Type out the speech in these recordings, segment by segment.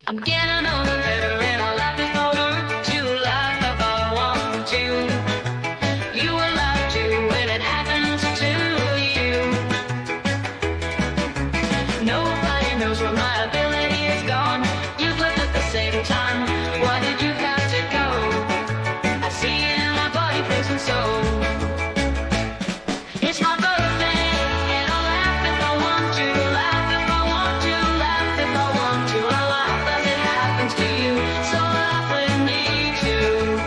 I'm getting older, better, and I laugh in order to laugh if I want to. You will laugh too when it happens to you. Nobody knows where my ability is gone. You've lived at the same time. Why did you have to go? I see it in my body, face, and soul. It's my birthday, and I'll laugh if I want to. Laugh if I want to. Laugh if I want to. I'll laugh as it happens to you. So laugh with me too.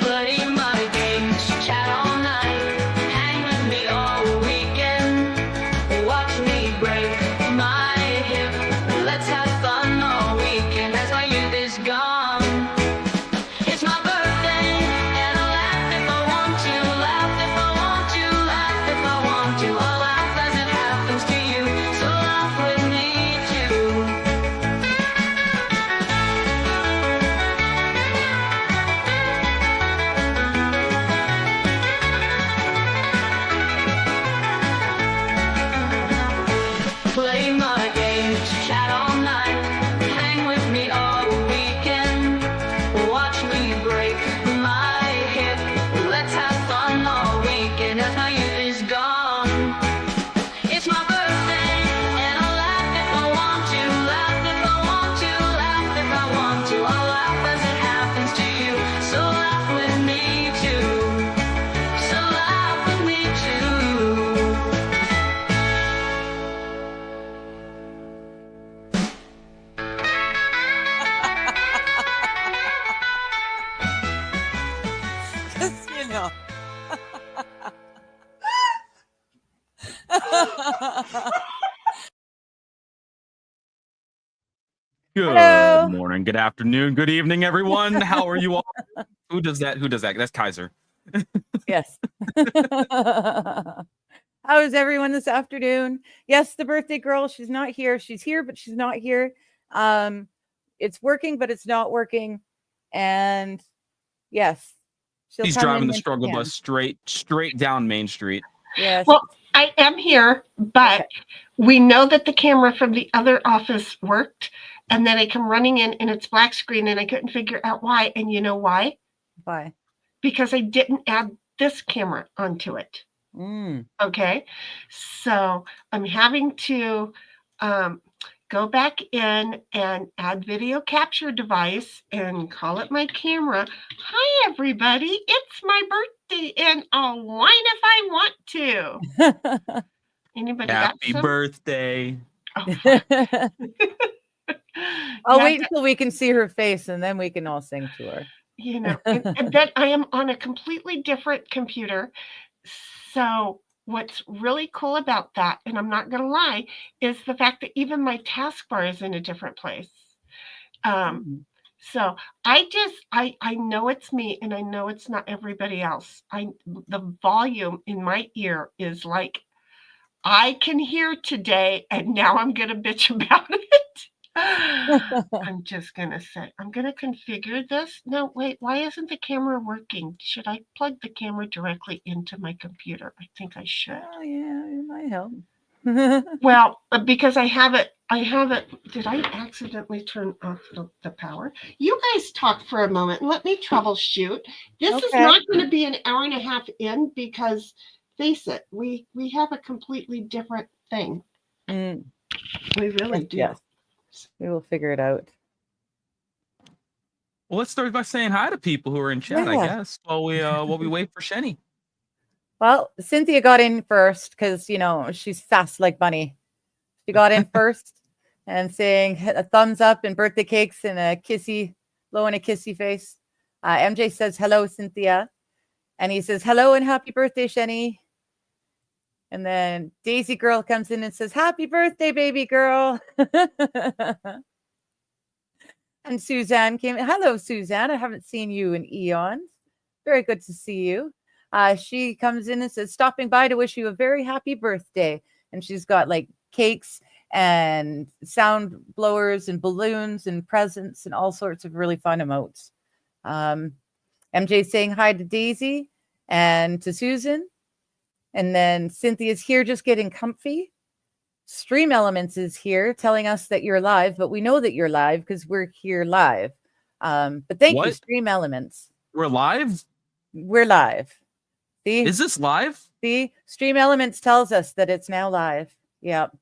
Play my games, chat all night, hang with me all weekend. Watch me break my hip. Let's have fun all weekend as my youth is gone. It's my birthday, and I'll laugh if I want to. Laugh if I want to. Laugh if I want to. I'll laugh as it happens to you. So laugh with me too. Play my games, chat all night, hang with me all weekend. Watch me break my hip. Let's have fun all weekend as my youth is gone. It's my birthday, and I'll laugh if I want to. Laugh if I want to. Laugh if I want to. I'll laugh as it happens to you. So laugh with me too. So laugh with me too. Just, you know. Good Hello. morning, good afternoon, good evening, everyone. How are you all? Who does that? Who does that? That's Kaiser. Yes. How is everyone this afternoon? Yes, the birthday girl, she's not here. She's here, but she's not here. It's working, but it's not working. And yes, she'll He's come driving in the when she struggle can. bus straight down Main Street. Yes. Well, I am here, but Okay. we know that the camera from the other office worked, and then I come running in and it's black screen, and I couldn't figure out why. And you know why? Bye. Because I didn't add this camera onto it. Okay, so I'm having to go back in and add video capture device and call it my camera. Hi, everybody. It's my birthday, and I'll whine if I want to. Anybody Happy got some? birthday. Oh, I'll yeah, wait until we can see her face and then we can all sing to her. you know, and then I am on a completely different computer. So what's really cool about that, and I'm not going to lie, is the fact that even my taskbar is in a different place. So I know it's me, and I know it's not everybody else. The volume in my ear is like, I can hear today, and now I'm going to bitch about it. I'm just going to say, I'm going to configure this. No, wait, why isn't the camera working? Should I plug the camera directly into my computer? I think I should. Oh, yeah, it might help. Well, because I have it. Did I accidentally turn off the power? You guys talk for a moment and let me troubleshoot. This is Okay. not going to be an hour and a half in because, face it, we have a completely different thing. Mm, We really do. yes. We will figure it out. Well, let's start by saying hi to people who are in chat, I Yeah. guess, while we wait for Shenny. Well, Cynthia got in first because, you know, she's fast like bunny. She got in first and saying a thumbs up and birthday cakes and a kissy, low and a kissy face. MJ says, hello, Cynthia. And he says, hello and happy birthday, Shenny. And then Daisy Girl comes in and says, happy birthday, baby girl. And Suzanne came in. Hello, Suzanne. I haven't seen you in eons. Very good to see you. She comes in and says, stopping by to wish you a very happy birthday. And she's got like cakes and sound blowers and balloons and presents and all sorts of really fun emotes. MJ saying hi to Daisy and to Susan. And then Cynthia's here just getting comfy. Stream Elements is here telling us that you're live, but we know that you're live because we're here live. But thank you, What? Stream Elements. We're live? We're live. See? Is this live? See? Stream Elements tells us that it's now live. Yep.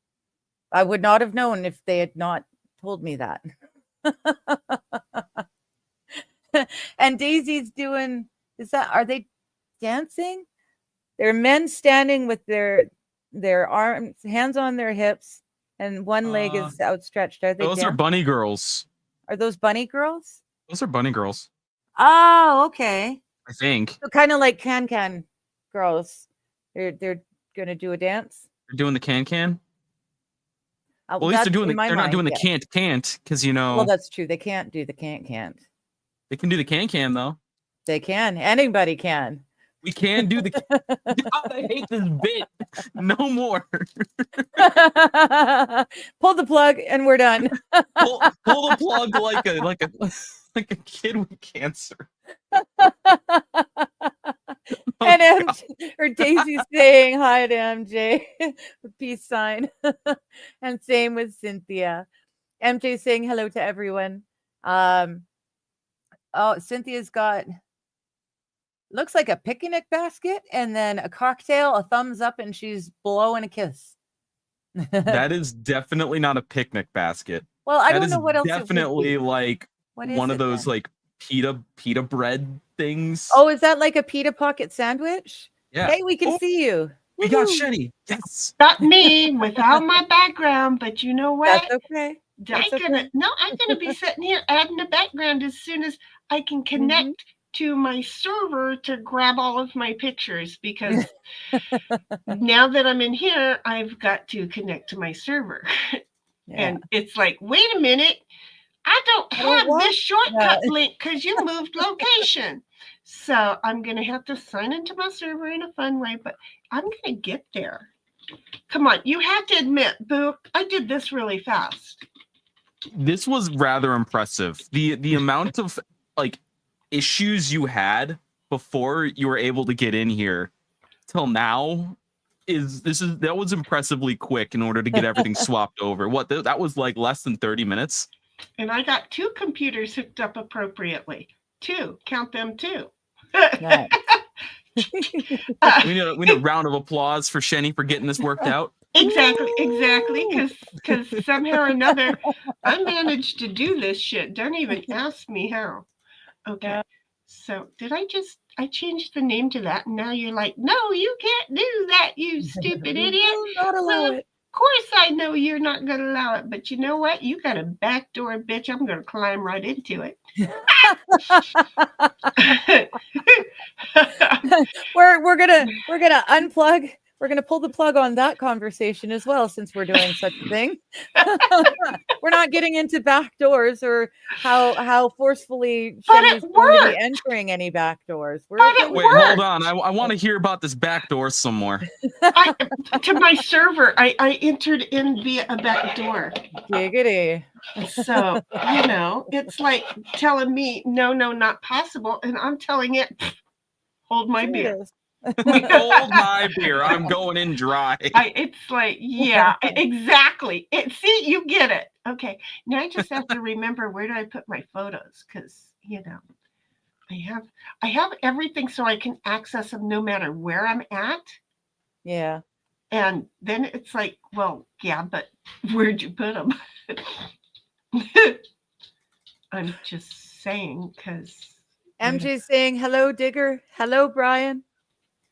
I would not have known if they had not told me that. And Daisy's doing, are they dancing? They're men standing with their arms, hands on their hips, and one leg is outstretched. Are they Those are bunny girls. Are those bunny girls? Those are bunny girls. Oh, okay. I think. So kind of like can girls. They're gonna do a dance. They're doing the can. Well, Well, at least they're doing they're not doing the yeah. can't because you know. Well, that's true. They can't do the can't. They can do the can though. They can. Anybody can. We can do the. God, I hate this bit. No more. Pull the plug and we're done. pull the plug like a kid with cancer. And or Daisy's saying hi to MJ with peace sign. And same with Cynthia. MJ saying hello to everyone. Cynthia's got looks like a picnic basket and then a cocktail, a thumbs up, and she's blowing a kiss. That is definitely not a picnic basket. Well, I don't know what else. Definitely like one of those then? like pita bread things. Oh, is that like a pita pocket sandwich? Yeah. Hey, we can see you. We got Shetty. Yes. Not me without my background, but you know what? That's okay. I'm gonna be sitting here adding the background as soon as I can connect to my server to grab all of my pictures, because now that I'm in here, I've got to connect to my server. Yeah. And it's like, wait a minute, I don't have this shortcut link because you moved location. So I'm going to have to sign into my server in a fun way, but I'm going to get there. Come on, you have to admit, Boo, I did this really fast. This was rather impressive. The amount of like issues you had before you were able to get in here till now that was impressively quick in order to get everything swapped over. That was like less than 30 minutes. And I got 2 computers hooked up appropriately. 2, count them 2. Nice. We need a round of applause for Shenny for getting this worked out. Exactly, because somehow or another I managed to do this shit. Don't even ask me how. Okay, so did I changed the name to that, and now you're like, no, you can't do that, you stupid idiot. Not allow it. Of course I know you're not going to allow it, but you know what? You got a back door, bitch. I'm going to climb right into it. We're gonna unplug. We're gonna pull the plug on that conversation as well, since we're doing such a thing. We're not getting into back doors or how forcefully Shenny's going to be entering any back doors. Wait, hold on. I want to hear about this back door some more. To my server, I entered in via a back door. Giggity. So, it's like telling me, no, not possible. And I'm telling it, hold my beer. Hold my beer. I'm going in dry. It's like, yeah, exactly. See, you get it. Okay. Now I just have to remember, where do I put my photos? Because, I have everything so I can access them no matter where I'm at. Yeah. And then it's like, well, yeah, but where'd you put them? I'm just saying, because MJ's saying hello, Digger. Hello, Brian.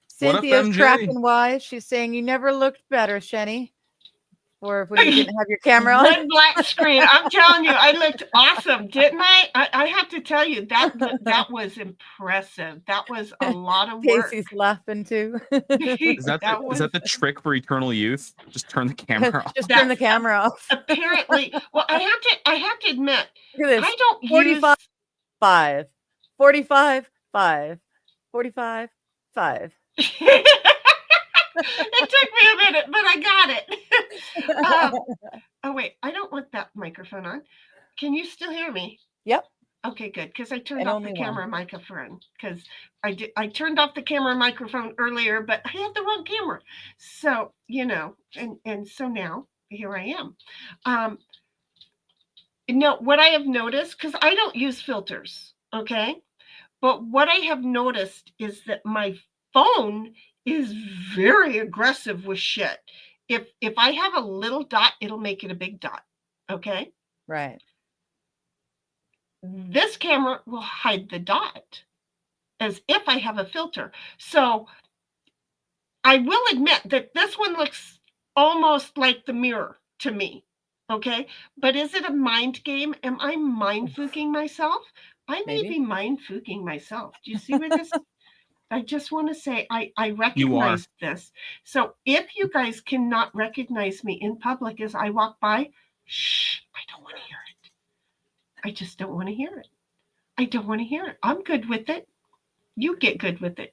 Cynthia's cracking wise. She's saying you never looked better, Shenny. Or when you didn't have your camera on. Red black screen. I'm telling you, I looked awesome, didn't I? I have to tell you that was impressive. That was a lot of work. Casey's laughing too. Is that the trick for eternal youth? Just turn the camera off. Just turn the camera off. Apparently, well, I have to admit, look at this. I don't 45, 5, 45, 5, 45, 5. It took me a minute, but I got it. Oh wait, I don't want that microphone on. Can you still hear me? Yep. Okay, good. Because I turned And off only the one. camera and microphone. Because I turned off the camera and microphone earlier, but I had the wrong camera. So, and so now here I am. What I have noticed, because I don't use filters, okay? But what I have noticed is that my phone is very aggressive with shit. If I have a little dot, it'll make it a big dot. Okay. Right. This camera will hide the dot as if I have a filter. So I will admit that this one looks almost like the mirror to me. Okay. But is it a mind game? Am I mind fucking myself? I may Maybe. be mind fucking myself. Do you see where this? I just want to say I You are. recognize this. So if you guys cannot recognize me in public as I walk by, shh, I don't want to hear it. I just don't want to hear it. I don't want to hear it. I'm good with it. You get good with it.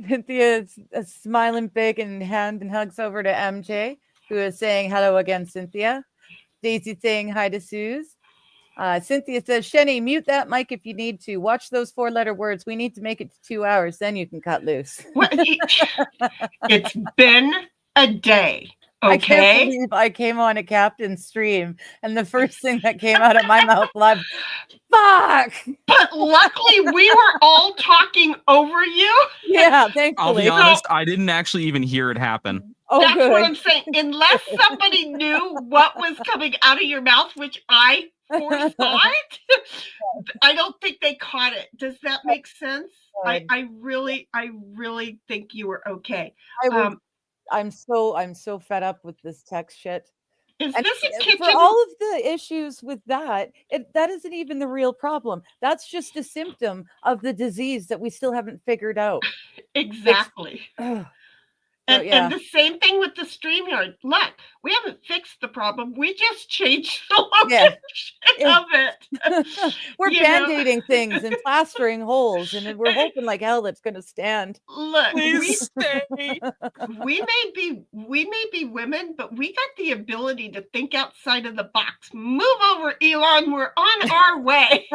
Cynthia's smiling big and hand and hugs over to MJ, who is saying hello again, Cynthia. Daisy saying hi to Suze. Cynthia says, Shenny, mute that mic if you need to. Watch those 4-letter words. We need to make it to 2 hours. Then you can cut loose. It's been a day. Okay. I can't believe I came on a captain's stream and the first thing that came out of my mouth live, fuck. But luckily we were all talking over you. Yeah, I'll thankfully. be honest, I didn't actually even hear it happen. Oh, That's good. what I'm saying. Unless somebody knew what was coming out of your mouth, which I foresaw it, I don't think they caught it. Does that make sense? I really think you were okay. I'm so fed up with this text shit. Is And this a for kitchen? all of the issues with that, that isn't even the real problem. That's just a symptom of the disease that we still haven't figured out. Exactly. So, And the same thing with the StreamYard. Look, we haven't fixed the problem. We just changed the location of it. We're band-aiding things and plastering holes, and we're hoping like hell that's going to stand. Look, Please stay. we may be women, but we got the ability to think outside of the box. Move over, Elon. We're on our way.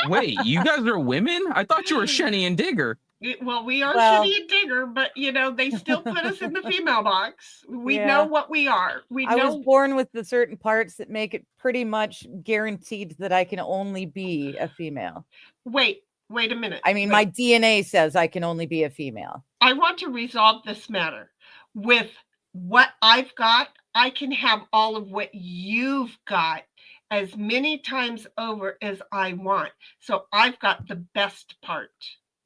Wait, you guys are women? I thought you were Shenny and Digger. Well, we are Shitty and Digger, but they still put us in the female box. We know what we are. I was born with the certain parts that make it pretty much guaranteed that I can only be a female. Wait a minute. I mean, my DNA says I can only be a female. I want to resolve this matter. With what I've got, I can have all of what you've got as many times over as I want. So I've got the best part.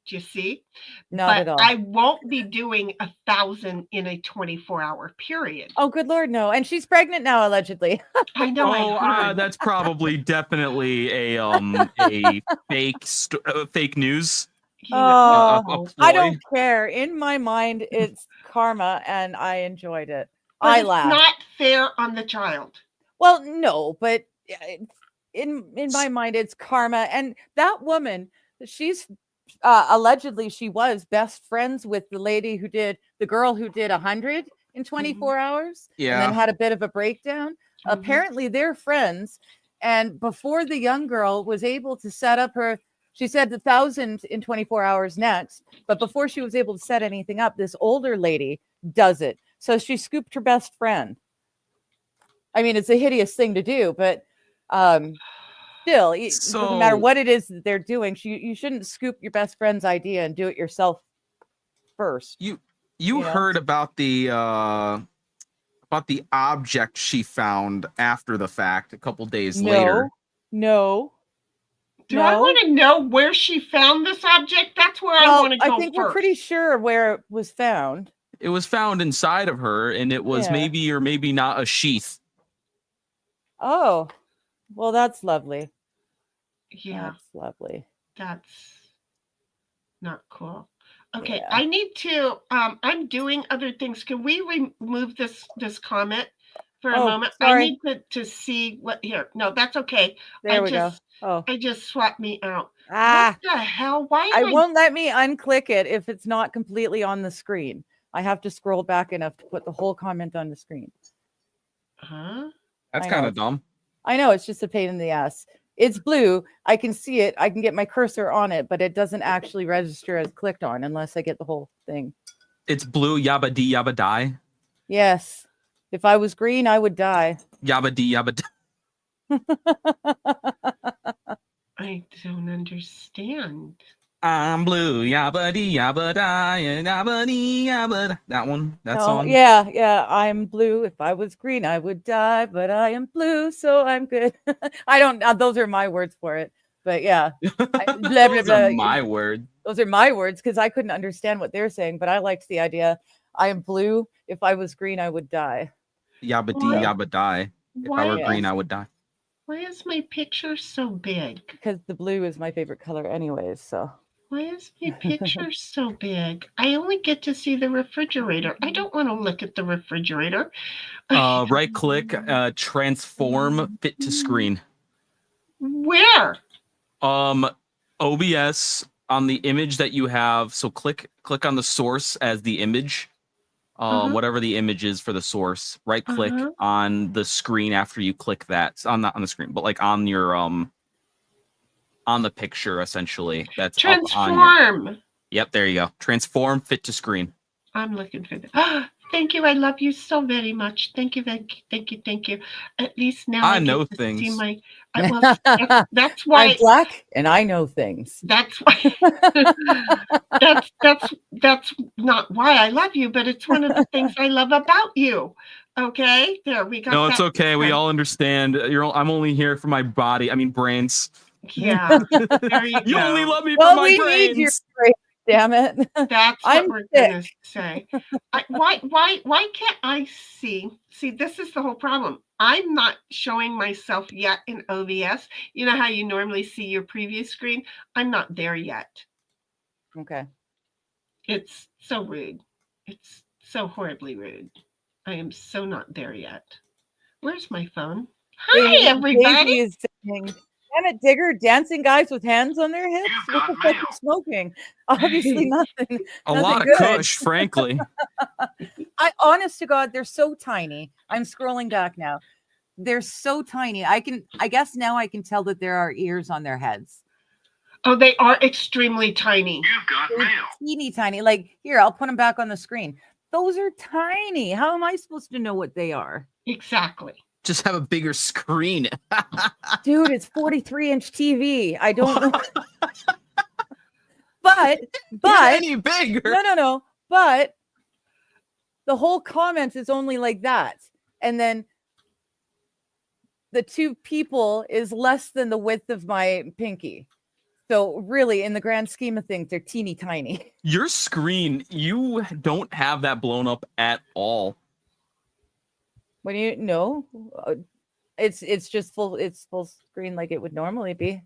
Do you see? Not at all. I won't be doing 1,000 in a 24-hour period. Oh, good Lord, no. And she's pregnant now, allegedly. I know. Oh, that's probably definitely a fake news. I don't care. In my mind, it's karma, and I enjoyed it. But I it's laughed. not fair on the child. Well, no, but in my mind, it's karma. And that woman, she's allegedly she was best friends with the girl who did 100 in 24 hours. Yeah. And then had a bit of a breakdown. Apparently they're friends. And before the young girl was able to set up she said 1,000 in 24 hours next. But before she was able to set anything up, this older lady does it. So she scooped her best friend. I mean, it's a hideous thing to do, but still, it doesn't matter what it is that they're doing. You shouldn't scoop your best friend's idea and do it yourself first. You heard about the object she found after the fact a couple days later. No. I want to know where she found this object? That's where I want to go I think we're pretty sure where it was found. It was found inside of her, and it was maybe or maybe not a sheath. Oh, well, that's lovely. Yeah. That's lovely. That's not cool. Okay, I need to, I'm doing other things. Can we remove this comment for a moment? Sorry. I need to see what here. No, that's okay. There we go. Oh, I just swapped me out. What the hell? Why? I won't let me unclick it if it's not completely on the screen. I have to scroll back enough to put the whole comment on the screen. Huh? That's kind of dumb. I know, it's just a pain in the ass. It's blue. I can see it. I can get my cursor on it, but it doesn't actually register as clicked on unless I get the whole thing. It's blue. Yabba dee yabba die. Yes. If I was green, I would die. Yabba dee yabba die. I don't understand. I'm blue. Yabba dee yabba die. Yabba dee yabba. That one. That song. Yeah. I'm blue. If I was green, I would die, but I am blue, so I'm good. I don't. Those are my words for it. But yeah, Those are my words. Those are my words because I couldn't understand what they're saying, but I liked the idea. I am blue. If I was green, I would die. Yabba dee yabba die. If I were green, I would die. Why is my picture so big? Because the blue is my favorite color anyways, so. Why is my picture so big? I only get to see the refrigerator. I don't want to look at the refrigerator. Right click, transform fit to screen. Where? OBS on the image that you have. So click on the source as the image. Whatever the image is for the source. Right click on the screen after you click that. It's not on the screen, but like on your on the picture essentially. That's transform. Up on your... Yep, there you go. Transform fit to screen. I'm looking for that. Thank you. I love you so very much. Thank you. At least now I know things. See my, that's why I'm black and I know things. That's why. that's not why I love you, but it's one of the things I love about you. Okay, there we go. No, it's okay. We all understand. I'm only here for my body. I mean, brains. Yeah, there you go. You only love me for my brains. Need your brains. Damn it. That's what we're going to say. Why can't I see? See, this is the whole problem. I'm not showing myself yet in OBS. You know how you normally see your preview screen? I'm not there yet. Okay. It's so rude. It's so horribly rude. I am so not there yet. Where's my phone? Hi, everybody. Is saying, damn it, Digger, dancing guys with hands on their hips? What the fuck are you smoking? Obviously nothing. A lot of kush, frankly. Honest to God, they're so tiny. I'm scrolling back now. They're so tiny. I guess now I can tell that there are ears on their heads. Oh, they are extremely tiny. You've got mail. Teeny tiny. Like, here, I'll put them back on the screen. Those are tiny. How am I supposed to know what they are? Exactly. Just have a bigger screen. Dude, it's 43-inch TV. I don't know. but any bigger. No. But the whole comment is only like that. And then the two people is less than the width of my pinky. So really, in the grand scheme of things, they're teeny tiny. Your screen, you don't have that blown up at all. When you know, it's just full screen like it would normally be.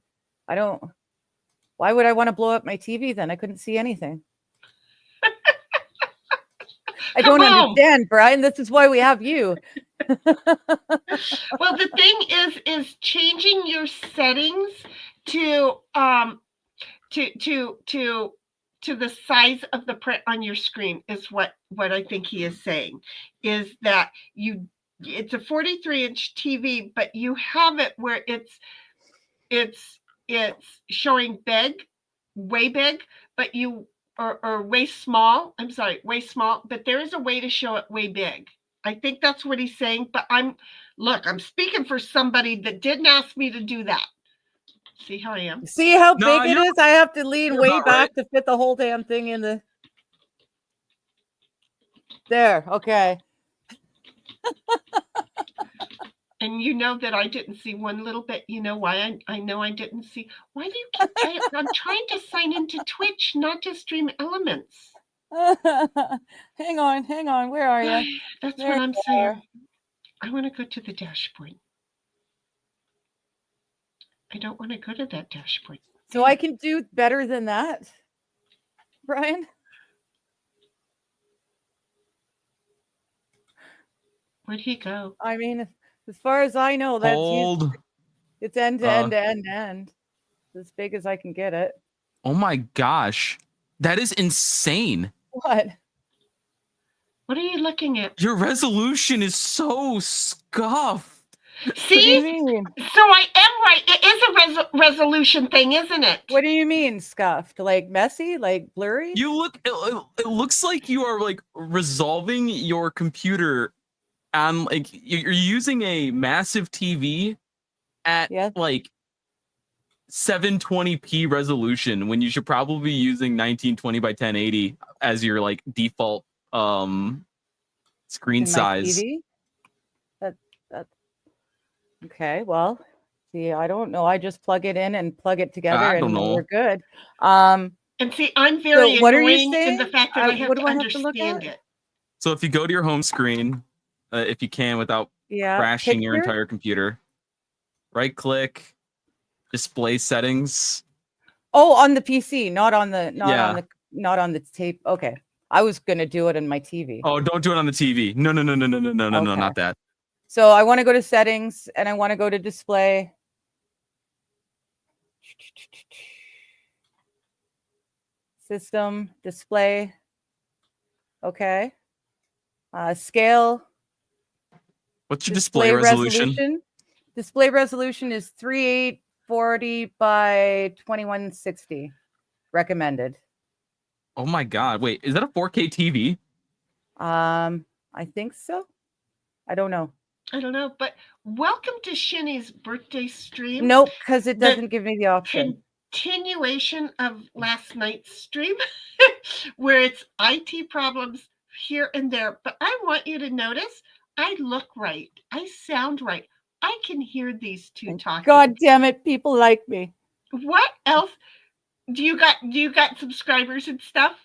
Why would I want to blow up my TV then? I couldn't see anything. I don't understand, Brian. This is why we have you. Well, the thing is changing your settings to the size of the print on your screen is what I think he is saying, is that it's a 43-inch TV, but you have it where it's showing big, way big, but you or way small. I'm sorry, way small, but there is a way to show it way big. I think that's what he's saying, but I'm speaking for somebody that didn't ask me to do that. See how I am? See how big it is? I have to lean way back to fit the whole damn thing in the... There, okay. And you know that I didn't see one little bit. You know why I know I didn't see? Why do you keep... I'm trying to sign into Twitch, not to Stream Elements. Hang on. Where are you? That's what I'm saying. I want to go to the dashboard. I don't want to go to that dashboard. So I can do better than that, Brian? Where'd he go? I mean, as far as I know, that's it's end to end. As big as I can get it. Oh my gosh. That is insane. What? What are you looking at? Your resolution is so scuffed. What do you See? mean? So I am right. It is a resolution thing, isn't it? What do you mean scuffed? Like messy? Like blurry? You look. It looks like you are like resolving your computer on like you're using a massive TV at Yes. like 720p resolution when you should probably be using 1920 by 1080 as your like default screen In my size. TV? That's okay. Well, see, I don't know. I just plug it in and plug it together, I and don't know. we're good. And see, I'm very what are you annoying in the saying? fact that I have What to do I have to look understand at? it. So if you go to your home screen, if you can without Yeah, crashing your picture? entire computer, right click, display settings. Oh, on the PC, not on the tape. Okay, I was gonna do it on my TV. Oh, don't do it on the TV. No, Okay. not that. So I want to go to settings and I want to go to display. System display. Okay. Scale. What's your display resolution? Display resolution is 3840 by 2160. Recommended. Oh my god. Wait, is that a 4K TV? I think so. I don't know. I don't know, but welcome to Shinny's birthday stream. Nope, because it The doesn't give me the option. Continuation of last night's stream where it's IT problems here and there. But I want you to notice I look right. I sound right. I can hear these two talking. God damn it, people like me. What else? Do you got subscribers and stuff?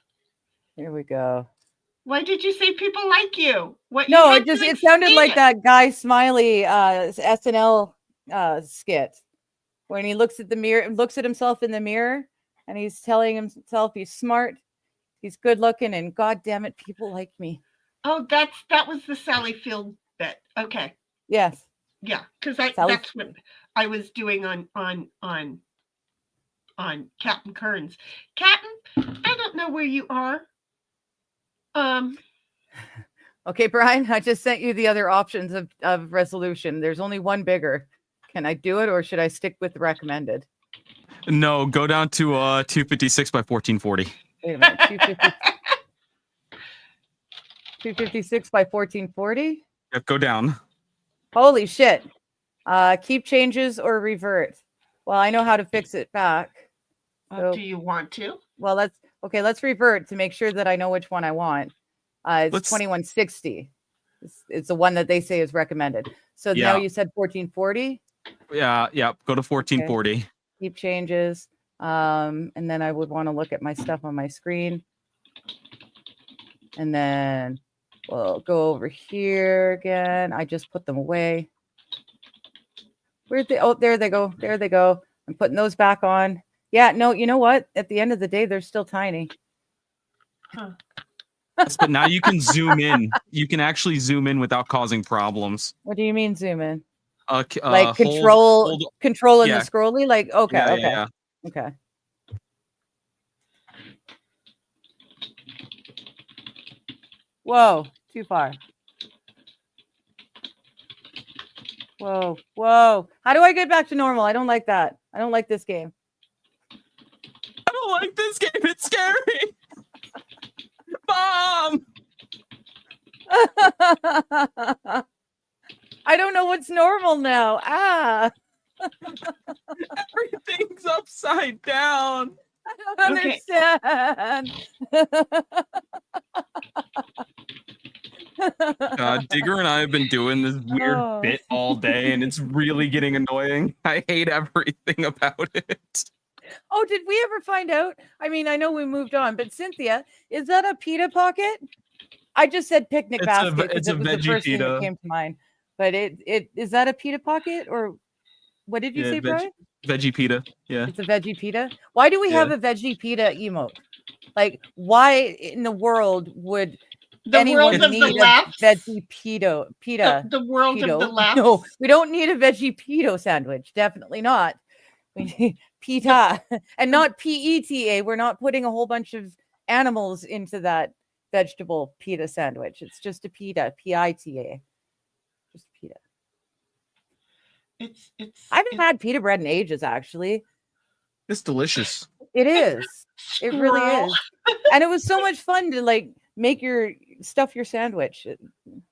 Here we go. Why did you say people like you? What? No, you it sounded like that Guy Smiley SNL skit when he looks at the mirror, looks at himself in the mirror, and he's telling himself he's smart, he's good looking, and God damn it, people like me. Oh, that was the Sally Field bit. Okay. Yes. Yeah, because that's what I was doing on Captain Kearns. Captain, I don't know where you are. Okay, Brian, I just sent you the other options of resolution. There's only one bigger. Can I do it, or should I stick with the recommended? No, go down to 256 by 1440. Wait a minute, 256 by 1440? Yep, go down. Holy shit. Keep changes or revert. Well, I know how to fix it back. So, do you want to? Well, let's revert to make sure that I know which one I want. It's 2160. It's the one that they say is recommended. So now you said 1440? Yeah, go to 1440. Okay. Keep changes. And then I would want to look at my stuff on my screen. And then we'll go over here again. I just put them away. Where'd they? Oh, there they go. There they go. I'm putting those back on. Yeah, no, you know what? At the end of the day, they're still tiny. Huh. Yes, but now you can zoom in. You can actually zoom in without causing problems. What do you mean zoom in? hold Like controlling the scrolly? Like, okay. Yeah. Okay. Whoa, too far. Whoa. How do I get back to normal? I don't like that. I don't like this game. I don't like this game. It's scary. Mom! I don't know what's normal now. Everything's upside down. I don't understand. Digger and I have been doing this weird bit all day, and it's really getting annoying. I hate everything about it. Oh, did we ever find out? I mean, I know we moved on, but Cynthia, is that a pita pocket? I just said picnic basket because it was the first thing that came to mind. But it is that a pita pocket, or what did you say, Brian? Veggie pita. Yeah. It's a veggie pita. Why do we have a veggie pita emote? Like, why in the world would anyone need a veggie pita? The world of the left. No, we don't need a veggie pita sandwich. Definitely not. We need pita and not PETA. We're not putting a whole bunch of animals into that vegetable pita sandwich. It's just a pita, PITA. Just pita. I haven't had pita bread in ages, actually. It's delicious. It is. It really Squirrel. is. And it was so much fun to like make your sandwich.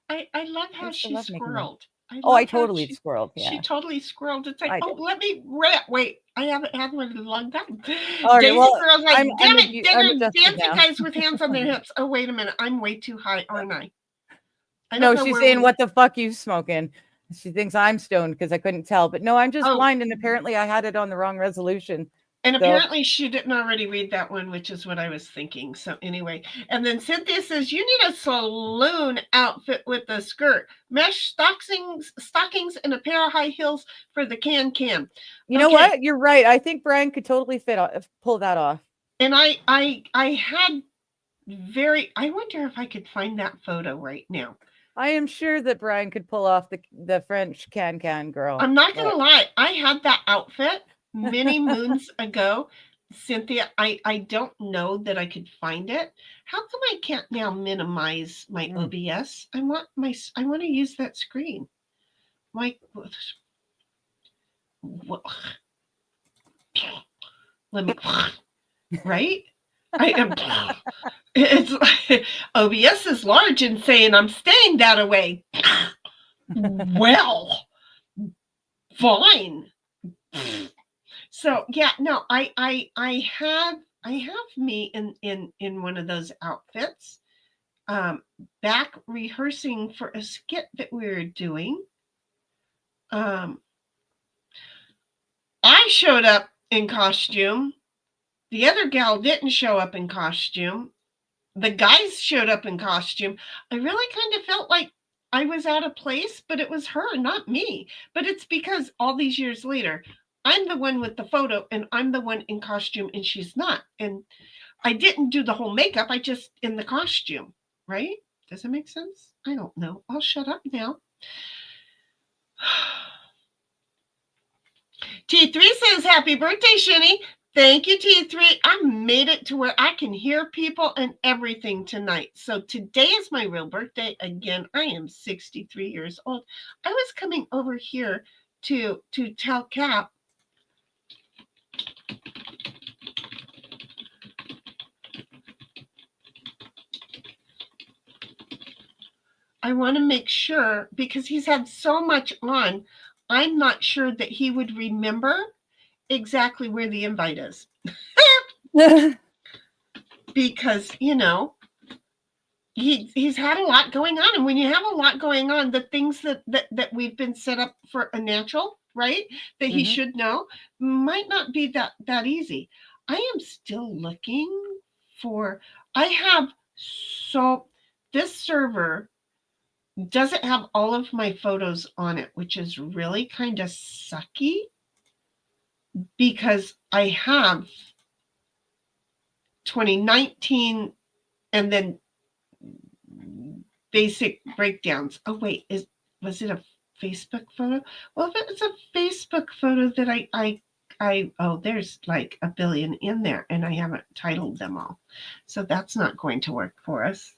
I love how used to she love making them. squirreled. Oh, I love how totally she, squirreled. she Yeah. totally squirreled. It's like, I oh, did. let me wait. I haven't had one in a long time. All right, Daisy well, Girl's like, I'm damn it, I'm they're adjusted dancing now. guys with hands on their hips. Oh, wait a minute. I'm way too high, aren't I? I No, don't know she's where saying, we- "What the fuck you smoking?" She thinks I'm stoned because I couldn't tell. But no, I'm just Oh. blind, and apparently I had it on the wrong resolution. And So- apparently she didn't already read that one, which is what I was thinking. So anyway, and then Cynthia says, you need a saloon outfit with a skirt, mesh stockings, and a pair of high heels for the can. You know Okay. what? You're right. I think Brian could totally pull that off. And I had I wonder if I could find that photo right now. I am sure that Brian could pull off the French can girl. I'm not going to lie. I had that outfit many moons ago. Cynthia, I don't know that I could find it. How come I can't now minimize my OBS? I want to use that screen. Let me right? I am it's like, OBS is large and saying I'm staying that way. Well, fine. So yeah, no, I have me in one of those outfits, back rehearsing for a skit that we were doing. I showed up in costume. The other gal didn't show up in costume. The guys showed up in costume. I really kind of felt like I was out of place, but it was her, not me. But it's because all these years later, I'm the one with the photo and I'm the one in costume and she's not. And I didn't do the whole makeup. I just in the costume, right? Does it make sense? I don't know. I'll shut up now. T3 says, happy birthday, Shinny. Thank you, T3. I made it to where I can hear people and everything tonight. So today is my real birthday. Again, I am 63 years old. I was coming over here to tell Cap I want to make sure, because he's had so much on, I'm not sure that he would remember exactly where the invite is. Because, you know, he's had a lot going on. And when you have a lot going on, the things that we've been set up for a natural, right, that he should know, might not be that easy. I am still looking for, this server doesn't have all of my photos on it, which is really kind of sucky, because I have 2019 and then basic breakdowns. Oh wait, was it a Facebook photo? Well, if it's a Facebook photo that there's like a billion in there and I haven't titled them all. So that's not going to work for us.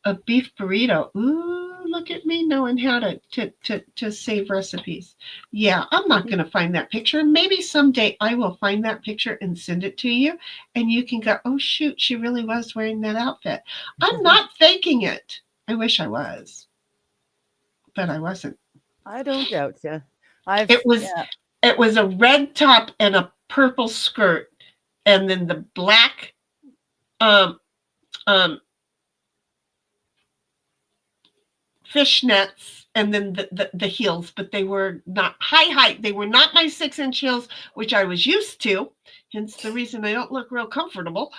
A beef burrito. Ooh, look at me knowing how to save recipes. Yeah, I'm not going to find that picture. Maybe someday I will find that picture and send it to you, and you can go, oh shoot, she really was wearing that outfit. I'm not faking it. I wish I was, but I wasn't. I don't doubt you. It was a red top and a purple skirt, and then the black fishnets, and then the heels, but they were not high. They were not my 6-inch heels, which I was used to, hence the reason I don't look real comfortable.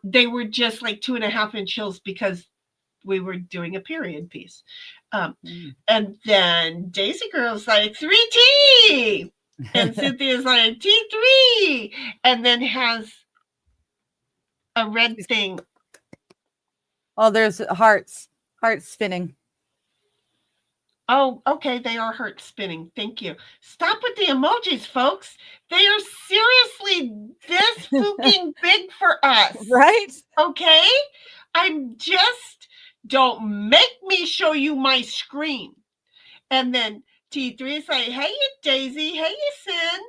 They were just like 2.5-inch heels because we were doing a period piece. And then Daisy Girl's like 3T, and Cynthia's like T3, and then has a red thing. Oh, there's hearts spinning. Oh, okay. They are heart spinning. Thank you. Stop with the emojis, folks. They are seriously this fucking big for us. Right? Okay? Don't make me show you my screen. And then T3 is like, hey, you Daisy. Hey, you Sin.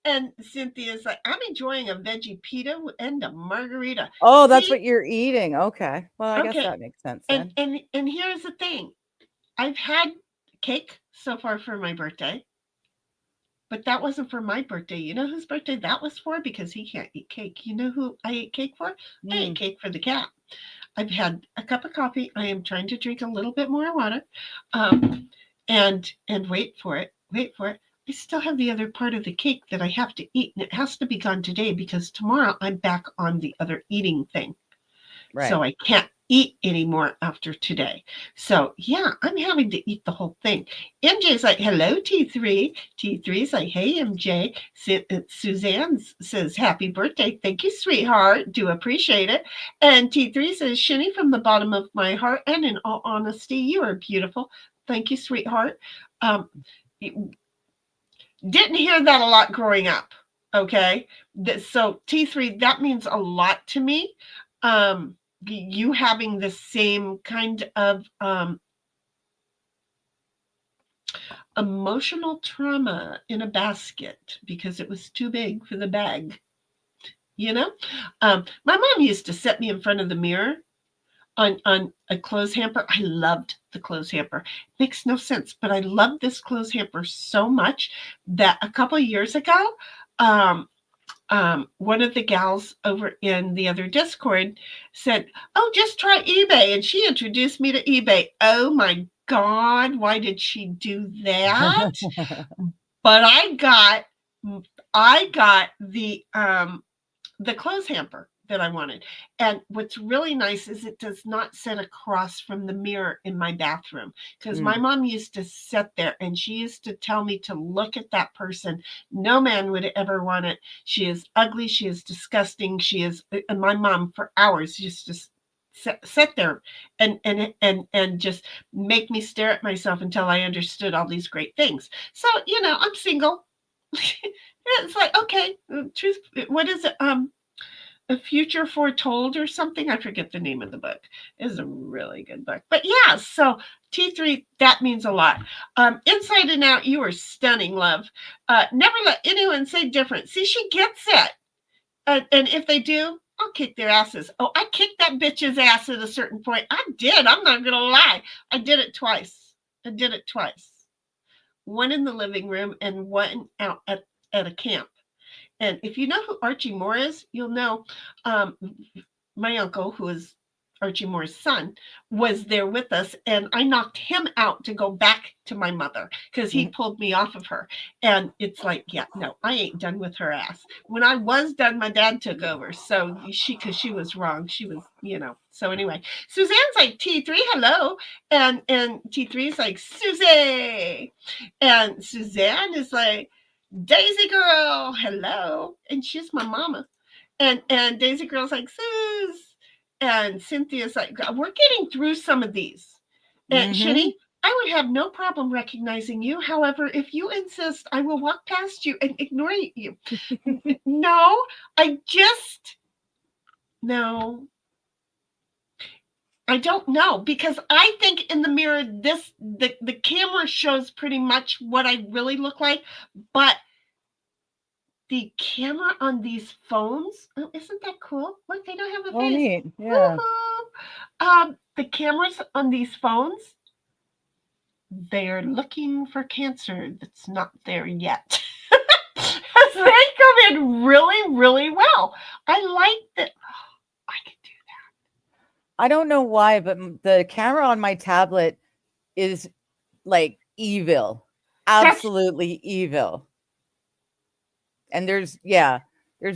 And Cynthia's like, I'm enjoying a veggie pita and a margarita. Oh, that's See? what you're eating. Okay. Well, I guess Okay. that makes sense then. And here's the thing. I've had cake so far for my birthday, but that wasn't for my birthday. You know whose birthday that was for? Because he can't eat cake. You know who I ate cake for? I ate cake for the cat. I've had a cup of coffee. I am trying to drink a little bit more water. And wait for it. I still have the other part of the cake that I have to eat, and it has to be gone today because tomorrow I'm back on the other eating thing. Right. So I can't eat anymore after today. So yeah, I'm having to eat the whole thing. MJ's like, hello, T3. T3's like, hey, MJ. Suzanne says, happy birthday. Thank you, sweetheart. Do appreciate it. And T3 says, Shinny, from the bottom of my heart and in all honesty, you are beautiful. Thank you, sweetheart. Didn't hear that a lot growing up. Okay. So T3, that means a lot to me. You having the same kind of emotional trauma in a basket because it was too big for the bag. You know, my mom used to set me in front of the mirror on a clothes hamper. I loved the clothes hamper. Makes no sense, but I loved this clothes hamper so much that a couple of years ago, one of the gals over in the other Discord said, oh, just try eBay. And she introduced me to eBay. Oh my God, why did she do that? But I got the clothes hamper that I wanted. And what's really nice is it does not sit across from the mirror in my bathroom, because my mom used to sit there and she used to tell me to look at that person. No man would ever want it. She is ugly. She is disgusting. She is, and my mom for hours used to sit there and just make me stare at myself until I understood all these great things. So, I'm single. It's like, okay, truth. What is it? A Future Foretold or something. I forget the name of the book. It's a really good book. But yeah, so T3, that means a lot. Inside and Out, you are stunning, love. Never let anyone say different. See, she gets it. And if they do, I'll kick their asses. Oh, I kicked that bitch's ass at a certain point. I did. I'm not going to lie. I did it twice. One in the living room and one out at a camp. And if you know who Archie Moore is, you'll know my uncle, who is Archie Moore's son, was there with us. And I knocked him out to go back to my mother because he pulled me off of her. And it's like, yeah, no, I ain't done with her ass. When I was done, my dad took over. So because she was wrong. She was, So anyway, Suzanne's like, T3, hello. And T3 is like, Susie. And Suzanne is like, Daisy girl, hello. And she's my mama. And Daisy girl's like, Sus. And Cynthia's like, we're getting through some of these. And Shinny, I would have no problem recognizing you. However, if you insist, I will walk past you and ignore you. No. I don't know, because I think in the mirror, the camera shows pretty much what I really look like, but the camera on these phones, isn't that cool? Look, they don't have a face. Neat. Yeah. The cameras on these phones, they're looking for cancer that's not there yet. They come in really, really well. I like that. I could do that. I don't know why, but the camera on my tablet is like evil. Absolutely evil. And there's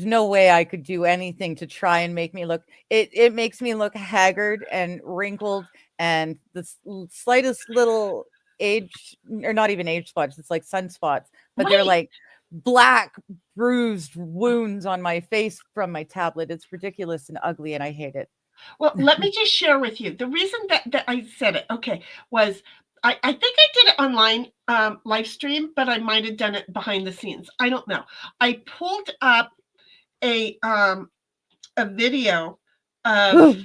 no way I could do anything to try and make me look. It makes me look haggard and wrinkled, and the slightest little age, or not even age spots, it's like sunspots, but they're like black bruised wounds on my face from my tablet. It's ridiculous and ugly, and I hate it. Well, let me just share with you the reason that I said it, was I think I did it online live stream, but I might have done it behind the scenes. I don't know. I pulled up a video of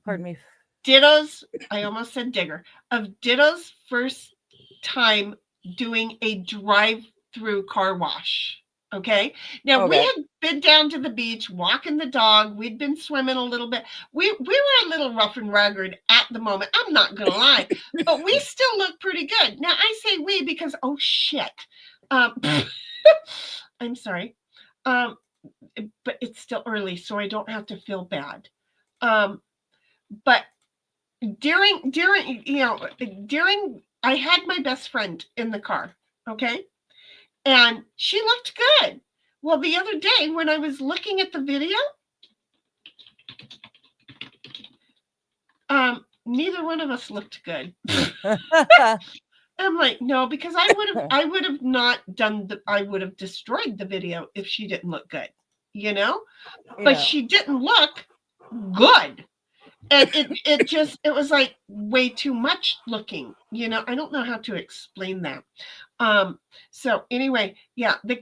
pardon me. Ditto's, I almost said Digger, of Ditto's first time doing a drive-through car wash. Okay. Now we had been down to the beach, walking the dog. We'd been swimming a little bit. We were a little rough and rugged at the moment. I'm not gonna lie, but we still look pretty good. Now I say we because oh shit. I'm sorry. But it's still early, so I don't have to feel bad. But during I had my best friend in the car, okay? And she looked good. Well, the other day when I was looking at the video, neither one of us looked good. I'm like, no, because I would have destroyed the video if she didn't look good, you know? Yeah. But she didn't look good. And it was like way too much looking, you know. I don't know how to explain that. So anyway, yeah, the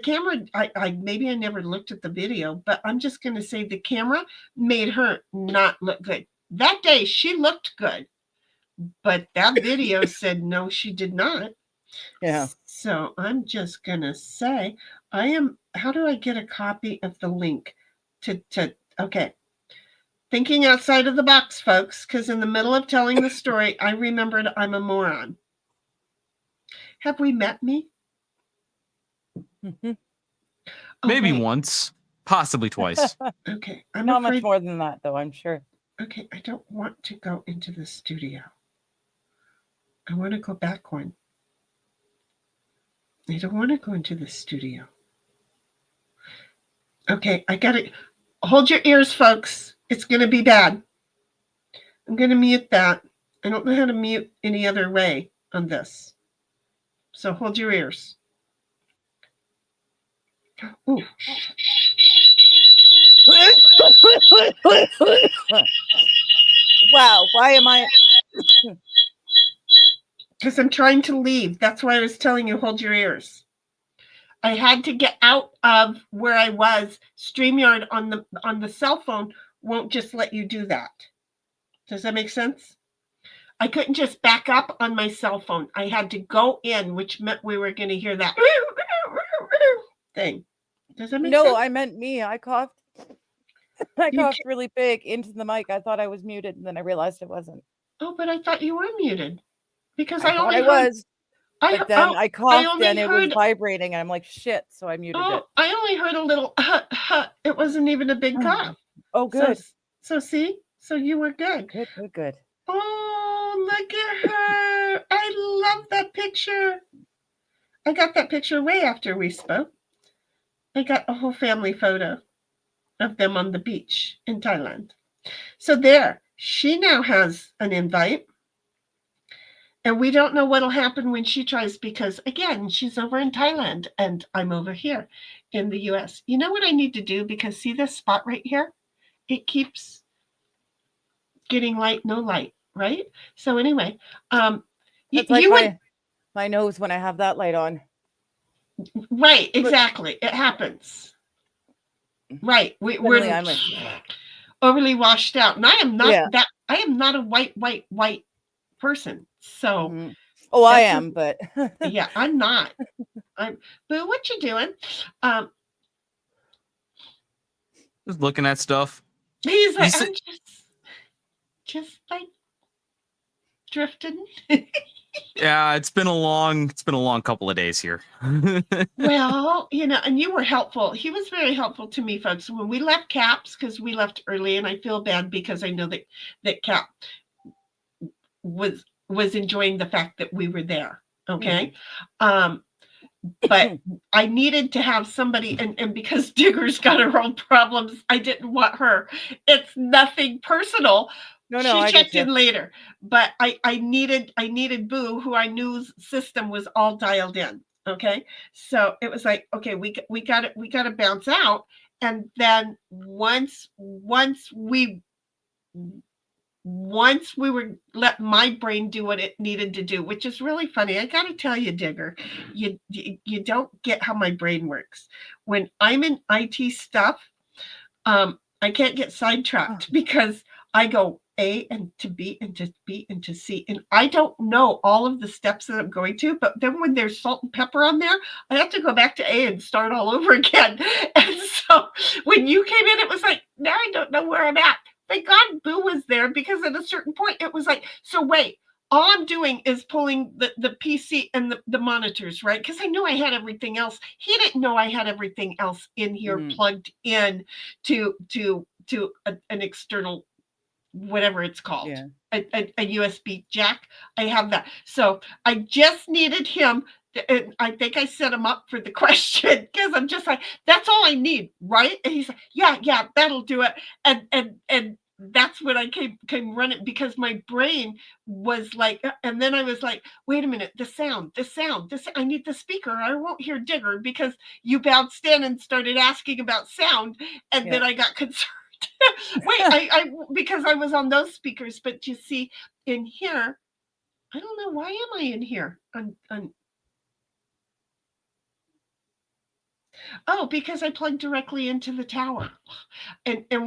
camera, I maybe I never looked at the video, but I'm just going to say the camera made her not look good. That day she looked good, but that video said no, she did not. Yeah. So I'm just going to say how do I get a copy of the link to okay. Thinking outside of the box, folks, because in the middle of telling the story, I remembered I'm a moron. Have we met me? Mm-hmm. Maybe once, possibly twice. Okay. Not much more than that, though, I'm sure. Okay, I don't want to go into the studio. I want to go back one. I don't want to go into the studio. Okay, I got it. Hold your ears, folks. It's going to be bad. I'm going to mute that. I don't know how to mute any other way on this. So hold your ears. Ooh. Wow, why am I? Because I'm trying to leave. That's why I was telling you, hold your ears. I had to get out of where I was. StreamYard on the cell phone won't just let you do that. Does that make sense? I couldn't just back up on my cell phone. I had to go in, which meant we were going to hear that thing. Does that make sense? No, I meant me. I coughed. I coughed really big into the mic. I thought I was muted, and then I realized it wasn't. Oh, but I thought you were muted. Because I thought I was. But then I coughed and it was vibrating, and I'm like, shit, so I muted it. I only heard a little It wasn't even a big cough. Oh, good. So see? So you were good. Good. Oh, look at her. I love that picture. I got that picture way after we spoke. I got a whole family photo of them on the beach in Thailand. So there, she now has an invite. And we don't know what'll happen when she tries because, again, she's over in Thailand and I'm over here in the U.S. You know what I need to do? Because see this spot right here? It keeps getting light, no light, right? So anyway, That's like my nose when I have that light on. Right, exactly. It happens. Right. We're overly washed out. And I am not I am not a white person. So I am, but yeah, I'm not. Boo, what you doing? Just looking at stuff. He's like, I'm just like drifting. Yeah, it's been a long couple of days here. Well, you know, and you were helpful. He was very helpful to me, folks. When we left Caps, because we left early, and I feel bad because I know that Cap was enjoying the fact that we were there. Okay. But I needed to have somebody, and because Digger's got her own problems, I didn't want her. It's nothing personal. No, she checked in later, but I needed Boo, who I knew's system was all dialed in. Okay. So it was like, okay, we got to bounce out. And then once we were let my brain do what it needed to do, which is really funny. I got to tell you, Digger, you don't get how my brain works. When I'm in IT stuff, I can't get sidetracked because I go A and to B and to B and to C. And I don't know all of the steps that I'm going to, but then when there's salt and pepper on there, I have to go back to A and start all over again. And so when you came in, it was like, now I don't know where I'm at. Thank God Boo was there, because at a certain point it was like, so wait, all I'm doing is pulling the PC and the monitors, right? Because I knew I had everything else. He didn't know I had everything else in here plugged in to an external, whatever it's called, a USB jack. I have that. So I just needed him. And I think I set him up for the question, because I'm just like, that's all I need, right? And he's like, yeah, that'll do it. And that's when I came running, because my brain was like, and then I was like, wait a minute, the sound, I need the speaker. I won't hear Digger, because you bounced in and started asking about sound, and then I got concerned. Wait, I because I was on those speakers, but you see in here, I don't know, why am I in here? Oh, because I plugged directly into the tower, and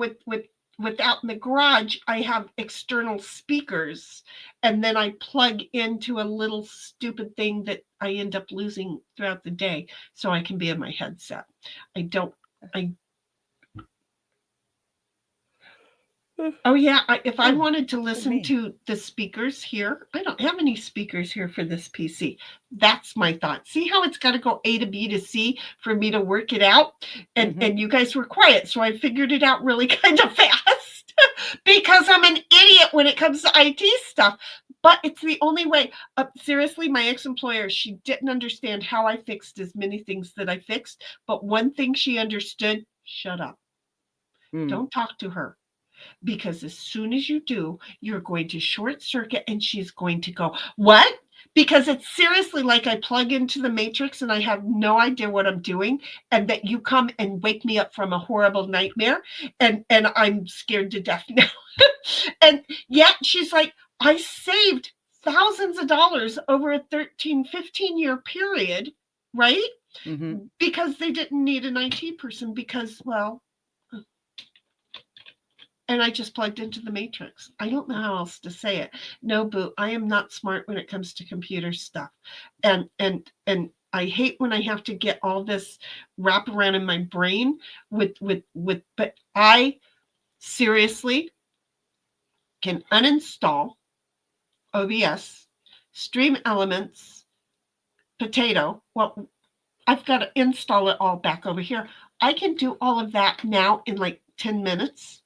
without in the garage, I have external speakers, and then I plug into a little stupid thing that I end up losing throughout the day, so I can be in my headset. Oh yeah, if I wanted to listen to the speakers here, I don't have any speakers here for this PC. That's my thought. See how it's got to go A to B to C for me to work it out? And you guys were quiet, so I figured it out really kind of fast because I'm an idiot when it comes to IT stuff. But it's the only way. Seriously, my ex-employer, she didn't understand how I fixed as many things that I fixed. But one thing she understood, shut up. Don't talk to her. Because as soon as you do, you're going to short circuit, and she's going to go, what? Because it's seriously like I plug into the matrix and I have no idea what I'm doing, and that you come and wake me up from a horrible nightmare, and I'm scared to death now. And yet she's like, I saved thousands of dollars over a 13, 15-year period, right? Because they didn't need an IT person, because, well, and I just plugged into the matrix. I don't know how else to say it. No, Boo, I am not smart when it comes to computer stuff. And I hate when I have to get all this wrap around in my brain with but I seriously can uninstall OBS, Stream Elements, Potato. Well, I've got to install it all back over here. I can do all of that now in like 10 minutes.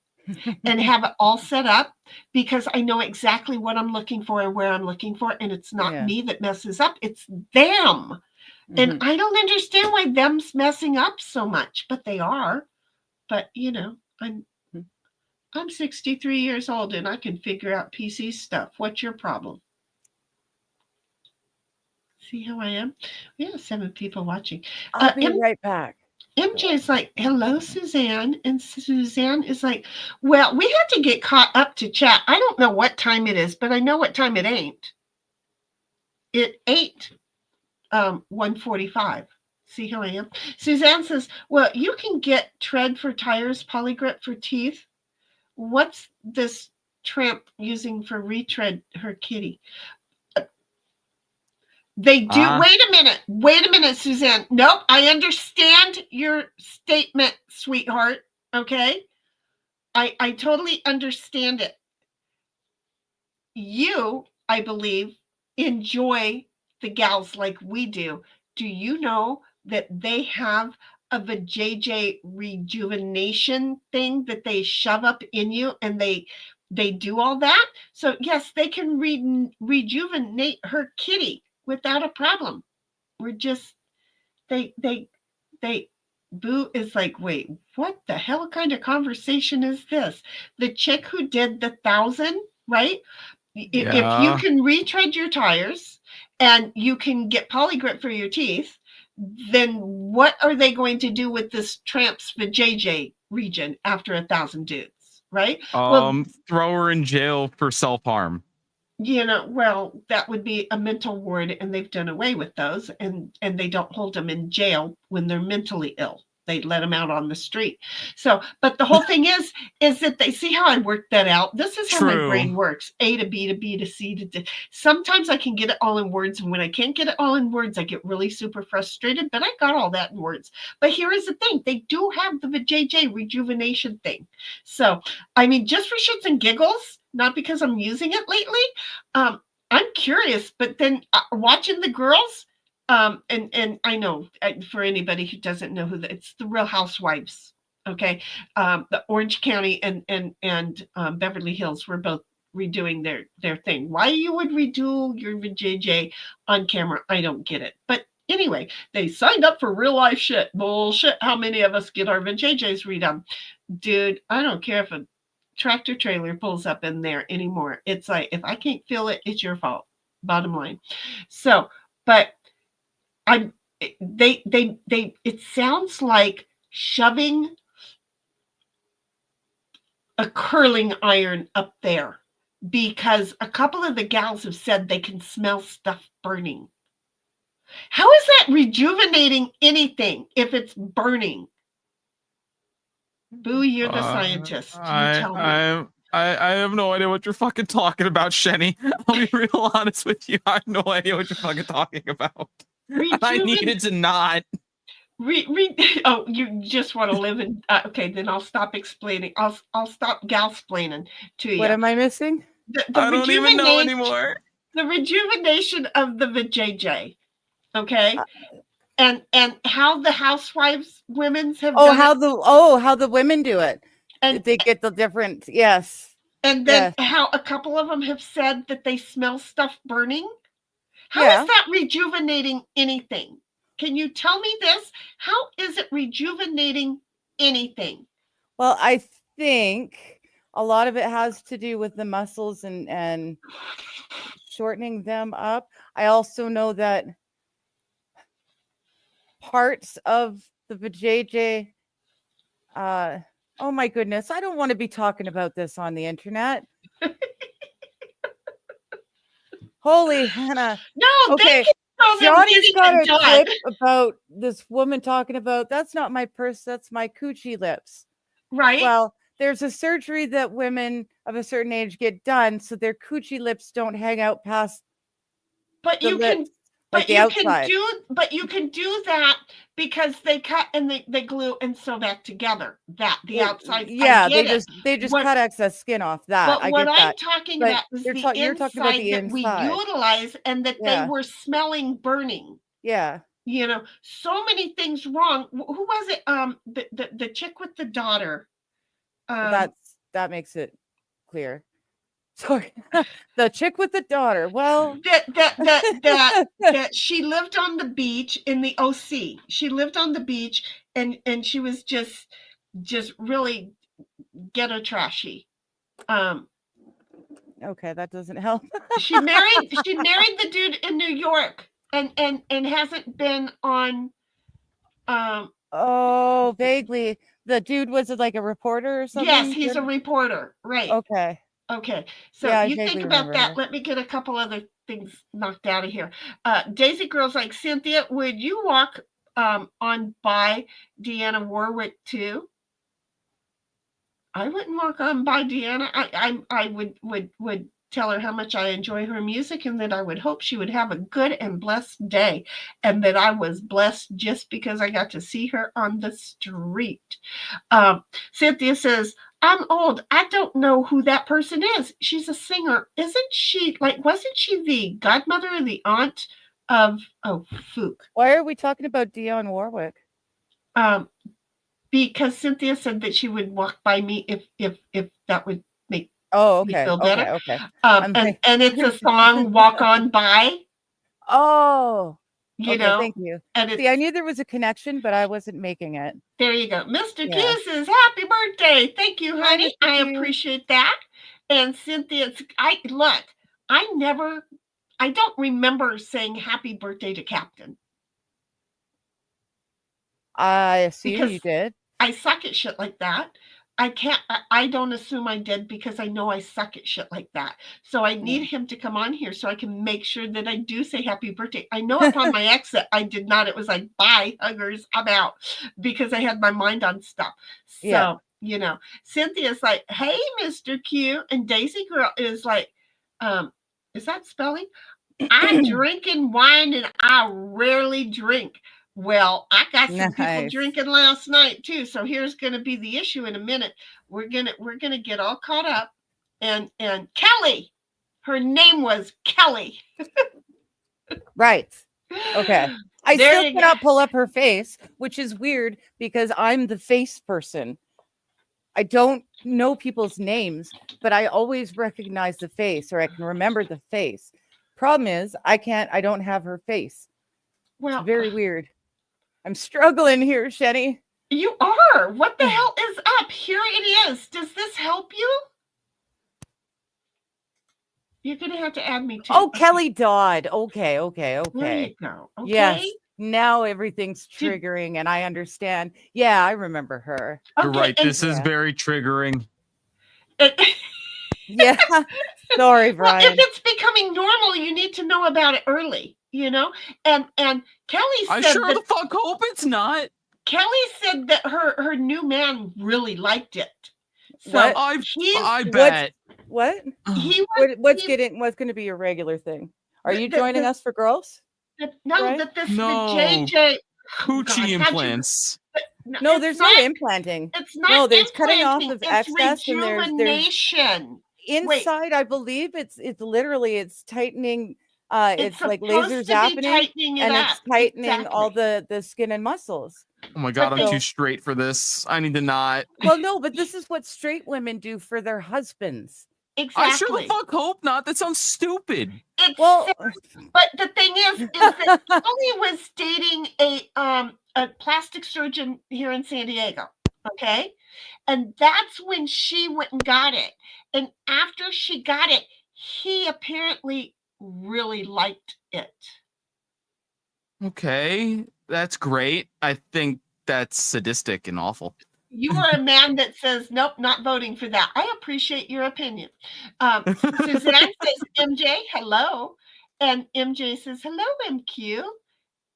And have it all set up, because I know exactly what I'm looking for and where I'm looking for, and it's not me that messes up, it's them. And I don't understand why them's messing up so much, but they are. But you know, I'm 63 years old and I can figure out PC stuff. What's your problem? See how I am? We have 7 people watching. I'll be right back. MJ is like, hello, Suzanne. And Suzanne is like, well, we had to get caught up to chat. I don't know what time it is, but I know what time it ain't. It ain't 1:45. See how I am? Suzanne says, well, you can get tread for tires, polygrip for teeth. What's this tramp using for retread her kitty? They do. Wait a minute, Suzanne. Nope, I understand your statement, sweetheart. Okay, I totally understand it. You, I believe, enjoy the gals like we do. Do you know that they have a vajayjay rejuvenation thing that they shove up in you, and they do all that? So yes, they can rejuvenate her kitty without a problem. We're just, they Boo is like, wait, what the hell kind of conversation is this? The chick who did the 1,000, right? If you can retread your tires and you can get polygrip for your teeth, then what are they going to do with this tramp's vajayjay region after 1,000 dudes, right? Throw her in jail for self-harm. You know, well, that would be a mental ward, and they've done away with those, and they don't hold them in jail when they're mentally ill. they let them out on the street. So, but the whole thing is that they see how I worked that out. This is how my brain works. A to B to B to C to D. Sometimes I can get it all in words. And when I can't get it all in words, I get really super frustrated, but I got all that in words. But here is the thing. They do have the JJ rejuvenation thing. So, I mean, just for shits and giggles, not because I'm using it lately. I'm curious, but then watching the girls, and I know for anybody who doesn't know it's the Real Housewives. Okay, the Orange County and Beverly Hills were both redoing their thing. Why you would redo your JJ on camera, I don't get it. But anyway, they signed up for real life shit. Bullshit. How many of us get our JJs redone? Dude, I don't care if a tractor trailer pulls up in there anymore. It's like, if I can't feel it, it's your fault. Bottom line. So, but it sounds like shoving a curling iron up there, because a couple of the gals have said they can smell stuff burning. How is that rejuvenating anything if it's burning? Boo, you're the scientist. You tell me. I have no idea what you're fucking talking about, Shenny. I'll be real honest with you. I have no idea what you're fucking talking about. I needed to not. Oh, you just want to live in. Okay, then I'll stop explaining. I'll stop galsplaining to you. What am I missing? I don't even know anymore. The rejuvenation of the vajayjay. Okay. And how the housewives women's have done how the women do it, and they get the different and then how a couple of them have said that they smell stuff burning. How is that rejuvenating anything? Can you tell me this? How is it rejuvenating anything? Well, I think a lot of it has to do with the muscles and shortening them up. I also know that parts of the vajayjay, oh my goodness, I don't want to be talking about this on the internet. Holy Hannah. No, okay. Johnny's got a clip about this woman talking about, that's not my purse, that's my coochie lips. Right. Well, there's a surgery that women of a certain age get done so their coochie lips don't hang out past the lips. But you can do that because they cut and they glue and sew that together. The outside. Yeah, they just cut excess skin off that. But what I'm talking about is the inside that we utilize, and that they were smelling burning. Yeah. You know, so many things wrong. Who was it? The chick with the daughter. That makes it clear. Sorry, the chick with the daughter. Well, that she lived on the beach in the OC. She lived on the beach and she was just really ghetto trashy. Okay, that doesn't help. she married the dude in New York and hasn't been on. Oh, vaguely. The dude was like a reporter or something? Yes, he's a reporter. Right. Okay, so you think about that. Let me get a couple other things knocked out of here. Daisy Girl's like, Cynthia, would you walk on by Deanna Warwick too? I wouldn't walk on by Deanna. I would tell her how much I enjoy her music and that I would hope she would have a good and blessed day, and that I was blessed just because I got to see her on the street. Cynthia says, I'm old. I don't know who that person is. She's a singer. Isn't she, wasn't she the godmother or the aunt of, Fook? Why are we talking about Dionne Warwick? Because Cynthia said that she would walk by me if that would make me feel better. Okay. And it's a song, Walk On By. Oh. You know, thank you. See, I knew there was a connection, but I wasn't making it. There you go. Mr. Q says, happy birthday. Thank you, honey. I appreciate that. And Cynthia, I don't remember saying happy birthday to Captain. I assume you did. I suck at shit like that. I don't assume I did because I know I suck at shit like that. So I need him to come on here so I can make sure that I do say happy birthday. I know upon my exit, I did not. It was like, bye, huggers, I'm out, because I had my mind on stuff. So, Yeah. you know, Cynthia's like, hey, Mr. Q. And Daisy Girl is like, is that spelling? I'm drinking wine and I rarely drink. Well, I got some people Nice. drinking last night too. So here's going to be the issue in a minute. We're gonna get all caught up. And Kelly, her name was Kelly. Right. Okay. I There still you cannot pull up her face, which is weird because I'm the face person. I don't know people's names, but I always recognize the face, or I can remember the face. Problem is, I don't have her face. Well, It's very weird. I'm struggling here, Shenny. you are. What the hell is up? Here it is. Does this help you? You're gonna have to add me too. Oh, Kelly Dodd. Okay. There you go. Okay. Yes. Now everything's triggering and I understand. Yeah, I remember her. You're right. This is Yeah. very triggering. Yeah. Sorry, Well, Brian. if it's becoming normal, you need to know about it early, you know? And Kelly I said sure that the fuck hope it's not. Kelly said that her new man really liked it. So What? I bet. What? he was What's going to be your regular thing? Are you joining us for girls? Right? the No. JJ Coochie implants. No, it's there's not, no implanting. It's not No, there's cutting off implanting, of it's excess and there's rejuvenation. inside, I believe it's literally it's tightening. It's like supposed laser to be zapping tightening and up. it's tightening Exactly. all the skin and muscles. Oh my god, But I'm they- too straight for this. I need to not. Well, no, but this is what straight women do for their husbands. Exactly. I sure the fuck hope not. That sounds stupid. It's Well, but the thing is that Kelly was dating a plastic surgeon here in San Diego. Okay. And that's when she went and got it. And after she got it, he apparently really liked it. Okay, that's great. I think that's sadistic and awful. You are a man that says, nope, not voting for that. I appreciate your opinion. Suzanne says, MJ, hello. And MJ says, hello, MQ.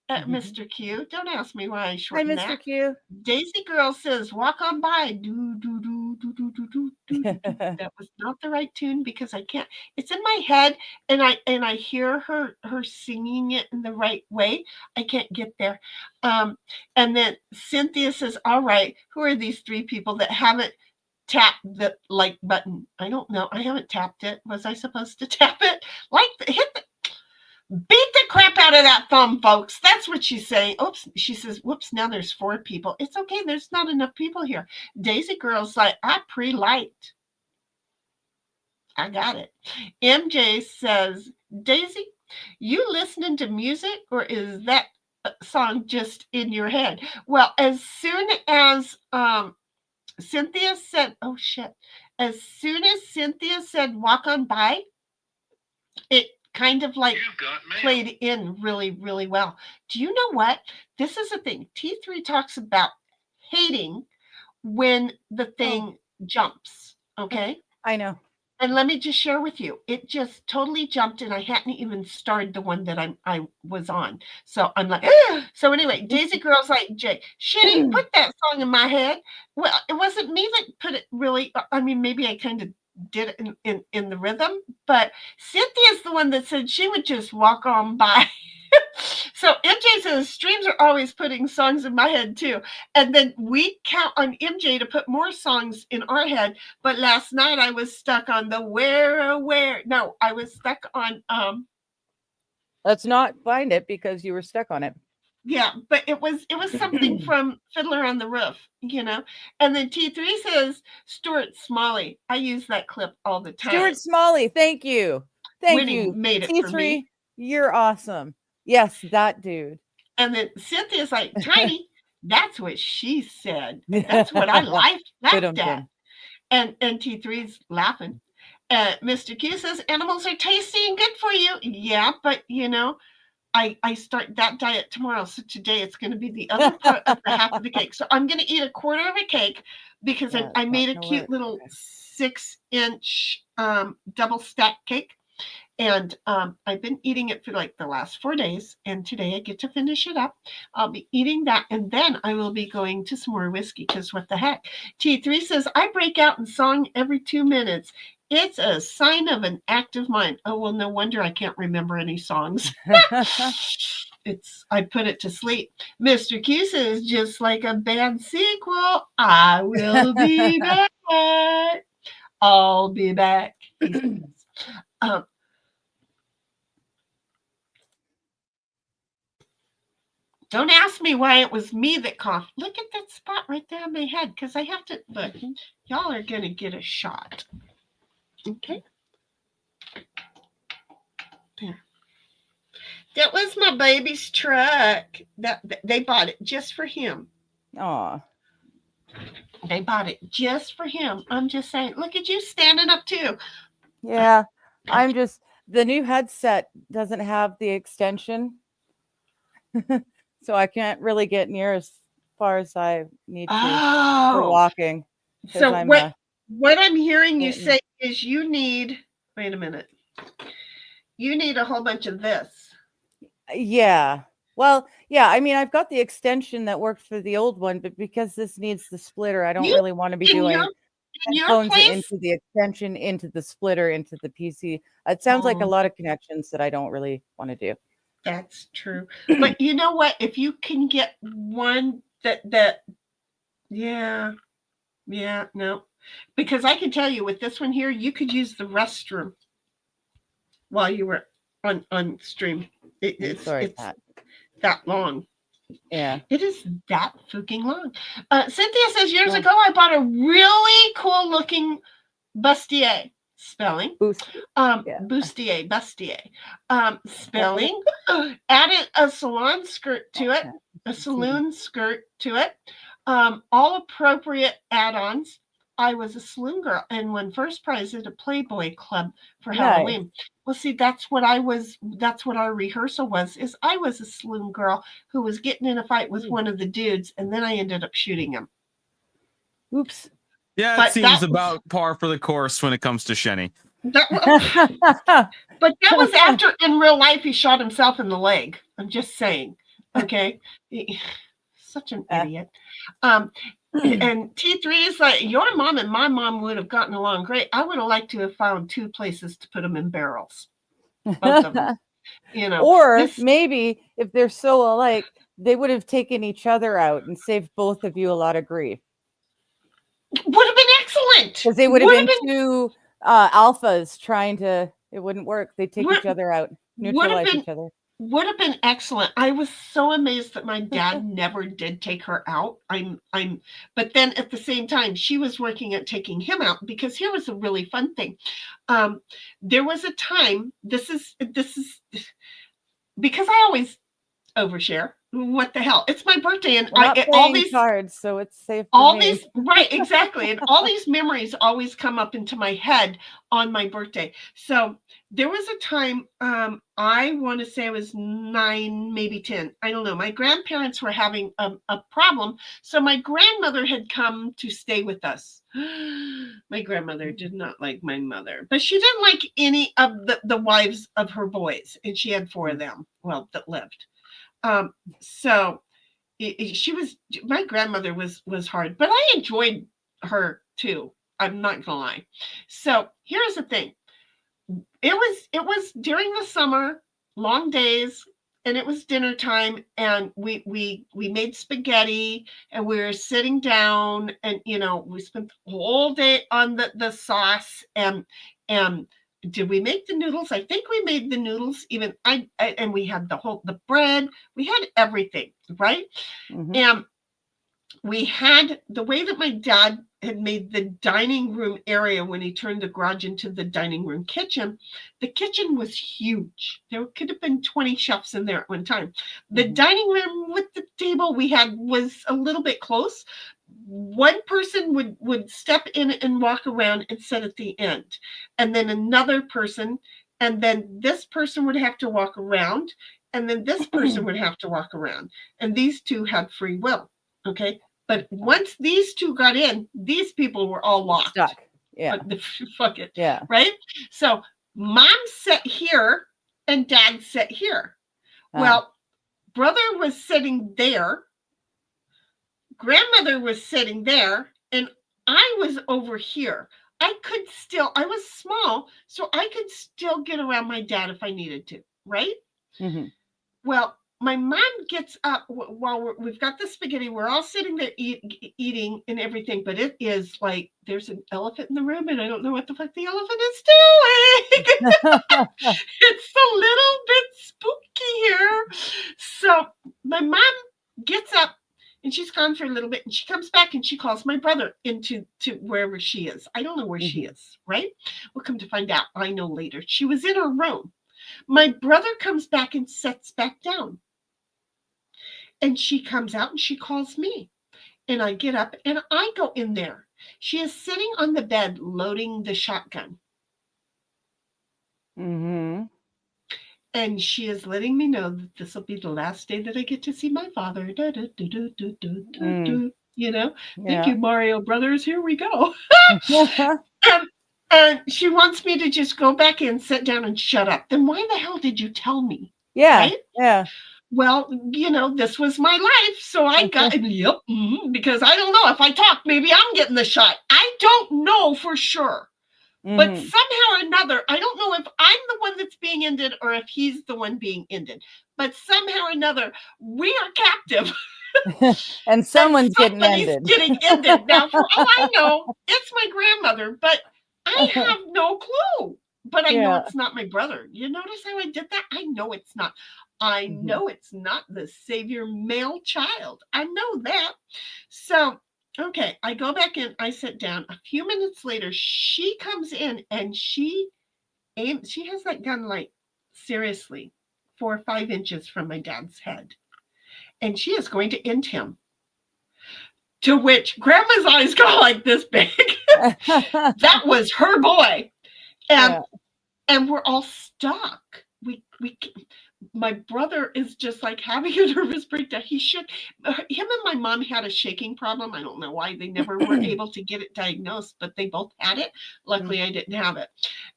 Mr. Q. Don't ask me why I hi, shortened Mr. that. Q. Daisy Girl says, walk on by. Do, do, do, do, do, do, do, do, do. That was not the right tune because I can't. It's in my head and I hear her singing it in the right way. I can't get there. And then Cynthia says, all right, who are these three people that haven't tapped the like button? I don't know. I haven't tapped it. Was I supposed to tap it? Hit the beat the crap out of that thumb, folks. That's what she's saying. Oops. She says, whoops, now there's 4 people. It's okay. There's not enough people here. Daisy Girl's like, I pre-liked. I got it. MJ says, Daisy, you listening to music or is that song just in your head? Well, as soon as Cynthia said, oh shit. As soon as Cynthia said walk on by, it kind of like played in really, really well. Do you know what? This is the thing. T3 talks about hating when the thing jumps. Okay. I know. And let me just share with you, it just totally jumped and I hadn't even started the one that I was on. So I'm like, so anyway, Daisy Girl's like, Jay, Shitty, put that song in my head. Well, it wasn't me that put it really. I mean, maybe I kind of did it in the rhythm, but Cynthia's the one that said she would just walk on by. So MJ says streams are always putting songs in my head too, and then we count on MJ to put more songs in our head. But last night I was stuck on the where. No, I was stuck on Let's not find it because you were stuck on it. yeah, but it was something from Fiddler on the Roof, you know. And then T3 says Stuart Smalley. I use that clip all the time. Stuart Smalley, thank you. Thank Winnie you. made it for T3, me. you're awesome. Yes, that dude. And then Cynthia's like, Tiny, that's what she said. That's what I laughed at. And T3's laughing. Mr. Q says, animals are tasty and good for you. Yeah, but you know, I start that diet tomorrow. So today it's going to be the other part of the half of the cake. So I'm going to eat a quarter of a cake because Yeah, I it's made not a gonna cute work. little Okay. 6-inch double stack cake. And I've been eating it for like the last 4 days. And today I get to finish it up. I'll be eating that. And then I will be going to some more whiskey because what the heck. T3 says, I break out in song every 2 minutes. It's a sign of an active mind. Oh, well, no wonder I can't remember any songs. I put it to sleep. Mr. Q says, just like a bad sequel, I will be back. I'll be back. He says. Don't ask me why it was me that coughed. Look at that spot right there on my head because I have to. Look, y'all are going to get a shot. Okay. There. That was my baby's truck. They bought it just for him. Aw. They bought it just for him. I'm just saying. Look at you standing up too. Yeah. I'm just, the new headset doesn't have the extension. So I can't really get near as far as I need to for Oh. walking. So I'm, what I'm hearing you say is you need, wait a minute. You need a whole bunch of this. Yeah. Well, yeah, I mean, I've got the extension that worked for the old one, but because this needs the splitter, I don't really want to be doing headphones into the extension, into the splitter, into the PC. It sounds like a lot of connections that I don't really want to do. That's true. But you know what? If you can get one that yeah, no. Because I can tell you with this one here, you could use the restroom while you were on stream. It's that long. Yeah. It is that freaking long. Cynthia says, years ago, I bought a really cool looking bustier. Spelling. Bustier. Spelling. Added a salon skirt to it. A saloon skirt to it. All appropriate add-ons. I was a saloon girl and won first prize at a Playboy club for Halloween. Well, see, that's what our rehearsal was, is I was a saloon girl who was getting in a fight with one of the dudes, and then I ended up shooting him. Oops. Yeah, it seems about par for the course when it comes to Shenny. But that was after, in real life, he shot himself in the leg. I'm just saying. Okay? Such an idiot. And T3 is like, your mom and my mom would have gotten along great. I would have liked to have found 2 places to put them in barrels. Both of them. You know. Or maybe if they're so alike, they would have taken each other out and saved both of you a lot of grief. Would have been excellent. Because they would have been 2 alphas trying to, it wouldn't work. They'd take each other out, neutralize each other. Would have been excellent. I was so amazed that my dad never did take her out. But then at the same time, she was working at taking him out, because here was a really fun thing. There was a time, this is because I always overshare. What the hell? It's my birthday, and all these cards, so it's safe. Right, exactly, and all these memories always come up into my head on my birthday. So there was a time, I want to say I was 9, maybe 10. I don't know. My grandparents were having a problem, so my grandmother had come to stay with us. My grandmother did not like my mother, but she didn't like any of the wives of her boys, and she had 4 of them, well, that lived. So my grandmother was hard, but I enjoyed her too. I'm not gonna lie. So here's the thing. It was during the summer, long days, and it was dinner time, and we made spaghetti, and we were sitting down, and we spent the whole day on the sauce, and did we make the noodles? I think we made the noodles. Even and we had the bread. We had everything, right? Mm-hmm. And we had the way that my dad had made the dining room area when he turned the garage into the dining room kitchen. The kitchen was huge. There could have been 20 chefs in there at one time. The dining room with the table we had was a little bit close. One person would step in and walk around and sit at the end, and then another person, and then this person would have to walk around, and then this person would have to walk around, and these two had free will. Okay. But once these two got in, these people were all locked. Stuck. Yeah. Fuck it. Yeah. Right. So mom sat here and dad sat here. Well, brother was sitting there. Grandmother was sitting there, and I was over here. I was small, so I could still get around my dad if I needed to, right? Mm-hmm. Well, my mom gets up while we've got the spaghetti. We're all sitting there eating and everything, but it is like there's an elephant in the room, and I don't know what the fuck the elephant is doing. It's a little bit spooky here. So my mom gets up, and she's gone for a little bit, and she comes back, and she calls my brother into wherever she is. I don't know where she is, right? We'll come to find out. I know later. She was in her room. My brother comes back and sits back down. And she comes out and she calls me. And I get up and I go in there. She is sitting on the bed loading the shotgun. Mm-hmm. And she is letting me know that this will be the last day that I get to see my father. You know, thank you, Mario Brothers. Here we go. And she wants me to just go back in, sit down, and shut up. Then why the hell did you tell me? Yeah. Right? Yeah. Well, this was my life. So I got, because I don't know if I talk, maybe I'm getting the shot. I don't know for sure. But somehow or another, I don't know if I'm the one that's being ended or if he's the one being ended. But somehow or another, we are captive. And someone's getting ended. Getting ended. Now, for all I know, it's my grandmother, but I have no clue. But I know it's not my brother. You notice how I did that? I know it's not. I know it's not the savior male child. I know that. So, okay, I go back in. I sit down. A few minutes later, she comes in and she has that gun like seriously 4 or 5 inches from my dad's head. And she is going to end him. To which grandma's eyes go like this big. That was her boy. And we're all stuck. My brother is just like having a nervous breakdown. Him and my mom had a shaking problem. I don't know why they never were able to get it diagnosed, but they both had it. Luckily, I didn't have it.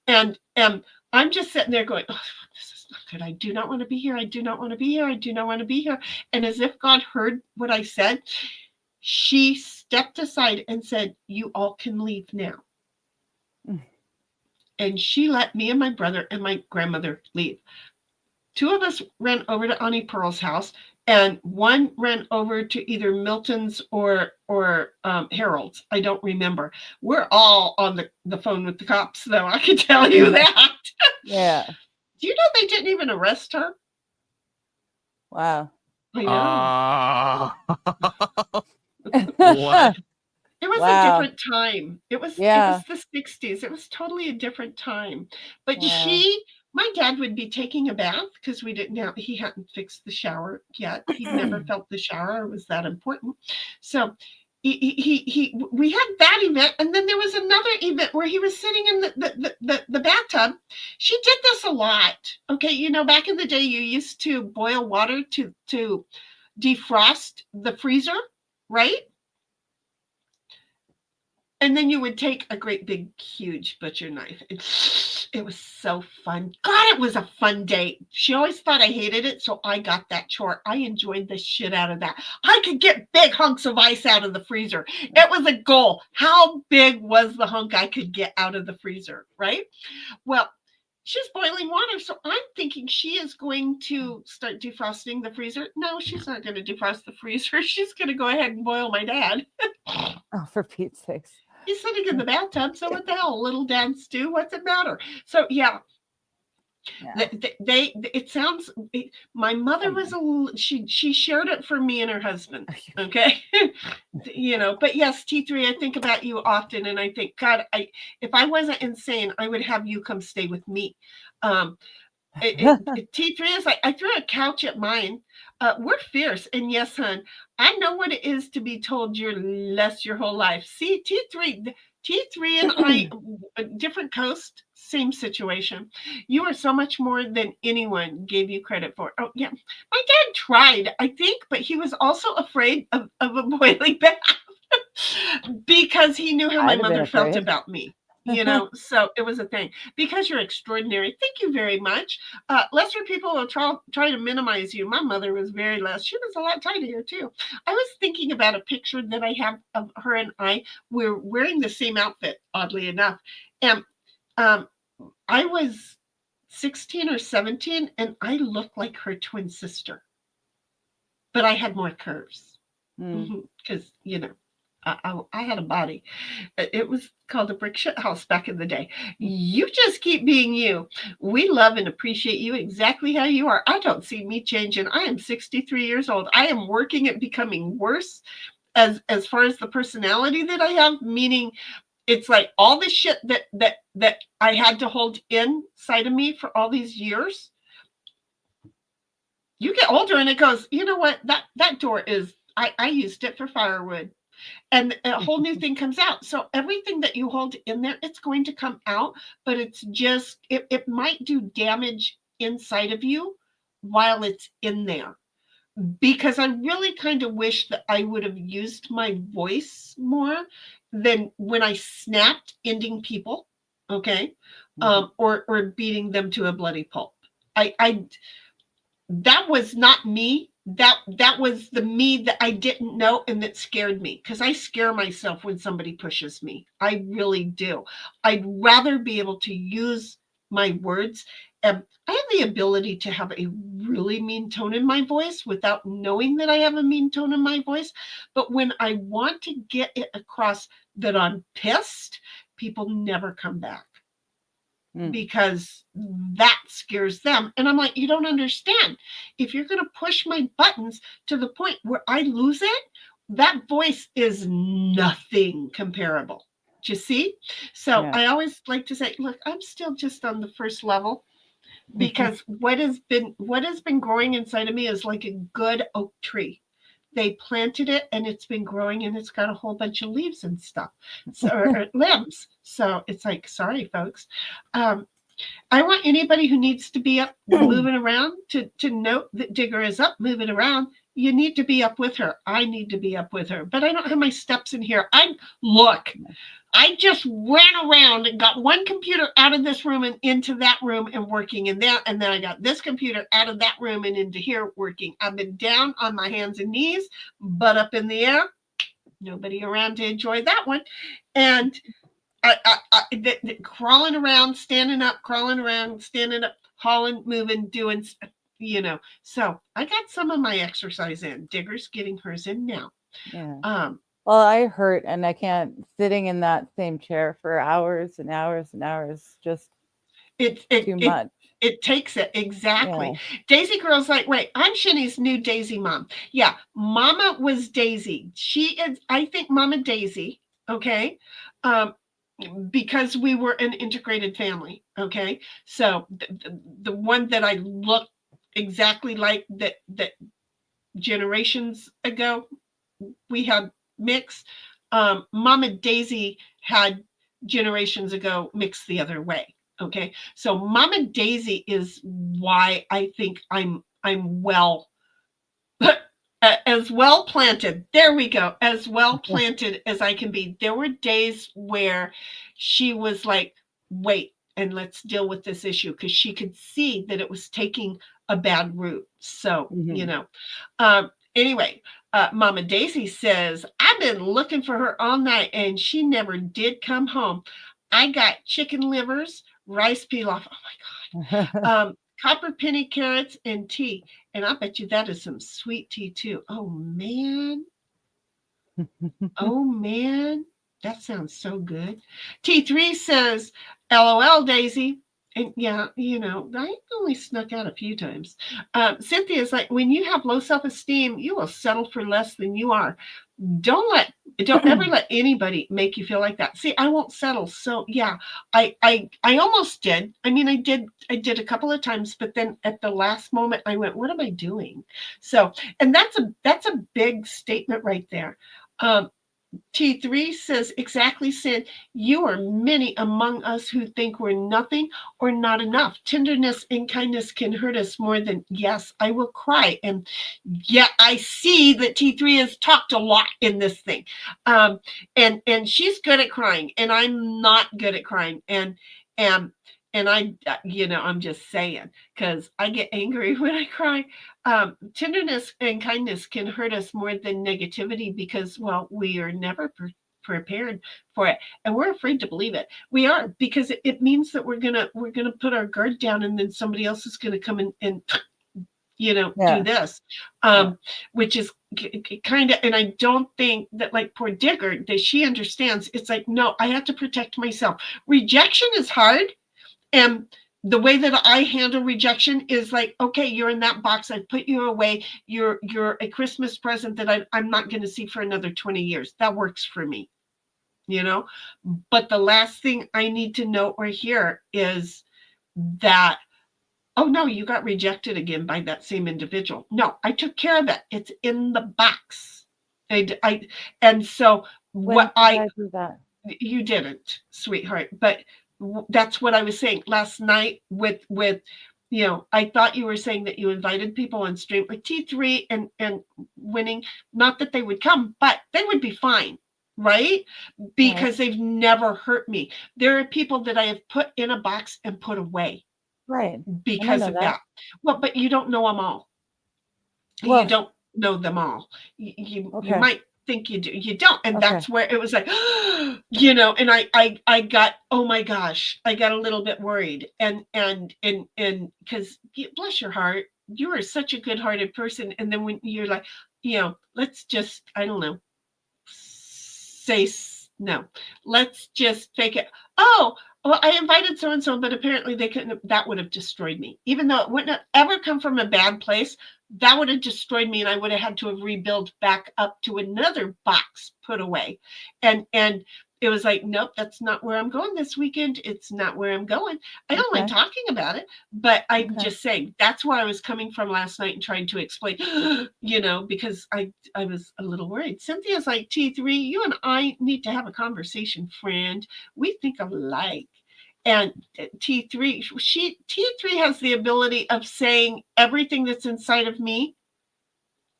And I'm just sitting there going, oh, this is not good. I do not want to be here. I do not want to be here. I do not want to be here. And as if God heard what I said, she stepped aside and said, you all can leave now. And she let me and my brother and my grandmother leave. 2 of us ran over to Auntie Pearl's house, and one ran over to either Milton's or Harold's. I don't remember. We're all on the phone with the cops, though. I can tell you that. Yeah. Do you know they didn't even arrest her? Wow. I know. What? It was a different time. It was the 60s. It was totally a different time. But my dad would be taking a bath because he hadn't fixed the shower yet. He never felt the shower. It was that important. So we had that event. And then there was another event where he was sitting in the bathtub. She did this a lot. Okay. Back in the day, you used to boil water to defrost the freezer, right? And then you would take a great big, huge butcher knife. It was so fun. God, it was a fun day. She always thought I hated it, so I got that chore. I enjoyed the shit out of that. I could get big hunks of ice out of the freezer. It was a goal. How big was the hunk I could get out of the freezer, right? Well, she's boiling water, so I'm thinking she is going to start defrosting the freezer. No, she's not going to defrost the freezer. She's going to go ahead and boil my dad. Oh, for Pete's sakes. He's sitting in the bathtub, so what the hell? Little dad stew, what's it matter? So it sounds. My mother was she shared it for me and her husband. Okay, But yes, T3, I think about you often, and I think, God, if I wasn't insane, I would have you come stay with me. T3 is like, I threw a couch at mine. We're fierce. And yes, hon, I know what it is to be told you're less your whole life. See, T3, T3 and I, different coast, same situation. You are so much more than anyone gave you credit for. Oh, yeah. My dad tried, I think, but he was also afraid of a boiling bath because he knew how my I'd have been mother felt afraid. about me. So it was a thing. Because you're extraordinary. Thank you very much. Lesser people will try to minimize you. My mother was very less. She was a lot tinier too. I was thinking about a picture that I have of her and I. We're wearing the same outfit, oddly enough. And I was 16 or 17, and I looked like her twin sister. But I had more curves. Because, I had a body. It was called a brick shit house back in the day. You just keep being you. We love and appreciate you exactly how you are. I don't see me changing. I am 63 years old. I am working at becoming worse as far as the personality that I have, meaning it's like all the shit that I had to hold inside of me for all these years. You get older and it goes, you know what? That door is, I used it for firewood. And a whole new thing comes out. So everything that you hold in there, it's going to come out, but it's just, it might do damage inside of you while it's in there. Because I really kind of wish that I would have used my voice more than when I snapped ending people, okay? Or beating them to a bloody pulp. That was not me. That was the me that I didn't know and that scared me, because I scare myself when somebody pushes me. I really do. I'd rather be able to use my words. I have the ability to have a really mean tone in my voice without knowing that I have a mean tone in my voice. But when I want to get it across that I'm pissed, people never come back. Because that scares them. And I'm like, you don't understand. If you're going to push my buttons to the point where I lose it, that voice is nothing comparable. Do you see? So I always like to say, look, I'm still just on the first level, because what has been growing inside of me is like a good oak tree. They planted it and it's been growing and it's got a whole bunch of leaves and stuff, or limbs. So it's like, sorry, folks. I want anybody who needs to be up moving around to note that Digger is up moving around. You need to be up with her. I need to be up with her, but I don't have my steps in here. I just ran around and got one computer out of this room and into that room and working in there. And then I got this computer out of that room and into here working. I've been down on my hands and knees, butt up in the air. Nobody around to enjoy that one. And crawling around, standing up, crawling around, standing up, hauling, moving, doing, So I got some of my exercise in. Digger's getting hers in now. Yeah. Well, I hurt and I can't, sitting in that same chair for hours and hours and hours, just too much. It takes it. Exactly. Yeah. Daisy Girl's like, wait, I'm Shinny's new Daisy mom. Yeah. Mama was Daisy. She is, I think, Mama Daisy. Okay. Because we were an integrated family. Okay. So the one that I look exactly like that generations ago, we had mix. Mama Daisy had generations ago mixed the other way. Okay. So Mama Daisy is why I think I'm well, as well planted. There we go. As well planted as I can be. There were days where she was like, wait, and let's deal with this issue, because she could see that it was taking a bad route. So, anyway, Mama Daisy says, I've been looking for her all night and she never did come home. I got chicken livers, rice pilaf. Oh my God. Copper penny carrots and tea. And I bet you that is some sweet tea too. Oh man. Oh man. That sounds so good. T3 says, LOL, Daisy. And yeah, I only snuck out a few times. Cynthia's like, when you have low self-esteem, you will settle for less than you are. Don't ever let anybody make you feel like that. See, I won't settle. So yeah, I almost did. I mean, I did a couple of times, but then at the last moment I went, what am I doing? So, and that's a big statement right there. T3 says, exactly, Sid. You are many among us who think we're nothing or not enough. Tenderness and kindness can hurt us more than, yes, I will cry. And yeah, I see that T3 has talked a lot in this thing. And she's good at crying, and I'm not good at crying. And I, I'm just saying, because I get angry when I cry. Tenderness and kindness can hurt us more than negativity because, well, we are never prepared for it, and we're afraid to believe it. We are, because it means that we're gonna put our guard down, and then somebody else is gonna come in and do this, which is kind of, and I don't think that, like, poor Digger, that she understands. It's like, no, I have to protect myself. Rejection is hard. And the way that I handle rejection is like, okay, you're in that box. I put you away. You're a Christmas present that I'm not going to see for another 20 years. That works for me, But the last thing I need to know or hear is that, oh, no, you got rejected again by that same individual. No, I took care of it. It's in the box. And so what I do that? You didn't, sweetheart, but that's what I was saying last night with I thought you were saying that you invited people on stream like T3 and winning, not that they would come, but they would be fine, right? Because they've never hurt me. There are people that I have put in a box and put away, right? Because of that. Well, but you don't know them all. Well, you don't know them all. You might think you do, you don't, and that's where it was like, and I got, oh my gosh, I got a little bit worried, and because bless your heart, you are such a good-hearted person, and then when you're like, let's just, I don't know, say no, let's just fake it. Oh, well, I invited so-and-so, but apparently they couldn't. That would have destroyed me. Even though it wouldn't have ever come from a bad place, that would have destroyed me, and I would have had to have rebuilt back up to another box put away. And it was like, nope, that's not where I'm going this weekend. It's not where I'm going. I don't like talking about it, but I'm just saying that's where I was coming from last night and trying to explain, because I was a little worried. Cynthia's like, T3, you and I need to have a conversation, friend. We think alike. And T3 has the ability of saying everything that's inside of me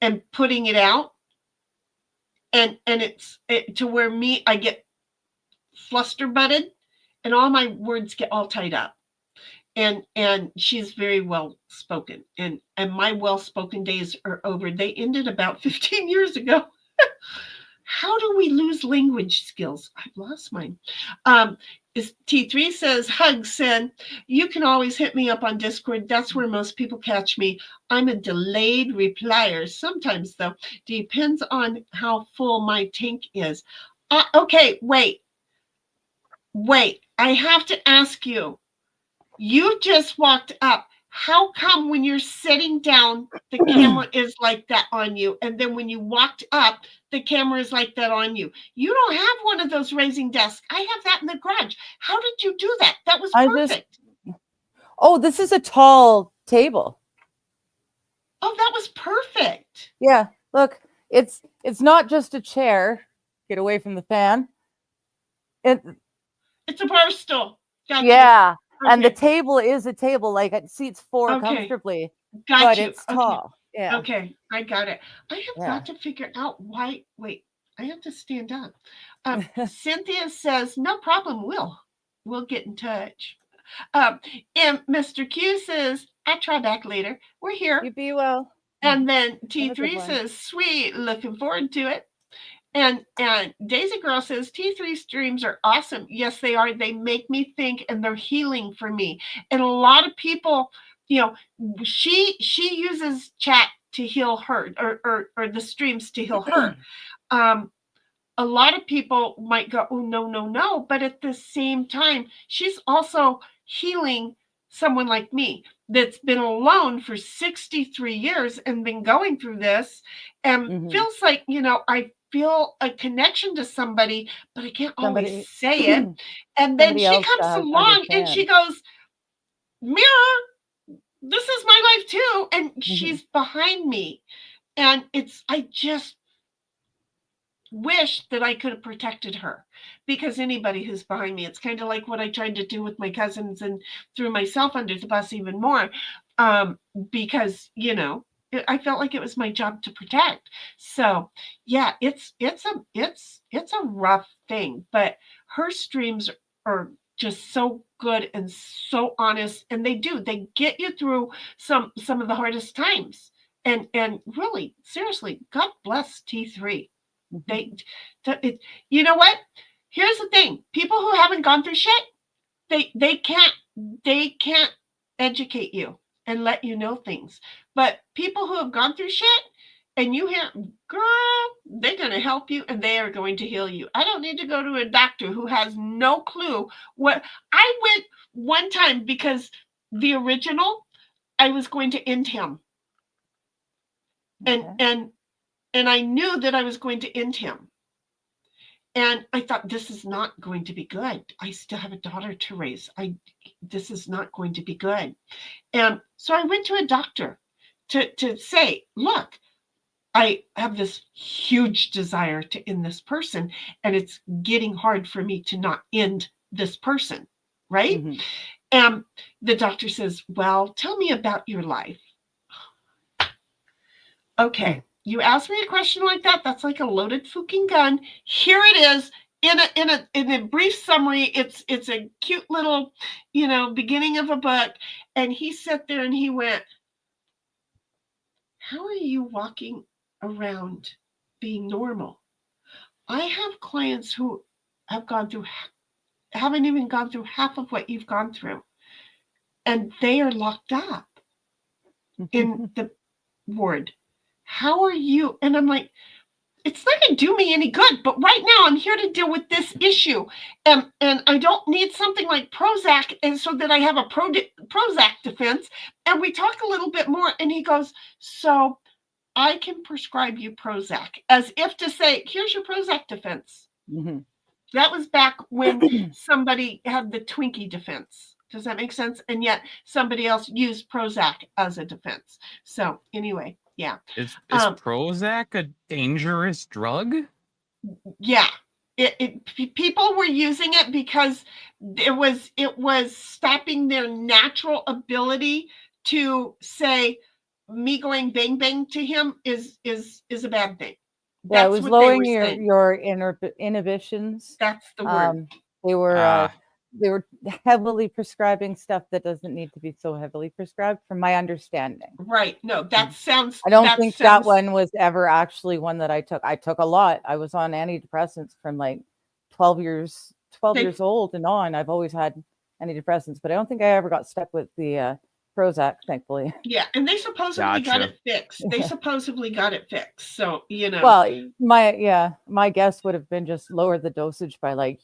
and putting it out. And it's to where I get fluster-butted and all my words get all tied up. And she's very well spoken. And my well-spoken days are over. They ended about 15 years ago. How do we lose language skills? I've lost mine. T3 says, hugs, Sen. You can always hit me up on Discord. That's where most people catch me. I'm a delayed replier. Sometimes, though, depends on how full my tank is. Okay, wait. I have to ask you. You just walked up. How come when you're sitting down, the camera is like that on you? And then when you walked up, the camera is like that on you. You don't have one of those raising desks. I have that in the garage. How did you do that? That was perfect. This is a tall table. Oh, that was perfect. Yeah, look, it's not just a chair. Get away from the fan. It's a bar stool. Gotcha. Yeah. Okay. And the table is a table, like it seats four comfortably, but it's tall. Yeah. Okay, I got it. I have got to figure out why. Wait, I have to stand up. Cynthia says, no problem. We'll get in touch. And Mr. Q says, I'll try back later. We're here. You be well. And then T3 says, sweet, looking forward to it. And Daisy Girl says, T3 streams are awesome. Yes, they are. They make me think, and they're healing for me. And a lot of people, she uses chat to heal her, or the streams to heal her. A lot of people might go, oh, no. But at the same time, she's also healing someone like me that's been alone for 63 years and been going through this and feels like, I feel a connection to somebody, but I can't always say it. And then she comes along and she goes, Mirror, this is my life too. And she's behind me. And wish that I could have protected her, because anybody who's behind me, it's kind of like what I tried to do with my cousins and threw myself under the bus even more, because, you know, I felt like it was my job to protect. So yeah, it's a rough thing, but her streams are just so good and so honest, and they get you through some of the hardest times. And really, seriously, God bless T3. You know what? Here's the thing: people who haven't gone through shit, they can't educate you and let you know things. But people who have gone through shit, and you hear, girl, they're going to help you and they are going to heal you. I don't need to go to a doctor who has no clue what. I went one time because the original, I was going to end him. And I knew that I was going to end him. And I thought, this is not going to be good. I still have a daughter to raise. This is not going to be good. And so I went to a doctor to say, look, I have this huge desire to end this person, and it's getting hard for me to not end this person, right? Mm-hmm. And the doctor says, well, tell me about your life. Okay, you ask me a question like that, that's like a loaded fucking gun. Here it is. In a brief summary, it's a cute little, you know, beginning of a book. And he sat there and he went, how are you walking around being normal? I have clients who haven't even gone through half of what you've gone through, and they are locked up in the ward. How are you? And I'm like, it's not going to do me any good, but right now I'm here to deal with this issue, and I don't need something like Prozac, and so that I have a Prozac defense. And we talk a little bit more, and he goes, so I can prescribe you Prozac, as if to say, here's your Prozac defense. Mm-hmm. That was back when somebody had the Twinkie defense. Does that make sense? And yet somebody else used Prozac as a defense. So anyway, yeah. Is Prozac a dangerous drug? Yeah. People were using it because it was stopping their natural ability to say, me going bang bang to him is a bad thing. Yeah, it was lowering your inhibitions. That's the word. They were heavily prescribing stuff that doesn't need to be so heavily prescribed, from my understanding. Right. No, that sounds. I don't think that one was ever actually one that I took. I took a lot. I was on antidepressants from like 12 years old and on. I've always had antidepressants, but I don't think I ever got stuck with the Prozac, thankfully. Yeah, and they supposedly got it fixed. They supposedly got it fixed. So, you know. Well, my guess would have been just lower the dosage by like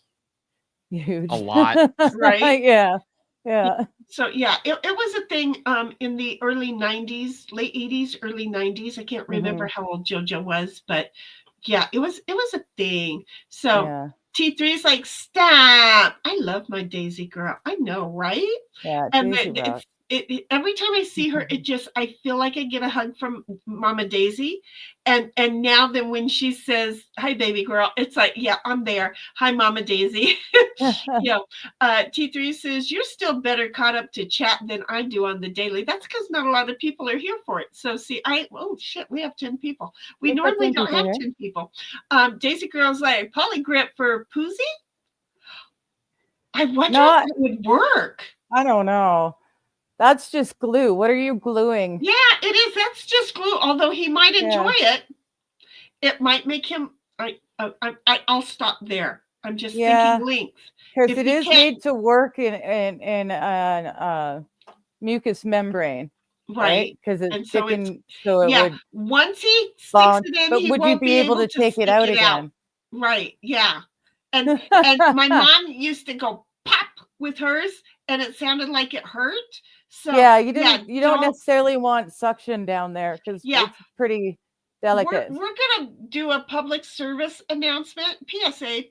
huge. A lot. Right? Yeah. So yeah, it was a thing in the early 90s, late 80s, early 90s. I can't remember how old JoJo was, but yeah, it was a thing. So yeah. T3's like, stop. I love my Daisy girl. I know, right? Yeah. And every time I see her, I feel like I get a hug from Mama Daisy. And now then when she says, hi, baby girl, it's like, yeah, I'm there. Hi, Mama Daisy. T3 says, you're still better caught up to chat than I do on the daily. That's because not a lot of people are here for it. So see, we have 10 people. We normally don't have 10 people. Daisy girl's like, polygrip for Poozy? I wonder if it would work. I don't know. That's just glue. What are you gluing? Yeah, it is. That's just glue. Although he might enjoy it, it might make him. I'll stop there. I'm just thinking length. Because it is made to work in mucous membrane, right? Because it's sticking. So it would. Once he sticks it in, but would you be able to take it out again? Right. Yeah. And my mom used to go pop with hers, and it sounded like it hurt. So yeah, you don't necessarily want suction down there because it's pretty delicate. We're gonna do a public service announcement. PSA,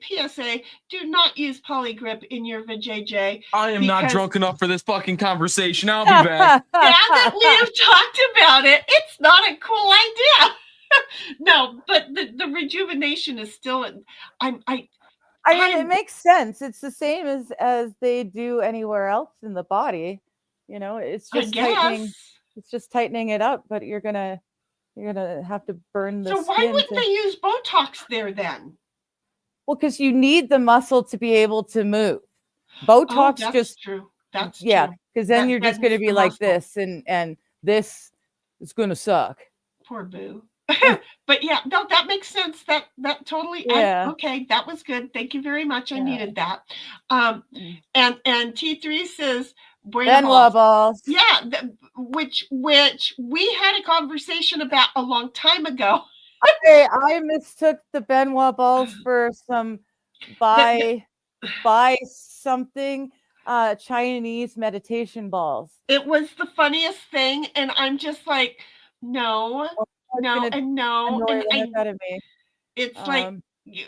do not use polygrip in your vajayjay. I am not drunk enough for this fucking conversation. I'll be back. Now that we have talked about it, it's not a cool idea. No, but the rejuvenation is still. I mean, it I'm- makes sense. It's the same as they do anywhere else in the body. You know, it's I just tightening. guess. It's just tightening it up, but you're gonna have to burn the So why skin wouldn't to. they use Botox there then? Well, because you need the muscle to be able to move. Oh, Botox that's just true. That's yeah, true. because then That you're just going to deadens be the like muscle. this, and this is going to suck. Poor boo. But yeah, no, that makes sense. That totally. Yeah. Okay, that was good. Thank you very much. I Yeah. needed that. Mm. And T3 says Benoit balls. Yeah, which we had a conversation about a long time ago. I mistook the Benoit balls for some by something Chinese meditation balls. It was the funniest thing, and I'm just like, no, no, and no, Annoy and the heck out of me. it's like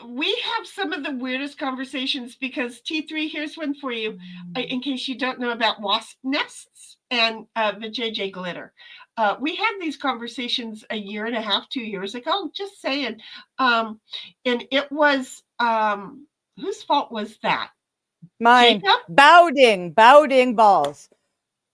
we have some of the weirdest conversations because T3, here's one for you, in case you don't know about wasp nests and the JJ glitter. We had these conversations a year and a half, 2 years ago, just saying. And it was, whose fault was that? Mine. Jacob? Baoding balls.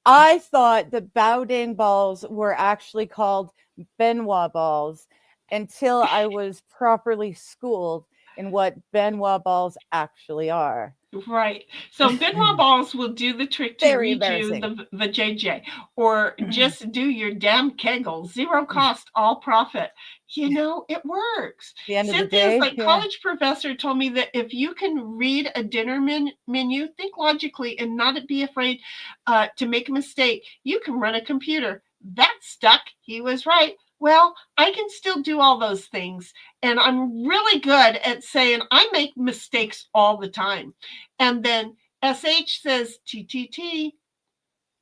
I thought the Baoding balls were actually called Benoit balls until I was properly schooled in what Benoit balls actually are. Right. So Benoit balls will do the trick to Very read you the JJ, or just do your damn Kegel, zero cost, all profit. You know, it works. The end of the Cynthia's day, like, yeah. college professor told me that if you can read a dinner menu, think logically and not be afraid to make a mistake, you can run a computer. That stuck. He was right. Well, I can still do all those things. And I'm really good at saying I make mistakes all the time. And then SH says TTT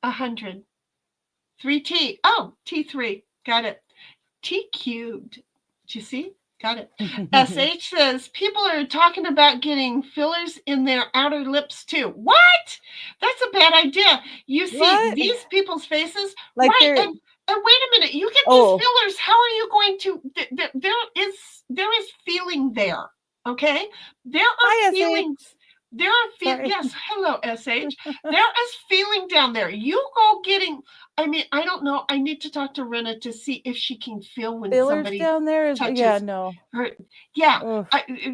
100. 3T. Oh, T3. Got it. T cubed. Do you see? Got it. SH says people are talking about getting fillers in their outer lips too. What? That's a bad idea. You see What? these people's faces, Like right? they're- And wait a minute, you get these fillers. How are you going to? There is feeling there. Okay, there are Hi, SH. feelings. There are feelings. Yes, hello, SH. There is feeling down there. You go getting. I mean, I don't know. I need to talk to Rena to see if she can feel when fillers somebody down there is touches yeah, no. her. Yeah, Ugh.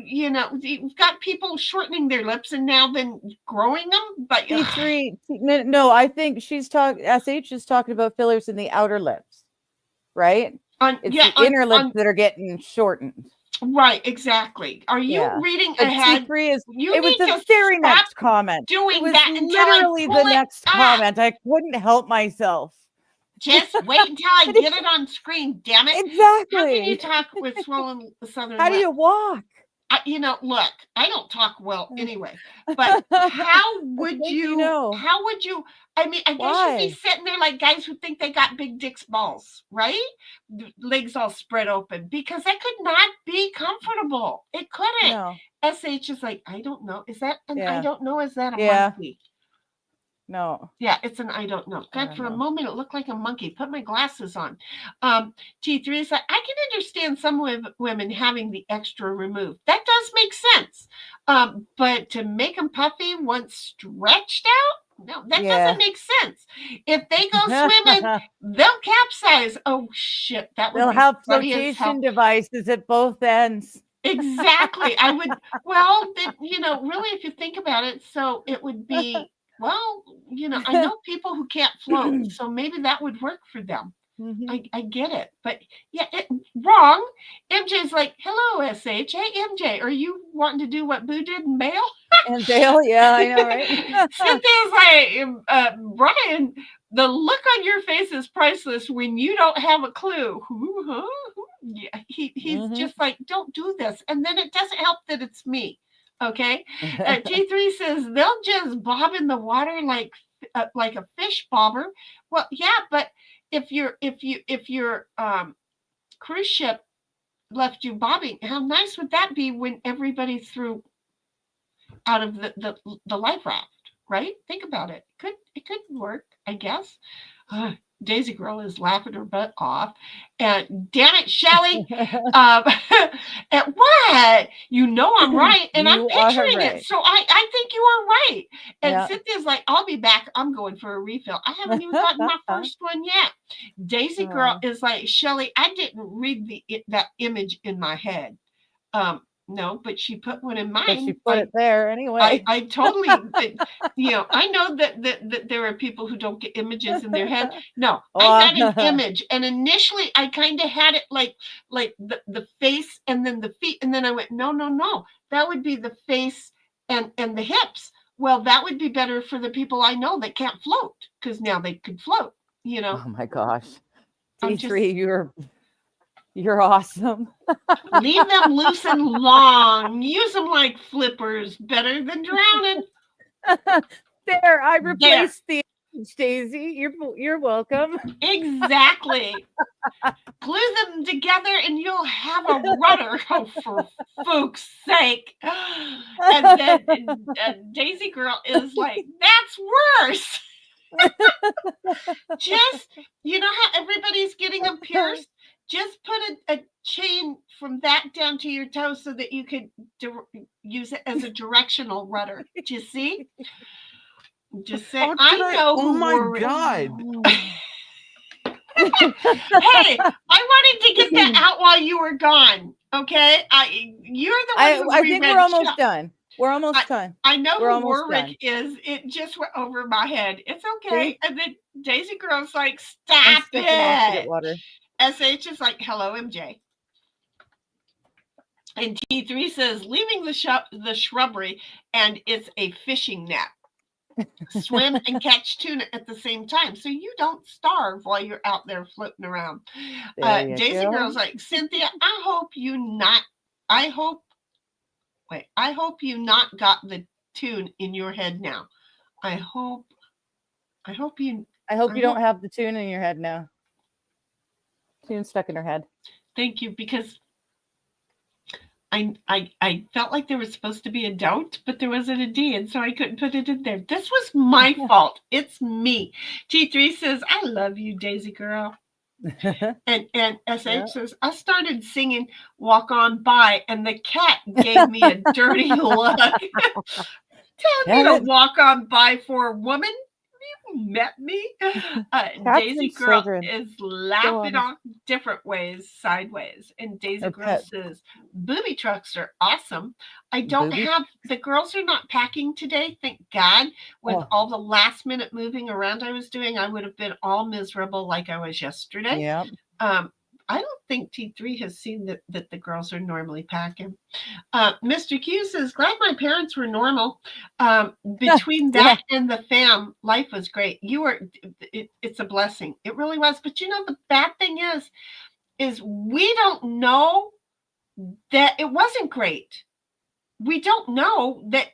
you know, you've got people shortening their lips and now then growing them. But T3, no, I think she's talking. SH is talking about fillers in the outer lips, right? It's the inner lips that are getting shortened. Right, exactly. Are you reading ahead? T3 is. You it was the very next comment. Doing it was that until literally I pull the it next up. comment. I couldn't help myself. Just wait until I get it on screen. Damn it! Exactly. How can you talk with swollen southern? How do you walk? You know, look, I don't talk well anyway, but how would you know? How would you? I mean, I guess you'd be sitting there like guys who think they got big dicks balls, right? Legs all spread open, because that could not be comfortable. It couldn't. No. SH is like, I don't know. Is that an I don't know? Is that a monkey? No. Yeah, it's an I don't know. God, for a moment it looked like a monkey. Put my glasses on. T3 is like, I can understand some women having the extra removed. That does make sense. But to make them puffy once stretched out, no, that doesn't make sense. If they go swimming, they'll capsize. Oh shit, that would they'll be have funny as hell. flotation devices at both ends. Exactly. I would. Well, you know, really, if you think about it, so it would be. Well, you know, I know people who can't float, so maybe that would work for them. I get it. But yeah, wrong. MJ's like, hello, SH. Hey, MJ, are you wanting to do what Boo did in Bale? And Bale, yeah, I know, right? Cynthia's like, Brian, the look on your face is priceless when you don't have a clue. Yeah, he's just like, don't do this. And then it doesn't help that it's me. Okay. T3 says they'll just bob in the water like a fish bobber. Well, yeah, but if your cruise ship left you bobbing, how nice would that be when everybody threw out of the life raft, right? Think about it. It could work, I guess. Daisy Girl is laughing her butt off. And damn it, Shelly. And what? You know I'm right. And I'm You are picturing right. it. So I think you are right. And Yeah. Cynthia's like, I'll be back. I'm going for a refill. I haven't even gotten my first one yet. Daisy Girl is like, Shelly, I didn't read that image in my head. No, but she put one in mine. But she put it there anyway. I totally, I know that there are people who don't get images in their head. No, I had an image, and initially I kind of had it like the face and then the feet, and then I went, no, that would be the face and the hips. Well, that would be better for the people I know that can't float, because now they could float. Oh my gosh, T3, you're awesome. Leave them loose and long. Use them like flippers. Better than drowning. There, I replaced the image, Daisy. You're welcome. Exactly. Glue them together and you'll have a rudder. Oh, for fuck's sake. And then Daisy Girl is like, that's worse. Just, you know how everybody's getting them pierced? Just put a chain from that down to your toe so that you could use it as a directional rudder. Do you see? Just say, I know. Oh my God. Hey, I wanted to get that out while you were gone. Okay? You're the one I think we're almost done. We're almost done. I know who Warwick is. It just went over my head. It's okay. See? And then Daisy Girl's like, stop it. Water. SH is like, hello, MJ. And T3 says, leaving the shrubbery, and it's a fishing net. Swim and catch tuna at the same time, so you don't starve while you're out there floating around. Daisy Girl's like, Cynthia, I hope you not got the tune in your head now. I hope you don't have the tune in your head now. Tune stuck in her head. Thank you, because I felt like there was supposed to be a don't, but there wasn't a D, and so I couldn't put it in there. This was my fault. It's me. T3 says, I love you, Daisy Girl. And SH says, I started singing Walk On By, and the cat gave me a dirty look. Tell me to walk on by for a woman. You met me. Daisy Girl is laughing off different ways, sideways. And Daisy Girl says, booby trucks are awesome. I don't have, the girls are not packing today, thank God. With all the last minute moving around I was doing, I would have been all miserable like I was yesterday. Yeah. I don't think T3 has seen that the girls are normally packing. Mr. Q says, glad my parents were normal. Between that and the fam, life was great. It's a blessing. It really was. But you know, the bad thing is we don't know that it wasn't great. We don't know that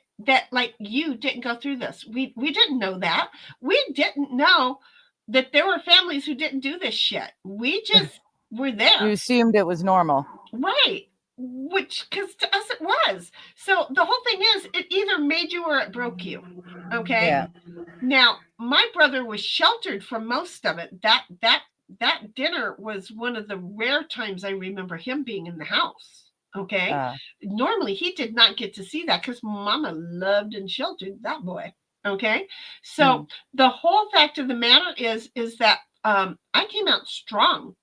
like you didn't go through this. We didn't know that. We didn't know that there were families who didn't do this shit. We just were there. You assumed it was normal. Right. Which, because to us it was. So the whole thing is, it either made you or it broke you. Okay. Yeah. Now, my brother was sheltered from most of it. That dinner was one of the rare times I remember him being in the house. Okay. Normally he did not get to see that because Mama loved and sheltered that boy. Okay. So the whole fact of the matter is that I came out strong.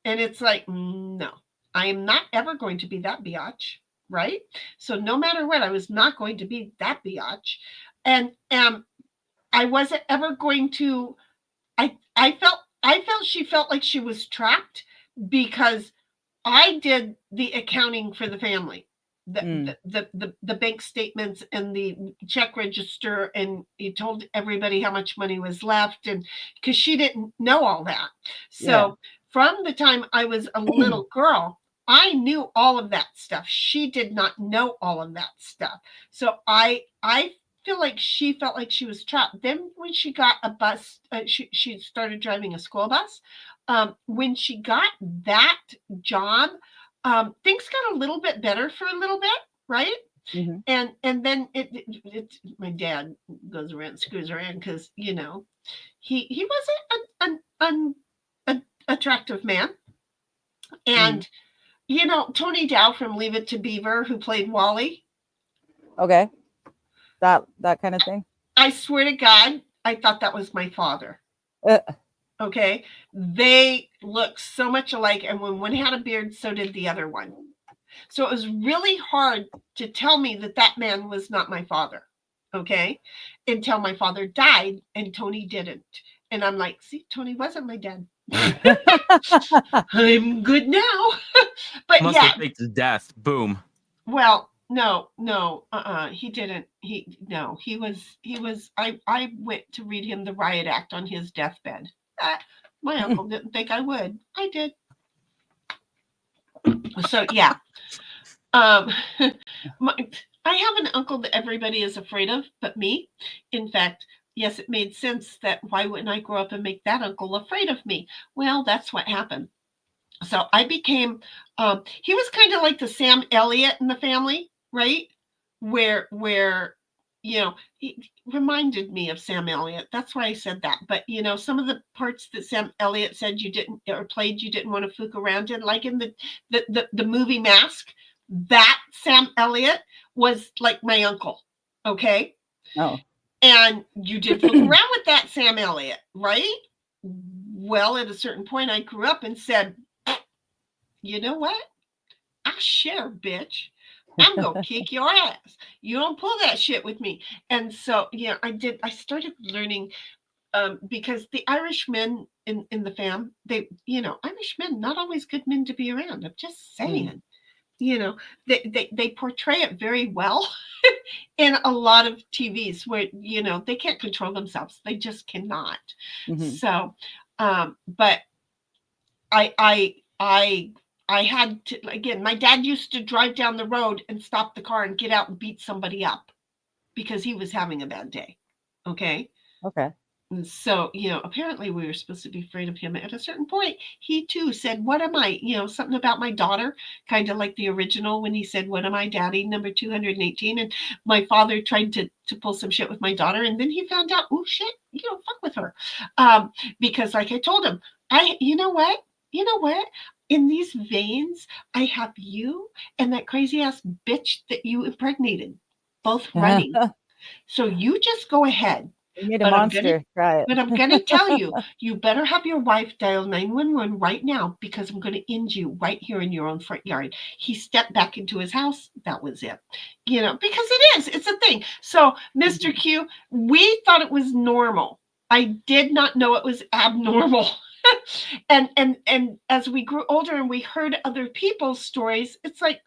And it's like, no, I am not ever going to be that biatch, right? So no matter what, I was not going to be that biatch. And I wasn't ever going to, I felt she felt like she was trapped because I did the accounting for the family. The bank statements and the check register, and he told everybody how much money was left, and because she didn't know all that. So from the time I was a little girl, I knew all of that stuff. She did not know all of that stuff. So I feel like she felt like she was trapped. Then when she got a bus, she started driving a school bus. When she got that job, things got a little bit better for a little bit, right? Mhm. And then my dad goes around, screws around because he wasn't an attractive man. And Tony Dow from Leave It to Beaver, who played Wally. Okay. That kind of thing. I swear to God, I thought that was my father. Uh, Okay. They look so much alike. And when one had a beard, so did the other one. So it was really hard to tell me that man was not my father. Okay. Until my father died and Tony didn't. And I'm like, see, Tony wasn't my dad. I'm good now. But Must have faked his death. Boom. Well, no, he didn't. He was, I went to read him the riot act on his deathbed. My uncle didn't think I would. I did. So yeah. I have an uncle that everybody is afraid of, but me. In fact, yes, it made sense that why wouldn't I grow up and make that uncle afraid of me? Well, that's what happened. So I became, he was kind of like the Sam Elliott in the family, right? Where he reminded me of Sam Elliott. That's why I said that. But, some of the parts that Sam Elliott said you didn't want to fool around in, like in the movie Mask, that Sam Elliott was like my uncle. Okay. Oh. And you did fool around with that Sam Elliott, right? Well, at a certain point, I grew up and said, you know what? I share, bitch. I'm going to kick your ass. You don't pull that shit with me. And so, I started learning because the Irish men in the fam, Irish men, not always good men to be around. I'm just saying. They portray it very well in a lot of TVs where, they can't control themselves. They just cannot. So, but I had to, again, my dad used to drive down the road and stop the car and get out and beat somebody up because he was having a bad day. Okay. And so, apparently we were supposed to be afraid of him. At a certain point, he too said, what am I? Something about my daughter, kind of like the original when he said, what am I, daddy, number 218. And my father tried to pull some shit with my daughter. And then he found out, oh shit, you don't fuck with her. Because like I told him, you know what? In these veins, I have you and that crazy ass bitch that you impregnated, both running. So you just go ahead. You need a monster. Right. But I'm going to tell you, you better have your wife dial 911 right now because I'm going to end you right here in your own front yard. He stepped back into his house. That was it. Because it's a thing. So, Mr. Q, we thought it was normal. I did not know it was abnormal. and as we grew older and we heard other people's stories, it's like,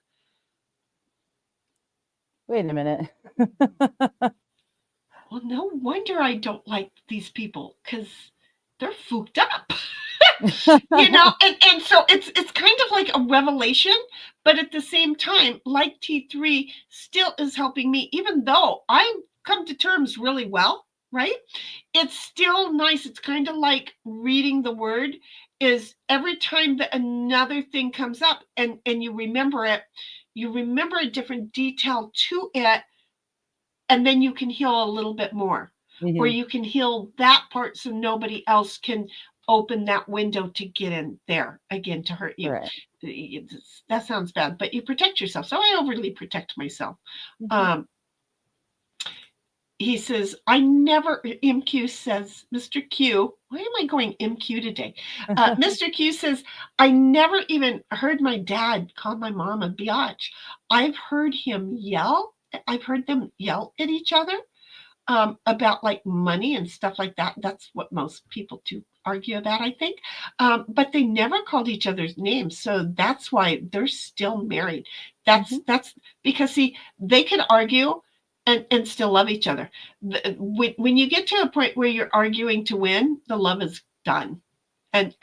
wait a minute. Well, no wonder I don't like these people because they're fooked up. And so it's kind of like a revelation, but at the same time, like T3 still is helping me, even though I've come to terms really well, right? It's still nice. It's kind of like reading the word is every time that another thing comes up and you remember it, you remember a different detail to it. And then you can heal a little bit more, or you can heal that part so nobody else can open that window to get in there again to hurt you. Right. That sounds bad, but you protect yourself. So I overly protect myself. He says, MQ says, Mr. Q, why am I going MQ today? Mr. Q says, I never even heard my dad call my mom a biatch. I've heard them yell at each other about like money and stuff like that. That's what most people do argue about, I think. But they never called each other's names. So that's why they're still married. That's because, see, they can argue and still love each other. When you get to a point where you're arguing to win, the love is done. And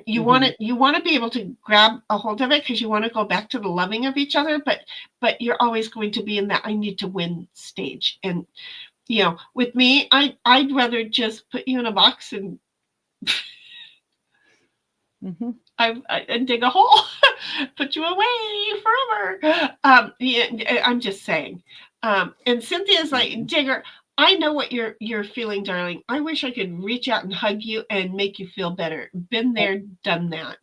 you want to be able to grab a hold of it because you want to go back to the loving of each other, but you're always going to be in that I need to win stage. And with me, I'd rather just put you in a box and And dig a hole, put you away forever. Yeah, I'm just saying. And Cynthia's like, Digger, I know what you're feeling, darling. I wish I could reach out and hug you and make you feel better. Been there, done that.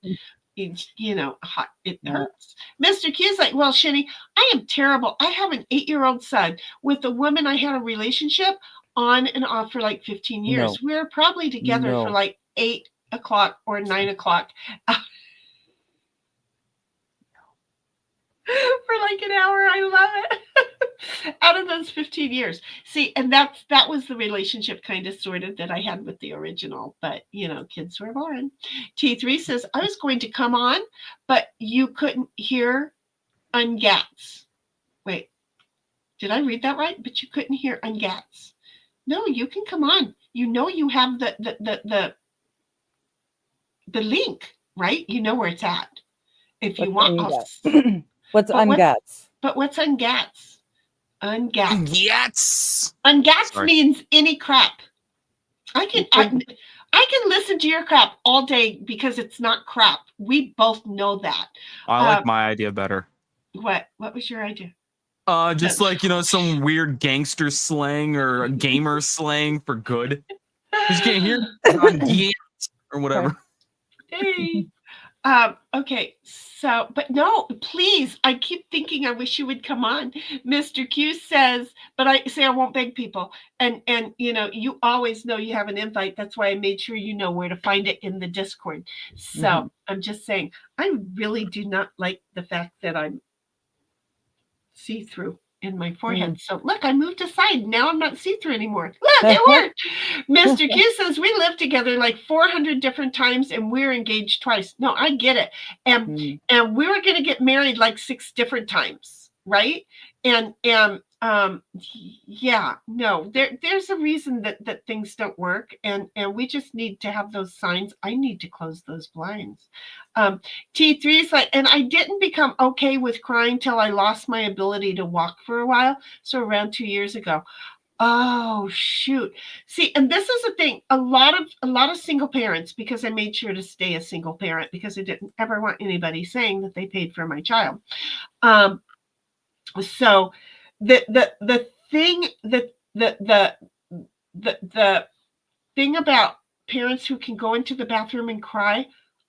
It's, it hurts. Mr. Q's like, well, Shinny, I am terrible. I have an 8-year-old son with a woman I had a relationship on and off for like 15 years. No. We're probably together No. for like 8 o'clock or 9 o'clock. For like an hour. I love it. Out of those 15 years. See, and that was the relationship kind of sorted that I had with the original, but kids were born. T3 says, I was going to come on, but you couldn't hear ungats. Wait, did I read that right? But you couldn't hear ungats. No, you can come on. You have the link, right? You know where it's at. If you want, what's ungats? But what's ungats? Ungats. Yes. Ungats means any crap. I can listen to your crap all day because it's not crap. We both know that. I like my idea better. What was your idea? Just like, some weird gangster slang or gamer slang for good. Just can't hear or whatever. Hey. Okay, so, but no, please, I keep thinking I wish you would come on. Mr. Q says, but I say I won't beg people. And you always know you have an invite. That's why I made sure you know where to find it in the Discord. So I'm just saying, I really do not like the fact that I'm see-through in my forehead. So look, I moved aside. Now I'm not see-through anymore. Look, it worked. Mr. Q says we lived together like 400 different times and we're engaged twice. No, I get it. And we were going to get married like 6 different times, right? And yeah, no, there's a reason that things don't work, and we just need to have those signs. I need to close those blinds. T3 is like, and I didn't become okay with crying till I lost my ability to walk for a while. So around 2 years ago. Oh, shoot. See, and this is the thing. A lot of single parents, because I made sure to stay a single parent because I didn't ever want anybody saying that they paid for my child. So the thing about parents who can go into the bathroom and cry,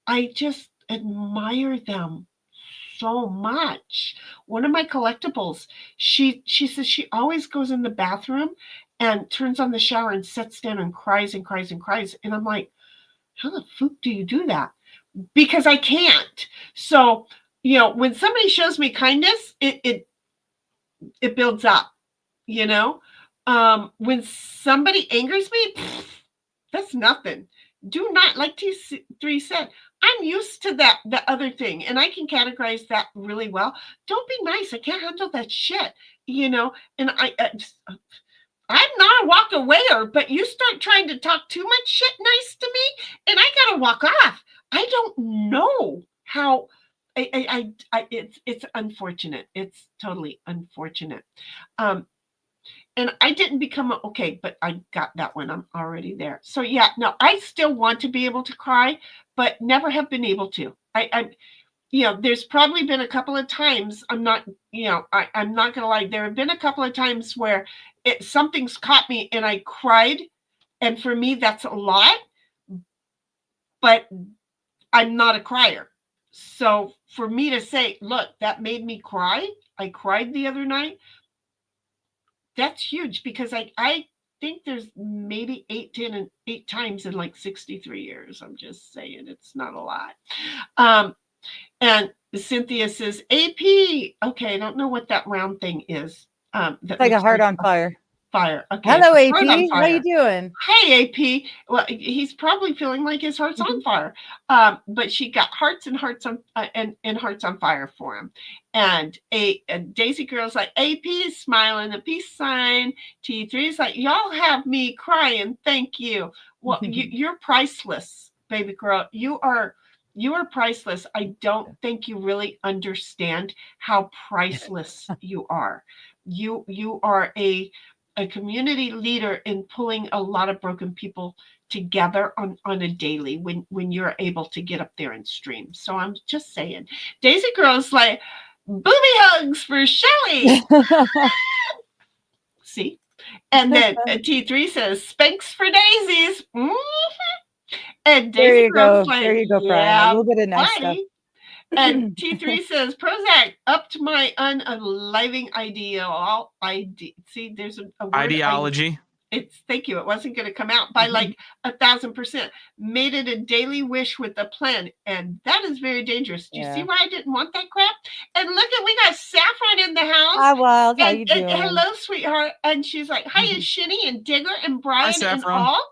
I just admire them so much. One of my collectibles, she says she always goes in the bathroom and turns on the shower and sits down and cries and cries and cries. And I'm like, how the fuck do you do that? Because I can't. So, when somebody shows me kindness, it builds up, when somebody angers me, that's nothing. Do not, like T3 said, I'm used to the other thing, and I can categorize that really well. Don't be nice. I can't handle that shit, and I'm not a walk awayer, but you start trying to talk too much shit nice to me, and I gotta walk off. I don't know how. It's unfortunate. It's totally unfortunate. And I didn't become okay, but I got that one. I'm already there. So yeah, no, I still want to be able to cry, but never have been able to. There's probably been a couple of times. I'm not gonna lie. There have been a couple of times where something's caught me and I cried, and for me that's a lot. But I'm not a crier. So for me to say, look, that made me cry. I cried the other night. That's huge because I think there's maybe 8 times in like 63 years. I'm just saying it's not a lot. And Cynthia says, AP. Okay, I don't know what that round thing is. It's like a heart on fire. Fire. Okay. Hello, AP. How you doing? Hey, AP. Well, he's probably feeling like his heart's on fire. But she got hearts and hearts on and hearts on fire for him. And Daisy Girl's like, AP is smiling, a peace sign. T3 is like, y'all have me crying. Thank you. Well, you're priceless, baby girl. You are priceless. I don't think you really understand how priceless you are. You are a a community leader in pulling a lot of broken people together on a daily when you're able to get up there and stream. So I'm just saying, Daisy Girl's like, booby hugs for Shelly. See? And then T3 says, Spanx for daisies. Mm-hmm. And There Daisy you go. Girl's like, There you go, Brian. yeah, A little bit of nice stuff. buddy. And T3 says, Prozac, up to my unaliving ideal. See, there's a word. Ideology. Thank you. It wasn't going to come out by like 1,000%. Made it a daily wish with a plan. And that is very dangerous. Do you see why I didn't want that crap? And look at, we got Saffron in the house. Hi, Wild. How and, you doing? and hello, sweetheart. And she's like, hiya, Shinny and Digger and Brian and all.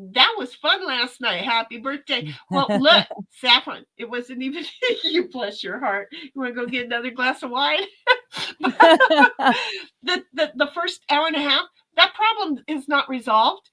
That was fun last night. Happy birthday. Well, look, Saffron, it wasn't even you, bless your heart. You want to go get another glass of wine? the first hour and a half, that problem is not resolved.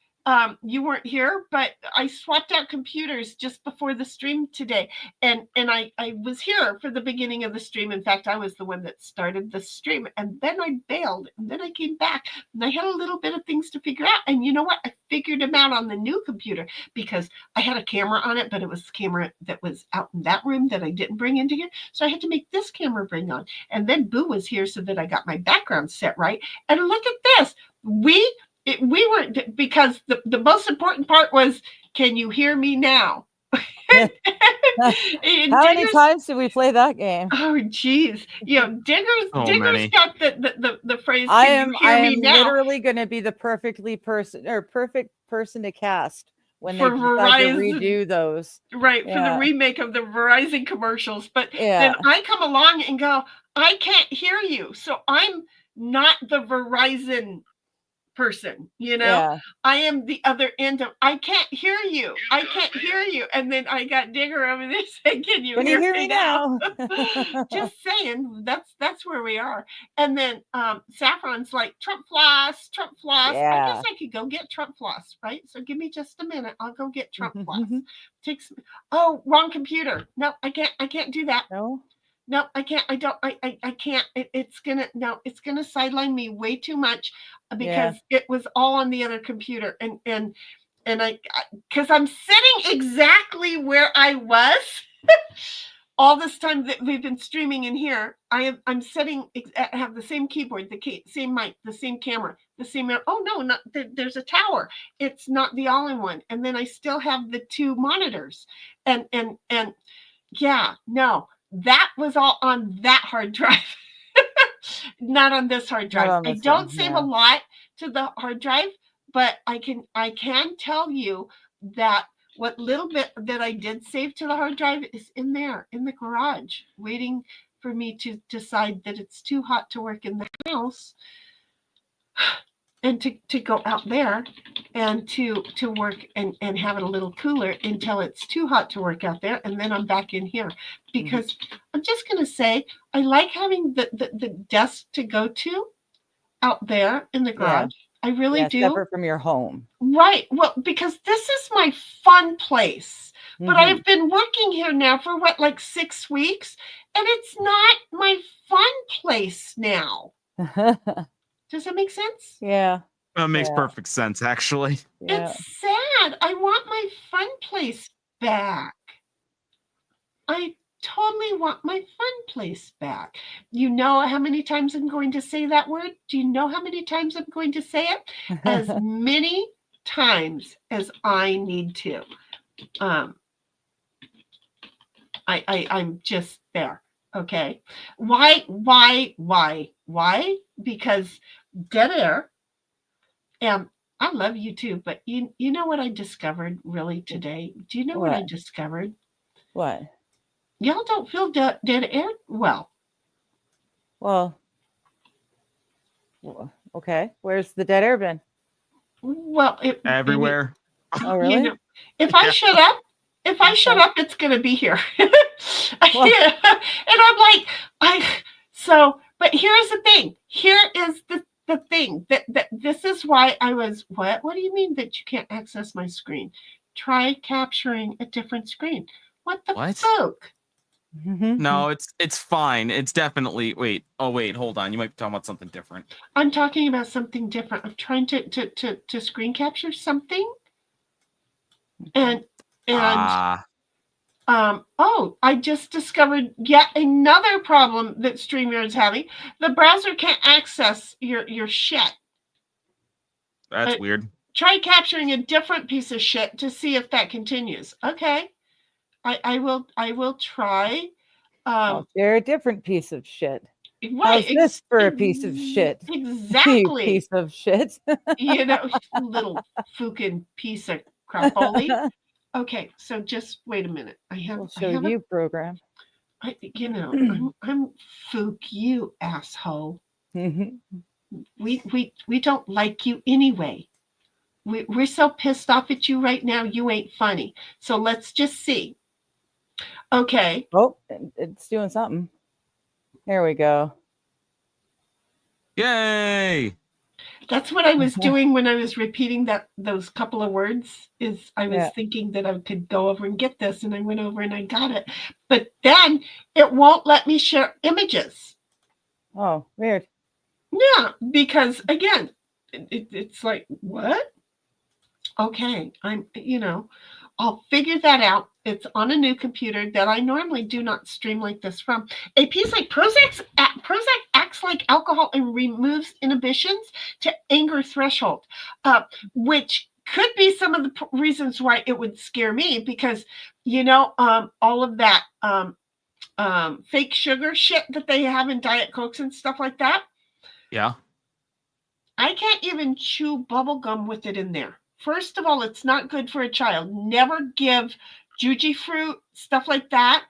You weren't here, but I swapped out computers just before the stream today. And I was here for the beginning of the stream. In fact, I was the one that started the stream. And then I bailed. And then I came back. And I had a little bit of things to figure out. And you know what? I figured them out on the new computer because I had a camera on it, but it was a camera that was out in that room that I didn't bring into here. So I had to make this camera bring on. And then Boo was here so that I got my background set right. And look at this. We were, because the most important part was, can you hear me now? How many times did we play that game? Oh, geez. You know, Digger's got the phrase, I can am, you hear I me am now? literally going to be the perfect person to cast when For they decide to Verizon. redo those. Right, for the remake of the Verizon commercials. But Yeah. then I come along and go, I can't hear you. So I'm not the Verizon person, you know. Yeah. I am the other end of, I can't hear you. I can't hear you. And then I got Digger over there saying, can you hear me now? Just saying, that's where we are. And then Saffron's like, Trump floss. Yeah. I guess I could go get Trump floss, right? So give me just a minute. I'll go get Trump floss. Oh, wrong computer. No, I can't do that. No, I can't. I can't. It's gonna sideline me way too much because it was all on the other computer. And because I'm sitting exactly where I was all this time that we've been streaming in here. I'm sitting, I have the same keyboard, the same mic, the same camera, the same. Oh no, not there's a tower. It's not the all-in-one. And then I still have the two monitors. And yeah, no. That was all on that hard drive, not on this hard drive. I don't save a lot to the hard drive, but I can tell you that what little bit that I did save to the hard drive is in there in the garage, waiting for me to decide that it's too hot to work in the house and to go out there and to work and have it a little cooler until it's too hot to work out there. And then I'm back in here because I'm just going to say, I like having the desk to go to out there in the garage. I really do. Separate from your home. Right. Well, because this is my fun place, but I've been working here now for like 6 weeks and it's not my fun place now. Does that make sense? Yeah. That makes perfect sense, actually. Yeah. It's sad. I want my fun place back. I totally want my fun place back. You know how many times I'm going to say that word? Do you know how many times I'm going to say it? As many times as I need to. I'm just there. Okay. Why? Because dead air. And I love you too, but you know what I discovered really today? Do you know what I discovered? What? Y'all don't feel dead air? Well, okay. Where's the dead air been? Well, everywhere. Oh, really? You know, if I shut up, it's gonna be here. And I'm like, but here's the thing. Here is the thing that this is why I was, what do you mean that you can't access my screen? Try capturing a different screen. What the fuck? No, it's fine. It's definitely wait. Oh wait, hold on. You might be talking about something different. I'm talking about something different. I'm trying to screen capture something. And oh, I just discovered yet another problem that StreamYard's having. The browser can't access your shit. That's weird. Try capturing a different piece of shit to see if that continues. Okay. I will try. They're a different piece of shit. Right, How's this for a piece of shit? Exactly. You piece of shit. You know, little fucking piece of crapoli. Okay, so just wait a minute. We'll show you program. I'm Fook you, asshole. We don't like you anyway. We're so pissed off at you right now. You ain't funny. So let's just see. Okay. Oh, it's doing something. There we go. Yay! That's what I was doing when I was repeating those couple of words. Is I was thinking that I could go over and get this, and I went over and I got it. But then it won't let me share images. Oh, weird. Yeah, because again, it's like, what? Okay, I'll figure that out. It's on a new computer that I normally do not stream like this from. A piece like Prozac acts like alcohol and removes inhibitions to anger threshold, which could be some of the reasons why it would scare me because, all of that fake sugar shit that they have in Diet Cokes and stuff like that. Yeah. I can't even chew bubble gum with it in there. First of all, it's not good for a child. Never give juji fruit, stuff like that.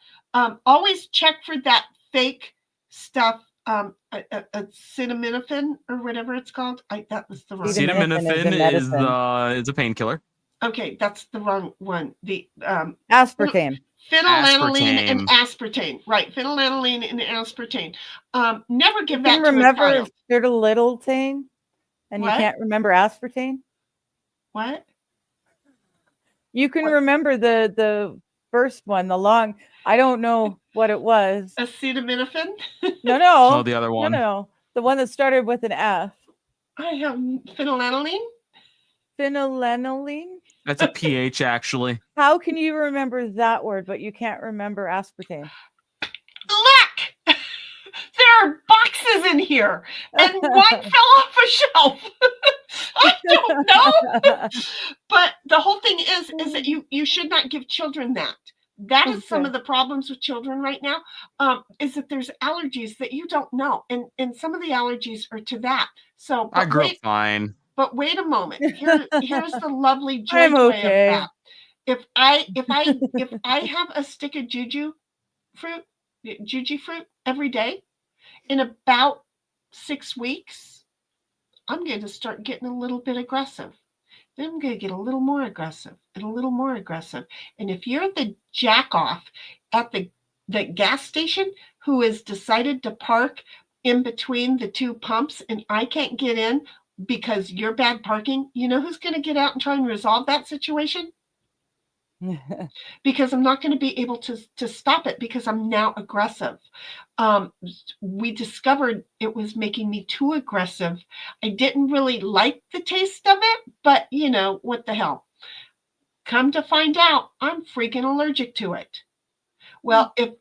Always check for that fake stuff, acetaminophen or whatever it's called. That was the wrong one. Acetaminophen is a painkiller. Okay, that's the wrong one. The aspartame. Phenylalanine and aspartame. Right, phenylalanine and aspartame. Never give that to a child. Remember Phenylalanine, and you can't remember aspartame? What? You can remember the first one, the long. I don't know what it was. Acetaminophen? No. Oh, the other one. No. The one that started with an F. I have phenylalanine. Phenylalanine? That's a PH, actually. How can you remember that word, but you can't remember aspartame? Look! There are boxes in here, and one fell off a shelf. I don't know. But the whole thing is that you should not give children that. That is some of the problems with children right now, is that there's allergies that you don't know. And some of the allergies are to that. So I grew up fine. But wait a moment. Here's the lovely joy of that. If I have a stick of juji fruit every day, in about 6 weeks, I'm going to start getting a little bit aggressive. Then I'm going to get a little more aggressive and a little more aggressive. And if you're the jack off at the gas station who has decided to park in between the two pumps and I can't get in because you're bad parking, you know who's going to get out and try and resolve that situation? Because I'm not going to be able to stop it because I'm now aggressive. We discovered it was making me too aggressive. I didn't really like the taste of it, but what the hell? Come to find out, I'm freaking allergic to it. Well, if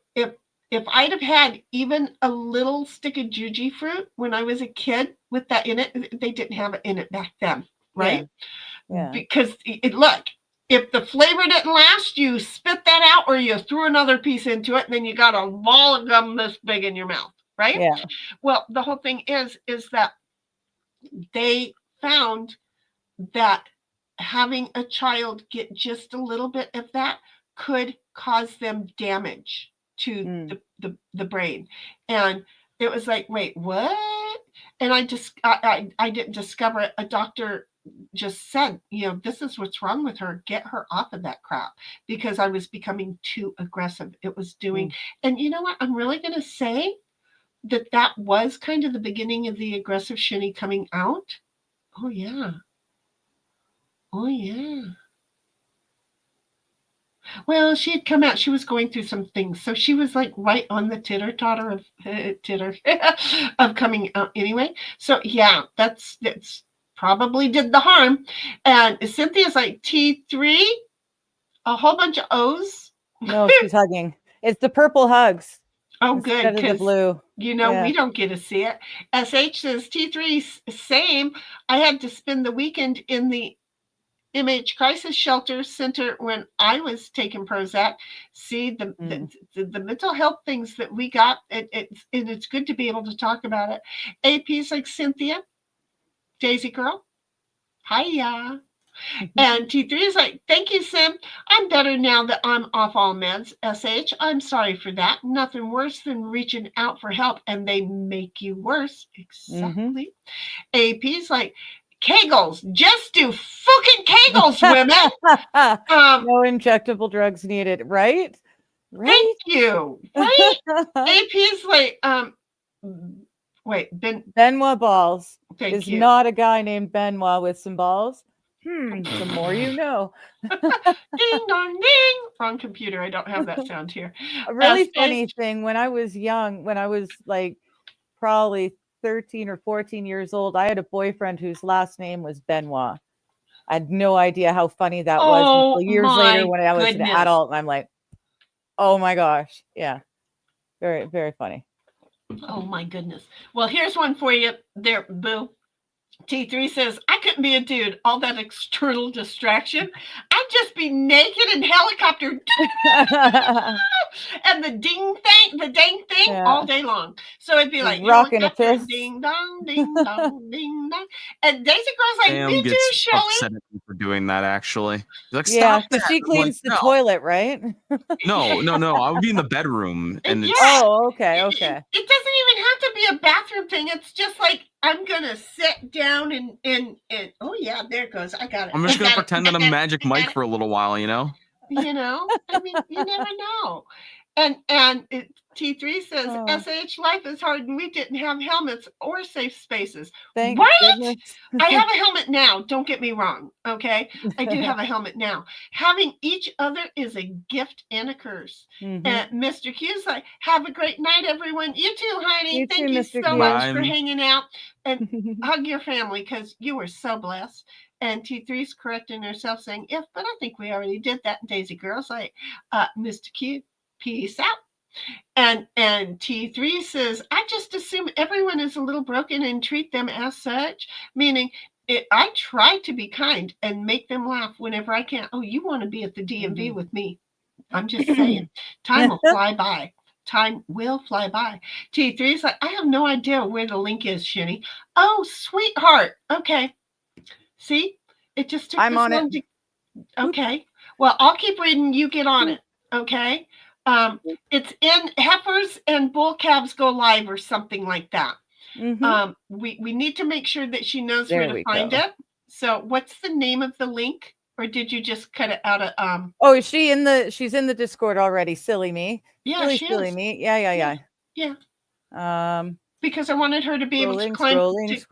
I'd have had even a little stick of juji fruit when I was a kid with that in it, they didn't have it in it back then, right? Yeah. Because look. If the flavor didn't last, you spit that out or you threw another piece into it, and then you got a ball of gum this big in your mouth, right? Yeah. Well, the whole thing is that they found that having a child get just a little bit of that could cause them damage to the brain. And it was like, wait, what? And I didn't discover it. A doctor just said, this is what's wrong with her. Get her off of that crap, because I was becoming too aggressive. It was doing, and you know what? I'm really going to say that was kind of the beginning of the aggressive shinny coming out. Oh yeah. Well, she had come out. She was going through some things, so she was like right on the titter totter of titter of coming out anyway. So yeah, that's probably did the harm. And Cynthia's like T3, a whole bunch of O's. No, she's hugging. It's the purple hugs Oh, good, instead of the because blue. Yeah. we don't get to see it. SH says T3 same. I had to spend the weekend in the MH Crisis Shelter Center when I was taking Prozac. See the mental health things that we got. It's good to be able to talk about it. AP's like Cynthia, Daisy girl, hiya. And T3 is like, thank you, Sim. I'm better now that I'm off all meds. SH, I'm sorry for that. Nothing worse than reaching out for help and they make you worse. Exactly. AP's like, Kegels, just do fucking Kegels, women. No injectable drugs needed, right? Thank you. Right? AP's like, wait, Benoit balls thank you. not a guy named Benoit with some balls. The more you know. Ding dong ding. Wrong computer. I don't have that sound here. A really funny thing, when I was young, when I was like probably 13 or 14 years old, I had a boyfriend whose last name was Benoit. I had no idea how funny that was until years later when I was an adult, and I'm like, oh my gosh. Yeah. Very, very funny. Oh my goodness. Well, here's one for you there, Boo. T3 says, I couldn't be a dude. All that external distraction. I'd just be naked and helicopter and the dang thing all day long. So it'd be like rocking a fist. Ding dong, ding dong, ding dong. And Daisy Girl's like, Sam me too, gets Shelly. upset at me for doing that, actually. He's like, Yeah, stop because that. she I'm cleans like, the toilet, right? No. I would be in the bedroom. And it's, oh, okay. It doesn't even have to be a bathroom thing. It's just like, I'm gonna sit down and oh yeah, there it goes. I got it. I'm just gonna pretend that I'm Magic Mike for a little while, you know? You know, I mean, you never know. And T3 says, SH, life is hard and we didn't have helmets or safe spaces. Thank what? Goodness. I have a helmet now. Don't get me wrong. Okay. I do have a helmet now. Having each other is a gift and a curse. And Mr. Q's like, have a great night, everyone. You too, honey. Thank you so much for hanging out. And hug your family because you were so blessed. And T3's correcting herself, saying, if, but I think we already did that. And Daisy Girl's like, Mr. Q, peace out. And T3 says, I just assume everyone is a little broken and treat them as such, meaning I try to be kind and make them laugh whenever I can. Oh, you want to be at the DMV with me. I'm just saying, time will fly by. Time will fly by. T3's like, I have no idea where the link is, Shinny. Oh, sweetheart. Okay. See, it just took I'm on it. Okay. Well, I'll keep reading. You get on it. Okay. It's in Heifers and Bull Calves Go Live or something like that. We need to make sure that she knows where to find it. So what's the name of the link? Or did you just cut it out of Oh, is she's in the Discord already. Silly me. Yeah, silly me. Yeah. Because I wanted her to be able to climb to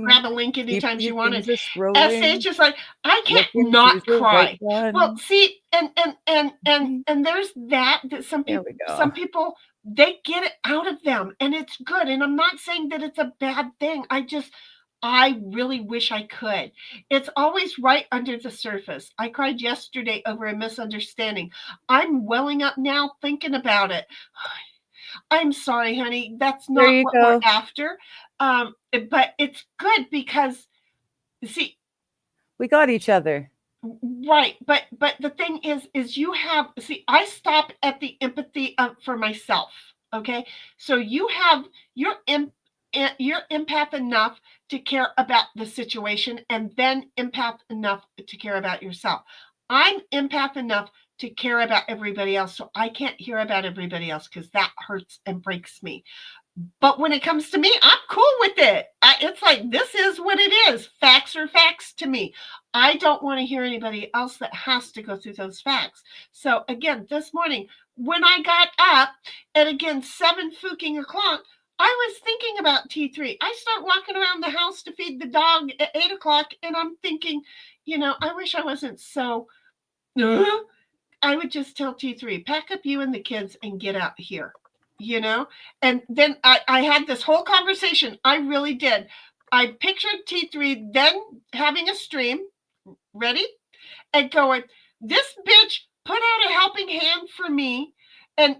grab a link anytime she wanted. SH is like, I can't not cry. Well, see, and there's that some people they get it out of them and it's good. And I'm not saying that it's a bad thing. I really wish I could. It's always right under the surface. I cried yesterday over a misunderstanding. I'm welling up now thinking about it. I'm sorry, honey. That's not what we're after. But it's good because, see, we got each other. Right. But the thing is you have, see, I stop at the empathy for myself. Okay. So you're empath enough to care about the situation and then empath enough to care about yourself. I'm empath enough to care about everybody else. So I can't hear about everybody else because that hurts and breaks me. But when it comes to me, I'm cool with it. It's like, this is what it is. Facts are facts to me. I don't want to hear anybody else that has to go through those facts. So again, this morning, when I got up at again 7 fucking o'clock, I was thinking about T3. I start walking around the house to feed the dog at 8 o'clock, and I'm thinking, I wish I wasn't so... I would just tell T3, pack up you and the kids and get out here, you know? And then I had this whole conversation. I really did. I pictured T3 then having a stream, ready? And going, this bitch put out a helping hand for me and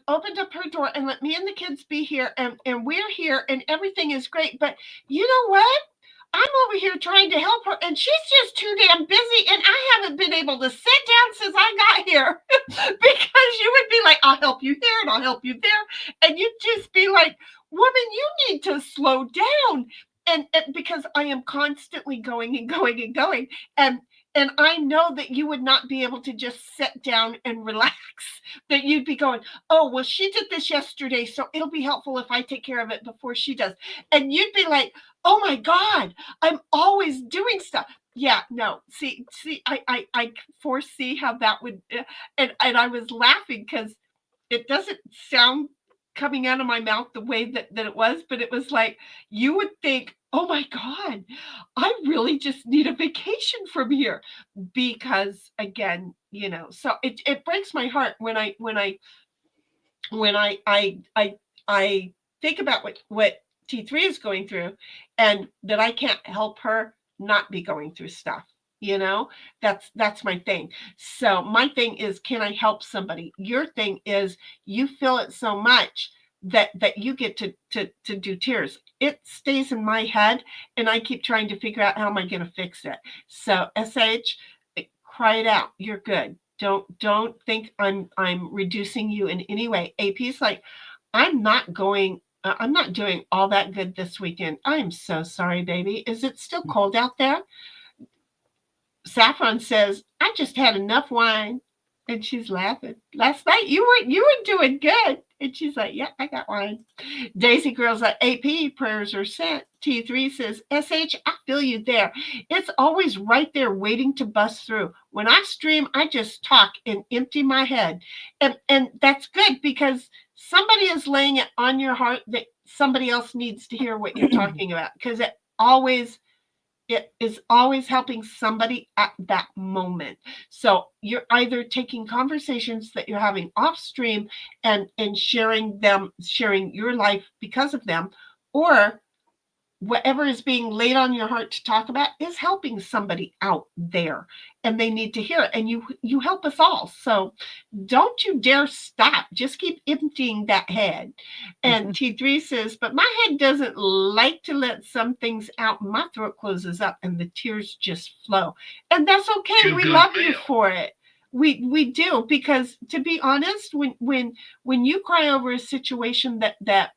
opened up her door and let me and the kids be here. And we're here and everything is great. But you know what? I'm over here trying to help her, and she's just too damn busy, and I haven't been able to sit down since I got here. Because you would be like, I'll help you here, and I'll help you there. And you'd just be like, woman, you need to slow down. And because I am constantly going and going and going. And I know that you would not be able to just sit down and relax, that you'd be going, oh, well, she did this yesterday, so it'll be helpful if I take care of it before she does. And you'd be like, oh my God, I'm always doing stuff. Yeah, no, see, I foresee how that would, and I was laughing because it doesn't sound coming out of my mouth the way that it was, but it was like, you would think, oh my God, I really just need a vacation from here. Because again, you know, so it breaks my heart when I think about what T3 is going through, and that I can't help her not be going through stuff. You know, that's my thing. So my thing is, can I help somebody? Your thing is, you feel it so much that you get to do tears. It stays in my head, and I keep trying to figure out how am I going to fix it. So SH, cry it out. You're good. Don't think I'm reducing you in any way. AP's like, I'm not doing all that good this weekend. I'm so sorry, baby. Is it still cold out there? Saffron says, I just had enough wine. And she's laughing. Last night you were doing good. And she's like, yeah, I got wine. Daisy Girl's like, AP, prayers are sent. T3 says, SH, I feel you there. It's always right there waiting to bust through. When I stream, I just talk and empty my head. And that's good, because somebody is laying it on your heart that somebody else needs to hear what you're talking about. Because it is always helping somebody at that moment. So you're either taking conversations that you're having off stream and sharing your life because of them, or whatever is being laid on your heart to talk about is helping somebody out there, and they need to hear it. And you help us all. So don't you dare stop. Just keep emptying that head. And T3 says, but my head doesn't like to let some things out. My throat closes up and the tears just flow. And that's okay. We love you for it. We do, because to be honest, when you cry over a situation that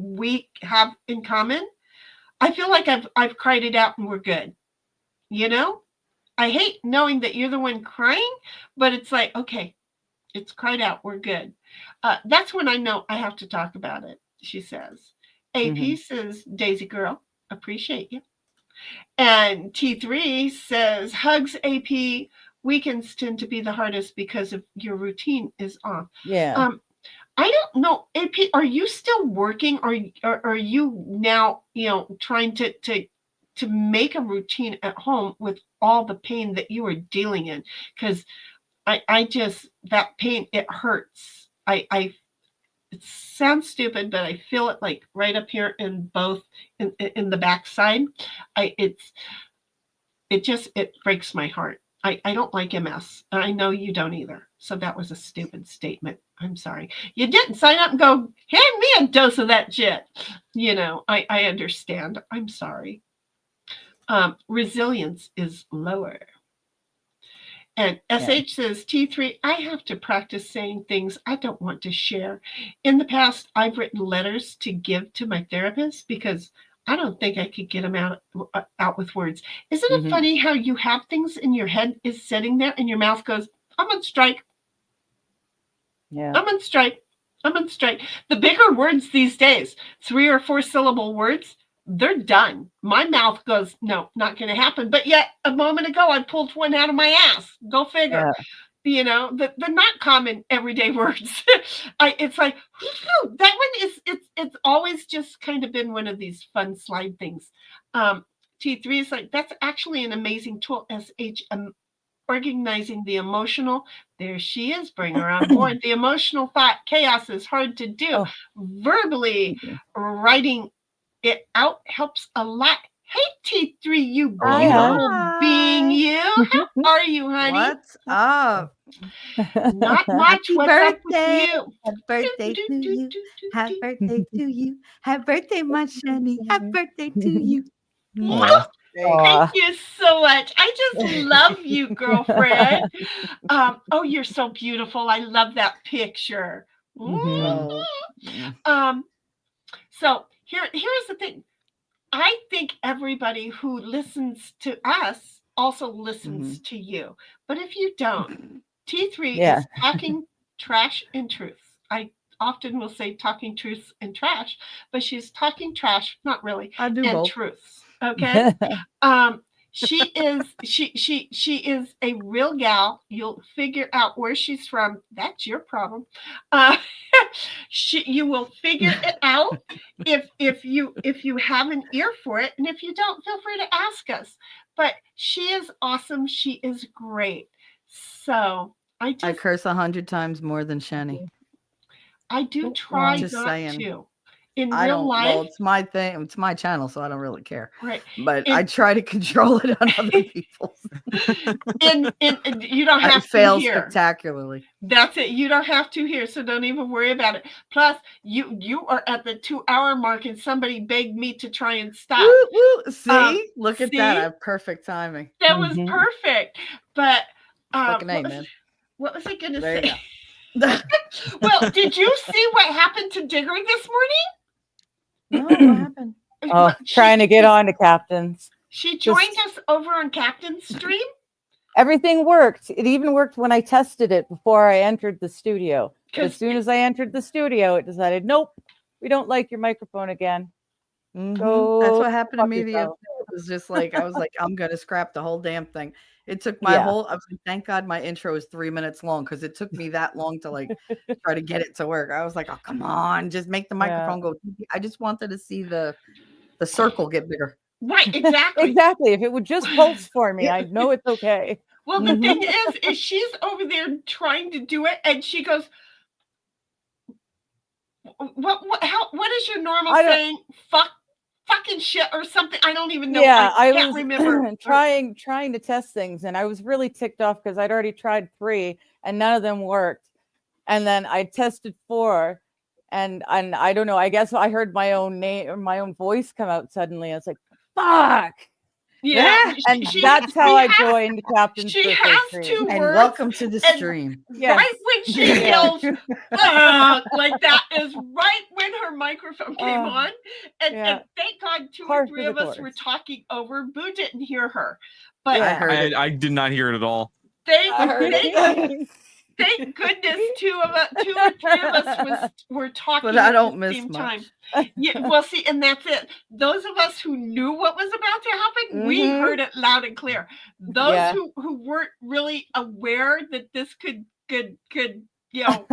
we have in common, I feel like I've cried it out and we're good. You know, I hate knowing that you're the one crying, but it's like, okay, it's cried out. We're good. That's when I know I have to talk about it, she says. AP says, Daisy Girl, appreciate you. And T3 says, hugs, AP. Weekends tend to be the hardest because of your routine is off. Yeah. I don't know, AP, are you still working, or are you now, trying to make a routine at home with all the pain that you are dealing in? Because I just, that pain, it hurts. It sounds stupid, but I feel it like right up here in both, in the backside. It breaks my heart. I don't like MS. I know you don't either. So that was a stupid statement. I'm sorry. You didn't sign up and go, hand me a dose of that shit. I understand. I'm sorry. Resilience is lower. And SH says, T3, I have to practice saying things I don't want to share. In the past, I've written letters to give to my therapist because I don't think I could get them out with words. Isn't it funny how you have things in your head is sitting there and your mouth goes, I'm on strike. Yeah. I'm on strike. The bigger words these days, 3 or 4 syllable words, they're done. My mouth goes, no, not going to happen. But yet a moment ago, I pulled one out of my ass. Go figure. Yeah. The not common everyday words. It's like, that one is, it's always just kind of been one of these fun slide things. T3 is like, that's actually an amazing tool, SH. organizing the emotional. There she is. Bring her on board. The emotional thought chaos is hard to do. Oh. Verbally writing it out helps a lot. Hey, T3, you Hi, beautiful hon. being, you. How are you, honey? What's up? Not much. Happy What's up with birthday. you? Happy birthday to you. Happy birthday to you. Happy birthday, my Shani. Happy birthday to you. Mwah. Aw. Thank you so much. I just love you, girlfriend. Oh, you're so beautiful. I love that picture. Mhm. Oh. So here's the thing. I think everybody who listens to us also listens to you. But if you don't, T3 Yeah. is talking trash and truth. I often will say talking truth and trash, but she's talking trash, not really, I do and both. truths. Okay. She is a real gal. You'll figure out where she's from. That's your problem. You will figure it out if you have an ear for it, and if you don't, feel free to ask us. But she is awesome. She is great. So I curse 100 times more than Shani. I do try Just not saying. to. In I real don't. life, Well, it's my thing. It's my channel, so I don't really care. right? But In- I try to control it on other people's. In you don't I have fail to hear. spectacularly. That's it. You don't have to hear, so don't even worry about it. Plus, you are at the 2-hour mark, and somebody begged me to try and stop. Woo, woo. See, look at that. I see? have perfect timing. That was Mhm. perfect. But Fucking A, man. what was I going to There say? you go. Well, did you see what happened to Digger this No, what happened? morning? Oh, trying to get on to captains. She joined us over on Captain's stream. Everything worked. It even worked when I tested it before I entered the studio. But as 'Cause soon as I entered the studio, it decided, nope, we don't like your microphone again. Mhm. Go That's what happened to fuck me the other yourself. day. It was just like, I was like, I'm going to scrap the whole damn thing. It took my Yeah. whole, I was like, thank God my intro is 3 minutes long because it took me that long to like try to get it to work. I was like, oh, come on, just make the microphone go. I just wanted to see the circle get bigger. Right, exactly. Exactly. If it would just pulse for me, I'd know it's okay. Well, the thing is she's over there trying to do it, and she goes, what is your normal I don't- saying? Fucking shit or something. I don't even know. Yeah, I can't was remember. trying to test things, and I was really ticked off because I'd already tried 3 and none of them worked. And then I tested 4, and I don't know. I guess I heard my own name or my own voice come out suddenly. I was like, "Fuck!" Yeah, And that's how I joined Captain's She birthday has stream. 2 And words. welcome to the and stream. Yes. Right when she Yeah. yells, like that is right when her microphone came on. And, yeah. and thank God 2 Par or for 3 the of us course. were talking over. Boo didn't hear her. But Yeah. I heard it. I did not hear it at all. I heard thank goodness 2 or 3 of us were talking But I at don't the miss same much. time. Yeah, well, see, and that's it. Those of us who knew what was about to happen, we Mhm. heard it loud and clear. Those Yeah. who weren't really aware that this could you know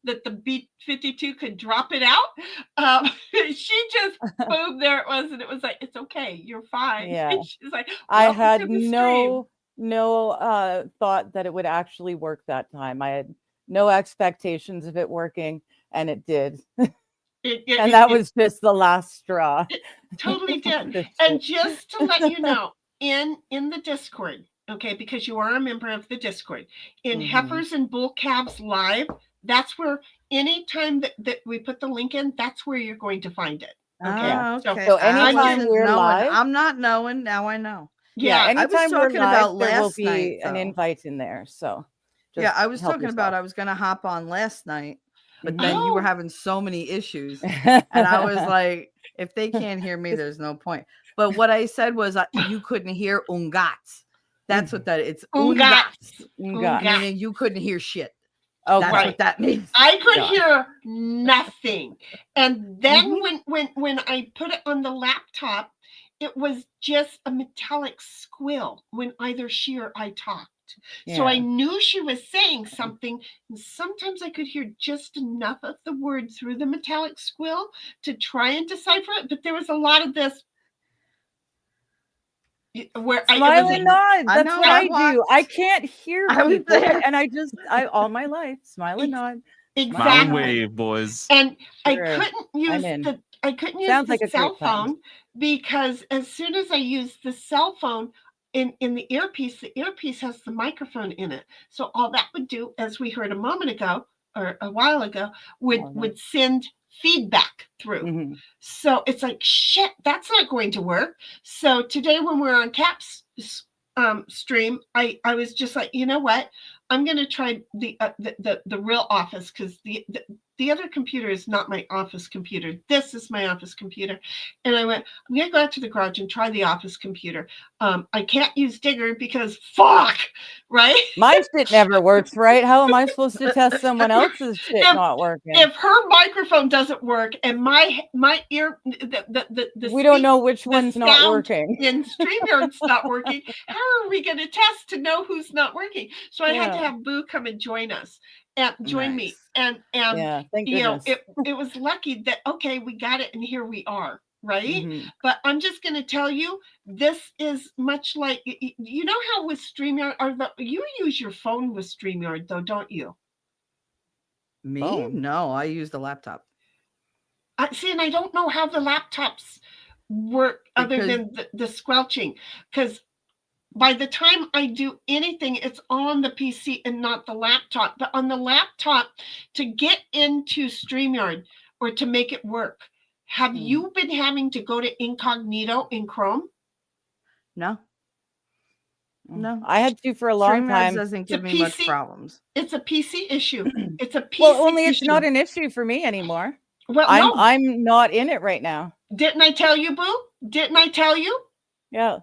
that the B-52 could drop it out, she just boom, there it was, and it was like, it's okay, you're fine. Yeah. And she's like, I "Welcome to had the stream." no thought that it would actually work that time. I had no expectations of it working, and it did. And that was just the last straw. Totally did. This And shit. just to let you know, in the Discord, okay, because you are a member of the Discord, in Mhm. Heifers and Bull Calves Live, that's where anytime that we put the link in, that's where you're going to find it. Okay. Ah, okay. So I anytime wasn't we're knowing. live- I'm not knowing. Now I know. Yeah. I was anytime we're talking live, about there will last be night, an though. invite in there. So Yeah, just I was help talking about I yourself. was gonna hop on last night, but Mhm. then you were Oh. having so many issues, and I was like, if they can't hear me, there's no point. But what I said was you couldn't hear ungats. That's what that it's ungats. Ungats. Meaning you couldn't hear shit. Okay. That's Right. what that means. I could Yeah. hear nothing. And then Mhm. when I put it on the laptop, it was just a metallic squill when either she or I talked. So I Yeah. knew she was saying something, and sometimes I could hear just enough of the word through the metallic squill to try and decipher it, but there was a lot of this. where Smile and nod. I That's know, what I I do. watched. I can't hear I was people, there. and I all my life smile and nod. Smile exactly. and wave, boys. And I Sure. couldn't use in. I couldn't use Sounds the like a cell great plan. phone because as soon as I use the cell phone in the earpiece has the microphone in it. So all that would do, as we heard a moment ago or a while ago, would send feedback through. Mhm. So it's like, shit, that's not going to work. So today when we're on Cap's stream, I was just like, you know what? I'm going to try the real office, because the other computer is not my office computer. This is my office computer. And I went, I'm going to go out to the garage and try the office computer. I can't use Digger because fuck, right? My shit never works, right? How am I supposed to test someone else's shit not working? If her microphone doesn't work and my ear, we don't know which one's not working. And StreamYard's not working. How are we going to test to know who's not working? So I had to have Boo come and join us and join me. And yeah, thank you know, goodness. it was lucky that, okay, we got it and here we are. Right. Mhm. But I'm just going to tell you, this is much like, you know how with StreamYard, you use your phone with StreamYard though, don't you? Me? Phone. No, I use the laptop. See, and I don't know how the laptops work other than the squelching, because by the time I do anything, it's on the PC and not the laptop. But on the laptop, to get into StreamYard or to make it work, have you been having to go to incognito in Chrome? No. No. I had to for a long time. Doesn't give me much problems. It's a PC issue. It's a PC well, only it's issue. not an issue for me anymore. Well, I'm not in it right now. Didn't I tell you, Boo? Didn't I tell you? Yeah.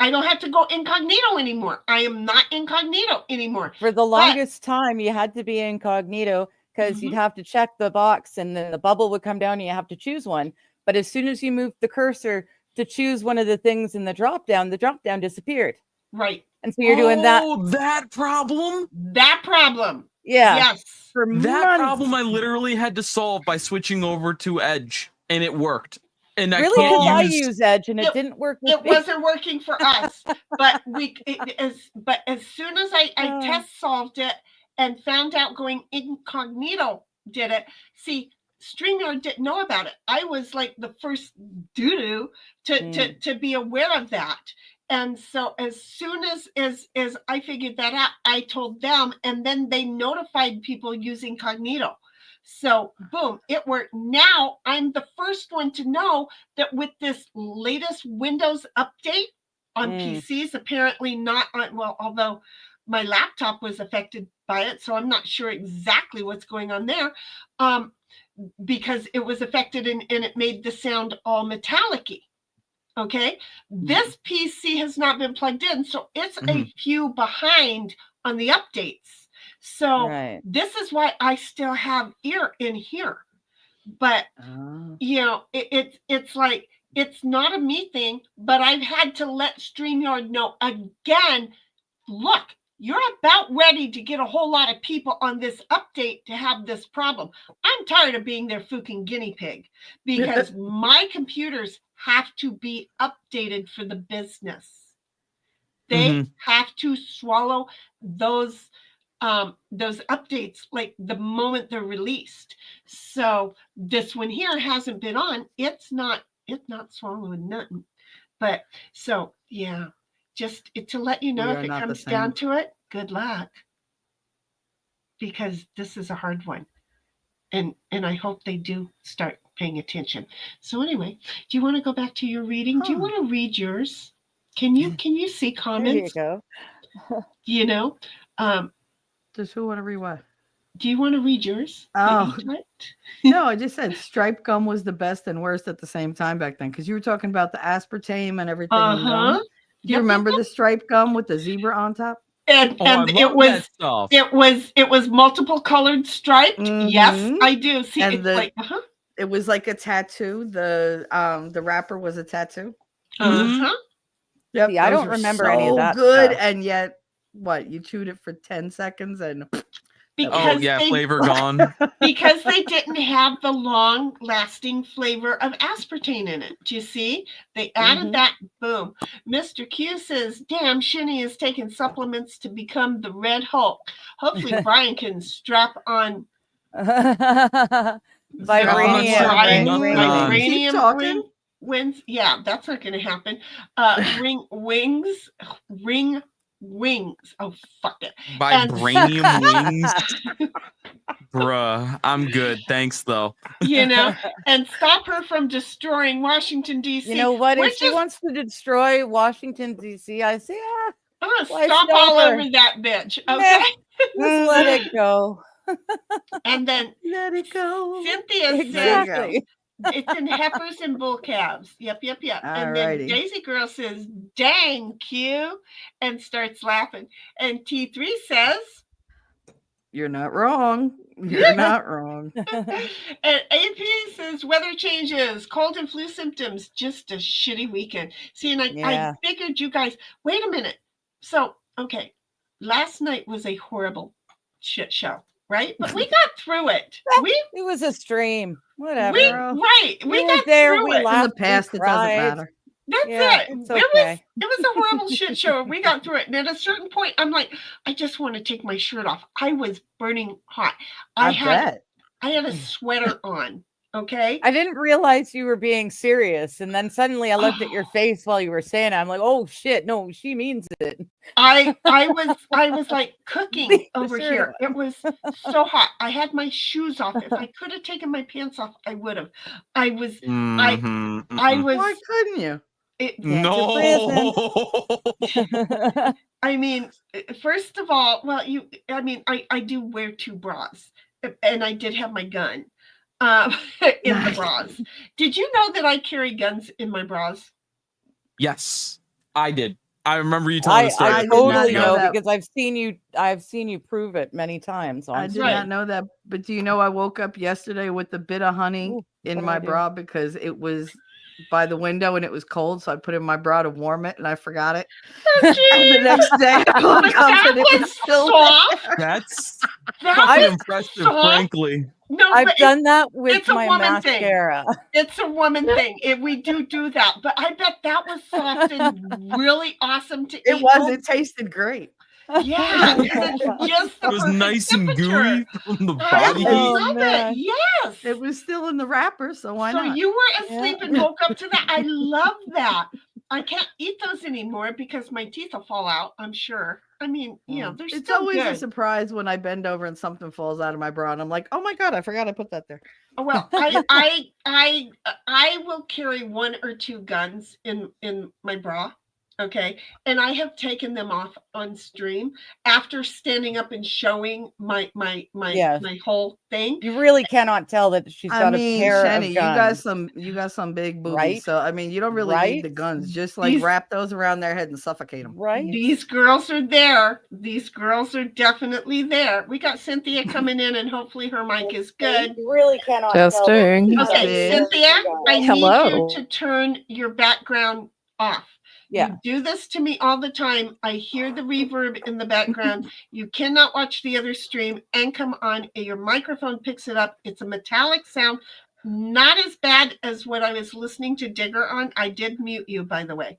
I don't have to go incognito anymore. I am not incognito anymore. For the longest time, you had to be incognito because you'd have to check the box and then the bubble would come down and you have to choose one. But as soon as you moved the cursor to choose one of the things in the drop down disappeared. Right. And so you're doing that. Oh, that problem? That problem. Yeah. Yes. For that problem I literally had to solve by switching over to Edge, and it worked. And really, because I use Edge and it didn't work. It wasn't working for us, but as soon as I test solved it and found out going incognito did it. See, StreamYard didn't know about it. I was like the first doo-doo to be aware of that. And so as soon as I figured that out, I told them, and then they notified people using Cognito. So boom, it worked. Now I'm the first one to know that with this latest Windows update on PCs, apparently not on, well, although my laptop was affected by it, so I'm not sure exactly what's going on there, because it was affected and it made the sound all metallic-y. Okay, this PC has not been plugged in, so it's a few behind on the updates. So this is why I still have ear in here. But you know, it's like, it's not a me thing, but I've had to let StreamYard know again, look, you're about ready to get a whole lot of people on this update to have this problem. I'm tired of being their fucking guinea pig, because my computers have to be updated for the business. They have to swallow those updates like the moment they're released. So this one here hasn't been on. It's not swallowing nothing. But so yeah, just to let you know, if it comes down to it, good luck, because this is a hard one. And I hope they do start paying attention. So anyway, do you want to go back to your reading? Do you want to read yours? Can you see comments? There you go. You know, does who want to read what? Do you want to read yours? Oh, no, I just said striped gum was the best and worst at the same time back then, because you were talking about the aspartame and everything. Do you remember the striped gum with the zebra on top? And it was multiple colored striped. Yes, I do. See, and it's it was like a tattoo. The wrapper was a tattoo. Yep, see, I don't remember any of that good, stuff. and yet what, you chewed it for 10 seconds and Oh because yeah, they flavor gone. because they didn't have the long-lasting flavor of aspartame in it. Do you see? They added that. Boom. Mr. Q says, "Damn, Shinny is taking supplements to become the Red Hulk." Hopefully, Brian can strap on Vibranium. Keep talking. wings. Yeah, that's not going to happen. Ring wings. Oh, fuck it. Vibranium wings. Bruh, I'm good. Thanks though. And stop her from destroying Washington, D.C. You know what? We're If she wants to destroy Washington, D.C., I say, I'm going to why stomp stop all her? over that bitch. Nah, Okay. just let it go. And then Let it go. Cynthia says, Exactly. it's in heifers and bull calves. Yep. And then Alrighty. Daisy Girl says, "Dang, Q," and starts laughing. And T3 says, You're not wrong. You're not wrong. and AP says, "Weather changes, cold and flu symptoms, just a shitty weekend." See, and I figured you guys, wait a minute. So, okay, last night was a horrible shit show, right? But we got through it. It was a stream. Whatever. We got there. through We it. In laughed. the past, we it doesn't cried. matter. That's Yeah, it. it's okay. It was a horrible shit show. We got through it. And at a certain point, I'm like, I just want to take my shirt off. I was burning hot. I had a sweater on. Okay. I didn't realize you were being serious. And then suddenly I looked at your face while you were saying it. I'm like, oh shit, no, she means it. I was like cooking over here. It was so hot. I had my shoes off. If I could have taken my pants off, I would have. I was Why couldn't you? No. I mean, first of all, I do wear 2 bras, and I did have my gun in the bras. Did you know that I carry guns in my bras? Yes, I did. I remember you telling the story. I did not totally know know that. because I've seen you prove it many times. I did not know that. But do you know I woke up yesterday with a bit of honey in my bra because it was by the window and it was cold, so I put it in my bra to warm it, and I forgot it. And the next day I woke up and it was still soft. That's That was impressive, soft. frankly. No, I've done that with my woman thing. mascara. It's a woman thing. We do that, but I bet that was soft and really awesome to eat. It was. It tasted great. Yeah, it's just the It was perfect nice and temperature. gooey from the I body heat. love man. it. Yes. It was still in the wrapper, so why So not? you were asleep and woke up to that. I love that. I can't eat those anymore because my teeth will fall out, I'm sure. I mean, they're It's still always good. a surprise when I bend over and something falls out of my bra, and I'm like, "Oh my god, I forgot I put that there." Well, I will carry 1 or 2 guns in my bra. Okay. And I have taken them off on stream after standing up and showing my whole thing. You really cannot tell that she's got a pair Shenny, of guns. you got some big boobies. Right? So I mean, you don't really need the guns. Just like wrap those around their head and suffocate them. Right? These girls are there. These girls are definitely there. We got Cynthia coming in, and hopefully her mic is good. You really cannot Testing. tell. Okay, Cynthia, I Hello. need you to turn your background off. Yeah. You do this to me all the time. I hear the reverb in the background. You cannot watch the other stream and come on. Your microphone picks it up. It's a metallic sound. Not as bad as what I was listening to Digger on. I did mute you, by the way,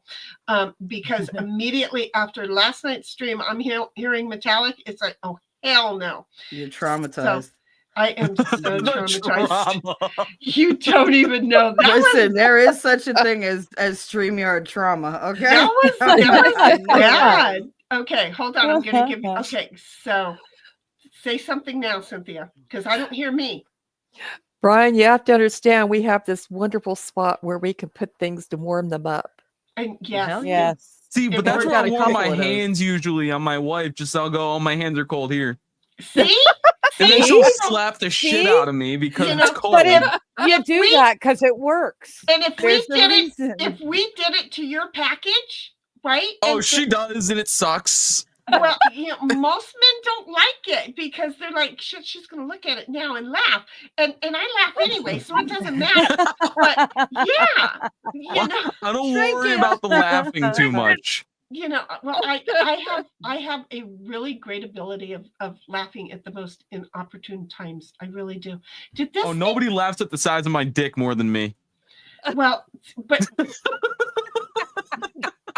because immediately after last night's stream, I'm hearing metallic. It's like, oh, hell no. You're traumatized. So, I am so traumatized. You don't even know. Listen, there is such a thing as StreamYard trauma. Okay, that was bad. Okay, hold on. I'm going to give you. Okay, so say something now, Cynthia, because I don't hear me. Brian, you have to understand we have this wonderful spot where we can put things to warm them up. And yes, Yes. See, but that's We've where got I a warm couple my of those. hands usually on my wife. Just I'll go, oh, my hands are cold here. See, And then she'll slap the shit out of me because it's cold. But you do that because it works. And if There's we a did reason. it to your package, right? Oh, and she does, and it sucks. Well, most men don't like it because they're like, shit, she's going to look at it now and laugh. And I laugh anyway, so it doesn't matter. But yeah, I don't worry about the laughing too much. well, I have a really great ability of laughing at the most inopportune times. I really do. Did this? Oh, nobody laughs at the size of my dick more than me. Well, but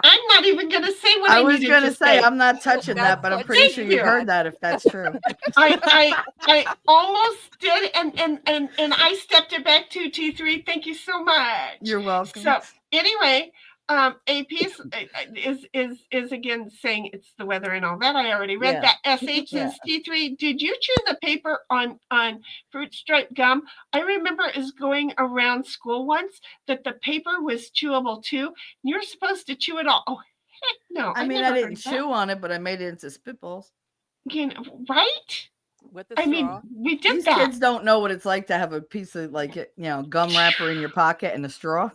I'm not even going to say what I was needed going to to say say. I'm not touching that, but I'm pretty Thank sure you. you heard that if that's true. I almost did, and I stepped it back to T3. Thank you so much. You're welcome. So anyway, AP is again saying it's the weather and all that. I already read that. SH says T3. Did you chew the paper on fruit stripe gum? I remember is going around school once that the paper was chewable too. You're supposed to chew it all. Oh heck no! I mean, I didn't chew on it, but I made it into spitballs. Right? With the straw. I mean, we did These that. kids don't know what it's like to have a piece of gum wrapper in your pocket and a straw.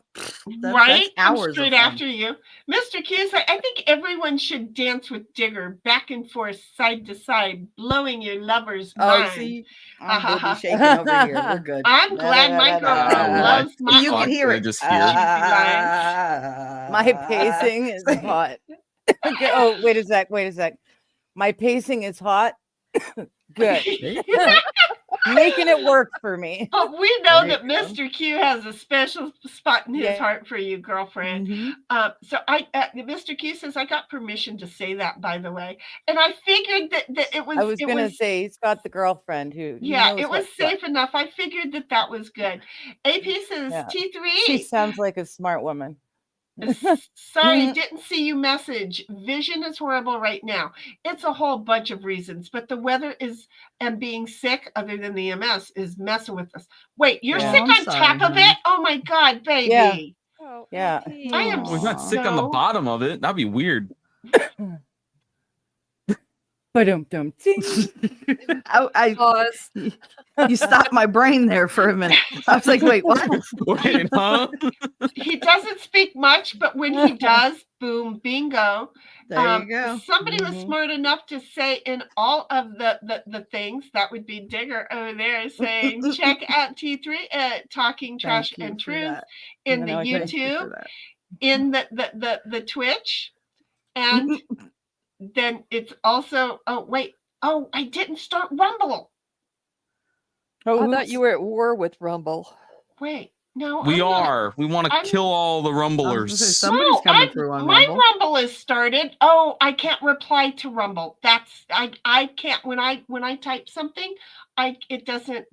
Right? That's hours straight of fun. after you. Mr. Q said, I think everyone should dance with Digger back and forth, side to side, blowing your lover's mind. See, I'm booty shaking over here. We're good. I'm glad my girlfriend loves my You can hear it. Just hear. My pacing is hot. Oh, wait a sec. My pacing is hot. Good. Making it work for me. But we know that Mr. Q has a special spot in his heart for you, girlfriend. Mm-hmm. So Mr. Q says, I got permission to say that, by the way. And I figured that it was... I was going to say, he's got the girlfriend who... Yeah, it was safe enough. I figured that was good. AP says, T3. She sounds like a smart woman. Sorry, didn't see you message. Vision is horrible right now. It's a whole bunch of reasons, but the weather and being sick, other than the MS, is messing with us. Wait, you're sick on top of it? Oh my God, baby. Yeah. I am We're not sick on the bottom of it. That'd be weird. I pause. You stopped my brain there for a minute. I was like, wait, what? Wait, huh? He doesn't speak much, but when he does, boom, bingo. There you go. Somebody was smart enough to say in all of the things, that would be Digger over there saying, check out T3 Talking Trash and Truth in the YouTube, in the Twitch, and then it's also, I didn't start Rumble. I thought you were at war with Rumble. Wait, no. We are. We want to kill all the Rumblers. Somebody's coming through on my Rumble. Rumble is started. Oh, I can't reply to Rumble. That's I can't when I type something, it doesn't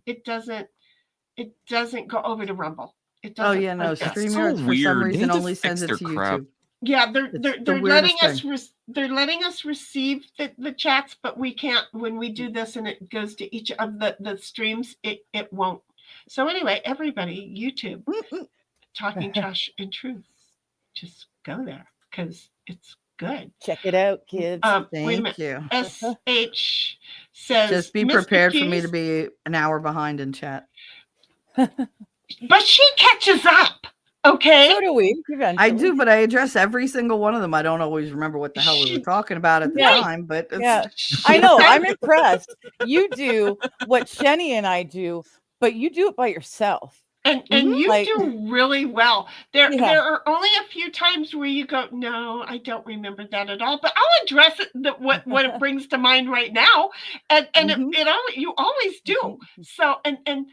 go over to Rumble. It doesn't. Oh yeah, no. StreamYard so for weird. some reason They only just sends fix it to their crap. YouTube. Yeah, they're letting us they're letting us receive the chats, but we can't when we do this and it goes to each of the streams, it won't. So anyway, everybody, YouTube, Talking Trash and Truth, just go there because it's good. Check it out, kids. Wait a minute. You. SH says, Just be prepared for me to be an hour behind in chat. But she catches up. Okay. So do we. Eventually. I do, but I address every single one of them. I don't always remember what the hell we were talking about at the time, but I know. I'm impressed. You do what Shenny and I do, but you do it by yourself. And you do really well. There are only a few times where you go, no, I don't remember that at all. But I'll address it what it brings to mind right now. And you always do. So and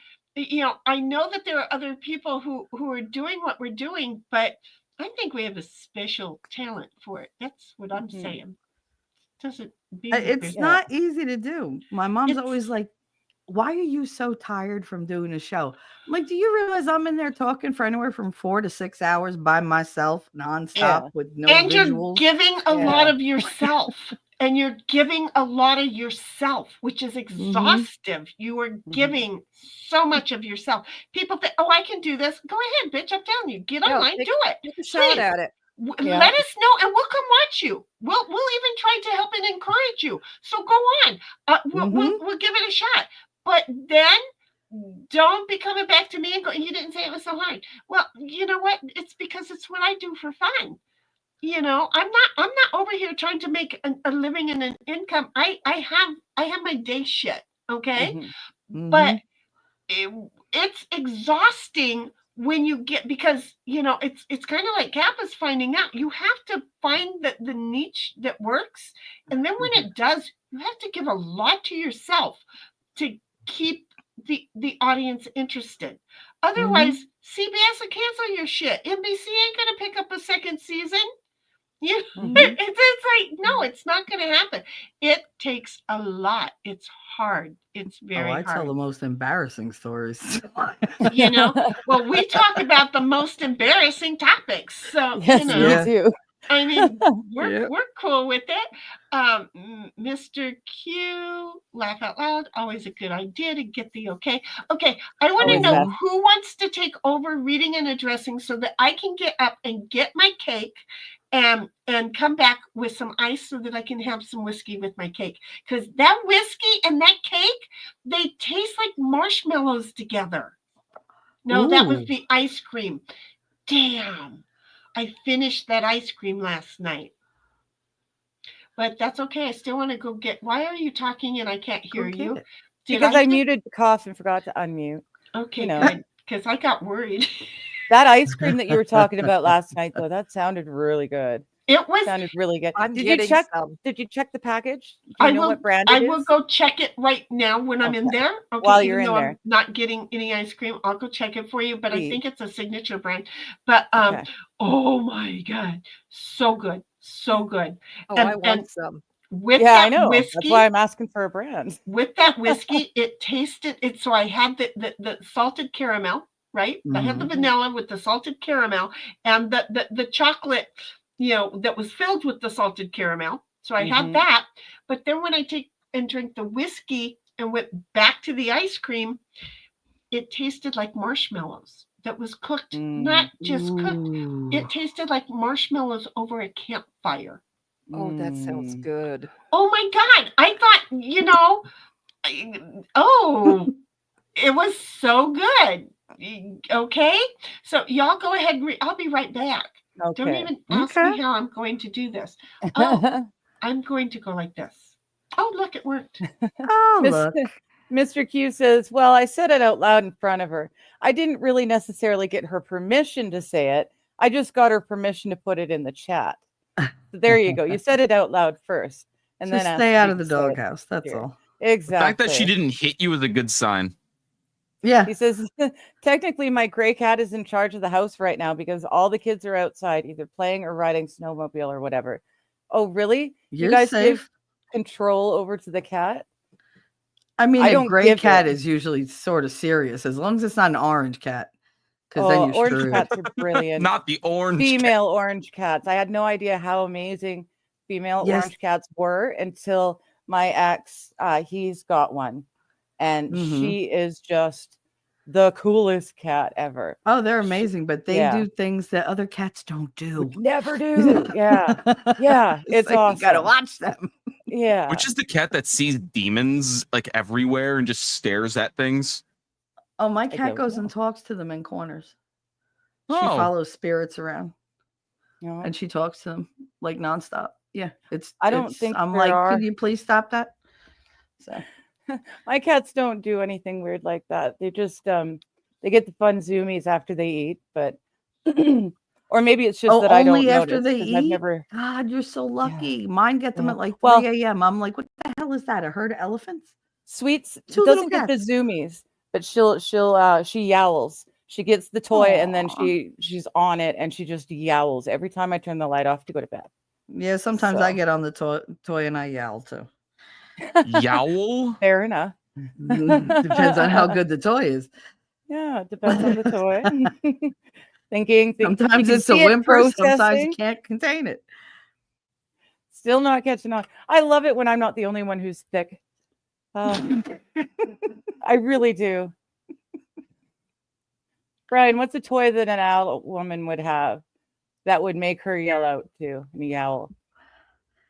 I know that there are other people who are doing what we're doing, but I think we have a special talent for it. That's what I'm saying. It's not easy to do. My mom's always like, why are you so tired from doing a show? I'm like, do you realize I'm in there talking for anywhere from 4 to 6 hours by myself, nonstop, with no and visuals? You're giving a lot of yourself. And you're giving a lot of yourself, which is exhaustive. You are giving so much of yourself. People think, oh, I can do this. Go ahead, bitch. I'm telling you. Get online, do it. Take a shot at it. Let us know, and we'll come watch you. We'll even try to help and encourage you. So go on. We'll give it a shot. But then don't be coming back to me and go, you didn't say it was so hard. Well, you know what? It's because it's what I do for fun. I'm not over here trying to make a living and an income. I have my day shit, okay? But it's exhausting when you get, because it's kind of like Kappa's finding out, you have to find the niche that works, and then when it does, you have to give a lot to yourself to keep the audience interested. Otherwise, CBS will cancel your shit. NBC ain't gonna pick up a second season. It's like, no, it's not going to happen. It takes a lot. It's hard. It's very I hard. tell the most embarrassing stories. Well, we talk about the most embarrassing topics. So, Yes, we do. I mean, we're cool with it. Mr. Q, laugh out loud. Always a good idea to get the okay. Okay, I want to know who wants to take over reading and addressing so that I can get up and get my cake and come back with some ice so that I can have some whiskey with my cake. Because that whiskey and that cake, they taste like marshmallows together. No, that was the ice cream. Damn. I finished that ice cream last night. But that's okay. I still want to go get. Why are you talking and I can't hear you? Because I muted the cough and forgot to unmute. Okay, good. Because I got worried. That ice cream that you were talking about last night, though, that sounded really good. It sounded really good. Did you check the package? Do you know what brand it is? I will go check it right now when I'm in there. Okay, while you're in there. I'm not getting any ice cream, I'll go check it for you. But I think it's a signature brand. But oh my God, so good, so good. Oh, I want some. With that I know. Whiskey, that's why I'm asking for a brand. With that whiskey, it tasted it. So I had the salted caramel, right? I had the vanilla with the salted caramel and the chocolate, that was filled with the salted caramel. So I had that. But then when I take and drink the whiskey and went back to the ice cream, it tasted like marshmallows that was cooked, not just cooked. It tasted like marshmallows over a campfire. Oh, that sounds good. Oh my God. I thought, it was so good. Okay. So y'all go ahead and I'll be right back. Okay. Don't even ask me how I'm going to do this. Oh, I'm going to go like this. Oh, look, it worked. Look. Mr. Q says, well, I said it out loud in front of her. I didn't really necessarily get her permission to say it. I just got her permission to put it in the chat. So there you go. You said it out loud first. And just then stay out of the doghouse. That's all. Exactly. The fact that she didn't hit you is a good sign. Yeah. He says, technically, my gray cat is in charge of the house right now because all the kids are outside, either playing or riding snowmobile or whatever. Oh, really? You're you guys safe. give control over to the cat? I mean, a gray cat is usually sort of serious, as long as it's not an orange cat. Because then you're orange screwed. cats are brilliant. Not the orange female orange cats. I had no idea how amazing female orange cats were until my ex, he's got one. And she is just the coolest cat ever. Oh, they're amazing, but they do things that other cats don't do. Would never do. Yeah. Yeah. It's awesome. You gotta watch them. Yeah. Which is the cat that sees demons like everywhere and just stares at things? Oh, my cat goes and talks to them in corners. She Oh. follows spirits around. And she talks to them like nonstop. Yeah. I'm like, could you please stop that? So my cats don't do anything weird like that. They just they get the fun zoomies after they eat, but or maybe it's just that I don't only after notice, they eat. Never... God, you're so lucky. Mine get them at like 3 a.m. I'm like, what the hell is that? A herd of elephants? Sweets doesn't get the zoomies, but she yowls. She gets the toy and then she's on it and she just yowls every time I turn the light off to go to bed. Yeah, sometimes I get on the toy and I yowl too. Yowl? Fair enough. Depends on how good the toy is. Yeah, it depends on the toy. Thinking sometimes it's a whimper, sometimes you can't contain it. Still not catching on. I love it when I'm not the only one who's thick. I really do. Brian, what's a toy that an owl woman would have that would make her yell out too? Meowl.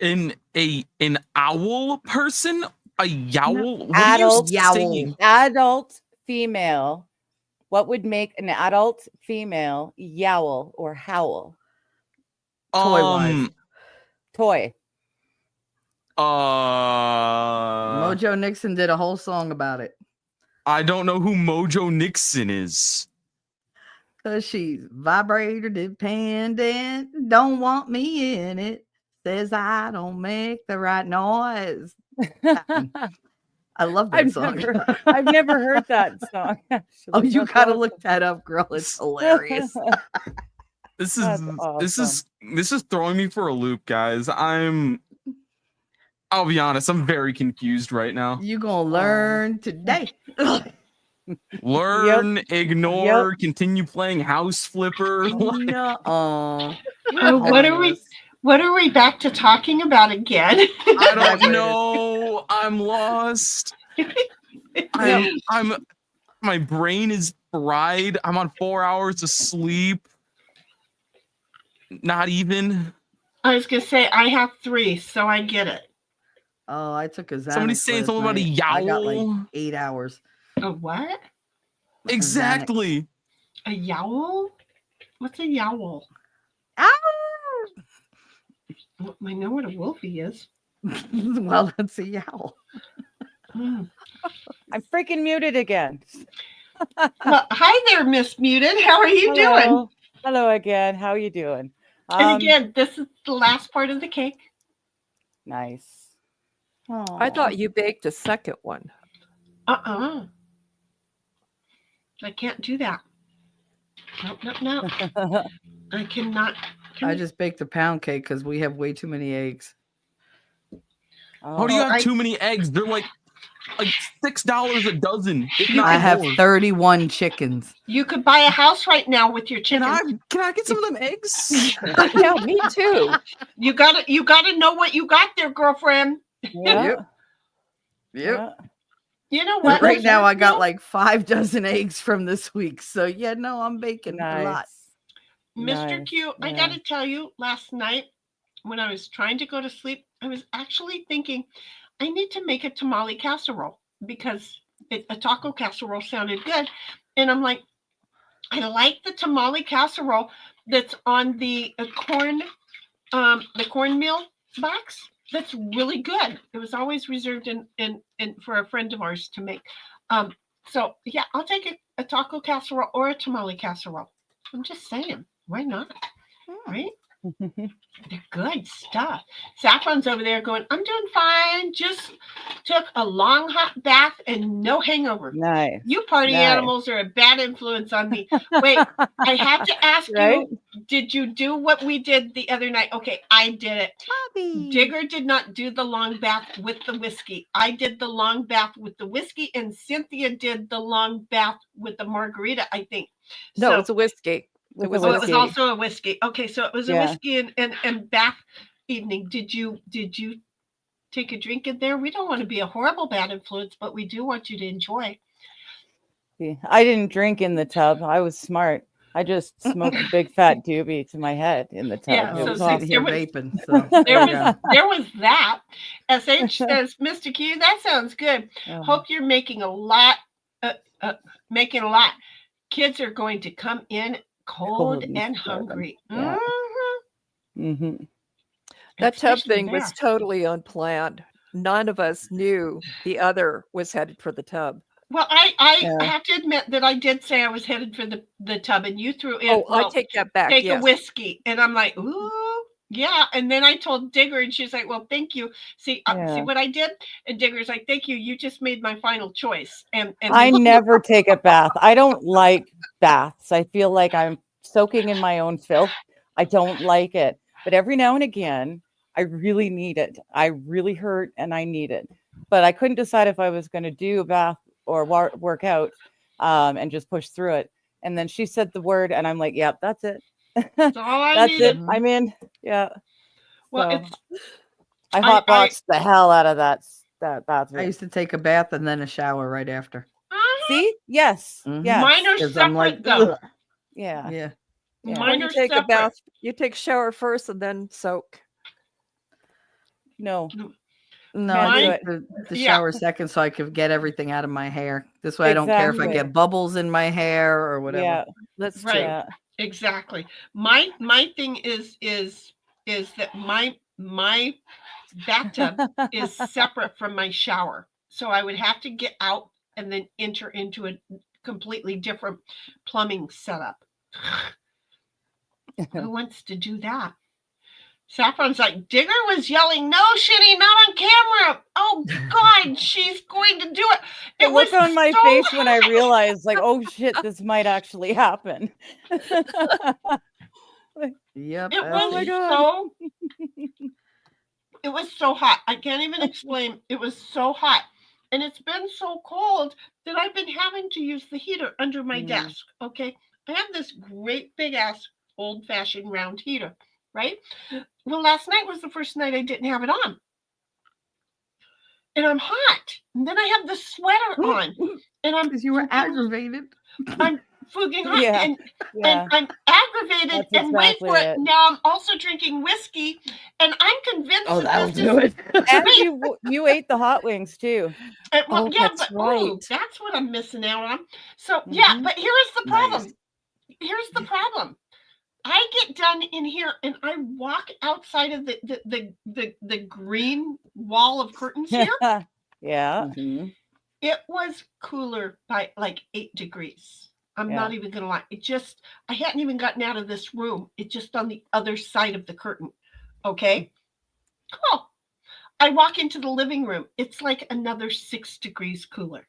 An owl person? A yowl? What adult are you saying? Adult female. What would make an adult female yowl or howl? Toy. Mojo Nixon did a whole song about it. I don't know who Mojo Nixon is. Cause she's vibrator dependent. Don't want me in it. Says I don't make the right noise. I love that song. I've never heard that song. Actually. Oh, you That's gotta awesome. look that up, girl. It's hilarious. This That's is throwing me for a loop, guys. I'll be honest, I'm very confused right now. You gonna learn today. Learn, ignore, continue playing House Flipper. No. Oh, what are we back to talking about again? I don't know. I'm lost. My brain is fried. I'm on 4 hours of sleep. Not even. I was gonna say I have 3, so I get it. Oh, I took a Xanax. Somebody's saying last something about a night. yowl. I got like 8 hours. A what? Exactly. A yowl? What's a yowl? Ow! Well, I know what a wolfie is. Well, that's a yowl. Mm. I'm freaking muted again. Well, hi there, Miss Muted. How are you doing? Hello again. How are you doing? And again, this is the last part of the cake. Nice. I thought you baked a second one. I can't do that. No. I cannot. I just baked a pound cake because we have way too many eggs. How do you have too many eggs? They're like $6 a dozen. I have 31 chickens. You could buy a house right now with your chickens. Can I get some of them eggs? Yeah, me too. You gotta know what you got there, girlfriend. Yeah. Yep. You know what? Right now, I got like 5 dozen eggs from this week. So yeah, no, I'm baking a lot. Mr. Nice. Q, I gotta tell you, last night when I was trying to go to sleep, I was actually thinking I need to make a tamale casserole because a taco casserole sounded good. And I'm like, I like the tamale casserole that's on the cornmeal box. That's really good. It was always reserved in for a friend of ours to make. So yeah, I'll take a taco casserole or a tamale casserole. I'm just saying, why not? Right? They're good stuff. Saffron's over there going, I'm doing fine. Just took a long hot bath and no hangover. Nice. You party animals are a bad influence on me. Wait, I have to ask you, did you do what we did the other night? Okay, I did it. Bobby. Digger did not do the long bath with the whiskey. I did the long bath with the whiskey, and Cynthia did the long bath with the margarita, I think. No, it's a whiskey. It was also a whiskey. Okay, so it was a whiskey and bath evening. Did you take a drink in there? We don't want to be a horrible bad influence, but we do want you to enjoy. I didn't drink in the tub. I was smart. I just smoked a big fat doobie to my head in the tub. Yeah, It so was see, awesome. Here vaping. So there was that. SH says, Mr. Q, that sounds good. Hope you're making a lot. Kids are going to come in cold and hungry. Yeah. Mm-hmm. That tub Especially thing was totally unplanned. None of us knew the other was headed for the tub. Well, I have to admit that I did say I was headed for the tub, and you threw in. I take that back. Take a whiskey, and I'm like, ooh, yeah. And then I told Digger, and she's like, well, thank you. See what I did? And Digger's like, thank you. You just made my final choice. And I never take a bath. I don't like baths. I feel like I'm soaking in my own filth. I don't like it. But every now and again, I really need it. I really hurt, and I need it. But I couldn't decide if I was going to do a bath or work out and just push through it. And then she said the word, and I'm like, yep, that's it. That's all I That's needed. it. I'm in. Yeah. Well, so, I hotboxed the hell out of that bathroom. I used to take a bath and then a shower right after. See? Yes. Mhm. Yes. Mine are 'Cause separate I'm like, though. ugh. Yeah. Yeah. Mine You are take a separate. bath. You take a shower first and then soak. No. No, Can't I do take the shower second so I could get everything out of my hair. This way I don't care if I Exactly. get bubbles in my hair or whatever. Yeah. That's Right. true. Yeah. Exactly. My thing is that my bathtub is separate from my shower. So I would have to get out and then enter into a completely different plumbing setup. Who wants to do that? Saffron's like, Digger was yelling, no, Shitty, not on camera. Oh, God, she's going to do it. The It look was on my so face when I hot. realized, like, oh shit, this might actually happen. Yep. It that's was it. so it was so hot. I can't even explain. It was so hot. And it's been so cold that I've been having to use the heater under my desk. Okay. I have this great big ass old fashioned round heater, right? Well, last night was the first night I didn't have it on. And I'm hot. And then I have the sweater on. And I'm Because you were aggravated. I'm freaking hot. Yeah. And Yeah. I'm aggravated That's and wait exactly for it. it. Now I'm also drinking whiskey, and I'm convinced Oh, that'll this do is. it. And you ate the hot wings too. Well, Oh, yeah, that's but ooh, right. that's what I'm missing out on. So yeah, Mhm. but here is the problem. Nice. Here's the problem. I get done in here, and I walk outside of the green wall of curtains here. Yeah. Mhm. It was cooler by like 8 degrees. I'm not even gonna lie. I hadn't even gotten out of this room. It's just on the other side of the curtain. Okay. Cool. I walk into the living room. It's like another 6 degrees cooler.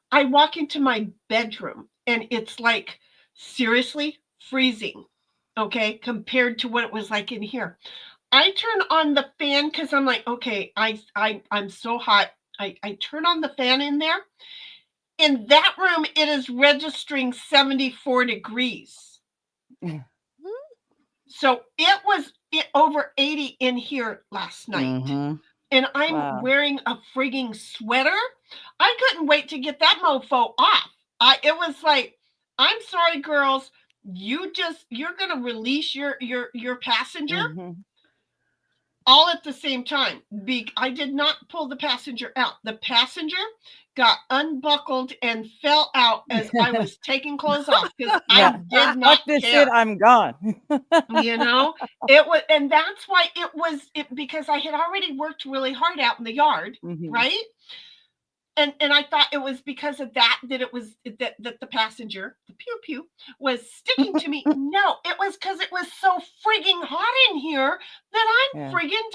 I walk into my bedroom, and it's like seriously freezing. Okay, compared to what it was like in here. I turn on the fan because I'm like, okay, I'm so hot. I turn on the fan in there. In that room, it is registering 74 degrees. So it was over 80 in here last night. Mhm. And I'm Wow. wearing a frigging sweater. I couldn't wait to get that mofo off. It was like, I'm sorry, girls. You're gonna release your passenger Mhm. all at the same time. I did not pull the passenger out. The passenger got unbuckled and fell out as I was taking clothes off because Yeah. I did not Fuck this care. shit, I'm gone. You know, it was, and that's why it was because I had already worked really hard out in the yard, Mhm. right? And I thought it was because of that it was that the passenger, the pew pew, was sticking to me. No, it was because it was so frigging hot in here that I'm Yeah. friggin'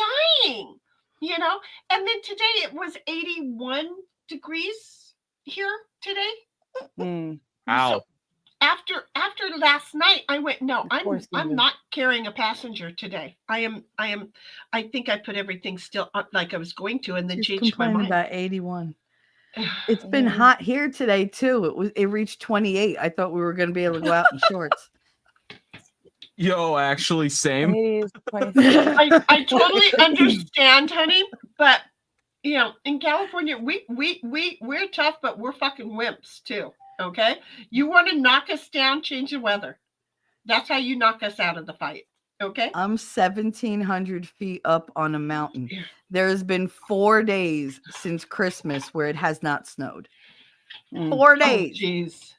dying, you know? And then today it was 81 degrees here today. Mm. Ow. So after last night, I went, no, course you I'm did. not carrying a passenger today. I think I put everything still up like I was going to, and then She's changed my complaining mind. about 81. It's been hot here today too. It reached 28. I thought we were going to be able to go out in shorts. Yo, actually, same. 80s, 26. I totally understand, honey, but you know, in California, we're tough, but we're fucking wimps too. Okay, you want to knock us down, change the weather. That's how you knock us out of the fight. Okay. I'm 1,700 feet up on a mountain. There has been 4 days since Christmas where it has not snowed. 4 days. Jeez.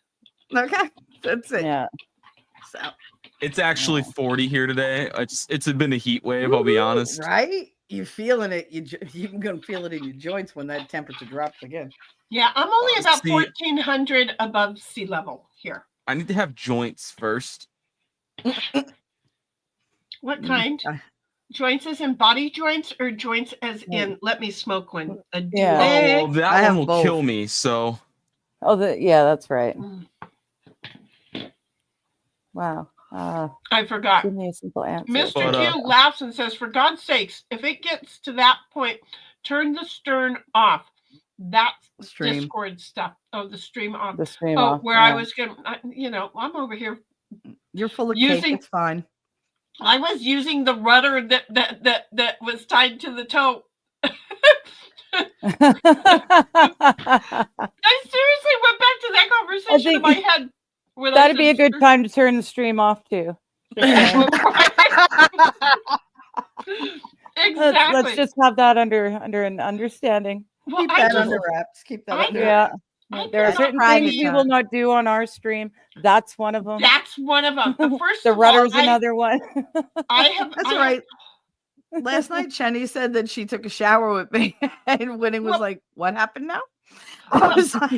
Okay, that's it. Yeah. So It's actually 40 here today. It's been a heat wave, I'll be honest. right? You're feeling it. You're gonna feel it in your joints when that temperature drops again. Yeah, I'm only about See- 1,400 above sea level here. I need to have joints first. What kind? Joints as in body joints, or joints as in let me smoke one? A Yeah. Oh, duet? well, that I have one will both. kill me. So Oh, yeah, that's right. Mm, Wow. I forgot. Give me a simple answer. Mr. But, Q laughs and says, for God's sakes, if it gets to that point, turn the stern off. That's Stream. Discord stuff. Oh, the stream off. The stream Oh, off, where I yeah. was going to, you know, I'm over here. You're full of Using- cake. It's fine. I was using the rudder that was tied to the toe. I seriously went back to that conversation in think my head. when I That'd be a said good stern- time to turn the stream off too. Exactly. Let's just have that under an understanding. well, Keep I that just, under wraps. Keep that I- under Yeah. I There are cannot certain private things we time. will not do on our stream. That's one of them. That's one of them. First The of rudder's all, another one. I have. That's I have- right. Last night, Chenny said that she took a shower with me, and Winning was Well- like, "What happened now?" I was like,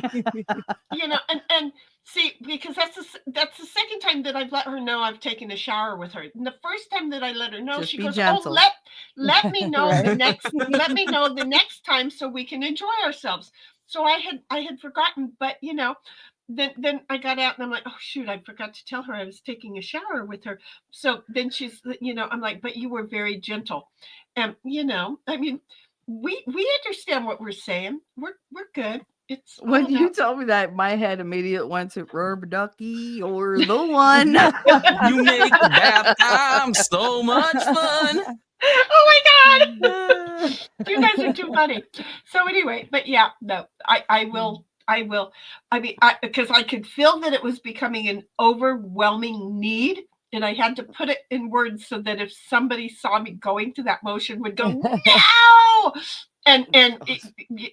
you know, and See, because that's the second time that I've let her know I've taken a shower with her. And the first time that I let her know, Just she be goes, gentle. "Oh, let me know Right. let me know the next time so we can enjoy ourselves." So I had forgotten, but then I got out and I'm like, oh shoot, I forgot to tell her I was taking a shower with her. So then she's, I'm like, but you were very gentle, and I mean, we understand what we're saying. We're good. It's all When you about- told me that, my head immediately went to Rub Ducky or the one. You make the bath time so much fun. Oh my god, you guys are too funny. So anyway, but yeah, no, I will. I mean, because I could feel that it was becoming an overwhelming need, and I had to put it in words so that if somebody saw me going through that motion, would go no, and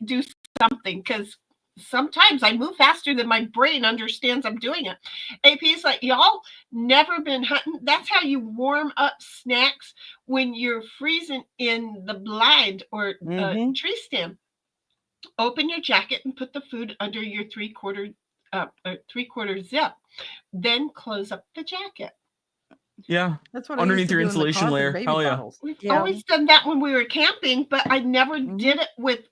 do something, because sometimes I move faster than my brain understands I'm doing it. AP's like, y'all never been hunting. That's how you warm up snacks when you're freezing in the blind or tree stand. Open your jacket and put the food under your three-quarter zip. Then close up the jacket. Yeah. That's what Underneath I your used to do in the insulation car for layer. baby Hell yeah. bottles. We've Yeah. always done that when we were camping, but I never did it with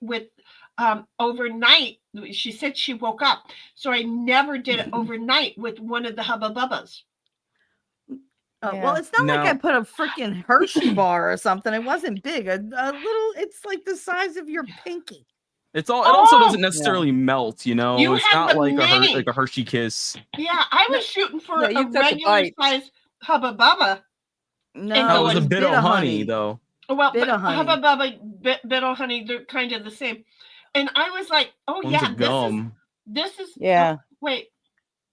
overnight. She said she woke up, so I never did it overnight with one of the Hubba Bubbas. Well, it's not like I No. put a freaking Hershey bar or something. It wasn't big. A little. It's like the size of your pinky. It also doesn't Yeah. necessarily melt, You it's had not the like mini. a Hershey Kiss. Yeah, I was shooting for Yeah, you a took a regular bite. size Hubba Bubba. No, And That go was a in bit of honey, though. Well, Bit but of honey. Hubba Bubba, bit of honey, they're kind of the same. And I was like, oh One's yeah, a gum. this is Yeah. wait,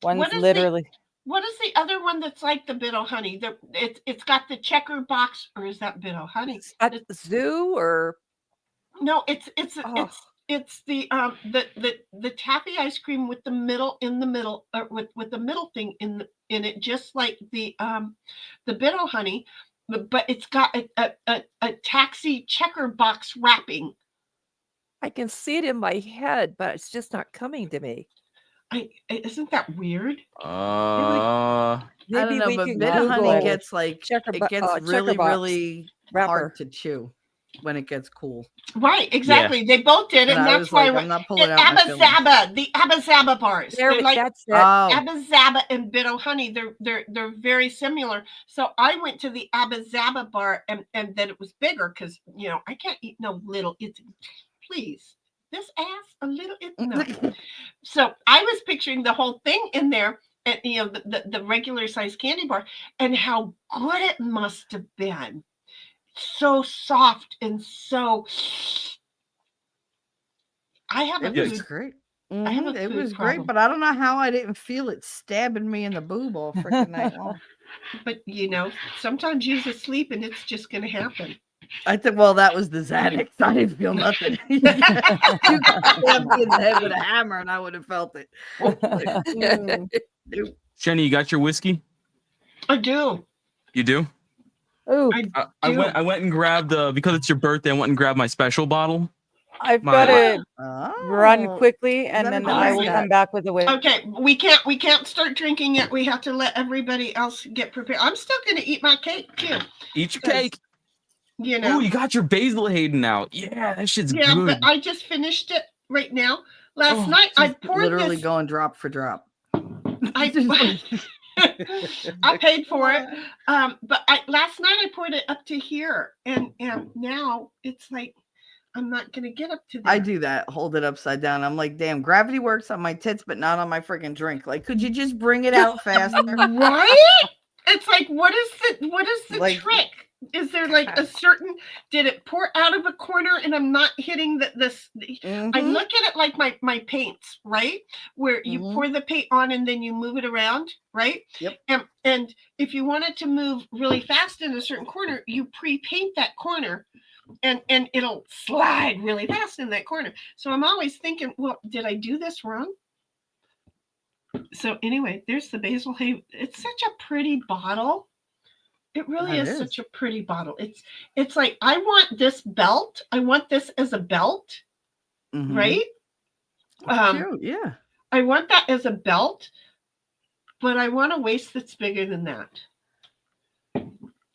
One's what is literally. what is the other one that's like the bit of honey? It's got the checker box, or is that bit of honey? At the zoo or No, it's Oh. it's the taffy ice cream with the middle in the middle, with the middle thing in it, just like the bit of honey, but it's got a taxi checker box wrapping. I can see it in my head, but it's just not coming to me. Isn't that weird? I don't Maybe know, we but can bit of honey Google gets like checker it bo- gets checker really, box really wrapper. hard to chew when it gets cool. Right, exactly. They both did it, And and I that's was why like, I I'm went. not And pulling out my Abba feelings. Zaba, the Abba Zaba bars. They're like That's it. Oh, Abba Zaba and Bit of Honey. They're very similar. So I went to the Abba Zaba bar, and then it was bigger because I can't eat no little. It's please this ass a little. No. So I was picturing the whole thing in there, and the regular size candy bar, and how good it must have been. So soft and so. I have a it was food. great. I have a It food was problem. great, but I don't know how I didn't feel it stabbing me in the boob all freaking night long. But sometimes you're asleep and it's just going to happen. I think, well, that was the Xanax. I didn't feel nothing. You could stab me in the head with a hammer and I would have felt it. Nope. Jenny, you got your whiskey? I do. You do? Ooh, I went and grabbed because it's your birthday. I went and grabbed my special bottle. I've My- got to Oh, run quickly, and gotta then go I like will that. come back with a whip. Okay, we can't start drinking yet. We have to let everybody else get prepared. I'm still going to eat my cake too. Eat your cake. Ooh, you got your Basil Hayden out. Yeah, that shit's Yeah, good. but I just finished it right now. Last night I Just poured literally this. going drop for drop. I paid for it. But last night I poured it up to here, and now it's like I'm not gonna get up to there. I do that. Hold it upside down. I'm like, damn, gravity works on my tits, but not on my freaking drink. Like, could you just bring it out faster? Right? It's like, what is the Like- trick? Is there like a certain? Did it pour out of a corner and I'm not hitting this? I Mhm. look at it like my paints, right? Where you Mhm. pour the paint on and then you move it around, right? Yep. And if you want it to move really fast in a certain corner, you pre-paint that corner, and it'll slide really fast in that corner. So I'm always thinking, well, did I do this wrong? So anyway, there's the Basil Hay. It's such a pretty bottle. It really It is is. such a pretty bottle. It's like, I want this belt. I want this as a belt, Mhm. right? Cute, yeah. I want that as a belt. but I want a waist that's bigger than that.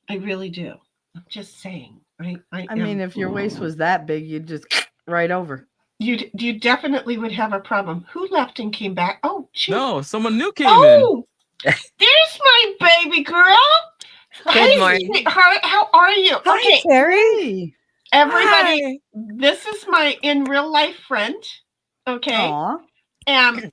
I really do. I'm just saying. I mean, if your waist was that big, you'd just right over. You definitely would have a problem. Who left and came back? Oh, shoot. No, someone new came in. Oh, there's my baby girl. Good morning. How are you? Hi, Okay, Terry. everybody. Hi. This is my in real life friend. Okay. Aw. And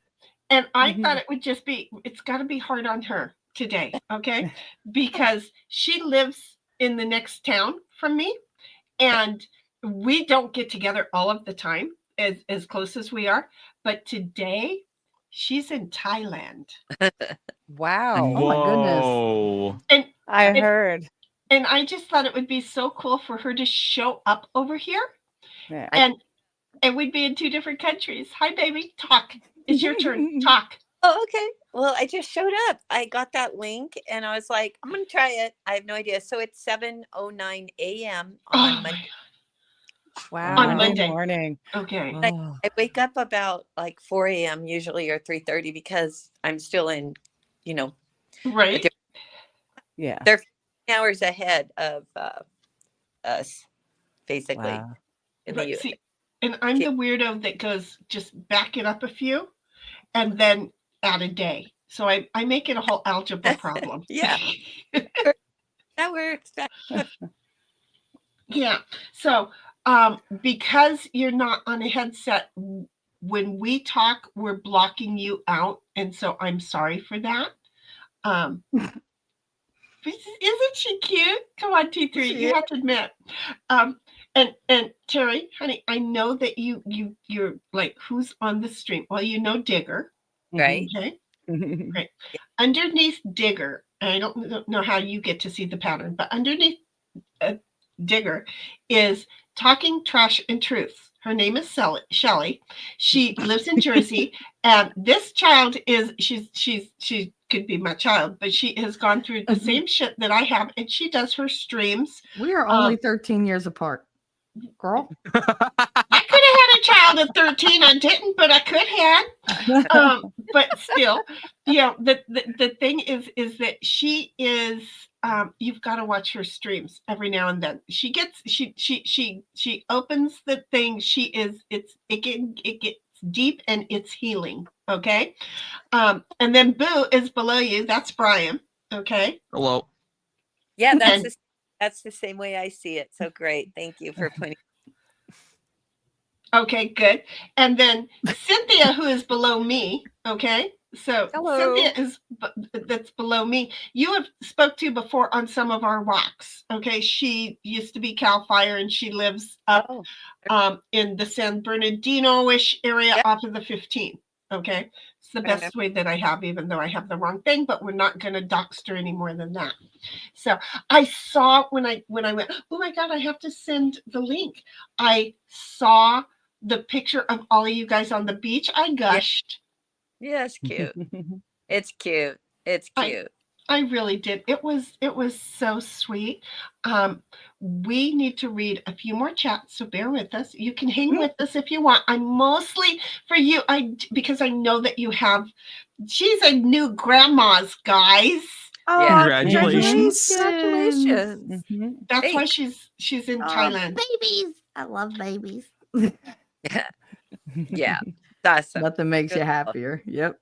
I thought it would just be, it's got to be hard on her today, okay? Because she lives in the next town from me, and we don't get together all of the time as close as we are. But today, she's in Thailand. Wow. Oh my goodness. Whoa. And I heard. and I just thought it would be so cool for her to show up over here, Yeah. and we'd be in two different countries. Hi, baby. Talk. It's your turn. Talk. Oh, okay. Well, I just showed up. I got that link and I was like, I'm going to try it. I have no idea. So it's 7:09 a.m. on Oh, Monday. Wow. On Monday. morning. Okay. Oh. I wake up about like 4 a.m. usually or 3:30 because I'm still in, Right. Yeah. they're hours ahead of us, basically. Wow. In the Right, U.S. see, and I'm the weirdo that goes just back it up a few and then add a day. So I make it a whole algebra problem. Yeah. That works. Yeah. So because you're not on a headset, when we talk, we're blocking you out. And so I'm sorry for that. Isn't she cute? Come on, T3, you have to admit. And Terry, honey, I know that you're like, who's on the stream? Well, you know Digger, Right. okay? Right. Underneath Digger, I don't know how you get to see the pattern, but underneath Digger is Talking Trash and Truth. Her name is Shelly. She lives in Jersey, and this child is she could be my child, but she has gone through the same shit that I have, and she does her streams. We are only 13 years apart. Girl. I could have had a child at 13. I didn't, but I could have. But still, the thing is that she is. You've got to watch her streams every now and then. She opens the thing. It gets deep and it's healing. Okay. And then Boo is below you. That's Brian. Okay. Hello. Yeah, And- that's the same way I see it. So great. Thank you for pointing. Okay, good. And then Cynthia, who is below me. Okay. So Hello. Cynthia that's below me. You have spoke to before on some of our walks. Okay. She used to be Cal Fire and she lives up in the San Bernardino-ish area off of the 15. Okay. It's the best way that I have, even though I have the wrong thing, but we're not going to dox her any more than that. So I saw when I went, oh my God, I have to send the link. I saw the picture of all of you guys on the beach. I gushed. Yeah, it's cute. It's cute. It's cute. I really did. It was so sweet. We need to read a few more chats, so bear with us. You can hang with us if you want. I'm mostly for you. Because I know that you have. She's a new grandma's, guys. Oh, Congratulations. Congratulations. That's why she's in Thailand. Babies. I love babies. Yeah. That's Nothing makes you happier. Yep.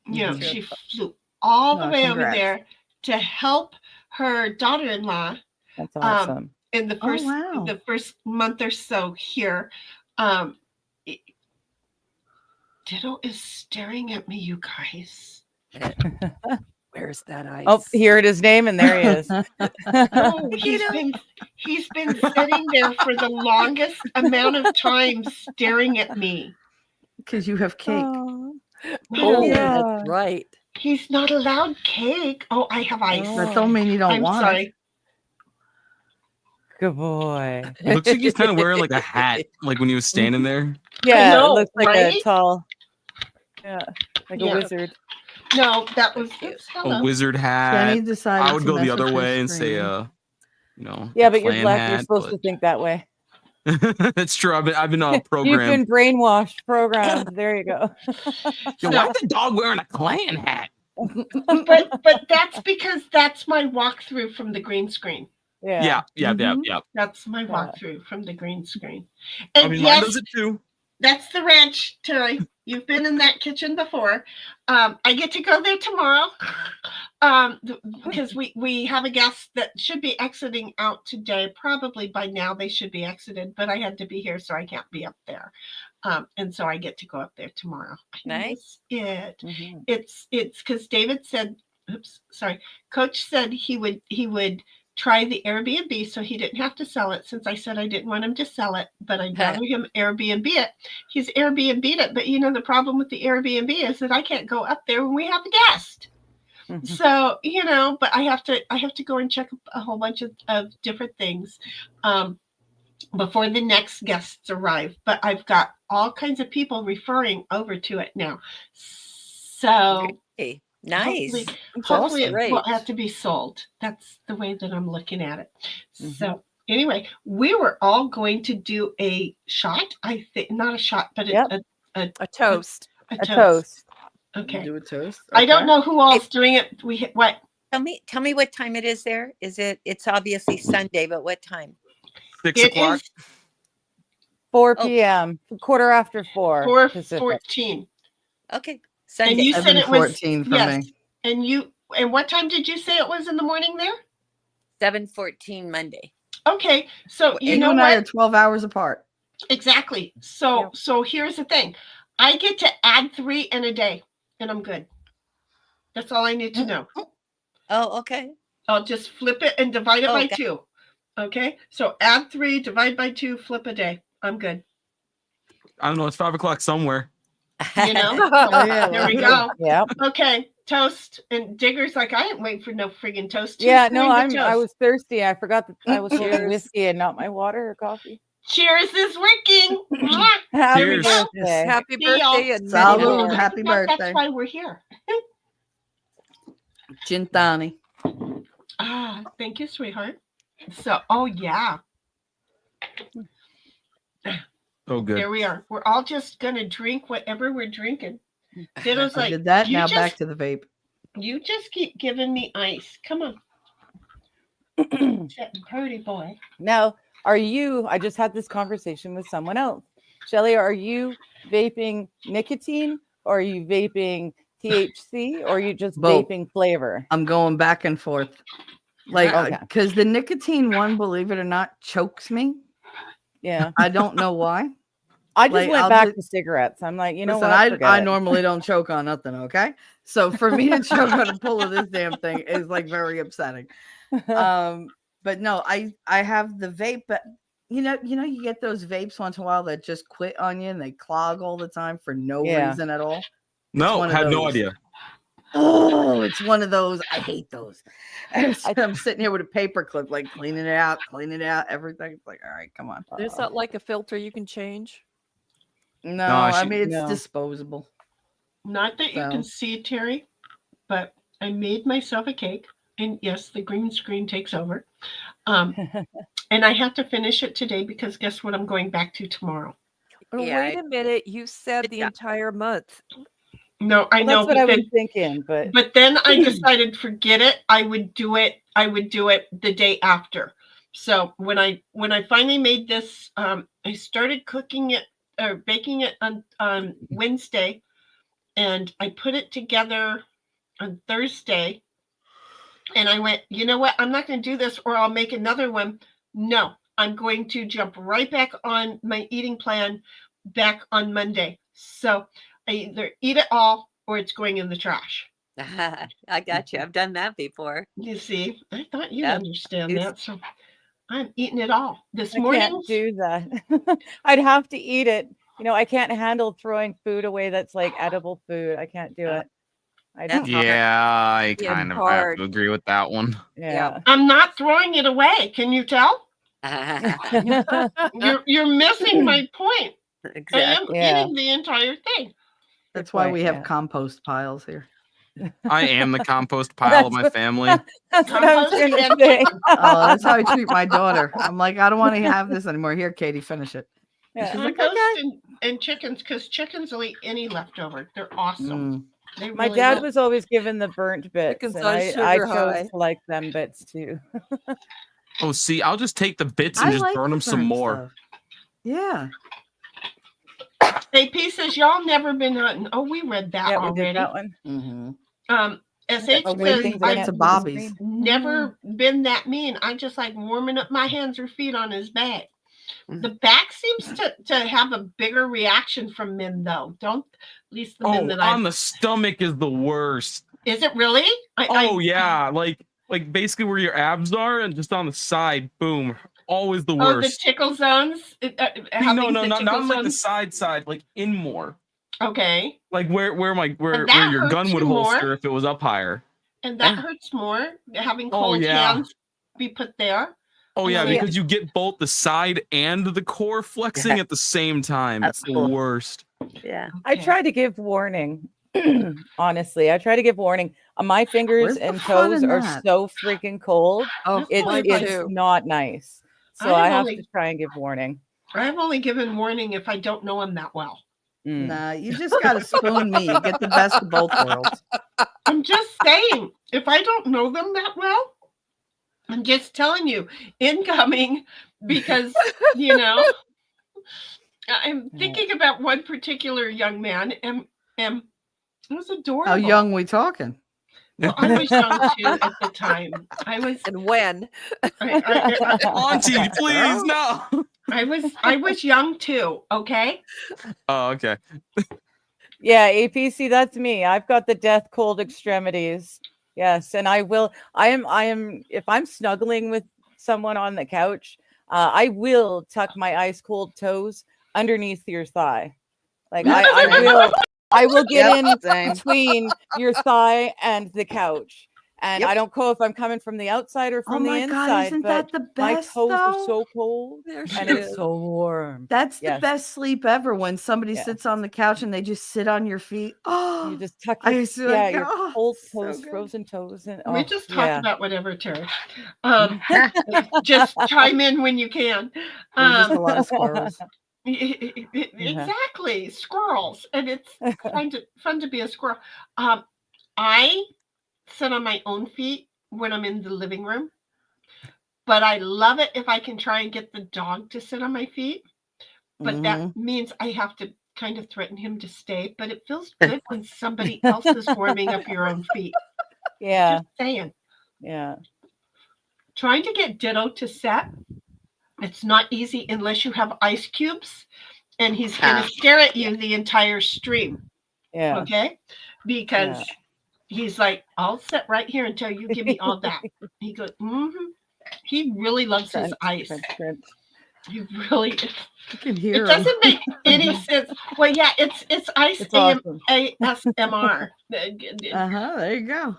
Yeah, she flew all the way congrats. over there to help her daughter-in-law. That's awesome. In the first month or so here. Ditto is staring at me, you guys. Where's that ice? Oh, here it is name, and there he is. Oh, he's been sitting there for the longest amount of time staring at me. Because you have cake. Oh, Yeah. that's right. He's not allowed cake. Oh, I have ice. That don't mean you don't I'm want sorry. it. Good boy. It looks like he's kind of wearing like a hat, like when he was standing there. Yeah, know, it looks like right? a tall. Yeah, like Yeah. a wizard. No, that was Cute. hello. A wizard Jenny hat. decided I would to go the mess other with her way and say, screen. Yeah, a but you're clan black. You're hat, supposed to think that way. but- That's true. I've been You've programmed. been brainwashed, programmed. There you go. Yo, why is the dog wearing a clan hat? But that's because that's my walkthrough from the green screen. Yeah. That's my Yeah. walkthrough from the green screen. I And mean, yes, mine does it too. that's the ranch, Terry. You've been in that kitchen before. I get to go there tomorrow because we have a guest that should be exiting out today. Probably by now they should be exited, but I had to be here, so I can't be up there. And so I get to go up there tomorrow. I Nice. miss it. Mhm. It's because David said, Coach said he would try the Airbnb so he didn't have to sell it, since I said I didn't want him to sell it, but I'd rather him Airbnb it. He's Airbnb'd it, but the problem with the Airbnb is that I can't go up there when we have a guest. Mhm. So, but I have to go and check a whole bunch of different things before the next guests arrive. But I've got all kinds of people referring over to it now. So Hey, nice. hopefully it Great. won't have to be sold. That's the way that I'm looking at it. Mhm. So anyway, we were all going to do a shot. I think not a shot, but Yep. A toast. a A toast. toast. Okay. Do a toast. I don't Okay. know who all's doing it. What? Tell me what time it is there. It's obviously Sunday, but what time? 6 It o'clock. is 4 Oh. p.m. Quarter after 4. 4:14. Okay. And Sunday. you said it was 7:14 for yes. me. And what time did you say it was in the morning there? 7:14 Monday. Okay, so you You know and I are what? 12 hours apart. Exactly. So here's the thing. I get to add 3 in a day, and I'm good. That's all I need to know. Oh, okay. I'll just flip it and divide it by Okay. 2. Okay, so add 3, divide by 2, flip a day. I'm good. I don't know. It's 5 o'clock somewhere. You know. Oh, yeah, There we well, go. Yep. Okay, toast. And Digger's like, I ain't waiting for no friggin' toast. Yeah, Who's no, doing the I toast? was thirsty. I forgot that I was holding Cheers. whiskey and not my water or coffee. Cheers is working. Mwah. Happy Cheers. birthday. Happy See y'all. birthday and many Salud. more. Happy That's birthday. why we're here. Chintani. Thank you, sweetheart. So, oh yeah, Oh, good. there we are. We're all just gonna drink whatever we're drinking. Ditto's I like, did that. you Now just, back to the vape. you just keep giving me ice. Come on. Pretty boy. Now, I just had this conversation with someone else. Shelly, are you vaping nicotine or are you vaping THC or are you just Both. vaping flavor? I'm going back and forth. Like, Okay. because the nicotine one, believe it or not, chokes me. Yeah. I don't know why. I just Like, went I'll back just- to cigarettes. I'm like, you know Listen, what? Forget I it. normally don't choke on nothing. Okay. So for me to choke on a pull of this damn thing is like very upsetting. But no, I have the vape, but you get those vapes once in a while that just quit on you and they clog all the time for no Yeah. reason at all. No, one of had no those. idea. Oh, it's one of those. I hate those. I'm sitting here with a paper clip, like cleaning it out, everything. It's like, all right, come on. There's not like a filter you can change. No, I I should- mean, it's No. disposable. Not that you can So. see, Terry, but I made myself a cake. And yes, the green screen takes over. And I have to finish it today because guess what I'm going back to tomorrow? Oh, Yeah, wait a minute. You said the Yeah. entire month. No, I Well, know, that's what but I then, was thinking, but then I decided forget it. I would do it the day after. So when I finally made this, I started cooking it or baking it on Wednesday, and I put it together on Thursday. And I went, you know what? I'm not going to do this, or I'll make another one. No, I'm going to jump right back on my eating plan back on Monday. So I either eat it all or it's going in the trash. I got you. I've done that before. You see, I thought you'd Yep. understand It's- that. So I'm eating it all this I morning. can't do that. I'd have to eat it. I can't handle throwing food away that's like edible food. I can't do it. I That's don't. hard. Yeah, I Yeah, kind of have hard. to agree with that one. Yeah. I'm not throwing it away. Can you tell? You're missing my point. I am Exactly. Yeah. eating the entire thing. That's why point, we have yeah. compost piles here. I am the compost pile of my family. That's what I was Compost going to and- say. Oh, that's how I treat my daughter. I'm like, I don't want to have this anymore. Here, Katie, finish it. Yeah. She's like, Compost okay. and chickens, because chickens will eat any leftover. They're awesome. They My really dad will. was always given the burnt bits, Chickens and on I sugar chose high. to like them bits too. Oh, see, I'll just take the bits and I just like burn the them some burnt more. stuff. Yeah. Hey, P says y'all never been hunting. Oh, we read that Yeah, we already. did that one. Mm-hmm. SH Oh, says things I've against to the Bobby's. screen. never been that mean. I just like warming up my hands or feet on his back. The back seems to have a bigger reaction from men, though. Don't at least the men Oh, that on the stomach is the worst. Is it really? Yeah, like basically where your abs are and just on the side, boom, always the Oh, the worst. tickle zones. No, not like the side, like in more. Okay. Like where that your gun hurts would you more? holster if it was up higher. And that hurts more, having cold yeah. hands be put there. Oh yeah, See, because you get both the side and the core flexing at the same time. It's the worst. Yeah. I try to give warning. Honestly, I try to give warning. My fingers Where's the and fun toes in are that? so freaking cold. Oh, Mine It's too. not nice. So I I have have only- to try and give warning. I've only given warning if I don't know him that well. nah, you just got to spoon me. You get the best of both worlds. I'm just saying, if I don't know them that well, I'm just telling you, incoming, because, I'm thinking about one particular young man, and it was adorable. How young we talking? Well, I was young too at the time. I was. And when? Auntie, please, no. I was young too. Okay. Oh, okay. Yeah, APC, that's me. I've got the death cold extremities. Yes, and I am if I'm snuggling with someone on the couch, I will tuck my ice cold toes underneath your thigh. Like I will get in same. between your thigh and the couch. And Yep. I don't know if I'm coming from the outside or Oh from the my inside. God, isn't but that the my best? toes are though? so cold There she and is. it's so warm. That's the Yes. best sleep ever when somebody Yeah. sits on the couch and they just sit on your feet. Oh, You just tuck I your, used to like, your oh, cold so toes, good. frozen toes, and We oh, just talked yeah. about whatever, Terry. Just chime in when you can. We're just a lot of squirrels. Exactly, squirrels, and it's fun to be a squirrel. I sit on my own feet when I'm in the living room, but I love it if I can try and get the dog to sit on my feet. But that means I have to kind of threaten him to stay. But it feels good when somebody else is warming up your own feet. Yeah, Just saying. yeah. Trying to get Ditto to set, it's not easy unless you have ice cubes, and he's going to stare at you the entire stream. Yeah. Okay? Because he's like, I'll sit right here until you give me all that. He goes, He really loves his ice. He really. You can hear It doesn't make any sense. Well, yeah, it's ice It's awesome. ASMR. There you go.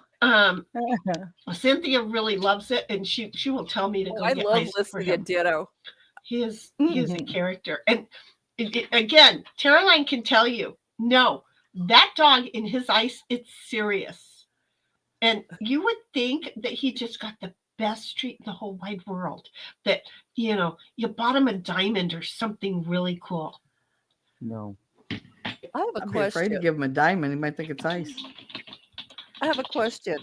Cynthia really loves it, and she will tell me to go I get love ice for listening to him. Ditto. He is a character, and again, Caroline can tell you, no, that dog in his ice, it's serious, and you would think that he just got the best treat in the whole wide world. That you bought him a diamond or something really cool. No. I have a I'd be afraid to question. give him a diamond. He might think it's ice. I have a question.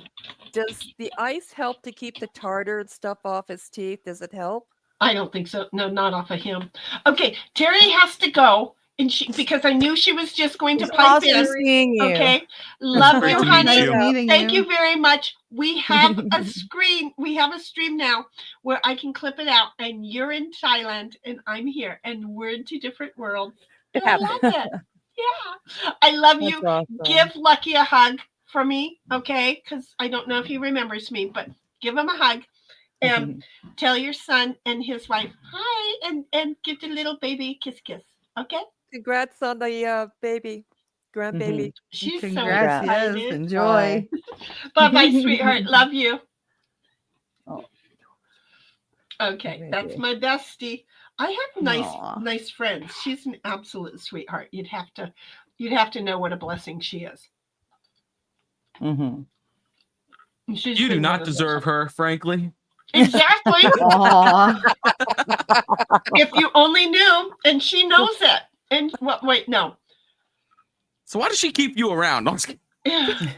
Does the ice help to keep the tartar and stuff off his teeth? Does it help? I don't think so. No, not off of him. Okay, Terry has to go, and because I knew she was just going to It's pipe awesome in. seeing you. Okay, love Great you, to meet honey. you. Meeting Thank you very much. We have a screen. We have a stream now where I can clip it out, and you're in Thailand, and I'm here, and we're in two different worlds. And I love it. Yeah, I love That's you. awesome. Give Lucky a hug for me, okay? Because I don't know if he remembers me, but give him a hug. And tell your son and his wife hi, and give the little baby a kiss, okay? Congrats on the baby, grandbaby. She's Congrats, so yes. excited. Enjoy. Bye-bye, sweetheart. Love you. Oh. Okay, that's my bestie. I have Aw. nice friends. She's an absolute sweetheart. You'd have to know what a blessing she is. Mhm. She's You do been one not of those. deserve her, frankly. Exactly. Aw. If you only knew, and she knows it. And wait, no. So why does she keep you around? No, I'm just kidding. I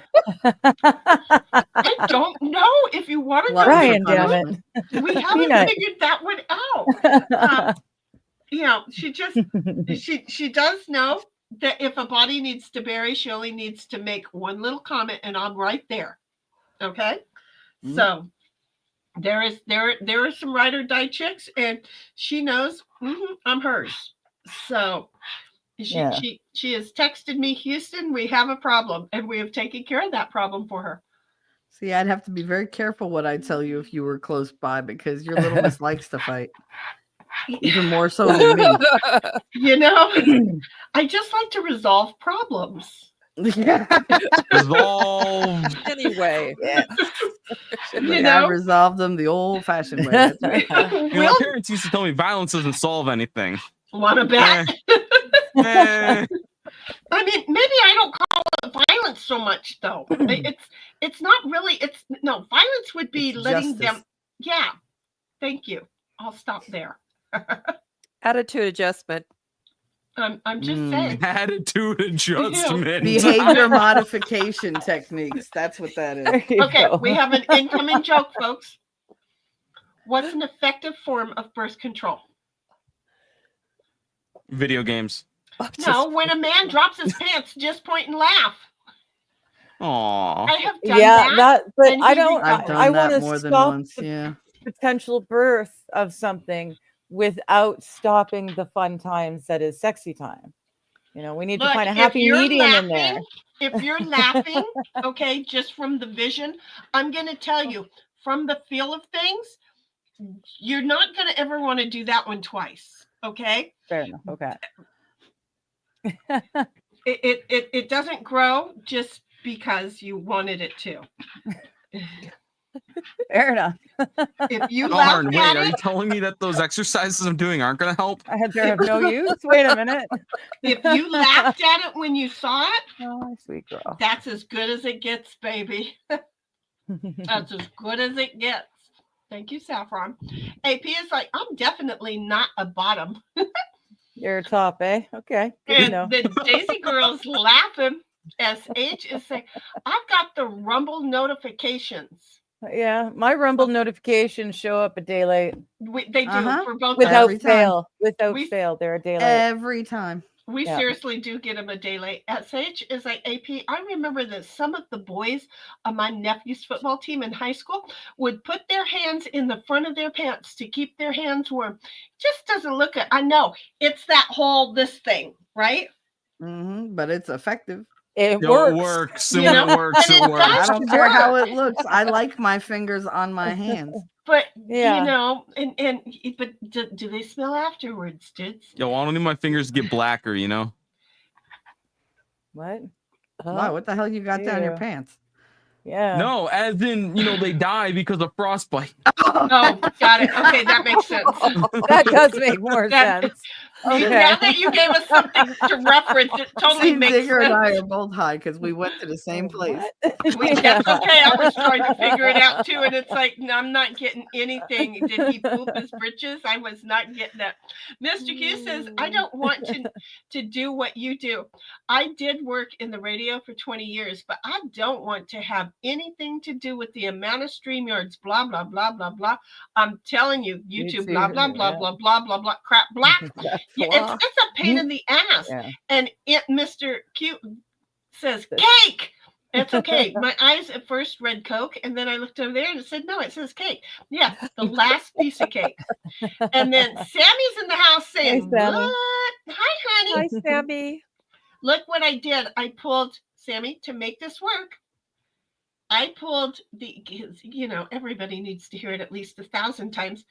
don't know if you want to Glutton go. for Ryan, damn it. punishment. We haven't Peanut. figured that one out. You know, she does know that if a body needs to bury, she only needs to make one little comment, and I'm right there. Okay, so there are some ride or die chicks, and she knows I'm hers. So she has texted me, Houston, we have a problem, and we have taken care of that problem for her. See, I'd have to be very careful what I tell you if you were close by, because your little miss likes to fight. Even more so than me. You know, I just like to resolve problems. Resolve. Anyway. Yes. You I know, resolved them the old-fashioned way. That's right. You know, my parents used to tell me violence doesn't solve anything. Want to bet? Eh. I mean, maybe I don't call it violence so much, though. It's not really. Violence would be It's letting justice. them. Yeah, thank you. I'll stop there. Attitude adjustment. I'm just saying. Attitude adjustment. Behavior modification techniques. That's what that is. Okay, we have an incoming joke, folks. What's an effective form of birth control? Video games. No, when a man drops his pants, just point and laugh. Aww. I have done that. but and I he don't. I've I done want that to more than stop once. the Yeah. potential birth of something without stopping the fun times that is sexy time. You know, we need to Look, find a if happy you're medium in there. laughing, if you're laughing, okay, just from the vision, I'm going to tell you, from the feel of things, you're not going to ever want to do that one twice, okay? Fair enough. Okay. It doesn't grow just because you wanted it to. Fair enough. If you laugh Darn, wait, at are you it, telling me that those exercises I'm doing aren't going to help? They're of no use. Wait a minute. if you laughed at it when you saw it, Oh, sweet girl. that's as good as it gets, baby. That's as good as it gets. Thank you, Saffron. AP is like, I'm definitely not a bottom. You're a top, eh? Okay. Good to And know. the Daisy girl's laughing. SH is saying, I've got the Rumble notifications. Yeah, my Rumble notifications show up a day late. They do for both. Without Every time. fail. Without We- fail, they're a day late. Every time. We Yeah. seriously do get them a day late. SH is like, AP, I remember that some of the boys on my nephew's football team in high school would put their hands in the front of their pants to keep their hands warm. Just doesn't look good. I know. It's that whole this thing, right? But it's effective. It It works. works. You know, It works. and It it works. I does. don't care how it looks. I like my fingers on my hands. But Yeah. you know, but do they smell afterwards, dudes? Yo, I don't need my fingers to get blacker, you know? What? Why? What the hell you got down your Ew. pants? Yeah. No, as in, you know, they die because of frostbite. Oh, got it. Okay, that makes sense. That does make more That- sense. Now Okay. that you gave us something to reference, it totally See, makes Digger and I sense. are both high because we went to the same place. That's okay. I was trying to figure it out too, and it's like, no, I'm not getting anything. Did he poop his britches? I was not getting that. Mr. Q says, I don't want to do what you do. I did work in the radio for 20 years, but I don't want to have anything to do with the amount of StreamYards, blah, blah, blah, blah, blah. I'm telling you, YouTube, blah, blah, blah, yeah. blah, blah, blah, blah, crap, black. Yeah, it's a pain in the ass. Yeah. And Mr. Q says cake. It's okay. My eyes at first read Coke, and then I looked over there and it said, no, it says cake. Yeah, the last piece of cake. And then Sammy's in the house saying, Hey, Sammy. what? Hi, honey. Hi, Sammy. Look what I did. I pulled, Sammy, to make this work. I pulled you know, everybody needs to hear it at least 1,000 times.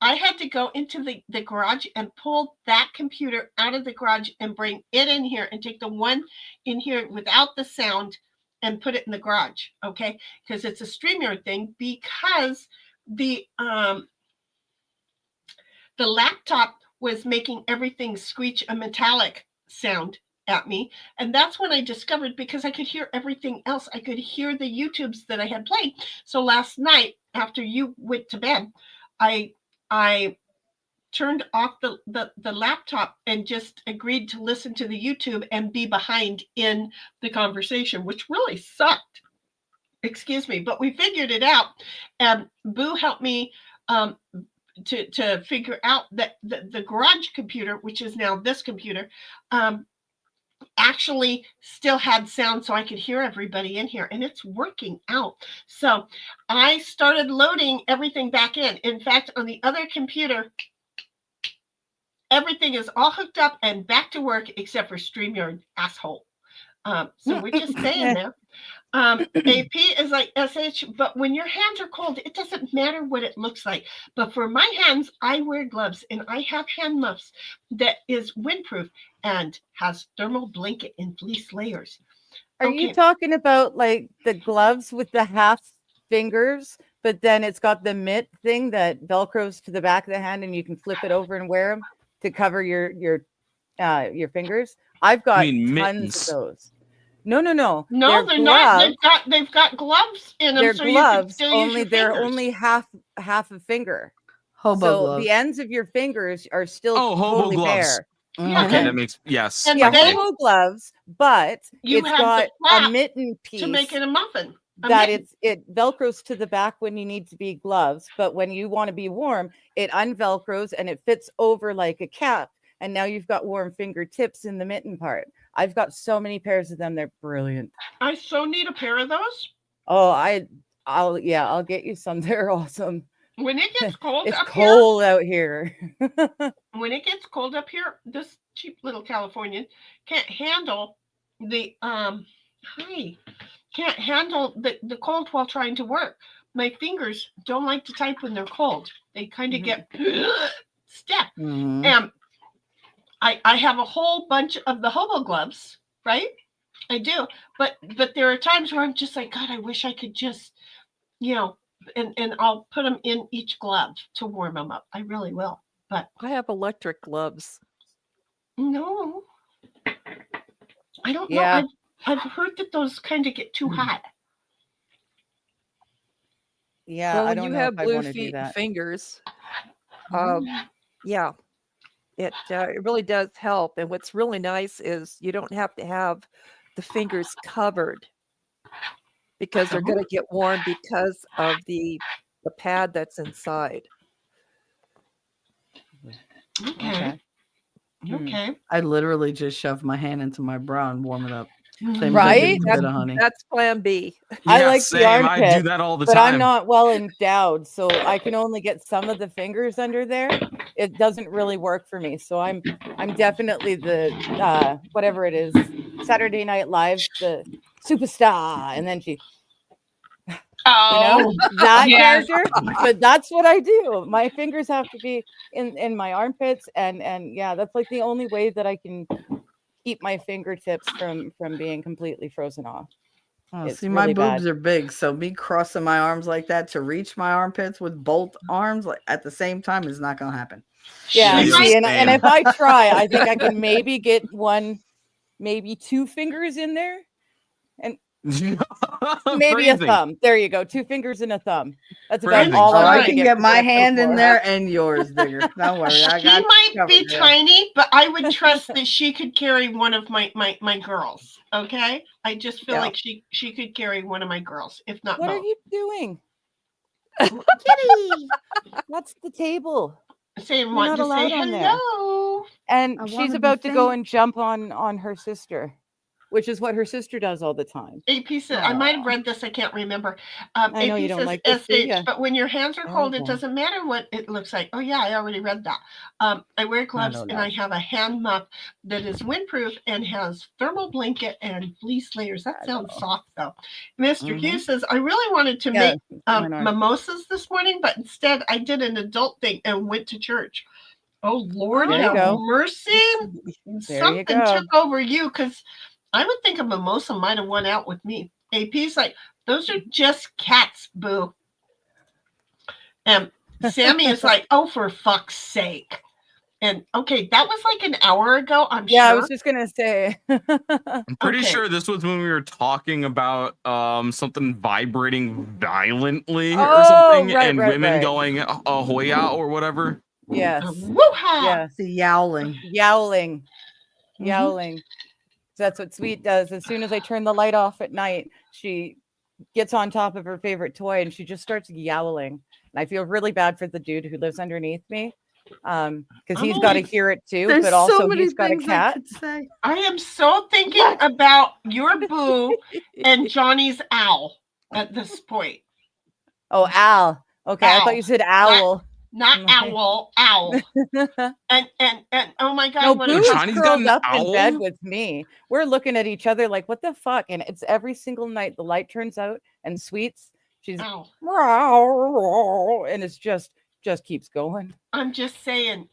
I had to go into the garage and pull that computer out of the garage and bring it in here and take the one in here without the sound and put it in the garage, okay? Because it's a StreamYard thing, because the laptop was making everything screech a metallic sound at me. And that's when I discovered, because I could hear everything else. I could hear the YouTubes that I had played. So last night, after you went to bed, I turned off the laptop and just agreed to listen to the YouTube and be behind in the conversation, which really sucked. Excuse me, but we figured it out. And Boo helped me to figure out that the garage computer, which is now this computer, actually still had sound so I could hear everybody in here, and it's working out. So I started loading everything back in. In fact, on the other computer, everything is all hooked up and back to work except for StreamYard, asshole. So we're just saying that. AP is like SH, but when your hands are cold, it doesn't matter what it looks like. But for my hands, I wear gloves, and I have hand muffs that is windproof and has thermal blanket and fleece layers. Are you talking about like the gloves with the half fingers, but then it's got the mitt thing that velcros to the back of the hand, and you can flip it over and wear them to cover your fingers? I've got tons mittens. of those. No. No, they're not. They've got gloves in them. They're so gloves. You can still use your They're fingers. only half a finger. Hobo So gloves. the ends of your fingers are still hobo totally gloves. bare. Yeah. Okay, that makes yes. And Yeah, then hobo gloves, but you it's have got the flap a mitten piece to make it a muffin. that it velcros to the back when you need to be gloves, but when you want to be warm, it unvelcros and it fits over like a cap, and now you've got warm fingertips in the mitten part. I've got so many pairs of them; they're brilliant. I so need a pair of those. Oh, I'll get you some. They're awesome. When it gets cold It's up cold out here. when it gets cold up here, this cheap little Californian can't handle the can't handle the cold while trying to work. My fingers don't like to type when they're cold. They kind of get stiff. And I have a whole bunch of the hobo gloves, right? I do. But there are times where I'm just like, God, I wish I could just, and I'll put them in each glove to warm them up. I really will. But I have electric gloves. no, I don't Yeah. know. I've heard that those kind of get too hot. Yeah, Well, I when don't you know have if I blue want to do that. fingers, yeah, it really does help. And what's really nice is you don't have to have the fingers covered because they're going to get warm because of the pad that's inside. Okay. Okay. I literally just shoved my hand into my bra and warm it up. Same Right? as I did with a bit of honey. That's plan B. I Yeah, like same. the I armpit, do that all the but time. I'm not well endowed, so I can only get some of the fingers under there. It doesn't really work for me. So I'm definitely the whatever it is, Saturday Night Live, the superstar, and then she, Oh, that yes. character. But that's what I do. My fingers have to be in my armpits, and yeah, that's like the only way that I can keep my fingertips from being completely frozen off. Oh, It's see, my really boobs bad. are big, so me crossing my arms like that to reach my armpits with both arms like at the same time is not gonna happen. Yeah, She's see, the and same. if I try, I think I can maybe get one, maybe two fingers in there, and maybe a Phrasing. thumb. There you go, 2 fingers and a thumb. That's about Phrasing. all Oh, I'm I gonna can get my for hand in for. there and yours, digger. Don't worry, I She got might covered be there. tiny, but I would trust that she could carry one of my girls. Okay, I just feel Yeah. like she could carry one of my girls, if not What both. are you doing? Kitty, that's the table. Saying You're want not to say allowed on there. hello. And I she's wanna be about to go thanked. and jump on her sister, which is what her sister does all the time. AP said, I might have Aw. read this, I can't remember. I know AP you don't says like this, do SH, ya? but when your hands are cold, it Okay. doesn't matter what it looks like. Oh yeah, I already read that. I wear gloves don't and know. I have a hand muff that is windproof and has thermal blanket and fleece layers. That I sounds know. soft though. Mr. Mhm. Hughes says, I really wanted to Yeah, make mine are. mimosas this morning, but instead I did an adult thing and went to church. Oh Lord, There you have go. mercy. There you Something go. took over you because I would think a mimosa might have won out with me. AP's like, those are just cats, boo. And Sammy is like, oh, for fuck's sake. And okay, that was like an hour ago, I'm Yeah, I sure. was just gonna say. I'm pretty Okay. sure this was when we were talking about something vibrating violently or Oh, something, right, and right, women right. going ahoya or whatever. Yes. Woo-ha! Yeah. The yowling. Yowling. Mhm. Yowling. That's what Sweet does. As soon as I turn the light off at night, she gets on top of her favorite toy and she just starts yowling. And I feel really bad for the dude who lives underneath me. Because he's got to hear it too, There's but so also many he's got a things I cat. could say. I am so thinking about your boo and Johnny's owl at this point. Oh, Al. Okay, I Owl. thought you said owl. Not owl, owl. And oh my God, No, what Boo a is Johnny's got curled an up in bed owl? with me. We're looking at each other like, what the fuck? And it's every single night the light turns out and Sweets, she's owl. and it's just keeps going. I'm just saying,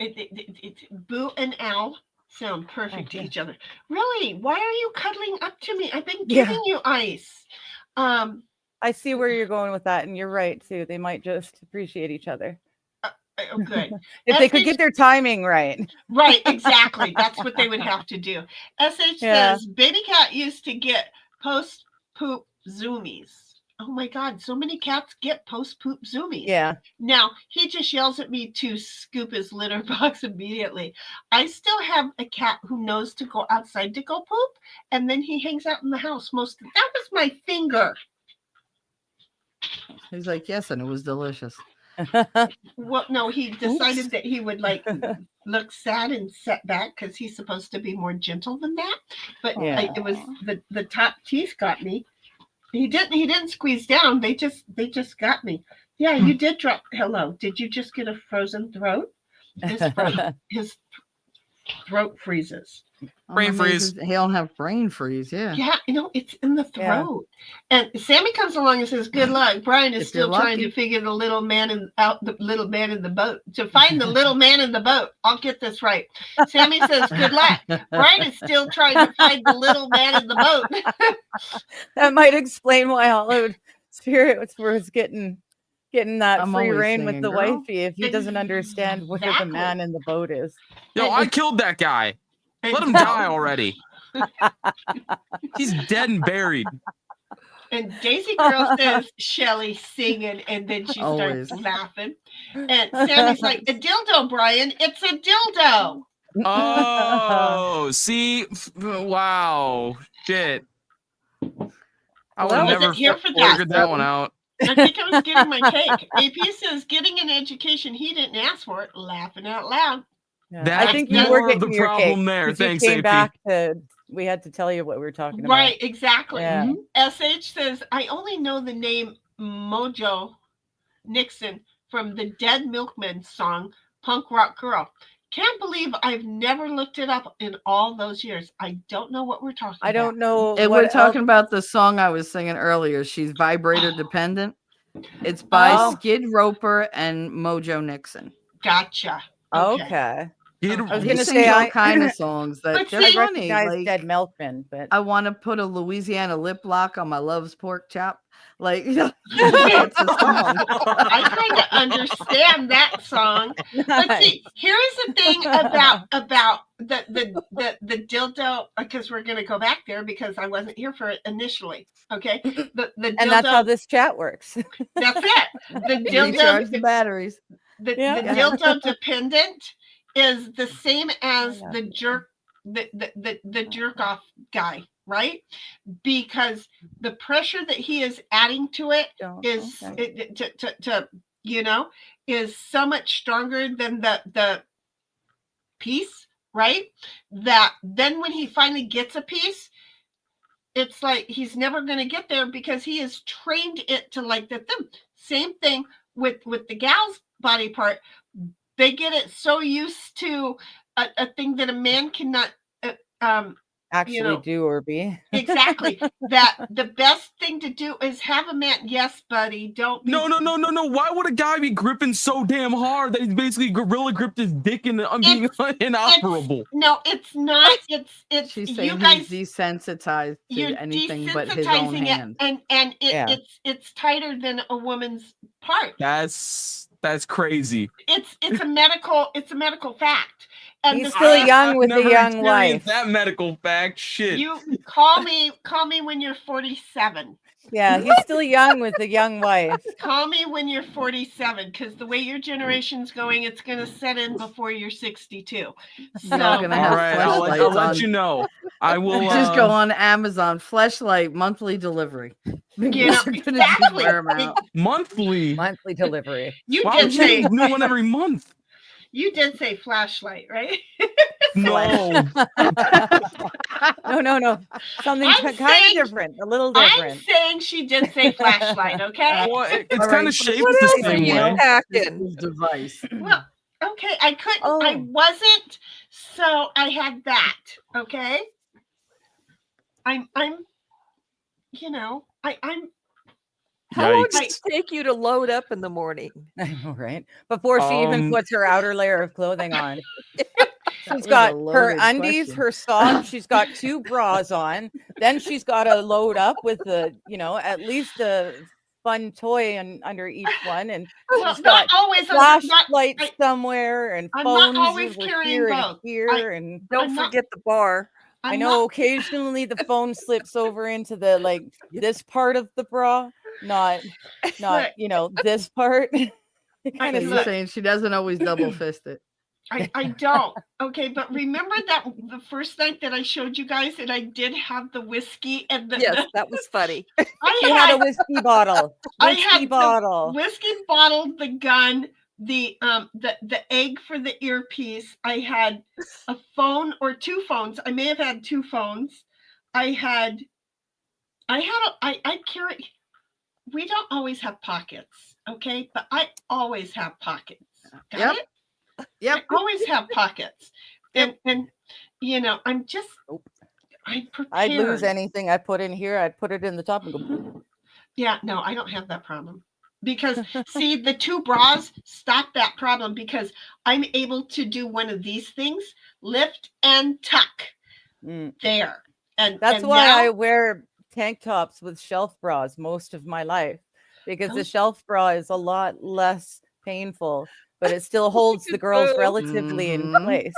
Boo and Owl sound perfect to each other. Really? Why are you cuddling up to me? I've been giving you ice. I see where you're going with that, and you're right too. They might just appreciate each other. Oh, good. If they could get their timing right. Right, exactly. That's what they would have to do. SH says, baby cat used to get post-poop zoomies. Oh my God, so many cats get post-poop zoomies. Yeah. Now, he just yells at me to scoop his litter box immediately. I still have a cat who knows to go outside to go poop, and then he hangs out in the house most. That was my finger. He's like, yes, and it was delicious. Well, no, he decided that he would like look sad and set back because he's supposed to be more gentle than that. But it was the top teeth got me. He didn't squeeze down. They just got me. Yeah, you did drop. Hello. Did you just get a frozen throat? His throat freezes. Brain freeze. He don't have brain freeze. Yeah. Yeah, it's in the throat. Yeah. And Sammy comes along and says, "Good luck." Brian is still trying to figure the little man in the boat. To find the little man in the boat. I'll get this right. Sammy says, "Good luck." Brian is still trying to find the little man in the boat. That might explain why Hollowed Spirit was getting that free reign with the wifey if he doesn't understand where the man in the boat is. Yo, I killed that guy. Let him die already. He's dead and buried. And Daisy Girl says Shelly singing, and then she starts laughing. And Sammy's like, "A dildo, Brian. It's a dildo." Oh, see, wow, shit. I would have never figured that one out. I think I was getting my cake. AP says, "Getting an education he didn't ask for it." Laughing out loud. Yeah. I think you were getting the problem there. Thanks, you came AP. back we had to tell you what we were talking about. Right, exactly. Yeah. SH says, "I only know the name Mojo Nixon from the Dead Milkman song, Punk Rock Girl. Can't believe I've never looked it up in all those years. I don't know what we're talking about." I don't know. We're talking about the song I was singing earlier. She's vibrator dependent. It's by Skid Roper and Mojo Nixon. Gotcha. Okay. I was going to say all kind of songs that I recognize like, Dead Milkman, but I want to put a Louisiana lip lock on my love's pork chop. Like, it's a song. I kind of understand that song. But see, here's the thing about the dildo, because we're going to go back there because I wasn't here for it initially. Okay, the dildo, and that's how this chat works. That's it. The dildo, recharge the batteries. The dildo dependent is the same as the jerk, the jerk off guy, right? Because the pressure that he is adding to it is so much stronger than the piece, right? That then when he finally gets a piece, it's like he's never going to get there because he has trained it to like the thing. Same thing with the gal's body part. They get it so used to a thing that a man cannot actually do or be. Exactly. That the best thing to do is have a man. Yes, buddy. Don't be. No. Why would a guy be gripping so damn hard that he's basically gorilla gripped his dick and being inoperable? No, it's not. It's She's saying you guys he's desensitized to anything but his own hand. It's tighter than a woman's part. That's crazy. It's a medical fact. And he's still young with a young wife. That medical fact, shit. You call me when you're 47. Yeah, he's still young with a young wife. Call me when you're 47, because the way your generation's going, it's going to set in before you're 62. You're So all gonna All have right, I'll fleshlights let on. you know. I will Just go on Amazon, fleshlight monthly delivery. You know, You're gonna just exactly. wear 'em out. monthly. Monthly delivery. You Why did would you say need a new one every month? you did say flashlight, right? No. No. Something I'm kind saying- of different, a little I'm different. saying she did say flashlight, okay? Well, it's All kind right, of shaped What the else are same you way. packing? His device. Well, okay, I couldn't, I Oh. wasn't, so I had that, okay? I'm, you know, I'm, How long Yikes. does it take you to load up in the morning? I know, right? Before she even Um, puts her outer layer of clothing on. That She's was a got her loaded undies, question. her socks, she's got 2 bras on. Then she's got to load up with at least a fun toy under each one. And well, she's not got always, not, flashlights I- somewhere and I'm not phones always over carrying here and both. here. And Don't I'm not- forget the bar. I'm I know not- occasionally the phone slips over into the this part of the bra, not Look, this part. It I- kind So of you're look. saying she doesn't always double fist it. I don't. Okay, but remember that the first night that I showed you guys and I did have the whiskey and the, Yes, that was funny. I She had a whiskey bottle. I Whiskey had the bottle. whiskey bottle, the gun, the egg for the earpiece. I had a phone or 2 phones. I may have had 2 phones. I carry. We don't always have pockets, okay? But I always have pockets. Got Yep. it? Yep. I always have pockets. And I'm just I'm prepared. I'd lose anything I put in here. I'd put it in the top and go. Yeah, no, I don't have that problem. Because see, the 2 bras stop that problem because I'm able to do one of these things, lift and tuck there. And That's and why now, I wear tank tops with shelf bras most of my life, because the shelf bra is a lot less painful, but it still holds the girls relatively in Mhm. place.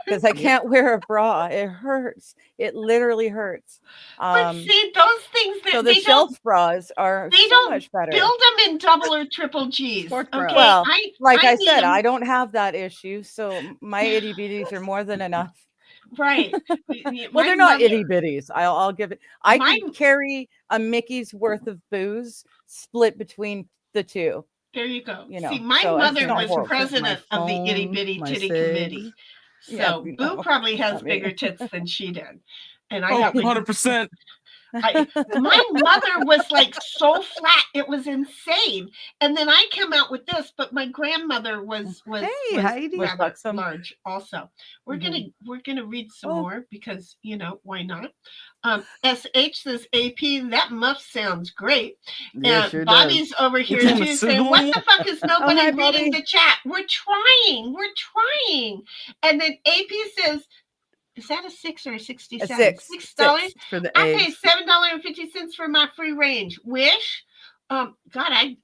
Because I can't wear a bra. It hurts. It literally hurts. but see, those things that So the they shelf bras are they so don't much better. build them in double or triple G's. Sports Okay. bra. Well, like I need said, them- I don't have that issue, so my itty bitties are more than enough. right. Well, they're not itty bitties. I'll give it. I Mine- could carry a Mickey's worth of booze split between the 2. There you go. You know, See, my so it's mother not was horrible. president My of the itty phone, bitty my titty cigs. committee. So Yeah, Boo probably has not me. bigger tits than she did. And I Oh, got like 100%. my mother was like so flat, it was insane. And then I came out with this, but my grandmother was Hey, Heidi. rather buxom. large also. We're gonna read some Oh. more because why not? SH says AP, that muff sounds great. Yeah, And sure Bobby's over here on too the saying, what sizzle. the fuck is nobody hi, reading Bobby. the chat? We're trying. And then AP says, is that a 6 or a 60 A cents? six. $6? For the I pay eggs. $7.50 for my free range. Wish. God, I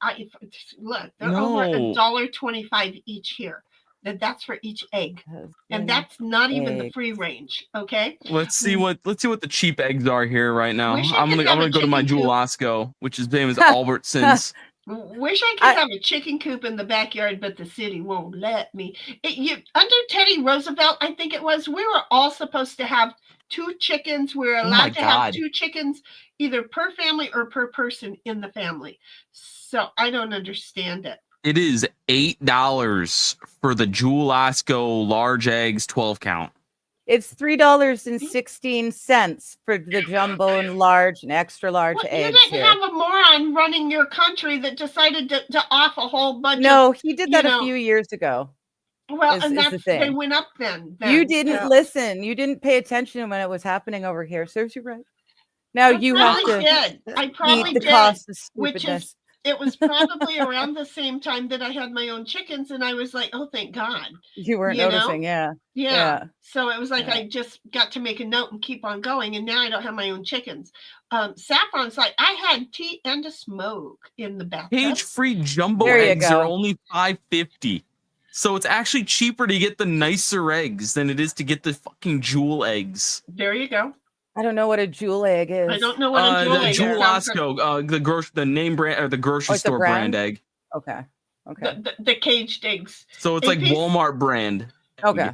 look, they're over No. $1.25 each here. That's for each egg. And that's not even the free range. Okay. Let's see what the cheap eggs are here right now. Wish I I'm could gonna have a go to my chicken coop. Julasco, which is name is Albertsons. Wish I could have a chicken coop in the backyard, but the city won't let me. Under Teddy Roosevelt, I think it was, we were all supposed to have 2 chickens. We were Oh my allowed to have God. 2 chickens, either per family or per person in the family. So I don't understand it. It is $8 for the Julasco large eggs 12 count. It's $3.16 for the jumbo and large and extra large Well, you eggs didn't here. have a moron running your country that decided to off a whole bunch No, of. he did you that know, a few years ago. Well, is and the that's they thing. went up then. You didn't listen. You didn't pay attention when it was happening over here. Serves you right. Now you have probably to did. I probably eat the did. cost of Which stupidness. is, it was probably around the same time that I had my own chickens, and I was like, oh, thank God. You weren't you know? noticing, yeah. Yeah. So it was like Yeah. I just got to make a note and keep on going, and now I don't have my own chickens. Saffron's like, I had tea and a smoke in the bathtub. Cage-free jumbo There you eggs are go. only $5.50. So it's actually cheaper to get the nicer eggs than it is to get the fucking jewel eggs. There you go. I don't know what a jewel egg is. I don't know what a jewel The egg is. Jewel Sounds like Osco, the name brand or the grocery it's a store brand egg. Okay. Okay. the caged eggs. So it's like AP Walmart brand. Okay.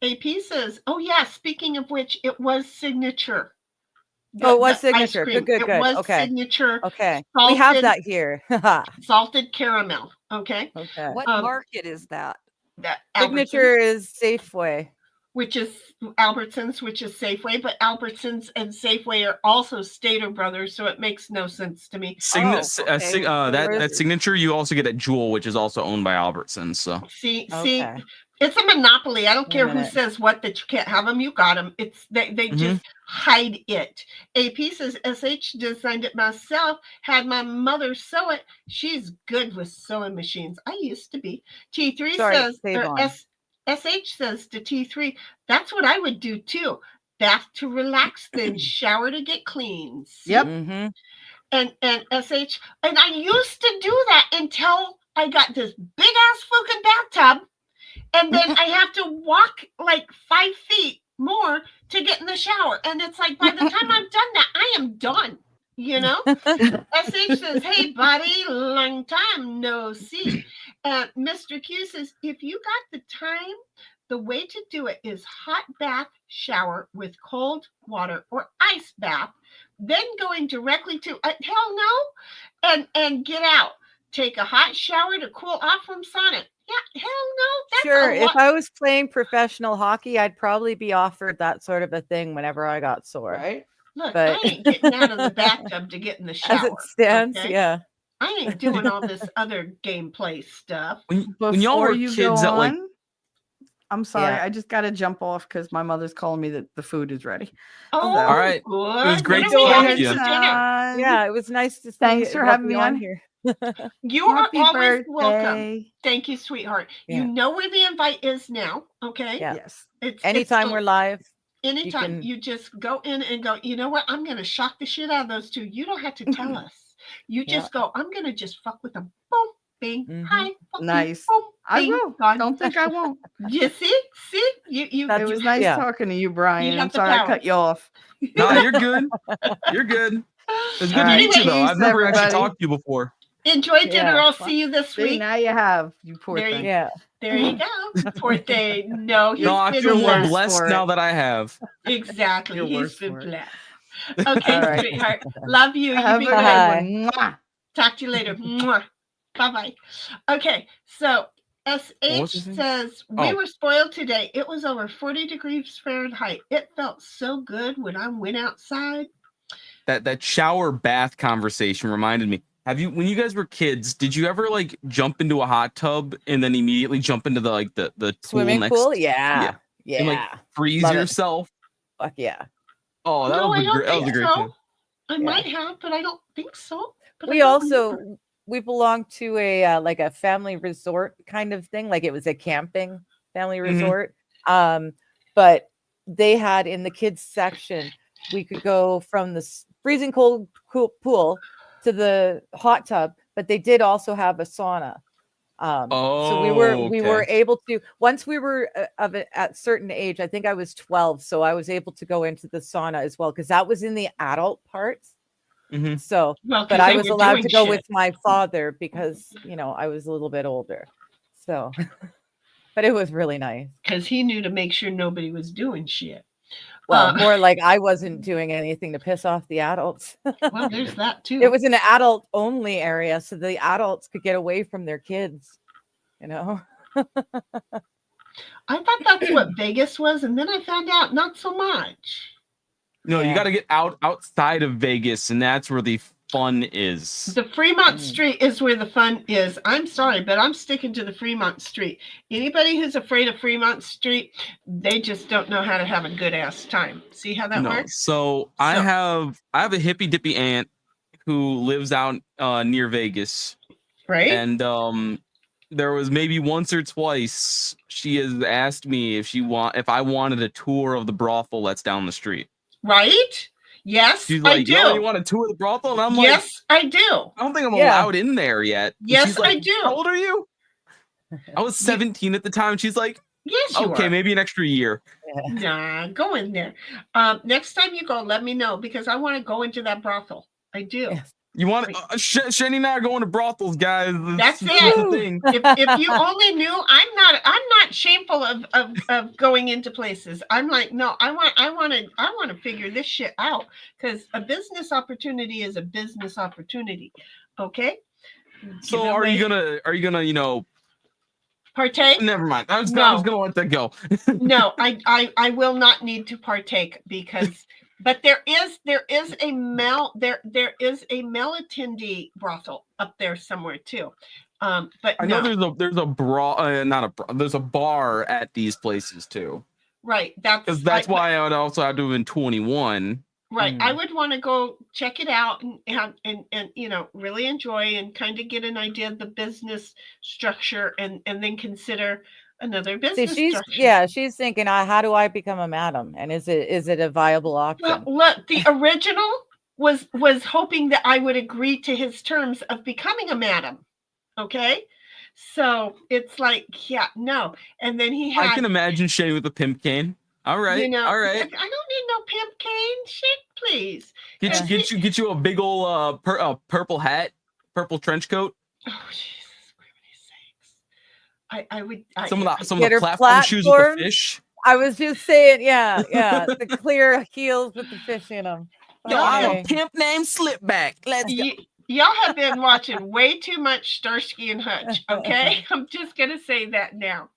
AP says, oh yeah, speaking of which, it was Signature. Oh, it was The ice Signature. cream. Good. It was Okay. Signature. Okay. We have Salted- that here. Salted caramel. Okay. Okay. What Um, market is that? That Signature is Safeway. which is Albertsons, which is Safeway, but Albertsons and Safeway are also Stater Brothers, so it makes no sense to me. okay. That Signature you also get at Jewel, which is also owned by Albertsons. So See, Okay. it's a monopoly. I don't Wait a care who minute. says what, that you can't have them. You got them. It's they just hide it. AP says SH designed it myself. Had my mother sew it. She's good with sewing machines. I used to be. T3 Sorry, says save on. SH says to T3, that's what I would do too. Bath to relax, then shower to get clean. See? Yep. Mm-hmm. And SH, and I used to do that until I got this big ass fucking bathtub, and then I have to walk like 5 feet more to get in the shower. And it's like, by the time I've done that, I am done. You know? SH says, hey buddy, long time no see. Mr. Q says, if you got the time, the way to do it is hot bath shower with cold water or ice bath, then going directly to hell no, and get out. Take a hot shower to cool off from sauna. Yeah, hell no. That's Sure. a If lot. I was playing professional hockey, I'd probably be offered that sort of a thing whenever I got sore. Right? Look, but- I ain't getting out of the bathtub to get in the shower. As it stands, okay? yeah. I ain't doing all this other gameplay stuff. When y'all were you kids go that like on, I'm sorry, Yeah. I just got to jump off because my mother's calling me that the food is ready. Oh, All right. Good. It was great What to are we talk having to you. for dinner? Yeah, it was nice to see Thanks for both having of me you on. here. You are Happy always welcome. birthday. Thank you, sweetheart. Yeah. You know where the invite is now, okay? Yeah. Yes. It's Anytime we're live. anytime can- you just go in and go, you know what? I'm going to shock the shit out of those two. You don't have to tell us. You Yeah. just go, I'm going to just fuck with them. Boom, bing, Mhm. hi, fucking, Nice. boom, I bing, will. gone. Don't think I won't. You see? You That's- It was nice yeah. talking to you, Brian. have I'm the sorry I power. cut you off. no, you're good. You're good. It's good All to meet right. you though. Peace, I've never actually everybody. talked to you before. enjoy dinner. Yeah. I'll see you this See, week. now you have, you poor There you thing. Yeah. There you go. Poor thing. No, he's No, I been feel more worse blessed for now it. that I have. Exactly. You're He's worse been for it. blessed. Okay, All right. sweetheart. Love you. You Have be a good. good Bye. one. Mwah. Talk to you later. Bye bye. Okay, so was the SH thing? says, we Oh. were spoiled today. It was over 40 degrees Fahrenheit. It felt so good when I went outside. That shower bath conversation reminded me. When you guys were kids, did you ever like jump into a hot tub and then immediately jump into the Swimming next, pool? Yeah. Yeah. and like freeze Love it. yourself? Fuck yeah. Oh, that No, was I a don't great. That was a think great so. too. I might have, but I don't think so. But I We don't remember. also we belonged to a like a family resort kind of thing, like it was a camping family resort. But they had in the kids section, we could go from the freezing cold pool to the hot tub, but they did also have a sauna. So we were okay. able to, once we were at certain age, I think I was 12, so I was able to go into the sauna as well because that was in the adult parts. Mhm. So Well, 'cause but I they was were allowed doing to go shit. with my father because I was a little bit older. So but it was really nice. Because he knew to make sure nobody was doing shit. Well, more like I wasn't doing anything to piss off the adults. Well, there's that too. It was an adult only area, so the adults could get away from their kids. I thought that's what Vegas was, and then I found out not so much. No, you Yeah. got to get outside of Vegas, and that's where the fun is. The Fremont Street is where the fun is. I'm sorry, but I'm sticking to the Fremont Street. Anybody who's afraid of Fremont Street, they just don't know how to have a good ass time. See how that No, works? so I have a hippy dippy aunt who lives out near Vegas, Right? and there was maybe once or twice she has asked me if I wanted a tour of the brothel that's down the street. Right? Yes, She's I like, do. "Yo, you want a tour of the brothel?" And I'm like, Yes, I do. "I don't think I'm Yeah. allowed in there yet." And Yes, she's like, I do. "How old are you?" I was 17 at the time. She's like, Yes, you Okay, are. maybe an extra year. Nah, go in there. Next time you go, let me know because I want to go into that brothel. I do. Yes. You want Shani and I are going to brothels, guys. That's That's it. the thing. If you only knew, I'm not shameful of going into places. I'm like, no, I want to figure this shit out because a business opportunity is a business opportunity. Okay. So are you gonna partake? Never mind. I was No. gonna let that go. No, I will not need to partake because but there is a male attendee brothel up there somewhere too. But I know there's a there's a bar at these places too. Right. That's why I would also have to have been 21. Right. I would want to go check it out and really enjoy and kind of get an idea of the business structure and then consider another business structure. She's thinking, how do I become a madam? And is it a viable option? Well, look, the original was hoping that I would agree to his terms of becoming a madam. Okay. So it's like, yeah, no. And then I can imagine Shane with a pimp cane. All right. All right. I don't need no pimp cane. Shit, please. Get you a big old purple hat, purple trench coat. Oh, Jesus, sakes. I would some of the platform shoes with the fish. I was just saying, the clear heels with the fish in them. Yo, I'm a pimp named Slipback. Let's go. Y'all have been watching way too much Starsky and Hutch, okay? I'm just going to say that now.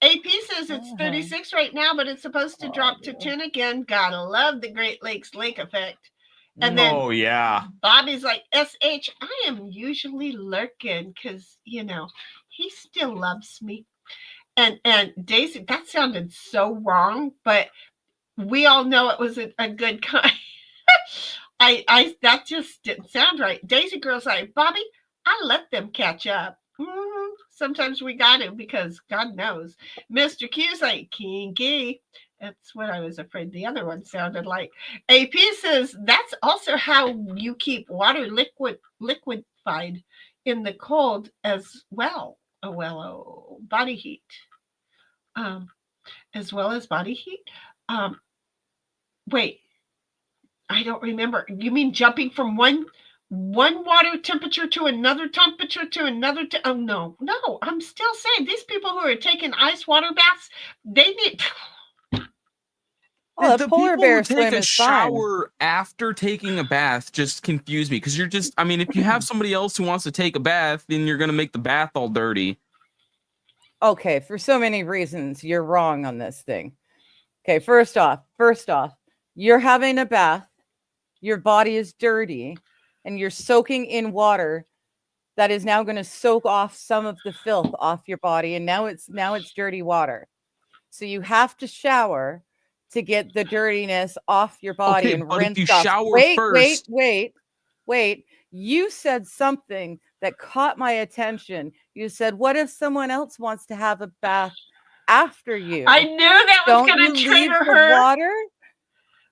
AP says it's 36 right now, but it's supposed to drop to 10 again. Gotta love the Great Lakes lake effect. And then Bobby's like, SH, I am usually lurking because, he still loves me. And Daisy, that sounded so wrong, but we all know it was a good kind. That just didn't sound right. Daisy Girl's like, Bobby, I let them catch up. Sometimes we got to because God knows. Mr. Q's like, kinky. That's what I was afraid the other one sounded like. AP says that's also how you keep water liquefied in the cold as well. Body heat. As well as body heat. Wait. I don't remember. You mean jumping from one water temperature to another temperature to another? Oh, no. I'm still saying these people who are taking ice water baths, they need. Oh, the polar people bear who take swim a is fine. shower after taking a bath just confuse me because if you have somebody else who wants to take a bath, then you're gonna make the bath all dirty. Okay, for so many reasons, you're wrong on this thing. Okay, first off, you're having a bath, your body is dirty, and you're soaking in water that is now going to soak off some of the filth off your body, and now it's dirty water. So you have to shower to get the dirtiness off your body and rinse if you off. shower first. Wait. You said something that caught my attention. You said, what if someone else wants to have a bath after you? I knew that was going to trigger her. Water?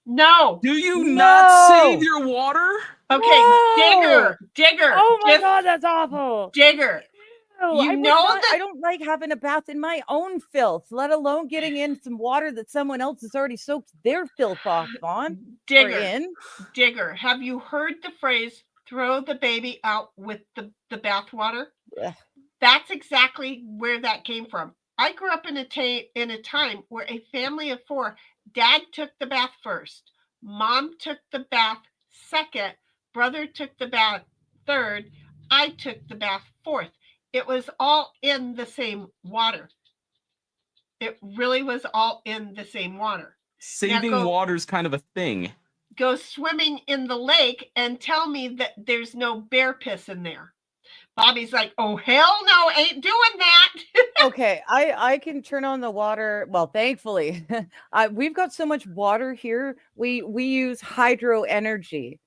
No. Do you not save your water? Okay, No. Digger. Oh my God, that's awful. Digger. I don't like having a bath in my own filth, let alone getting in some water that someone else has already soaked their filth off on. Digger, have you heard the phrase throw the baby out with the bath water? That's exactly where that came from. I grew up in a time where a family of 4, Dad took the bath first, Mom took the bath second, brother took the bath third, I took the bath fourth. It was all in the same water. It really was all in the same water. Saving water is kind of a thing. Go swimming in the lake and tell me that there's no bear piss in there. Bobby's like, oh, hell no, ain't doing that. Okay, I can turn on the water. Well, thankfully, we've got so much water here. We use hydro energy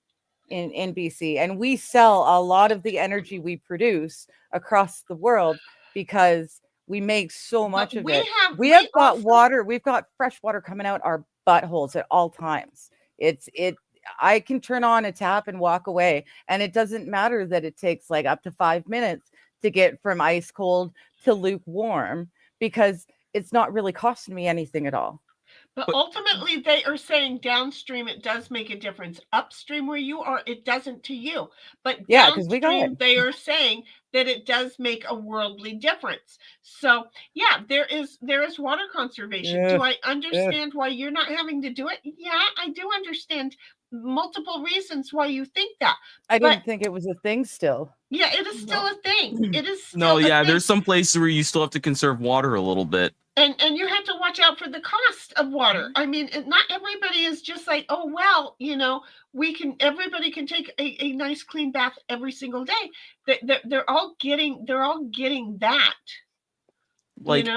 in BC, and we sell a lot of the energy we produce across the world because we make so much of it. We have got water. We've got fresh water coming out our buttholes at all times. I can turn on a tap and walk away, and it doesn't matter that it takes like up to 5 minutes to get from ice cold to lukewarm because it's not really costing me anything at all. But ultimately, they are saying downstream, it does make a difference. Upstream where you are, it doesn't to you. But Yeah, 'cause we got downstream, it. they are saying that it does make a worldly difference. So yeah, there is water conservation. Do I understand why you're not having to do it? Yeah, I do understand multiple reasons why you think that. I But didn't think it was a thing still. yeah, it is still a thing. It is still No, a yeah, thing. there's some places where you still have to conserve water a little bit. And you have to watch out for the cost of water. I mean, not everybody is just like, oh, well, everybody can take a nice clean bath every single day. They're all getting that. Like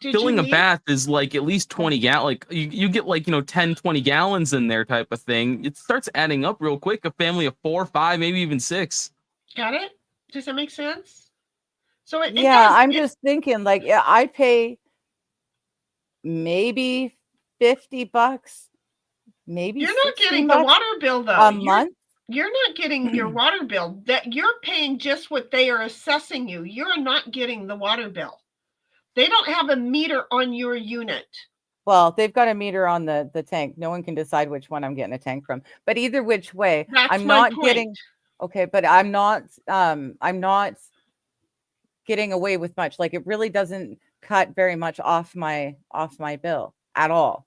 filling a bath is like at least 20 gallons. Like you get like 10, 20 gallons in there type of thing. It starts adding up real quick. A family of 4, 5, maybe even 6. Got it? Does that make sense? So I'm just thinking, like, yeah, I pay maybe $50, maybe you're not getting $16 the water bill though a month. You're not getting your water bill. That you're paying just what they are assessing you. You're not getting the water bill. They don't have a meter on your unit. Well, they've got a meter on the tank. No one can decide which one I'm getting a tank from. But either which way, I'm not getting. Okay, but I'm not getting away with much. Like, it really doesn't cut very much off my bill at all.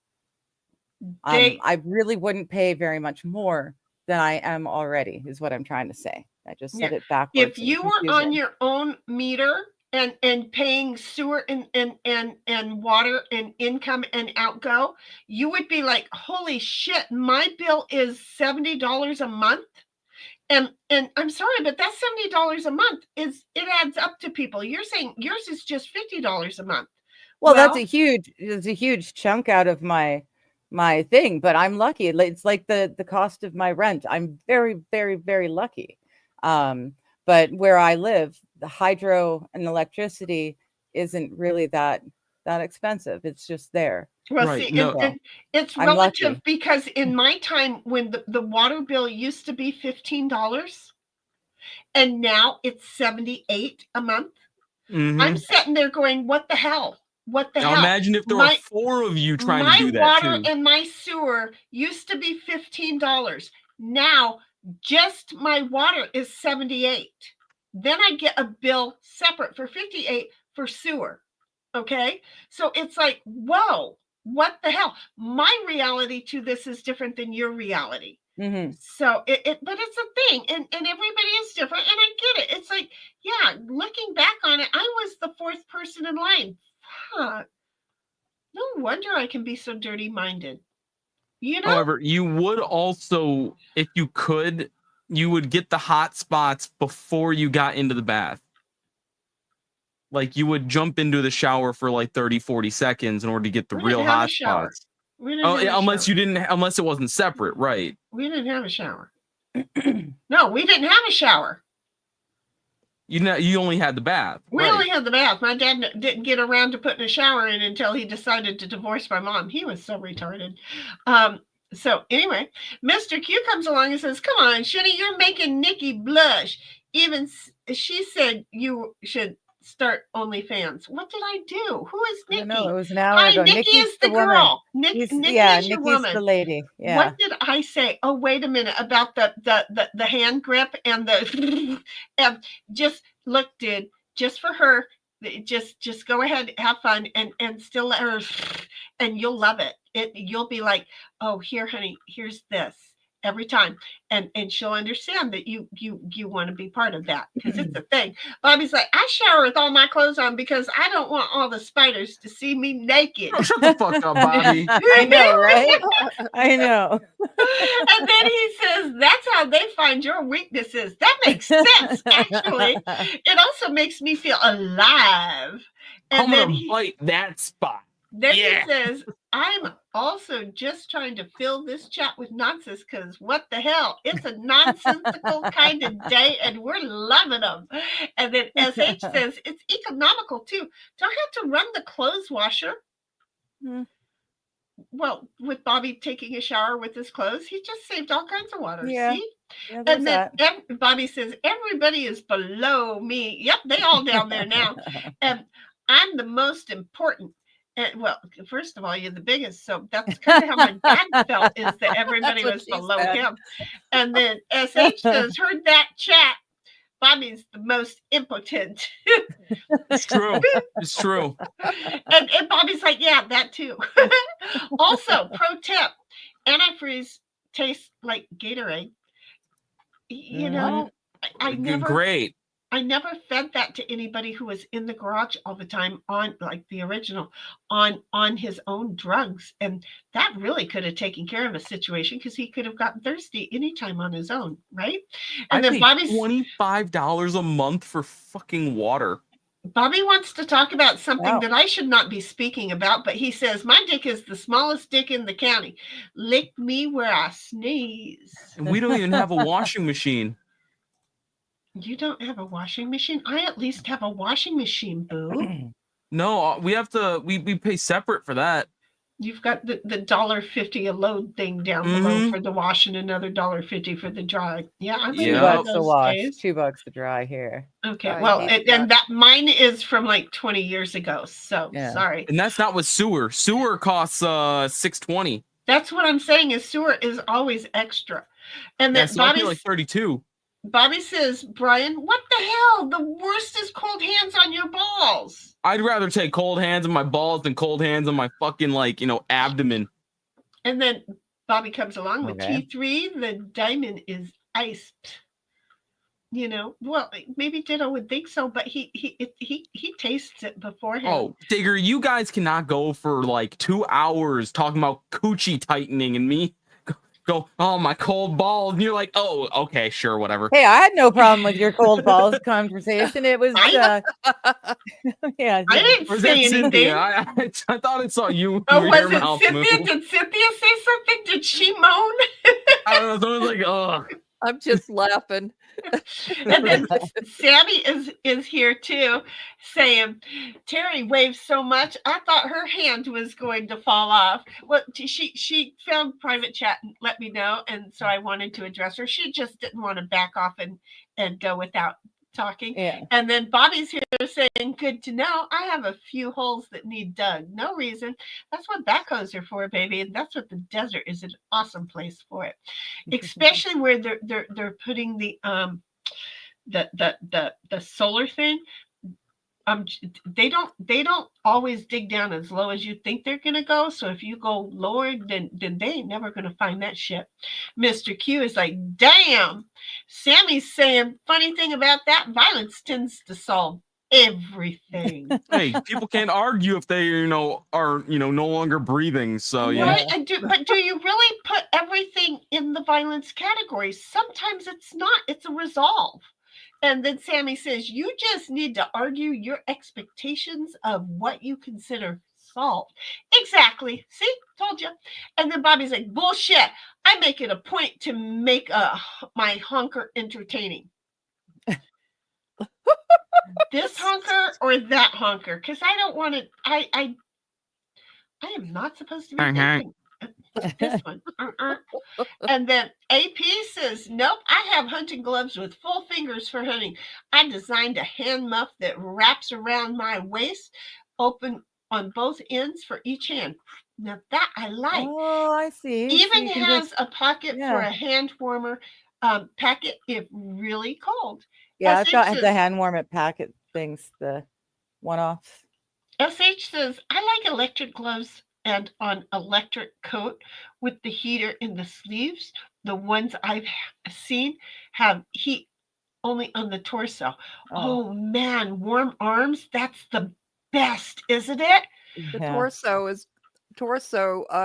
I really wouldn't pay very much more than I am already, is what I'm trying to say. I just said it backwards. If you were on your own meter and paying sewer and water and income and outgo, you would be like, holy shit, my bill is $70 a month. And I'm sorry, but that's $70 a month. It adds up to people. You're saying yours is just $50 a month. Well, that's a huge chunk out of my thing, but I'm lucky. It's like the cost of my rent. I'm very, very, very lucky. But where I live, the hydro and electricity isn't really that expensive. It's just there. Well, right. See, it's relative because in my time when the water bill used to be $15 and now it's $78 a month, I'm sitting there going, what the hell? What the hell? Imagine if there were 4 of you trying to do that. My water and my sewer used to be $15. Now just my water is $78. Then I get a bill separate for $58 for sewer. Okay, so it's like, whoa, what the hell? My reality to this is different than your reality. So but it's a thing, and everybody is different, and I get it. It's like, yeah, looking back on it, I was the 4th person in line. Fuck. No wonder I can be so dirty minded. However, you would also, if you could, you would get the hot spots before you got into the bath. Like, you would jump into the shower for like 30, 40 seconds in order to get the real hot spots. Unless it wasn't separate, right? We didn't have a shower. No, we didn't have a shower. You only had the bath. We only had the bath. My dad didn't get around to putting a shower in until he decided to divorce my mom. He was so retarded. So anyway, Mr. Q comes along and says, come on, Shitty, you're making Nikki blush. Even she said you should start OnlyFans. What did I do? Who is Nikki? No, it was an hour ago. Nikki is the girl. Nikki is your woman. The lady. Yeah. What did I say? Oh, wait a minute, about the hand grip and the just look, dude, just for her. Just go ahead, have fun, and still let her, and you'll love it. You'll be like, oh, here, honey, here's this every time, and she'll understand that you want to be part of that, because it's a thing. Bobby's like, I shower with all my clothes on because I don't want all the spiders to see me naked. Oh, shut the fuck up, Bobby. I know, right? I know. And then he says, that's how they find your weaknesses. That makes sense, actually. It also makes me feel alive. And I'm gonna bite that spot. Then he says, I'm also just trying to fill this chat with nonsense, because what the hell? It's a nonsensical kind of day, and we're loving them. And then SH says, it's economical too. Don't have to run the clothes washer. Well, with Bobby taking a shower with his clothes, he just saved all kinds of water. Yeah. See? Yeah, and then Bobby says, everybody is below me. Yep, they all down there now. And I'm the most important. And well, first of all, you're the biggest, so that's kind of how my dad felt, is that everybody That's what was she below said. him. And then SH says, heard that chat. Bobby's the most impotent. It's true. It's true. And Bobby's like, yeah, that too. Also, pro tip, antifreeze tastes like Gatorade. You know, I never fed that to anybody who was in the garage all the time on, like the original, on his own drugs. And that really could have taken care of a situation, because he could have gotten thirsty anytime on his own, right? And I then paid Bobby's $25 a month for fucking water. Bobby wants to talk about something that I should not be speaking about, but he says, my dick is the smallest dick in the county. Lick me where I sneeze. And we don't even have a washing machine. You don't have a washing machine? I at least have a washing machine, boo. No, we have to, we pay separate for that. You've got the $1.50 a load thing down below for the wash, and another $1.50 for the dry. Yeah, I'm $2 a wash, $2 to dry here. Okay, well, and that mine is from like 20 years ago. So sorry. And that's not with sewer. Sewer costs $6.20. That's what I'm saying, is sewer is always extra. And then Bobby's like 32. Bobby says, Brian, what the hell? The worst is cold hands on your balls. I'd rather take cold hands on my balls than cold hands on my fucking, like, abdomen. And then Bobby comes along with T3. The diamond is iced. Well, maybe Ditto would think so, but he tastes it beforehand. Oh, Digger, you guys cannot go for like 2 hours talking about coochie tightening and me go, oh, my cold balls, and you're like, oh, okay, sure, whatever. Hey, I had no problem with your cold balls conversation. It was I didn't say anything. Cynthia? I thought I saw you. Oh, was it Cynthia? Move. Did Cynthia say something? Did she moan? I don't know. Someone's like, oh. I'm just laughing. And then Sammy is here too, saying, Terry waves so much, I thought her hand was going to fall off. Well, she found private chat and let me know, and so I wanted to address her. She just didn't want to back off and go without talking. Yeah. And then Bobby's here saying, good to know. I have a few holes that need dug. No reason. That's what backhoes are for, baby. And that's what the desert is, an awesome place for it. Especially where they're putting the solar thing. They don't always dig down as low as you think they're gonna go. So if you go lower, then they ain't never gonna find that shit. Mr. Q is like, damn. Sammy's saying, funny thing about that, violence tends to solve everything. Hey, people can't argue if they are no longer breathing. So right. But do you really put everything in the violence category? Sometimes it's not. It's a resolve. And then Sammy says, you just need to argue your expectations of what you consider solved. Exactly. See, told you. And then Bobby's like, bullshit. I make it a point to make my honker entertaining. This honker or that honker? Because I don't want to. I am not supposed to be thinking. This one. And then AP says, nope, I have hunting gloves with full fingers for hunting. I designed a hand muff that wraps around my waist, open on both ends for each hand. Now that I like. Oh, I see. Even has a pocket for a hand warmer packet if really cold. Yeah, I thought the hand warmer packet things, the one-offs. SH says, I like electric gloves and on electric coat with the heater in the sleeves. The ones I've seen have heat only on the torso. Oh man, warm arms, that's the best, isn't it? The torso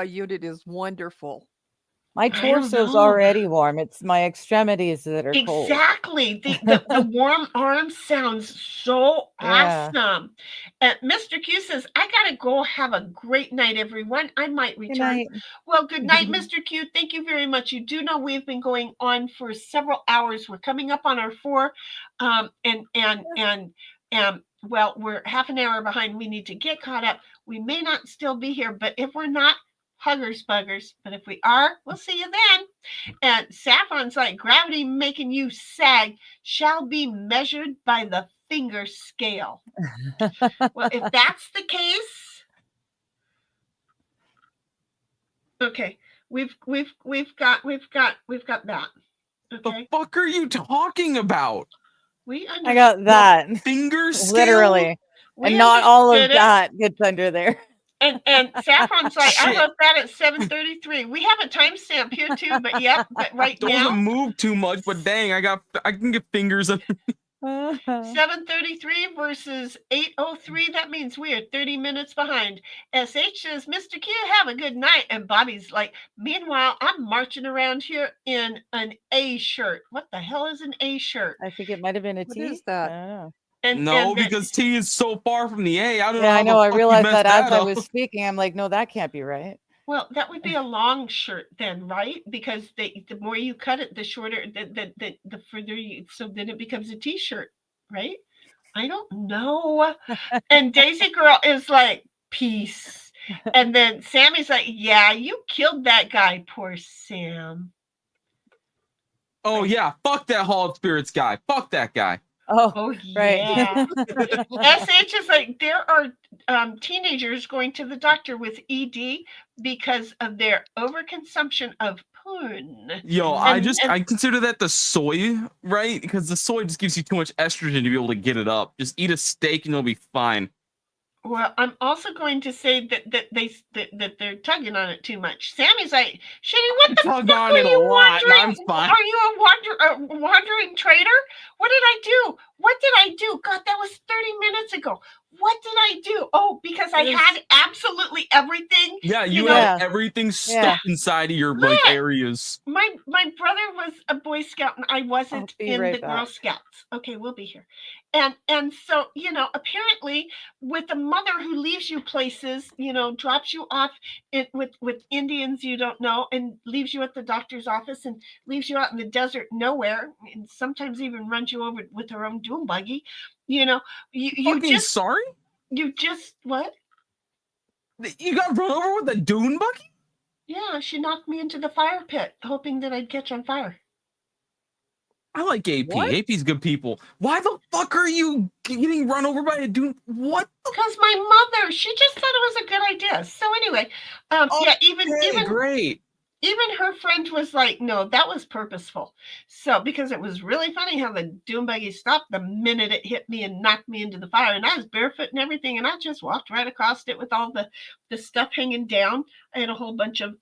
unit is wonderful. My torso's already warm. It's my extremities that are cold. Exactly. The warm arms sounds so awesome. And Mr. Q says, I gotta go. Have a great night, everyone. I might return. Well, good night, Mr. Q. Thank you very much. You do know we've been going on for several hours. We're coming up on our 4. Well, we're half an hour behind. We need to get caught up. We may not still be here, but if we're not, huggers buggers, but if we are, we'll see you then. And Saffron's like, gravity making you sag shall be measured by the finger scale. Well, if that's the case, Okay. We've got that. The Okay. fuck are you talking about? We I got that. Finger scale? Literally. We And not all of understood it. that gets under there. And Saffron's like, I Shit. wrote that at 7:33. We have a timestamp here too, but yep, but right Doesn't now, move too much, but dang, I can get fingers. 7:33 versus 8:03. That means we are 30 minutes behind. SH says, Mr. Q, have a good night. And Bobby's like, meanwhile, I'm marching around here in an A shirt. What the hell is an A shirt? I think it might have been a What T. is that? I don't know. And No, then- because T is so far from the A. I don't know. Yeah, how I know. the I fuck you realized messed that as I up. was speaking. I'm like, no, that can't be right. well, that would be a long shirt then, right? Because the more you cut it, the shorter, the further you, so then it becomes a T-shirt, right? I don't know. And Daisy Girl is like, peace. And then Sammy's like, yeah, you killed that guy, poor Sam. Oh yeah, fuck that Hall of Spirits guy. Fuck that guy. Oh right. yeah. SH is like, there are teenagers going to the doctor with ED because of their overconsumption of porn. Yo, I consider that the soy, right? Because the soy just gives you too much estrogen to be able to get it up. Just eat a steak and you'll be fine. Well, I'm also going to say that they're tugging on it too much. Sammy's like, Shitty, what the Tug fuck on are it a you lot, and wandering? I'm fine. Are you a wandering traitor? What did I do? What did I do? God, that was 30 minutes ago. What did I do? Oh, because I had absolutely everything. Yeah, you know, have everything stuck inside of your like areas. My brother was a Boy Scout and I wasn't in right the back. Girl Scouts. Okay, we'll be here. And so, you know, apparently with a mother who leaves you places, you know, drops you off with Indians you don't know and leaves you at the doctor's office and leaves you out in the desert nowhere and sometimes even runs you over with her own dune buggy, you know, you just sorry? You just what? You got run over with a dune buggy? Yeah, she knocked me into the fire pit, hoping that I'd catch on fire. I like AP. What? AP's good people. Why the fuck are you getting run over by a dune? What? Because my mother, she just thought it was a good idea. So anyway, yeah, even great. Even her friend was like, no, that was purposeful. So because it was really funny how the dune buggy stopped the minute it hit me and knocked me into the fire. And I was barefoot and everything. And I just walked right across it with all the stuff hanging down. I had a whole bunch of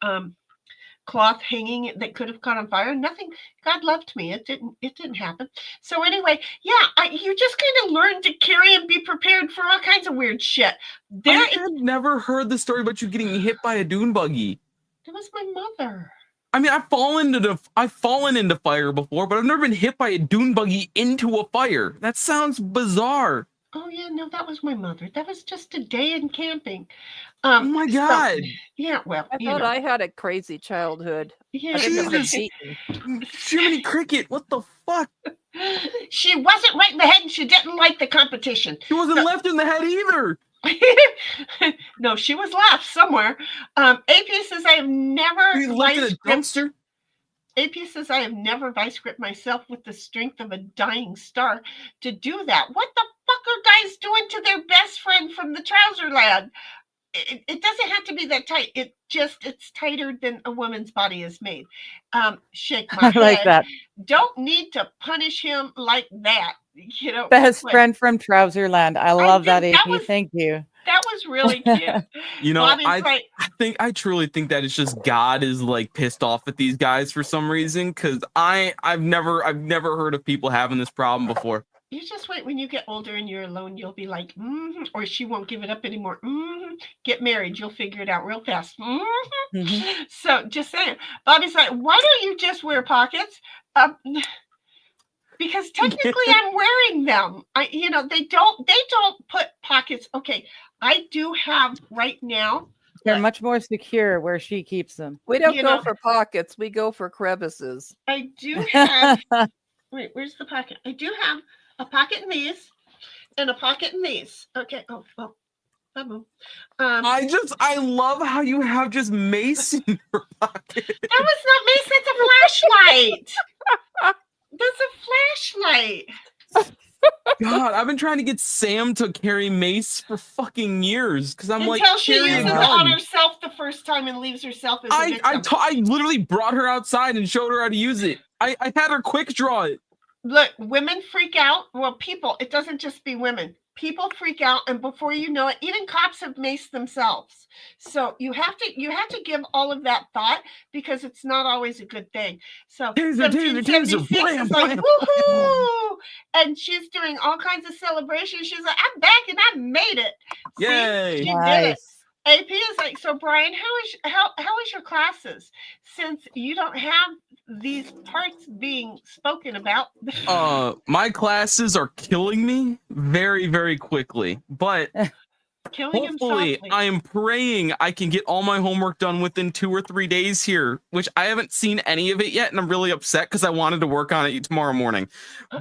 cloth hanging that could have caught on fire. Nothing. God loved me. It didn't happen. So anyway, yeah, you just kind of learn to carry and be prepared for all kinds of weird shit. I had never heard the story about you getting hit by a dune buggy. It was my mother. I mean, I've fallen into fire before, but I've never been hit by a dune buggy into a fire. That sounds bizarre. Oh yeah, no, that was my mother. That was just a day in camping. Oh my God. So, yeah, well, I thought I had a crazy childhood. Yeah, I didn't get Jesus. beaten. Jiminy Cricket, what the fuck? She wasn't right in the head and she didn't like the competition. She wasn't left in the head either. No, she was left somewhere. AP says I have never You left in a dumpster? AP says I have never vice gripped myself with the strength of a dying star to do that. What the fuck are guys doing to their best friend from the trouser lad? It doesn't have to be that tight. It's tighter than a woman's body is made. Shake my I like head. that. Don't need to punish him like that. You know, Best like, friend from Trouserland. I love that, did. AP. That was- Thank you. That was really cute. You know, Bobby's I truly think that it's just God is like pissed off at these guys for some reason, because I've never heard of people having this problem before. You just wait when you get older and you're alone, you'll be like, or she won't give it up anymore. Get married, you'll figure it out real fast. So just saying. Bobby's like, why don't you just wear pockets? Because technically I'm wearing them. They don't put pockets. Okay, I do have right now. They're much more secure where she keeps them. We don't go for pockets. We go for crevices. I do have. Wait, where's the pocket? I do have a pocket in these and a pocket in these. Okay. Oh, well. I love how you have just mace in your pocket. That was not mace. That's a flashlight. That's a flashlight. God, I've been trying to get Sam to carry mace for fucking years because I'm like, Until she carry a uses it gun. on herself the first time and leaves herself as a victim. I literally brought her outside and showed her how to use it. I had her quick draw it. Look, women freak out. Well, people, it doesn't just be women. People freak out, and before you know it, even cops have maced themselves. So you have to give all of that thought because it's not always a good thing. So Taser, 1776 blam, is like, blam. woohoo! And she's doing all kinds of celebrations. She's like, I'm back and I made it. See? Yay. She did it. Nice. AP is like, so Brian, how is your classes since you don't have these parts being spoken about? My classes are killing me very, very quickly, but Killing him hopefully softly. I am praying I can get all my homework done within 2 or 3 days here, which I haven't seen any of it yet, and I'm really upset because I wanted to work on it tomorrow morning,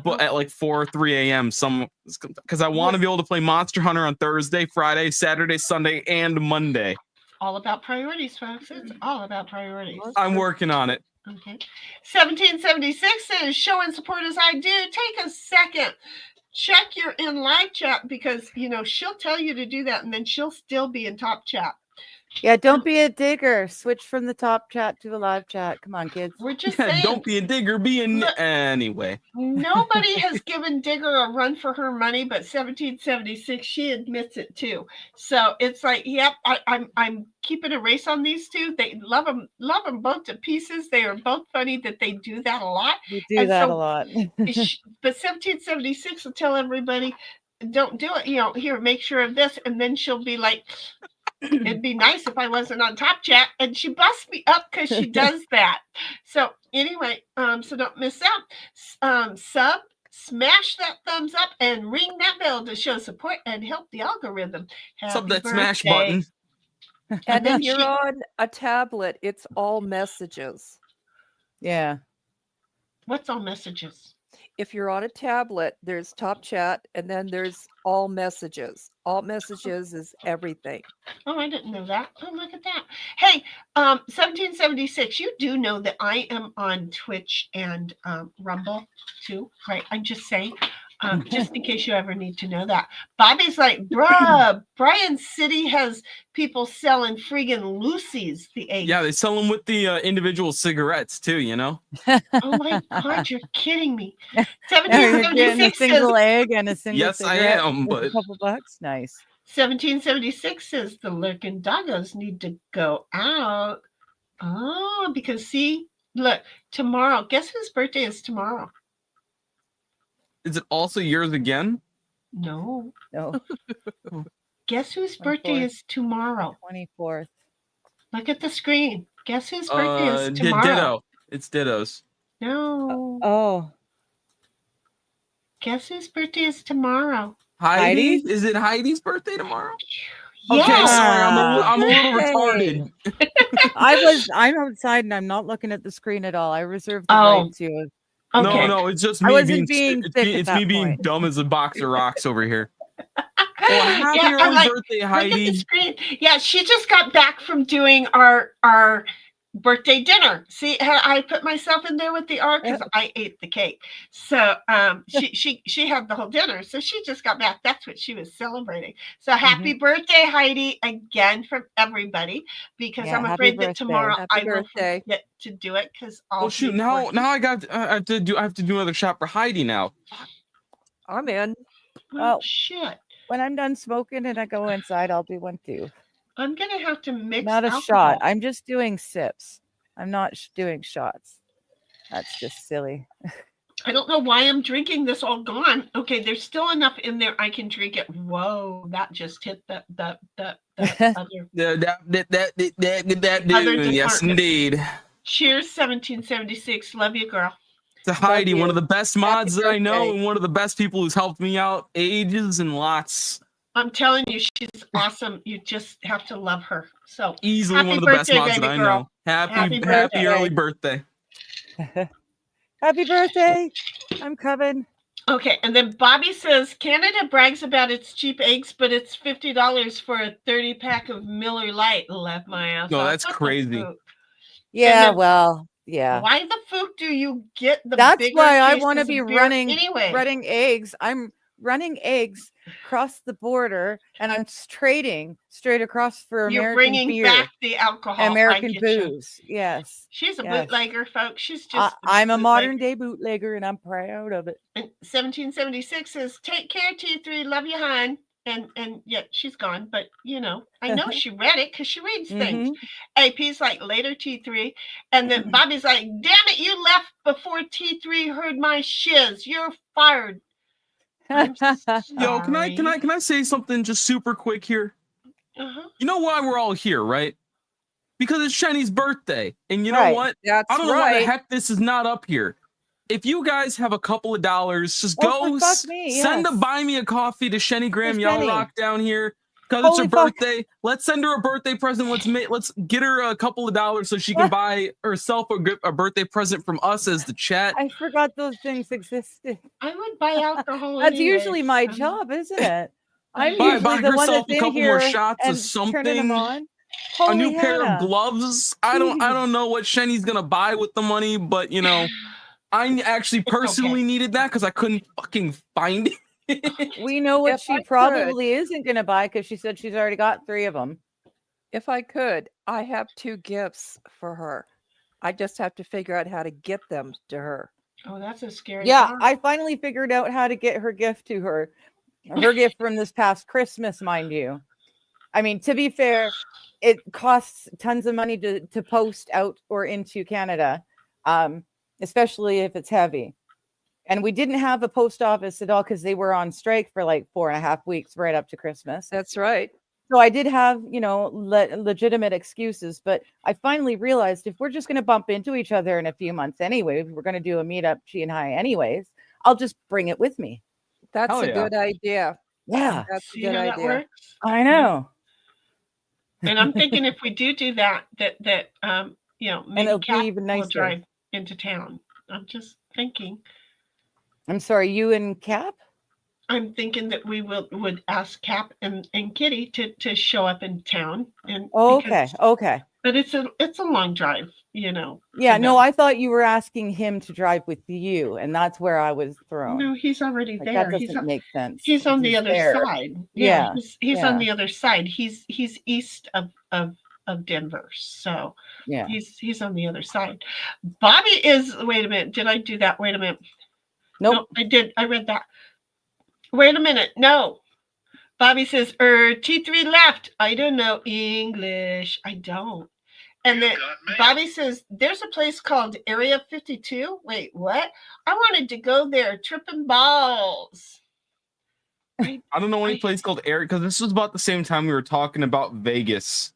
but at like 4 or 3 a.m. because I want to be able to play Monster Hunter on Thursday, Friday, Saturday, Sunday, and Monday. All about priorities, folks. It's all about priorities. I'm working on it. Okay. 1776 says, show and support as I do. Take a second. Check your in live chat because, she'll tell you to do that and then she'll still be in top chat. Yeah, don't be a digger. Switch from the top chat to a live chat. Come on, kids. We're just saying. Don't be a digger, anyway. Nobody has given Digger a run for her money, but 1776, she admits it too. So it's like, yep, I'm keeping a race on these two. They love them both to pieces. They are both funny that they do that a lot. We do that a lot. But 1776 will tell everybody, don't do it. Here, make sure of this, and then she'll be like, it'd be nice if I wasn't on top chat, and she busts me up because she does that. So anyway, so don't miss out. Smash that thumbs up and ring that bell to show support and help the algorithm. Sub that smash button. And if you're on a tablet, it's all messages. Yeah. What's all messages? If you're on a tablet, there's top chat, and then there's all messages. All messages is everything. Oh, I didn't know that. Oh, look at that. Hey, 1776, you do know that I am on Twitch and Rumble too, right? I'm just saying, just in case you ever need to know that. Bobby's like, bruh, Brian City has people selling friggin' Lucy's the 8th. Yeah, they sell them with the individual cigarettes too, Oh my God, you're kidding me. You're getting a 1776 single says, egg and a single Yes, I cigarette am, with but- a couple bucks. Nice. 1776 says the lurking doggos need to go out. Oh, because see, look, tomorrow, guess whose birthday is tomorrow? Is it also yours again? No. No. Guess whose birthday 24th. is tomorrow? 24th. Look at the screen. Guess whose birthday is tomorrow? Ditto. It's Ditto's. No. Oh. Guess whose birthday is tomorrow? Heidi? Heidi's? Is it Heidi's birthday tomorrow? Yes. Okay, sorry, I'm a little Hey. retarded. I'm outside and I'm not looking at the screen at all. I reserved the Oh. right to. Okay. No, it's just I me wasn't being, being thick at it's me that being point. dumb as a box of rocks over here. Well, happy Yeah, I'm early like, birthday, look at Heidi. the screen. Yeah, she just got back from doing our birthday dinner. See, I put myself in there with the R because I ate the cake. So she had the whole dinner. So she just got back. That's what she was celebrating. So happy birthday, Heidi, again from everybody. Because Yeah, I'm happy afraid that birthday. tomorrow Happy I will birthday. forget to do it because I'll Well, shoot, be now working. I have to do another shot for Heidi now. I'm in. Oh, Oh. shit. When I'm done smoking and I go inside, I'll do one too. I'm gonna have to mix Not a alcohol. shot. I'm just doing sips. I'm not doing shots. That's just silly. I don't know why I'm drinking this all gone. Okay, there's still enough in there I can drink it. Whoa, that just hit the other. Yes, department. indeed. Cheers, 1776. Love you, girl. To Heidi, one you. of the best mods that I know, birthday. and one of the best people who's helped me out ages and lots. I'm telling you, she's awesome. You just have to love her. So Easily happy one of the best birthday, mods that baby I girl. know. Happy Happy birthday. early birthday. Happy birthday. I'm coming. Okay, and then Bobby says Canada brags about its cheap eggs, but it's $50 for a 30-pack of Miller Lite. Left my ass. No, off. that's What the crazy. poop? Yeah, then- well, Yeah. Why the fuck do you get the That's bigger why I cases want to of be beer anyway? running eggs. I'm running eggs across the border, and I'm trading straight across for You're American bringing beer, back the alcohol. American I get you. booze. Yes. She's a Yes. bootlegger, folks. She's just. I'm a bootlegger. modern day bootlegger, and I'm proud of it. And 1776 says, "Take care, T3. Love you, hon." And yet she's gone, but I know she read it because she reads things. AP's like, "Later, T3," and then Bobby's like, "Damn it, you left before T3 heard my shiz. You're fired." I'm Yo, can I say something just super quick here? You know why we're all here, right? Because it's Shenny's birthday, and you know what? That's I don't know why the right. heck this is not up here. If you guys have a couple of dollars, just Oh, go for fuck me, send a yes. buy me a coffee to Shenny Graham For Y'all Shenny. Rock down here because it's her Holy fuck. birthday. Let's send her a birthday present. Let's get her a couple of dollars so she can buy herself a birthday present from us as the chat. I forgot those things existed. I would buy alcohol. That's usually my job, isn't it? I'm Buy usually the one herself that's a in couple more here shots and of turning them something. on. A Holy new pair of Hannah. gloves. I don't know what Shenny's gonna buy with the money, but I actually personally needed that because I couldn't fucking find it. We know what If she I probably isn't going to buy because she said she's already got 3 of them. If I could, I have 2 gifts for her. I just have to figure out how to get them to her. Oh, that's a scary. Yeah, thought. I finally figured out how to get her gift to her. Her gift from this past Christmas, mind you. I mean, to be fair, it costs tons of money to post out or into Canada, especially if it's heavy. And we didn't have a post office at all because they were on strike for like 4.5 weeks right up to Christmas. That's right. So I did have, legitimate excuses, but I finally realized if we're just going to bump into each other in a few months anyway, we're going to do a meetup, she and I anyways, I'll just bring it with me. That's a good idea. Yeah. That's a See good how that idea. works? I know. And I'm thinking if we do that, maybe it'll be Kat even will nicer. drive into town. I'm just thinking. I'm sorry, you and Cap? I'm thinking that we would ask Cap and Kitty to show up in town. And Okay. But it's a long drive, Yeah, no, I thought you were asking him to drive with you, and that's where I was thrown. No, he's already Like, there. that doesn't make sense. He's on the other there. side. Yeah, he's on the other side. He's east of Denver, so yeah. he's on the other side. Bobby is. Wait a minute. Did I do that? Wait a minute. Nope. No, I did. I read that. Wait a minute. No. Bobby says, T3 left. I don't know English. I don't. And then Bobby says, there's a place called Area 52. Wait, what? I wanted to go there. Tripping balls. I don't know any place called Area because this was about the same time we were talking about Vegas.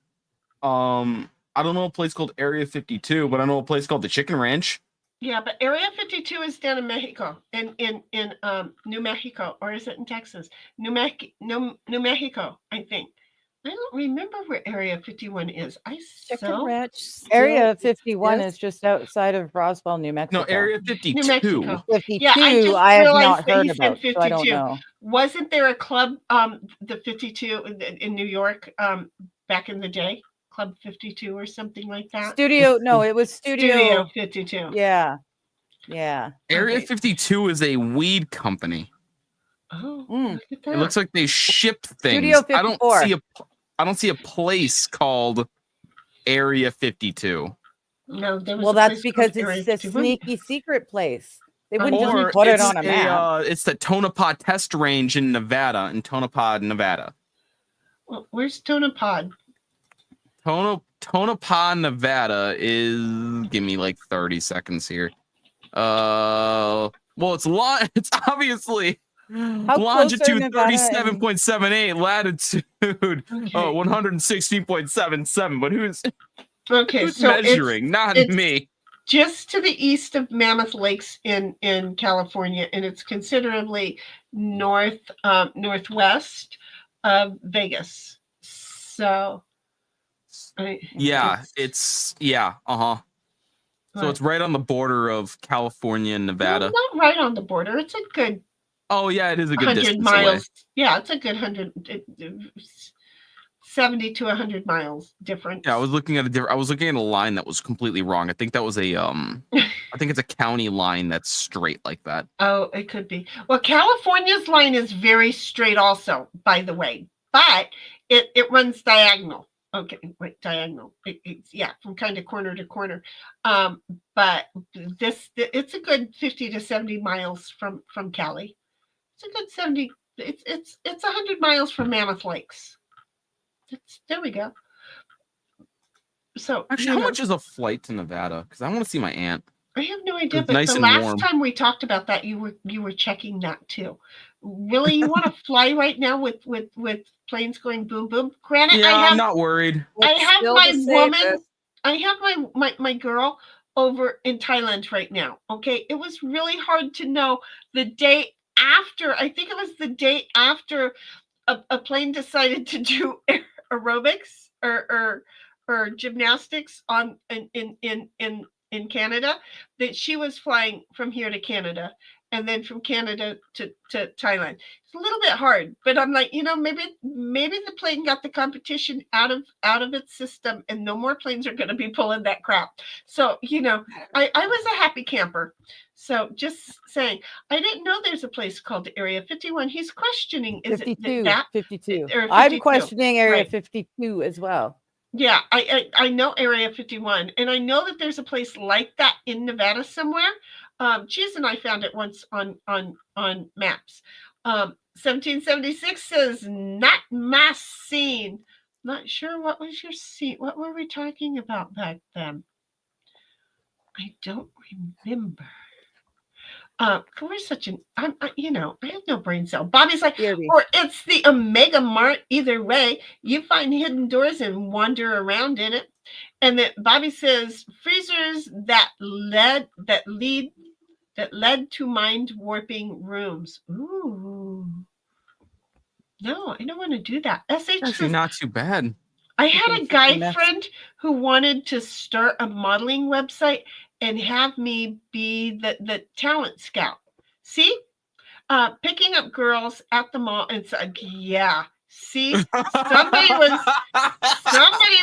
I don't know a place called Area 52, but I know a place called the Chicken Ranch. Yeah, but Area 52 is down in Mexico, in New Mexico, or is it in Texas? New Mexico, I think. I don't remember where Area 51 is. Chicken Ranch. Area 51 is just outside of Roswell, New Mexico. No, Area 52. New Mexico. 52, Yeah, I just I have realized not that heard he said about, so I don't know. Wasn't there a club, the 52 in New York, back in the day? Club 52 or something like that? It was Studio 52. Yeah. Area 52 is a weed company. Oh, Mm. look at that. It looks like they ship things. Studio 54. I don't see a place called Area 52. No, there was Well, a that's place because called Area it's a 51. sneaky secret place. They wouldn't Or just put it it's on a map. it's the Tonopah Test Range in Nevada, Nevada. Well, where's Tonopah? Tonopah, Nevada is. Give me like 30 seconds here. Well, it's obviously longitude 37.78, latitude 116.77. But who's measuring? Not me. Just to the east of Mammoth Lakes in California, and it's considerably northwest of Vegas. So, So it's right on the border of California and Nevada. Well, not right on the border. It's a good. Oh yeah, it is a good 100 distance miles. away. Yeah, it's a good 100. 70 to 100 miles difference. Yeah, I was looking at a line that was completely wrong. I think that was a I think it's a county line that's straight like that. Oh, it could be. Well, California's line is very straight also, by the way, but it runs diagonal. Okay, wait, diagonal. It's from kind of corner to corner. But it's a good 50 to 70 miles from Cali. It's a good 70. It's 100 miles from Mammoth Lakes. There we go. So Actually, how much is a flight to Nevada? Because I want to see my aunt. I have no idea, It's but nice the and last warm. time we talked about that, you were checking that too. Really, you want to fly right now with planes going boom boom? Granted, Yeah, I'm not worried. I It's have still my the woman. safest. I have my girl over in Thailand right now. Okay, it was really hard to know the day after. I think it was the day after a plane decided to do aerobics or gymnastics in Canada, that she was flying from here to Canada and then from Canada to Thailand. It's a little bit hard, but I'm like, maybe the plane got the competition out of its system and no more planes are going to be pulling that crap. So, I was a happy camper. So just saying, I didn't know there's a place called Area 51. He's questioning, is 52, it that? 52. Or I'm 52, questioning Area right. 52 as well. Yeah, I know Area 51, and I know that there's a place like that in Nevada somewhere. Cheese and I found it once on maps. 1776 says, not my scene. Not sure what was your scene. What were we talking about back then? I don't remember. We're such an, I have no brain cell. Bobby's like, or it's the Omega Mart. Either way, you find hidden doors and wander around in it. And then Bobby says, freezers that led to mind warping rooms. Ooh, no, I don't want to do that. SH Actually, says, not too bad. I had a guy friend who wanted to start a modeling website and have me be the talent scout. See, picking up girls at the mall. And it's like, yeah. See, somebody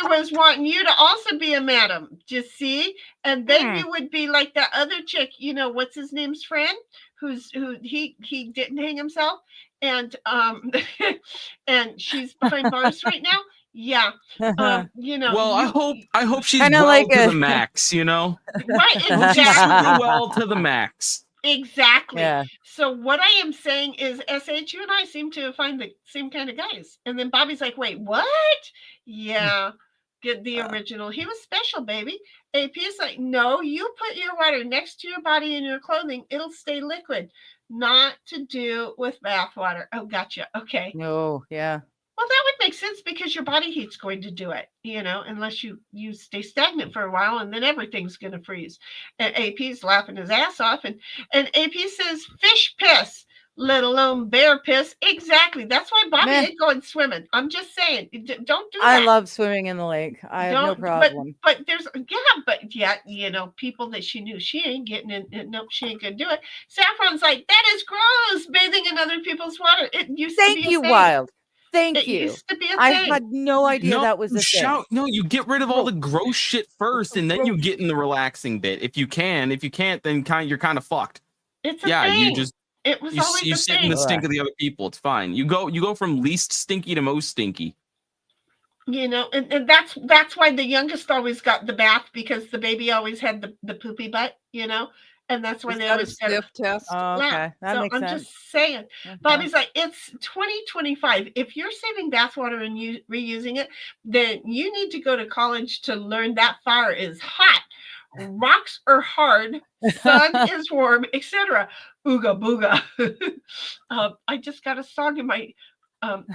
was wanting you to also be a madam. Just see, and then you would be like that other chick. What's his name's friend? Who he didn't hang himself, and and she's behind bars right now. Yeah. Well, I hope she's Kinda well like to a- the max, Right, She's exactly. super well to the max. Exactly. Yeah. So what I am saying is, SH, you and I seem to find the same kind of guys. And then Bobby's like, wait, what? Yeah, get the original. He was special, baby. AP is like, no, you put your water next to your body and your clothing. It'll stay liquid. Not to do with bath water. Oh, gotcha. Okay. No, yeah. Well, that would make sense because your body heat's going to do it, unless you stay stagnant for a while and then everything's going to freeze. And AP's laughing his ass off. And AP says fish piss, let alone bear piss. Exactly. That's why Bobby ain't going swimming. I'm just saying, don't do that. I love swimming in the lake. I have no problem. But there's, people that she knew, she ain't getting in. Nope, she ain't going to do it. Saffron's like, that is gross, bathing in other people's water. It used to be a thing. Wild. Thank It you. used to be a I thing. had no idea that was a thing. No, you get rid of all the gross shit first, and then you get in the relaxing bit. If you can, if you can't, then you're kind of fucked. It's a thing. It was always you sit in the stink of the other people. It's fine. You go from least stinky to most stinky. And that's why the youngest always got the bath, because the baby always had the poopy butt, and that's why they always got sniff test. Oh, okay, that makes sense. I'm just saying. Okay. Bobby's like, it's 2025. If you're saving bath water and reusing it, then you need to go to college to learn that fire is hot, rocks are hard, sun is warm, etc. Ooga booga. I just got a song in my Do I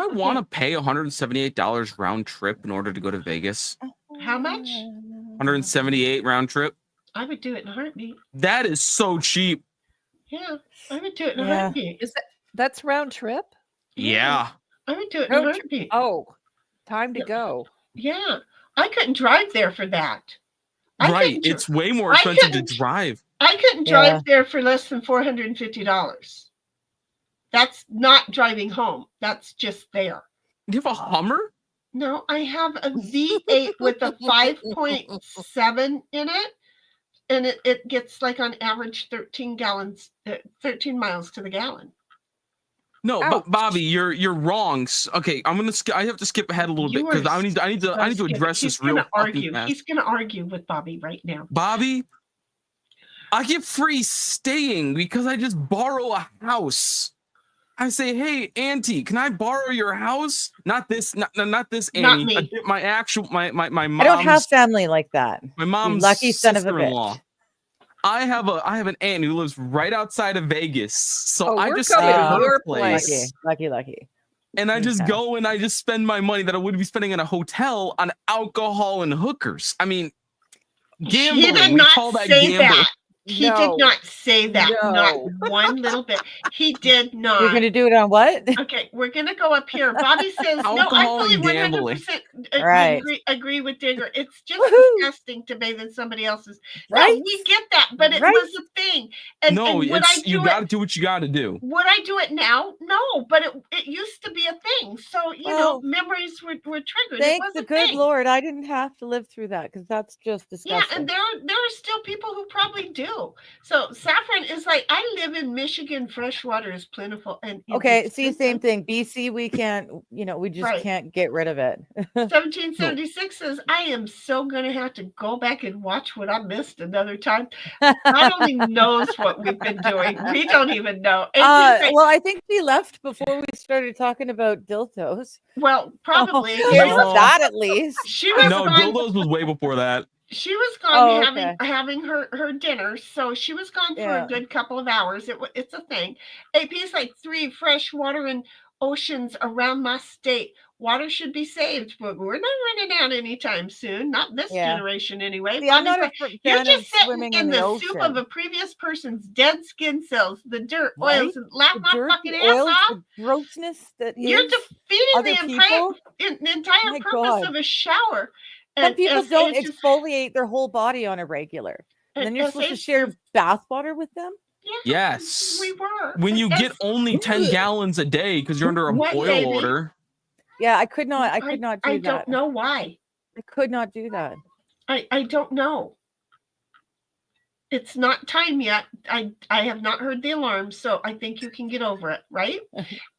want to pay $178 round trip in order to go to Vegas? How much? 178 round trip. I would do it in a heartbeat. That is so cheap. Yeah, I would do it in a heartbeat. That's round trip? Yeah. I would do it in a heartbeat. Oh, time to go. Yeah, I couldn't drive there for that. Right, it's way more expensive to drive. I couldn't drive there for less than $450. That's not driving home. That's just there. Do you have a Hummer? No, I have a V8 with a 5.7 in it. And it gets like on average 13 miles to the gallon. No, Ouch. Bobby, you're wrong. Okay, I have to skip ahead a little bit because I need to address this real fucking fast. He's gonna argue with Bobby right now. Bobby, I get free staying because I just borrow a house. I say, hey, Auntie, can I borrow your house? Not this, not this Not Annie. me. My actual my mom's. I don't have family like that. My mom's lucky son of a sister-in-law. bitch. I have an aunt who lives right outside of Vegas, so Oh, I we're just stay coming at to her your place, Lucky. and I just Okay. go and I just spend my money that I would be spending in a hotel on alcohol and hookers. I mean, gambling. He did We not call that say gambling. that. He did No. not say that. No. Not one little bit. He did not. You're gonna do it on what? Okay, we're gonna go up here. Bobby says, no, I Alcohol fully and gambling. 100% Right. agree with Digger. It's just Woohoo. disgusting to bathe in somebody else's. Right? No, we get that, but it Right. was a thing. And, No, and would I you do got to it? do what you got to do. Would I do it now? No, but it used to be a thing. So, you know, Well, memories were triggered. Thank it was the a good thing. Lord I didn't have to live through that because that's just Yeah, disgusting. and there are still people who probably do. So Saffron is like, I live in Michigan. Fresh water is plentiful. And Okay, see, same thing. BC, we can't, we just Right. can't get rid of it. 1776 says, I am so going to have to go back and watch what I missed another time. God only knows what we've been doing. We don't even know. And he's like, Well, I think we left before we started talking about dildos. well, probably. There's No. that at least. She was No, gone. dildos was way before that. She was gone Oh, okay. having her dinner, so she was gone for Yeah. a good couple of hours. It's a thing. AP is like 3 fresh water and oceans around my state. Water should be saved, but we're not running out anytime soon. Not this Yeah. generation, anyway. See, I'm Bobby's not like, a you're fan of just sitting swimming in the ocean. soup of a previous person's dead skin cells, the dirt, Right? oils, and laugh The my dirt, fucking the ass oils, off. the grossness that You're is defeating other the people. entire My purpose God. of a shower. Some And people don't SH is- exfoliate their whole body on a regular. And then you're supposed to SH share is- bath water with them? Yes. we were. When you get That's- only 10 gallons a day because you're under a What, boil baby? order. Yeah, I could not do I that. don't know why. I could not do that. I don't know. It's not time yet. I have not heard the alarm, so I think you can get over it, right?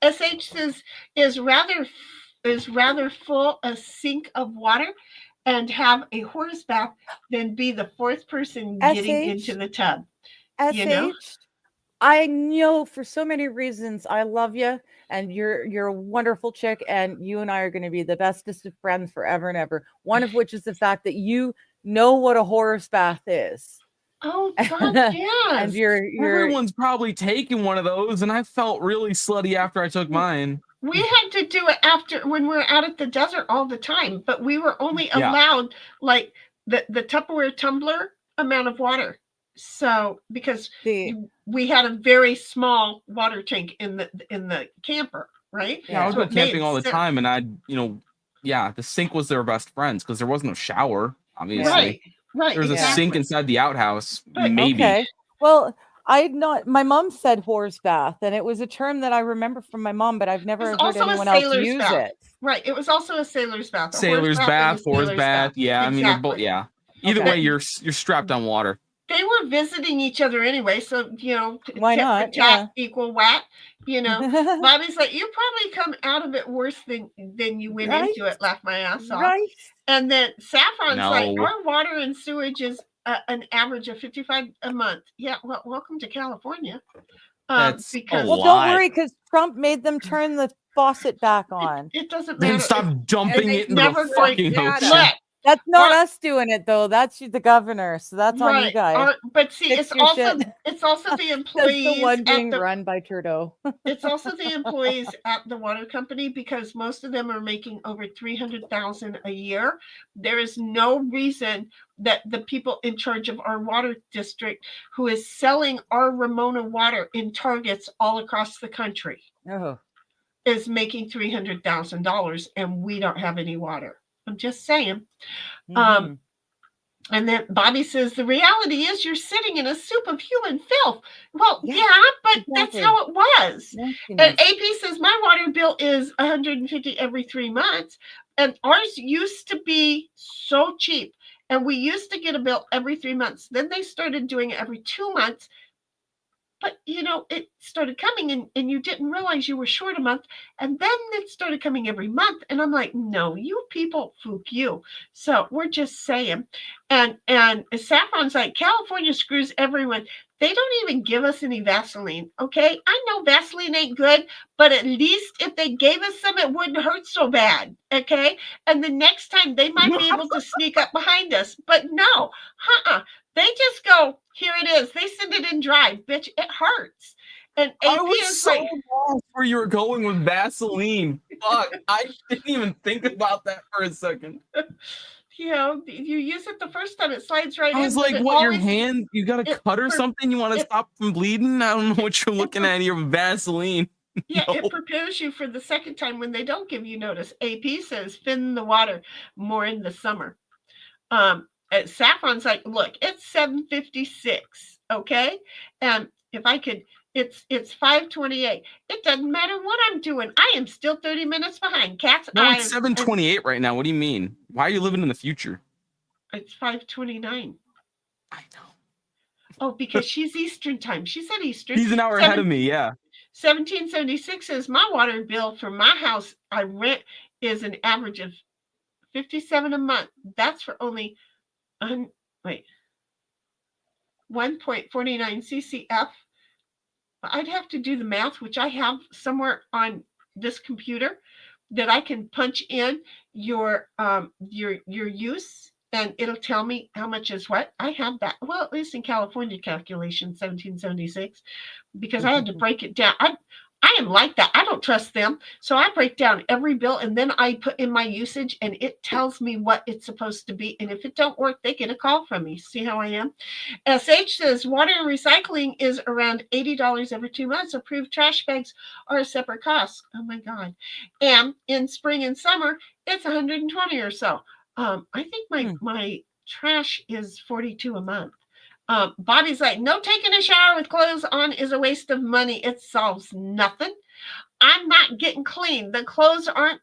SH says is rather full a sink of water and have a horse bath than be the fourth person getting SH? into the tub. SH, You know? I know for so many reasons I love you and you're a wonderful chick and you and I are going to be the bestest of friends forever and ever. One of which is the fact that you know what a horse bath is. Oh God, yes. And you're Everyone's probably taken one of those, and I felt really slutty after I took mine. We had to do it after when we were out at the desert all the time, but we were only Yeah. allowed like the Tupperware tumbler amount of water. So because we had a very small water tank in the camper, right? Yeah, I was So going it made camping all the sense. time, and the sink was their best friends because there was no shower, obviously. Right. There was a exactly. sink inside the outhouse, But- maybe. Okay. Well, my mom said horse bath, and it was a term that I remember from my mom, but I've never It's heard also a anyone else sailor's use bath. it. Right. It was also a sailor's bath. A Sailor's horse bath, and a horse sailor's bath. Yeah, I mean, they're both. Exactly. Yeah. Either Okay. way, you're strapped on water. They were visiting each other anyway, so Why tit for not? tat equal whack. Bobby's like, you probably come out of it worse than you went Right? into it. Laugh my ass off. Right? And then Saffron's like, No. our water and sewage is an average of $55 a month. Yeah, well, welcome to California. That's a Because Well, lot. don't worry, because Trump made them turn the faucet back on. it doesn't matter. Then stop dumping it's it into never the going- fucking Yeah, ocean. Look, That's not Or- us doing it, though. That's the governor. So that's on you right. guys. But see, Fix it's your also shit. the That's employees the one at being the run by Trudeau. It's also the employees at the water company because most of them are making over $300,000 a year. There is no reason that the people in charge of our water district who is selling our Ramona water in Targets all across the country Oh, is making $300,000 and we don't have any water. I'm just saying. mhm. And then Bobby says, the reality is you're sitting in a soup of human filth. Well, Yeah, yeah, but that's exactly. how it was. Nastiness. And AP says, my water bill is $150 every 3 months. And ours used to be so cheap. And we used to get a bill every 3 months. Then they started doing it every 2 months. But, it started coming and you didn't realize you were short a month. And then it started coming every month. And I'm like, no, you people, fook you. So we're just saying. And Saffron's like, California screws everyone. They don't even give us any Vaseline. Okay. I know Vaseline ain't good, but at least if they gave us some, it wouldn't hurt so bad. Okay. And the next time they might be able to sneak up behind us. But no, they just go, here it is. They send it in dry, bitch. It hurts. And AP I was is so like, lost where you were going with Vaseline. Fuck, I didn't even think about that for a second. you use it the first time, it slides right in. I was but like, it what, your always- hand? You got a it cut or per- something? You want to it- stop from bleeding? I don't know what you're looking at here with Vaseline. Yeah, No. it prepares you for the second time when they don't give you notice. AP says thin the water more in the summer. Saffron's like, look, it's 7:56, okay? And if I could, it's 5:28. It doesn't matter what I'm doing. I am still 30 minutes behind. Cat's No, eye. it's 7:28 right now. What do you mean? Why are you living in the future? It's 5:29. I know. Oh, because she's Eastern time. She's at Eastern. He's an hour ahead of me, yeah. 1776 says my water bill for my house I rent is an average of $57 a month. That's for only 1.49 CCF. I'd have to do the math, which I have somewhere on this computer that I can punch in your use, and it'll tell me how much is what. I have that. Well, at least in California calculation, 1776, because I had to break it down. I am like that. I don't trust them. So I break down every bill and then I put in my usage and it tells me what it's supposed to be. And if it don't work, they get a call from me. See how I am? SH says water and recycling is around $80 every 2 months. Approved trash bags are a separate cost. Oh my God. And in spring and summer, it's 120 or so. I think my trash is 42 a month. Bobby's like, no, taking a shower with clothes on is a waste of money. It solves nothing. I'm not getting clean. The clothes aren't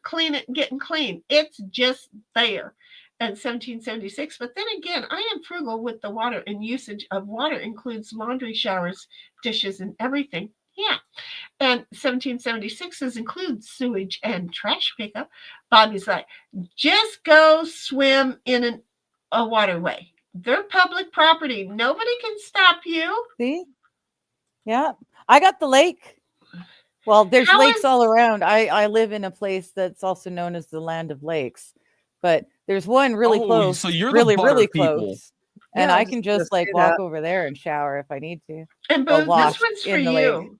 getting clean. It's just there. And 1776. But then again, I am frugal with the water, and usage of water includes laundry, showers, dishes, and everything. Yeah. And 1776 includes sewage and trash pickup. Bobby's like, just go swim in a waterway. They're public property. Nobody can stop you. See? Yeah. I got the lake. Well, there's lakes all around. I live in a place that's also known as the land of lakes. But there's one really close. So you're really, the butter really people. close. And Yeah, I can just like walk over there and shower if I need to. And Go Boo, wash this one's for in the lake. you.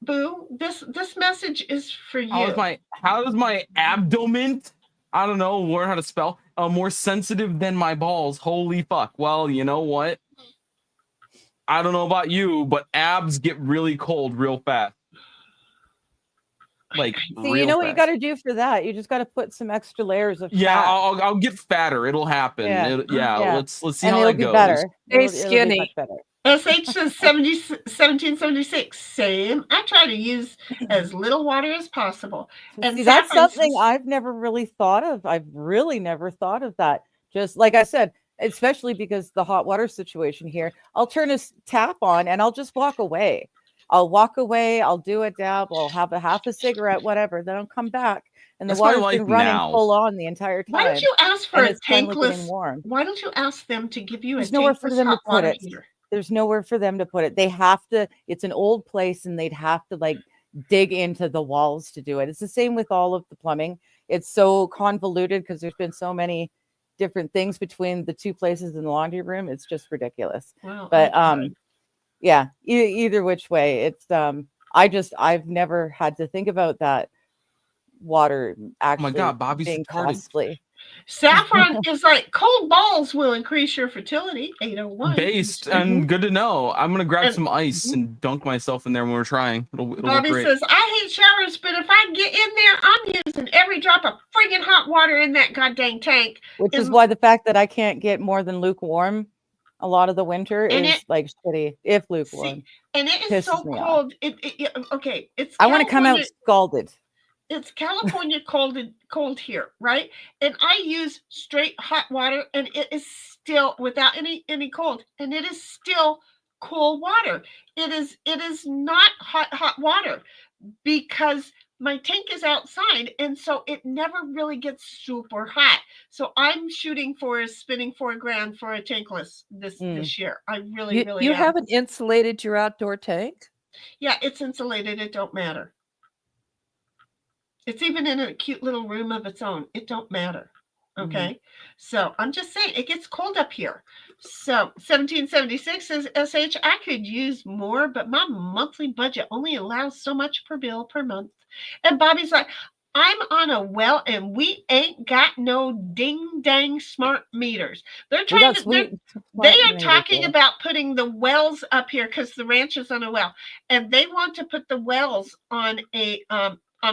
Boo, this message is for you. How does my abdomen, I don't know, learn how to spell, more sensitive than my balls? Holy fuck. Well, you know what? I don't know about you, but abs get really cold real fast. Like, See, you know what you got to do for that? You just got to put some extra layers of yeah, fat. I'll get fatter. It'll happen. Yeah. Let's see and how it'll that be goes. better. Stay It'll be skinny. much better. SH says 1776. Same. I try to use as little water as possible. And See, that's Saffron something says- I've never really thought of. I've really never thought of that. Just like I said, especially because the hot water situation here, I'll turn a tap on and I'll just walk away. I'll walk away. I'll do a dab. I'll have half a cigarette, whatever. Then I'll come back, and the That's my water's life been running now. full on the entire time. Why don't you ask for and a it's finally getting tankless? warm. Why don't you ask them to give you There's a nowhere for tankless them to hot put water it. heater? There's nowhere for them to put it. They have to. It's an old place, and they'd have to like dig into the walls to do it. It's the same with all of the plumbing. It's so convoluted because there's been so many different things between the two places in the laundry room. It's just ridiculous. Well, But yeah, either which way, it's I've never had to think about that water actually God, Bobby's being retarded. costly. Saffron is like, cold balls will increase your fertility. 801. Based and good to know. I'm gonna grab And- some ice and dunk myself in there when we're trying. It'll work Bobby great. says, I hate showers, but if I get in there, I'm using every drop of friggin' hot water in that goddamn tank. Which is And- why the fact that I can't get more than lukewarm a lot of the winter And is it- like shitty. If lukewarm. and it is so pisses me off. cold. Okay, it's I want to come out California- scalded. It's California cold here, right? And I use straight hot water, and it is still without any cold, and it is still cool water. It is not hot water because my tank is outside, and so it never really gets super hot. So I'm spinning for $4,000 for a tankless this year. I really You am. haven't insulated your outdoor tank? Yeah, it's insulated. It don't matter. It's even in a cute little room of its own. It don't matter. Okay. So I'm just saying it gets cold up here. So 1776 says SH, I could use more, but my monthly budget only allows so much per bill per month. And Bobby's like, I'm on a well and we ain't got no ding dang smart meters. They're trying to they are talking about putting the wells up here because the ranch is on a well, and they want to put the wells on a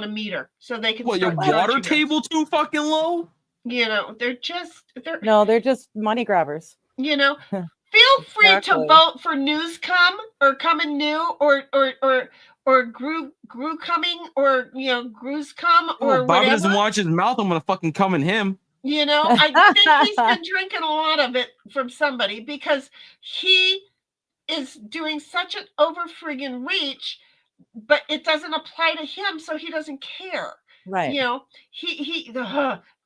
meter so they can. What, your water table too fucking low? You know, they're just money grabbers. You know, feel free to vote for Newscom or Coming New or Grew Coming or Grew's Come or Bobby whatever. doesn't watch his mouth. I'm gonna fucking come in him. You know, I think he's been drinking a lot of it from somebody because he is doing such an over friggin' reach, but it doesn't apply to him, so he doesn't care. Right. You know,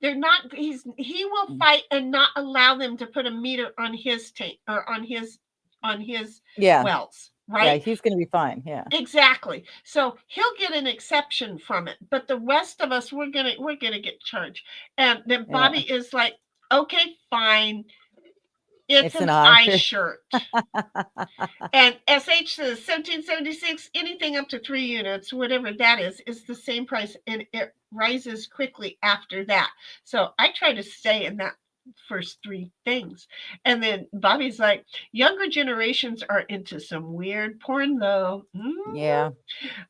they're not. He will fight and not allow them to put a meter on his tank or on his wells. Right? Yeah, he's going to be fine. Yeah. Exactly. So he'll get an exception from it, but the rest of us, we're gonna get charged. And then Bobby is like, okay, fine. It's an eye shirt. And SH says 1776, anything up to 3 units, whatever that is the same price, and it rises quickly after that. So I try to stay in that first 3 things. And then Bobby's like, younger generations are into some weird porn though. Yeah.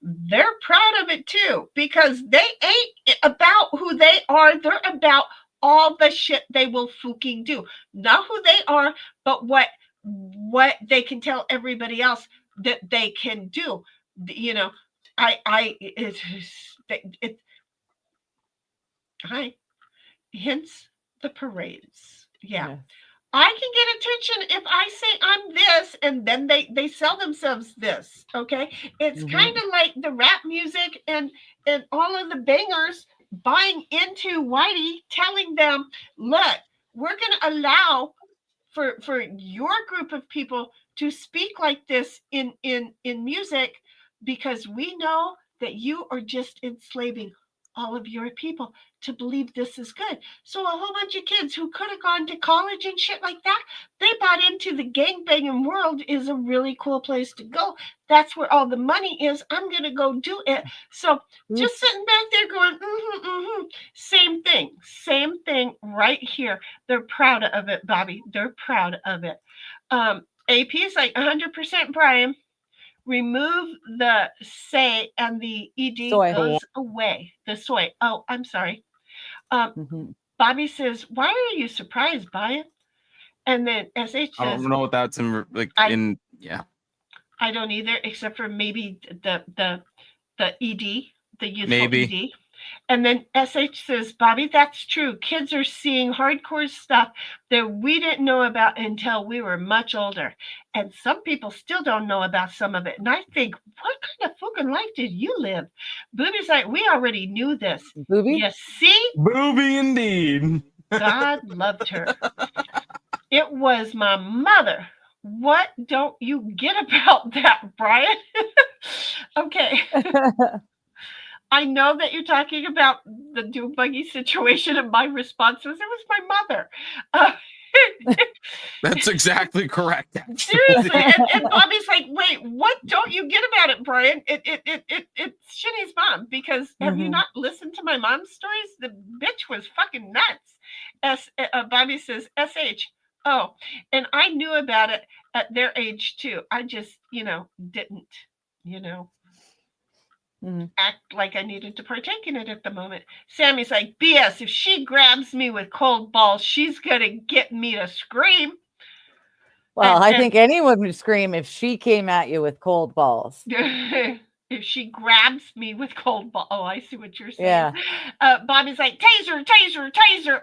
They're proud of it too, because they ain't about who they are. They're about all the shit they will fucking do. Not who they are, but what they can tell everybody else that they can do. You know, hence the parades. Yeah. I can get attention if I say I'm this, and then they sell themselves this. Okay. It's kind of like the rap music and all of the bangers buying into Whitey, telling them, look, we're going to allow for your group of people to speak like this in music, because we know that you are just enslaving all of your people to believe this is good. So a whole bunch of kids who could have gone to college and shit like that, they bought into the gangbanging world is a really cool place to go. That's where all the money is. I'm going to go do it. So just sitting back there going, same thing right here. They're proud of it, Bobby. They're proud of it. AP is like 100% Brian. Remove the say and the ed goes away. The soy. Oh, I'm sorry. Bobby says, why are you surprised, Brian? And then SH says, I don't know what that's in like yeah. I don't either, except for maybe the ed, the useful maybe. ed. And then SH says, Bobby, that's true. Kids are seeing hardcore stuff that we didn't know about until we were much older. And some people still don't know about some of it. And I think, what kind of fucking life did you live? Booby's like, we already knew this. Booby? You see? Booby indeed. God loved her. It was my mother. What don't you get about that, Brian? Okay. I know that you're talking about the dune buggy situation, and my response was, it was my mother. That's exactly correct. Seriously. And Bobby's like, wait, what don't you get about it, Brian? It's Shinny's mom, because have you not listened to my mom's stories? The bitch was fucking nuts. Bobby says, SH. Oh, and I knew about it at their age too. I just, didn't, act like I needed to partake in it at the moment. Sammy's like, BS, if she grabs me with cold balls, she's going to get me to scream. Well, I think anyone would scream if she came at you with cold balls. If she grabs me with cold balls. Oh, I see what you're saying. Yeah. Bobby's like, taser, taser, taser.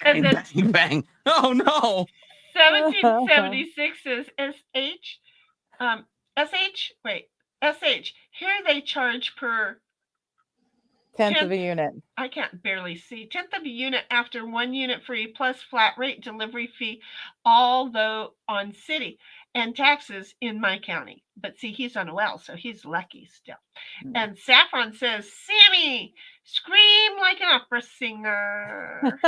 And then Bang, bang. Oh, no. 1776 is SH, here they charge per tenth of a unit. I can't barely see. 10th of a unit after 1 unit free plus flat rate delivery fee, although on city and taxes in my county. But see, he's on OL, so he's lucky still. And Saffron says, Sammy, scream like an opera singer.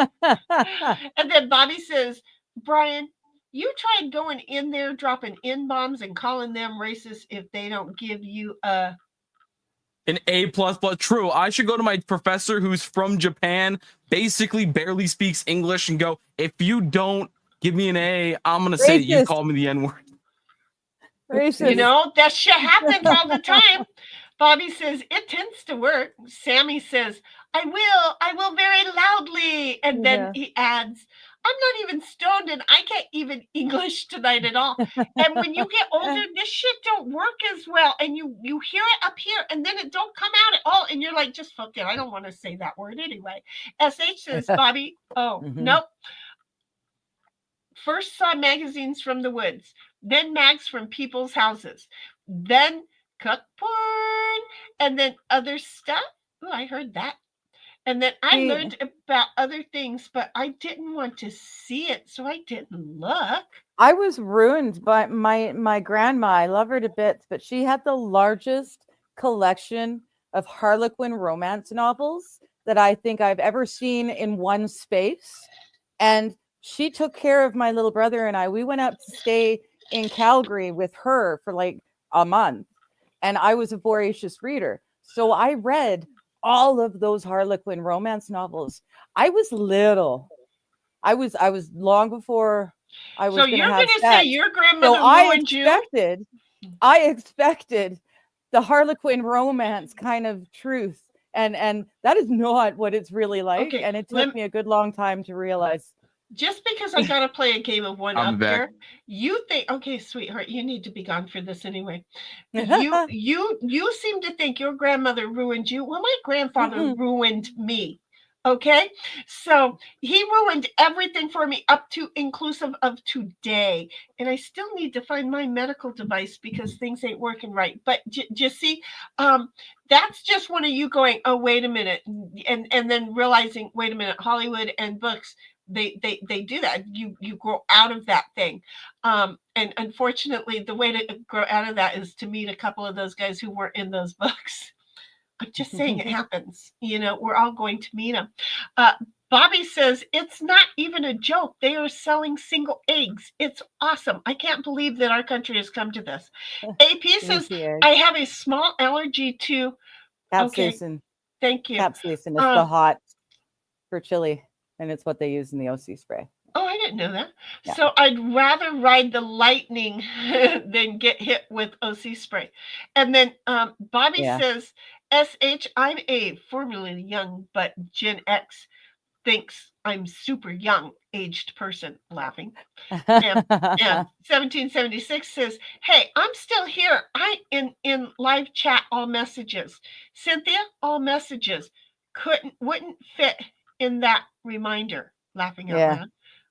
And then Bobby says, Brian, you tried going in there, dropping N-bombs and calling them racist if they don't give you a... An A++. True. I should go to my professor who's from Japan, basically barely speaks English, and go, if you don't give me an A, I'm going to say that you call me the N-word. Racist. You know, that shit happens all the time. Bobby says, it tends to work. Sammy says, I will very loudly. And then he adds, I'm not even stoned and I can't even English tonight at all. And when you get older, this shit don't work as well. And you hear it up here and then it don't come out at all. And you're like, just fuck it. I don't want to say that word anyway. SH says, Bobby, nope. First saw magazines from the woods, then mags from people's houses, then cook porn, and then other stuff. Oh, I heard that. And then I learned about other things, but I didn't want to see it, so I didn't look. I was ruined by my grandma. I love her to bits, but she had the largest collection of Harlequin romance novels that I think I've ever seen in one space. And she took care of my little brother and I. We went up to stay in Calgary with her for like a month. And I was a voracious reader. So I read all of those Harlequin romance novels. I was little. I was long before I was. So you're going to say your grandmother ruined you? I expected the Harlequin romance kind of truth, and that is not what it's really like. Okay, and it took me a good long time to realize. Just because I got to play a game of one up here, you think, okay, sweetheart, you need to be gone for this anyway. You seem to think your grandmother ruined you. Well, my grandfather ruined me. Okay, so he ruined everything for me up to inclusive of today. And I still need to find my medical device because things ain't working right. But just see, that's just one of you going, oh, wait a minute. And then realizing, wait a minute, Hollywood and books, they do that. You grow out of that thing. And unfortunately, the way to grow out of that is to meet a couple of those guys who weren't in those books. I'm just saying it happens. You know, we're all going to meet them. Bobby says, it's not even a joke. They are selling single eggs. It's awesome. I can't believe that our country has come to this. AP says, I have a small allergy to capsaicin. Thank you. Capsaicin is the hot for chili, and it's what they use in the OC spray. Oh, I didn't know that. Yeah. So I'd rather ride the lightning than get hit with OC spray. And then Bobby says, SH, I'm a formerly young, but Gen X thinks I'm super young aged person, laughing. And 1776 says, hey, I'm still here. I in live chat, all messages. Cynthia, all messages. Wouldn't fit in that reminder. Laughing out loud.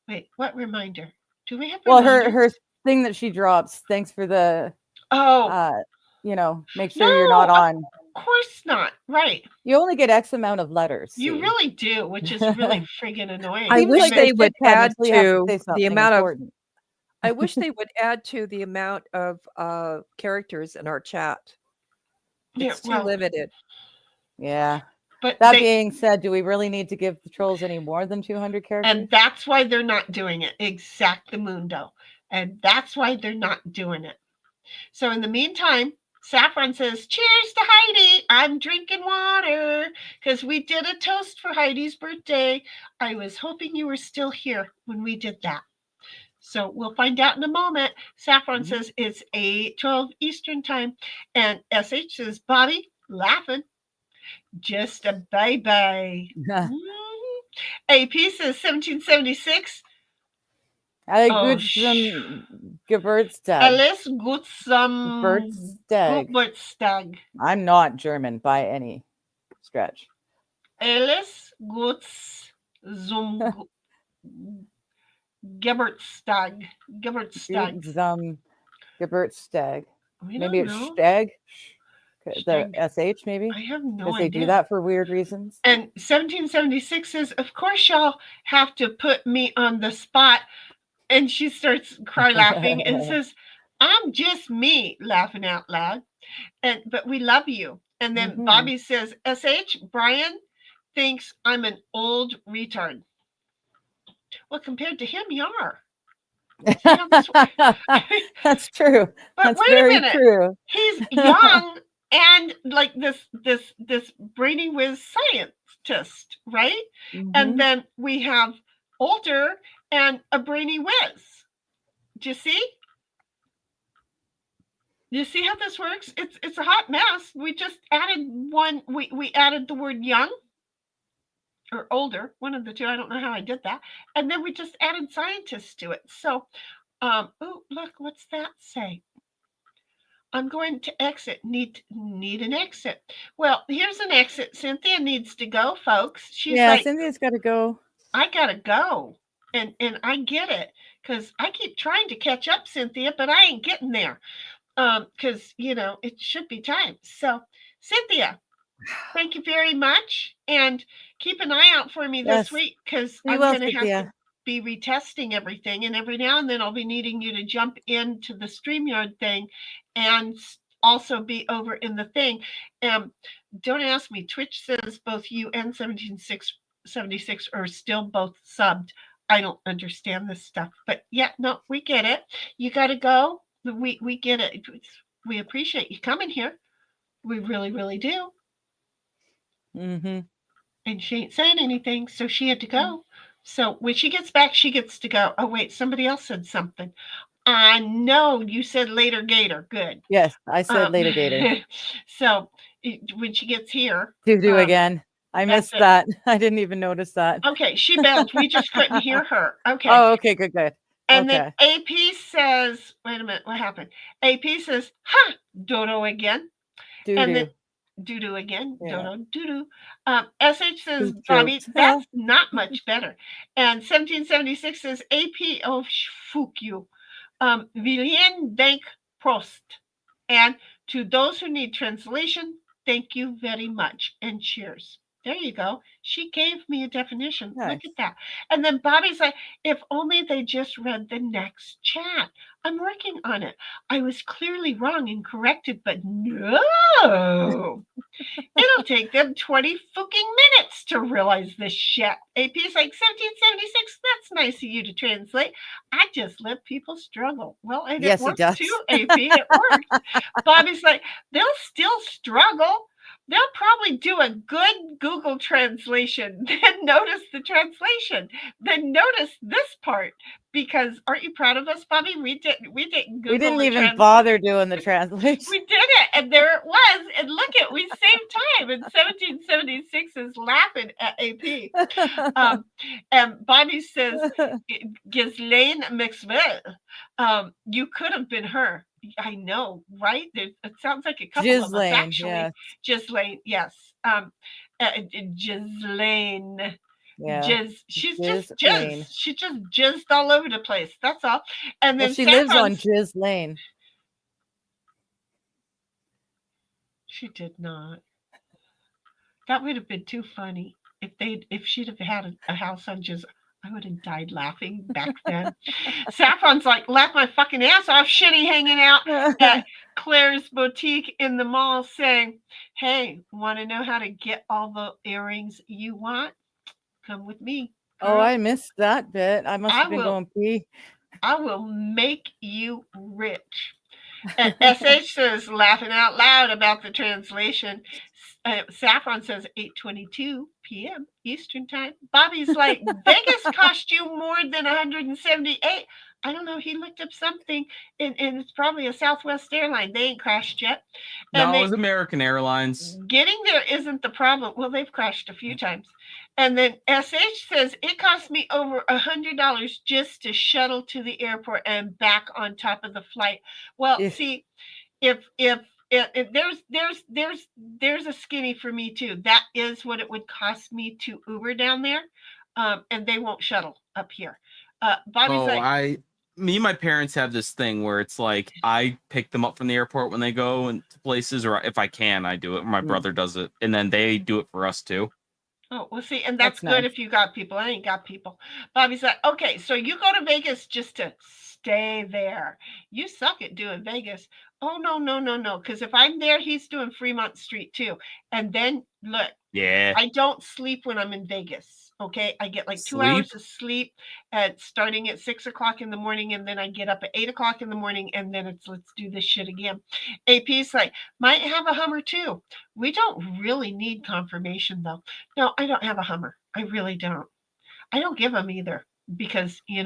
Wait, what reminder? Do we have her thing that she drops? Thanks for the make sure you're not on. Of course not. Right. You only get X amount of letters. You really do, which is really friggin' annoying. I wish they would add to the amount of. I wish they would add to the amount of characters in our chat. It's too limited. Yeah. But that being said, do we really need to give the trolls any more than 200 characters? And that's why they're not doing it. Exactamundo. And that's why they're not doing it. So in the meantime, Saffron says, cheers to Heidi. I'm drinking water because we did a toast for Heidi's birthday. I was hoping you were still here when we did that. So we'll find out in a moment. Saffron says it's 8:12 Eastern time. And SH says, Bobby, laughing. Just a bye-bye. AP says 1776. Good some Geburtstag. Alles gut some Geburtstag. I'm not German by any stretch. Alles gut zum Geburtstag. Geburtstag. We Maybe don't it's know. stag. The Stag. SH maybe. I have no Because idea. they do that for weird reasons. And 1776 says, of course y'all have to put me on the spot. And she starts cry laughing and says, I'm just me, laughing out loud. But we love you. And then Bobby says, SH, Brian thinks I'm an old retard. Well, compared to him, you are. That's true. But That's wait very a minute. true. He's young and like this brainy whiz scientist, right? And then we have older and a brainy whiz. Do you see? You see how this works? It's a hot mess. We just added one. We added the word young or older, one of the two. I don't know how I did that. And then we just added scientists to it. So, oh, look, what's that say? I'm going to exit. Need an exit. Well, here's an exit. Cynthia needs to go, folks. She's like, Cynthia's got to go. I gotta go, and I get it because I keep trying to catch up, Cynthia, but I ain't getting there. Because it should be time. So, Cynthia, thank you very much, and keep an eye out for me this week because I'm going to have to be retesting everything, and every now and then I'll be needing you to jump into the StreamYard thing and also be over in the thing. Don't ask me. Twitch says both you and 1776 are still both subbed. I don't understand this stuff, but yeah, no, we get it. You got to go. We get it. We appreciate you coming here. We really, really do. And she ain't saying anything, so she had to go. So when she gets back, she gets to go. Oh, wait, somebody else said something. I know you said later gator. Good. Yes, I said later gator. So when she gets here. Do again. I missed that. I didn't even notice that. Okay, she belled. We just couldn't hear her. Okay. Oh, okay, good. And then AP says, wait a minute, what happened? AP says, ha, dodo again. And then doo-doo again. Dodo, doo-doo. SH says, Bobby, that's not much better. And 1776 says, AP, oh, fuck you. Vielen Dank, Prost. And to those who need translation, thank you very much. And cheers. There you go. She gave me a definition. Nice. Look at that. And then Bobby's like, if only they just read the next chat. I'm working on it. I was clearly wrong and corrected, but no. It'll take them 20 fucking minutes to realize this shit. AP's like, 1776, that's nice of you to translate. I just let people struggle. Well, and it works too, AP. It worked. Bobby's like, they'll still struggle. They'll probably do a good Google translation, then notice the translation, then notice this part. Because aren't you proud of us, Bobby? We didn't Google. We didn't even bother doing the translation. We did it, and there it was. And look at, we saved time. And 1776 is laughing at AP. And Bobby says, Ghislaine Maxwell, you could have been her. I know, right? It sounds like a couple of us, actually. Ghislaine, yes. Ghislaine. Yeah. She's just jizz. She just jizzed all over the place. That's all. And then she lives on Jizz Lane. She did not. That would have been too funny if she'd have had a house on Jizz. I would have died laughing back then. Saffron's like, laugh my fucking ass off, shitty, hanging out at Claire's boutique in the mall saying, hey, want to know how to get all the earrings you want? Come with me. Girl. Oh, I missed that bit. I must have been going pee. I will make you rich. And SH says, laughing out loud about the translation. Saffron says 8:22 p.m. Eastern time. Bobby's like, Vegas cost you more than 178. I don't know. He looked up something, and it's probably a Southwest airline. They ain't crashed yet. And No, it was American Airlines. getting there isn't the problem. Well, they've crashed a few times. And then SH says it cost me over $100 just to shuttle to the airport and back on top of the flight. Well, Yeah. see, if there's a skinny for me too. That is what it would cost me to Uber down there, and they won't shuttle up here. Bobby's like, me and my parents have this thing where it's like I pick them up from the airport when they go into places, or if I can, I do it. My brother does it, and then they do it for us too. oh, well, see, and that's That's good nice. if you got people. I ain't got people. Bobby's like, okay, so you go to Vegas just to stay there. You suck at doing Vegas. Oh, no. Because if I'm there, he's doing Fremont Street too. And then look, Yeah. I don't sleep when I'm in Vegas. Okay, I get like 2 Sleep? hours of sleep starting at 6 o'clock in the morning, and then I get up at 8 o'clock in the morning, and then it's let's do this shit again. AP's like, might have a Hummer too. We don't really need confirmation though. No, I don't have a Hummer. I really don't. I don't give him either because he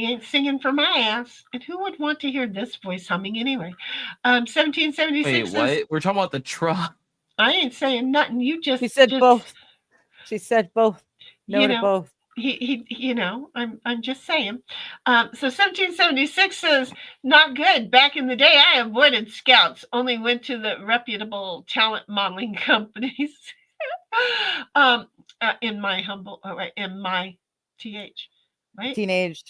ain't singing for my ass. And who would want to hear this voice humming anyway? 1776. Wait, what? We're talking about the truck. I ain't saying nothing. You just She said both. She said both. No to both. I'm just saying. So 1776 says, not good. Back in the day, I avoided scouts, only went to the reputable talent modeling companies. In my TH, right? Teenage.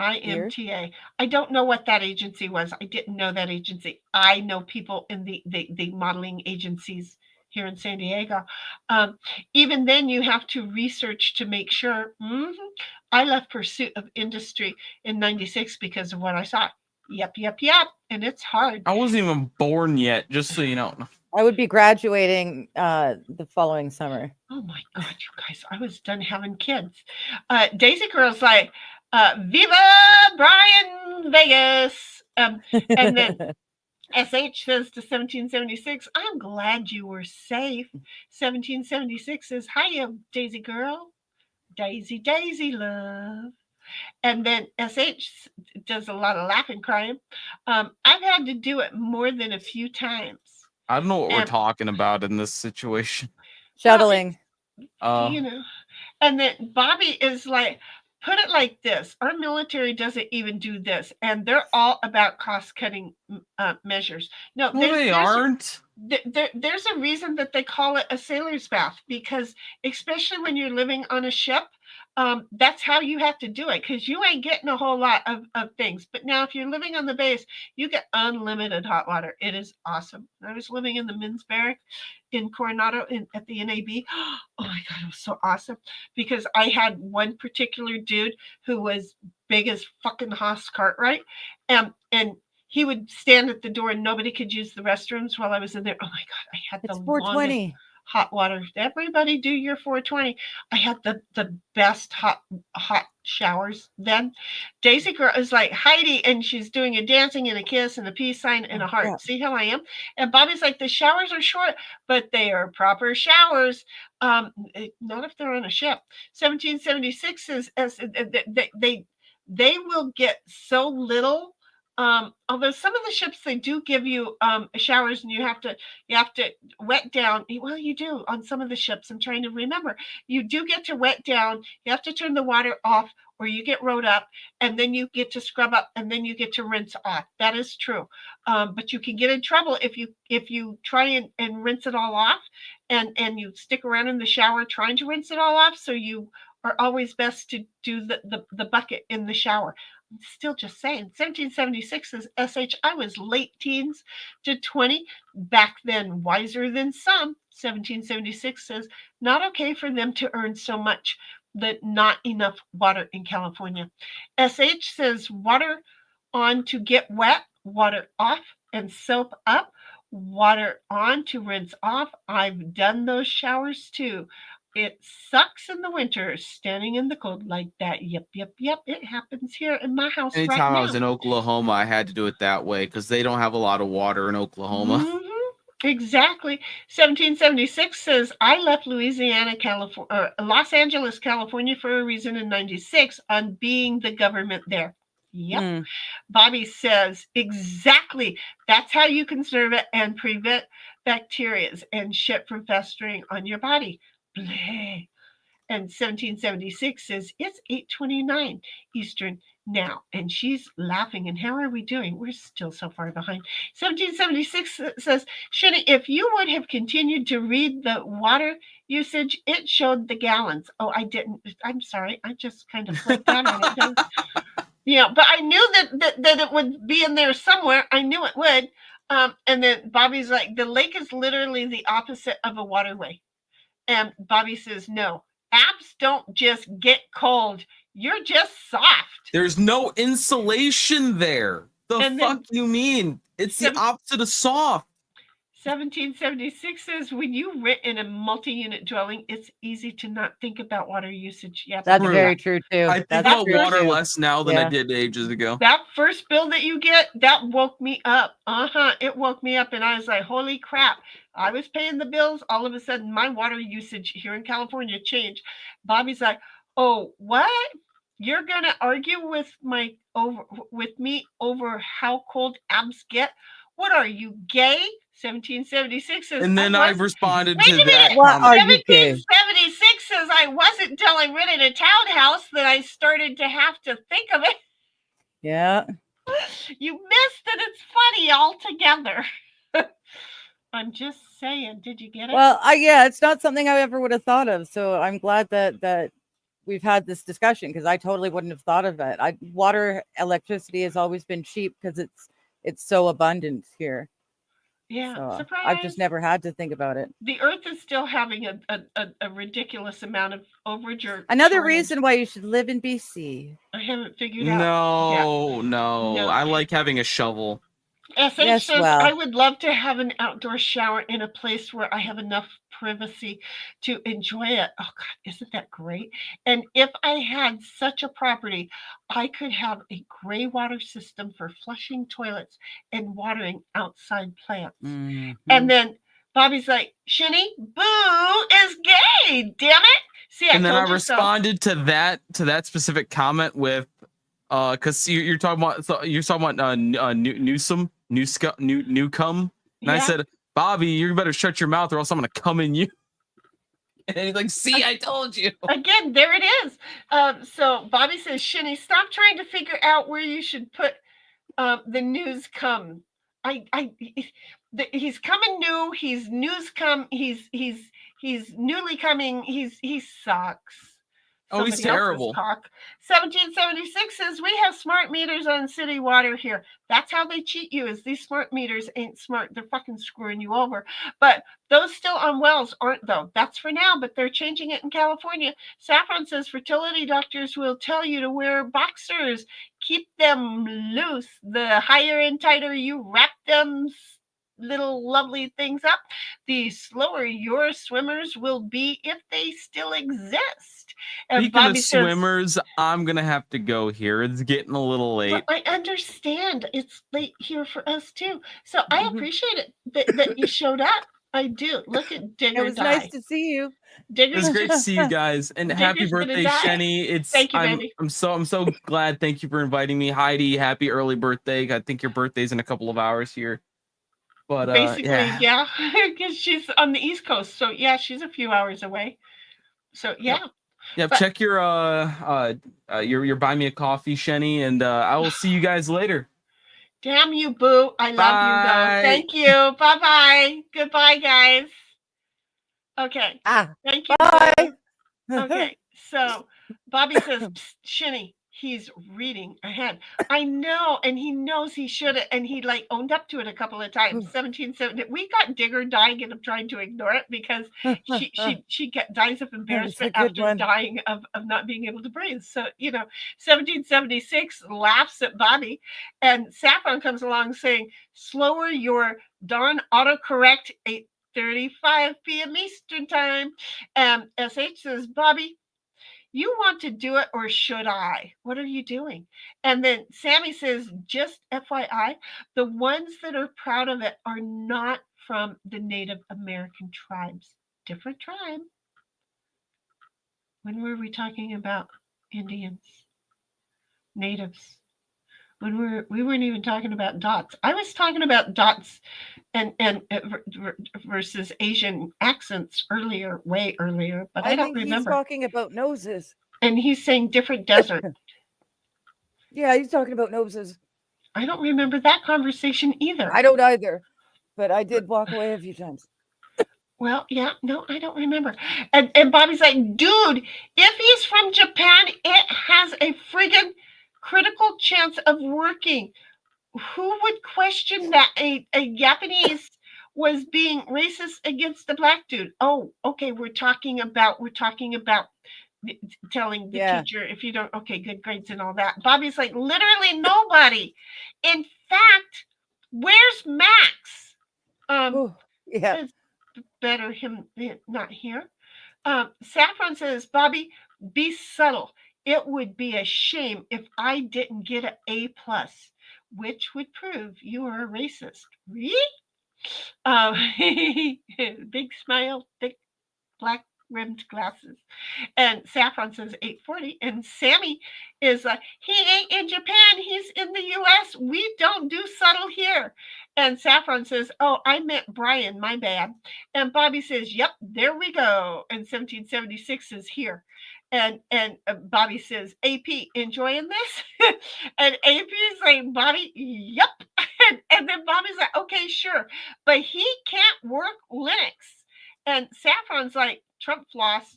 IMTA. I don't know what that agency was. I didn't know that agency. I know people in the modeling agencies here in San Diego. Even then, you have to research to make sure. I left Pursuit of Industry in '96 because of what I saw. Yep. And it's hard. I wasn't even born yet, just so you know. I would be graduating the following summer. Oh my God, you guys! I was done having kids. Daisy Girl's like, "Viva Brian Vegas!" And then SH says to 1776, "I'm glad you were safe." 1776 says, "Hiya, Daisy Girl, Daisy love." And then SH does a lot of laughing, crying. I've had to do it more than a few times. I don't know what we're talking about in this situation. Shuttling. And then Bobby is like, put it like this. Our military doesn't even do this. And they're all about cost-cutting measures. No, they aren't. There's a reason that they call it a sailor's bath, because especially when you're living on a ship, that's how you have to do it, because you ain't getting a whole lot of things. But now if you're living on the base, you get unlimited hot water. It is awesome. I was living in the men's barrack in Coronado at the NAB. Oh my God, it was so awesome, because I had one particular dude who was big as fucking Haas Cartwright, and he would stand at the door and nobody could use the restrooms while I was in there. Oh my God, I had It's the 420. longest hot water. Everybody do your 420. I had the best hot showers then. Daisy Girl is like Heidi, and she's doing a dancing and a kiss and a peace sign and a heart. Yeah. See how I am? And Bobby's like, the showers are short, but they are proper showers. Not if they're on a ship. 1776 says they will get so little. Although some of the ships, they do give you showers, and you have to wet down. Well, you do on some of the ships. I'm trying to remember. You do get to wet down. You have to turn the water off, or you get rode up, and then you get to scrub up, and then you get to rinse off. That is true. But you can get in trouble if you try and rinse it all off, and you stick around in the shower trying to rinse it all off. So you are always best to do the bucket in the shower. I'm still just saying. 1776 says SH, I was late teens to 20. Back then, wiser than some. 1776 says, not okay for them to earn so much. That not enough water in California. SH says, water on to get wet, water off and soap up, water on to rinse off. I've done those showers too. It sucks in the winter standing in the cold like that. Yep. It happens here in my house. Anytime right now. I was in Oklahoma, I had to do it that way because they don't have a lot of water in Oklahoma. Mm-hmm. Exactly. 1776 says, I left Los Angeles, California for a reason in 96 on being the government there. Yep. Mm. Bobby says, exactly. That's how you conserve it and prevent bacteria and shit from festering on your body. Bleh. And 1776 says, it's 8:29 Eastern now. And she's laughing. And how are we doing? We're still so far behind. 1776 says, Shani, if you would have continued to read the water usage, it showed the gallons. Oh, I didn't. I'm sorry. I just kind of flipped out on it. Yeah, but I knew that it would be in there somewhere. I knew it would. And then Bobby's like, the lake is literally the opposite of a waterway. And Bobby says, no, abs don't just get cold. You're just soft. There's no insulation there. The fuck you mean? It's the opposite of soft. 1776 says, when you rent in a multi-unit dwelling, it's easy to not think about water usage. Yeah, That's very true too. I think about water less now than I did ages ago. That first bill that you get, that woke me up. It woke me up, and I was like, holy crap. I was paying the bills. All of a sudden, my water usage here in California changed. Bobby's like, oh, what? You're going to argue with me over how cold abs get? What are you, gay? 1776 says, and then I responded to that. What are you gay? 1776 says, I wasn't until I rented a townhouse that I started to have to think of it. Yeah. You missed it. It's funny altogether. I'm just saying. Did you get it? Well, yeah, it's not something I ever would have thought of. So I'm glad that we've had this discussion, because I totally wouldn't have thought of it. Water, electricity has always been cheap because it's so abundant here. Yeah, so surprise. I've just never had to think about it. The Earth is still having a ridiculous amount of overage. Another reason why you should live in BC. I haven't figured out. No. I like having a shovel. SH says, I would love to have an outdoor shower in a place where I have enough privacy to enjoy it. Oh, God, isn't that great? And if I had such a property, I could have a gray water system for flushing toilets and watering outside plants. Mm-hmm. And then Bobby's like, Shani, Boo is gay, damn it. See, and then I responded to that specific comment with, because you're talking about Newcomb, and I said, Bobby, you better shut your mouth or else I'm gonna come in you. And he's like, see, I told you. Again, there it is. So Bobby says, Shinny, stop trying to figure out where you should put the news come. He's coming new. He's news come. He's newly coming. He sucks. Oh, he's terrible. 1776 says, we have smart meters on city water here. That's how they cheat you, is these smart meters ain't smart. They're fucking screwing you over. But those still on wells aren't, though. That's for now, but they're changing it in California. Saffron says, fertility doctors will tell you to wear boxers. Keep them loose. The higher and tighter you wrap them little lovely things up, the slower your swimmers will be, if they still exist. And Speaking Bobby of swimmers, I'm gonna have to go here. It's getting a little late. I understand it's late here for us too. So I appreciate it that you showed up. I do. Look at Digger. It was nice to see you. Digger's, it was great to see you guys, and happy birthday, Shenny. Thank you, baby. I'm so glad. Thank you for inviting me, Heidi. Happy early birthday. I think your birthday's in a couple of hours here. But basically, yeah, because she's on the East Coast, so yeah, she's a few hours away. So yeah. Yeah, check your buy me a coffee, Shenny, and I will see you guys later. Damn you, Boo! I love you, though. Thank you. Bye bye. Goodbye, guys. Okay. Thank you. Bye. Okay. So Bobby says, Shenny, he's reading ahead. I know, and he knows he should have, and he owned up to it a couple of times. 1770. We got Digger dying and trying to ignore it because she dies of embarrassment after dying of not being able to breathe. So 1776 laughs at Bobby, and Saffron comes along saying, "Slower your darn autocorrect, 8:35 p.m. Eastern time." And SH says, "Bobby, you want to do it, or should I? What are you doing?" And then Sammy says, just FYI, the ones that are proud of it are not from the Native American tribes. Different tribe. When were we talking about Indians? Natives. When we weren't even talking about dots. I was talking about dots and versus Asian accents earlier, way earlier, but I don't think remember. he's talking about noses. And he's saying different desert. Yeah, he's talking about noses. I don't remember that conversation either. I don't either, but I did walk away a few times. Well, yeah, no, I don't remember. And Bobby's like, dude, if he's from Japan, it has a friggin' critical chance of working. Who would question that a Japanese was being racist against the black dude? Oh, okay, we're talking about telling the teacher if you don't, okay, good grades and all that. Bobby's like, literally nobody. In fact, where's Max? It's better him not here. Saffron says, Bobby, be subtle. It would be a shame if I didn't get an A+, which would prove you are a racist. Really? Big smile, thick black rimmed glasses. And Saffron says 840. And Sammy is he ain't in Japan, he's in the US. We don't do subtle here. And Saffron says, oh, I meant Brian, my bad. And Bobby says, yep, there we go. And 1776 is here. And Bobby says, AP, enjoying this? And AP is like, Bobby, yep. And then Bobby's like, okay, sure. But he can't work Linux. And Saffron's like, Trump floss.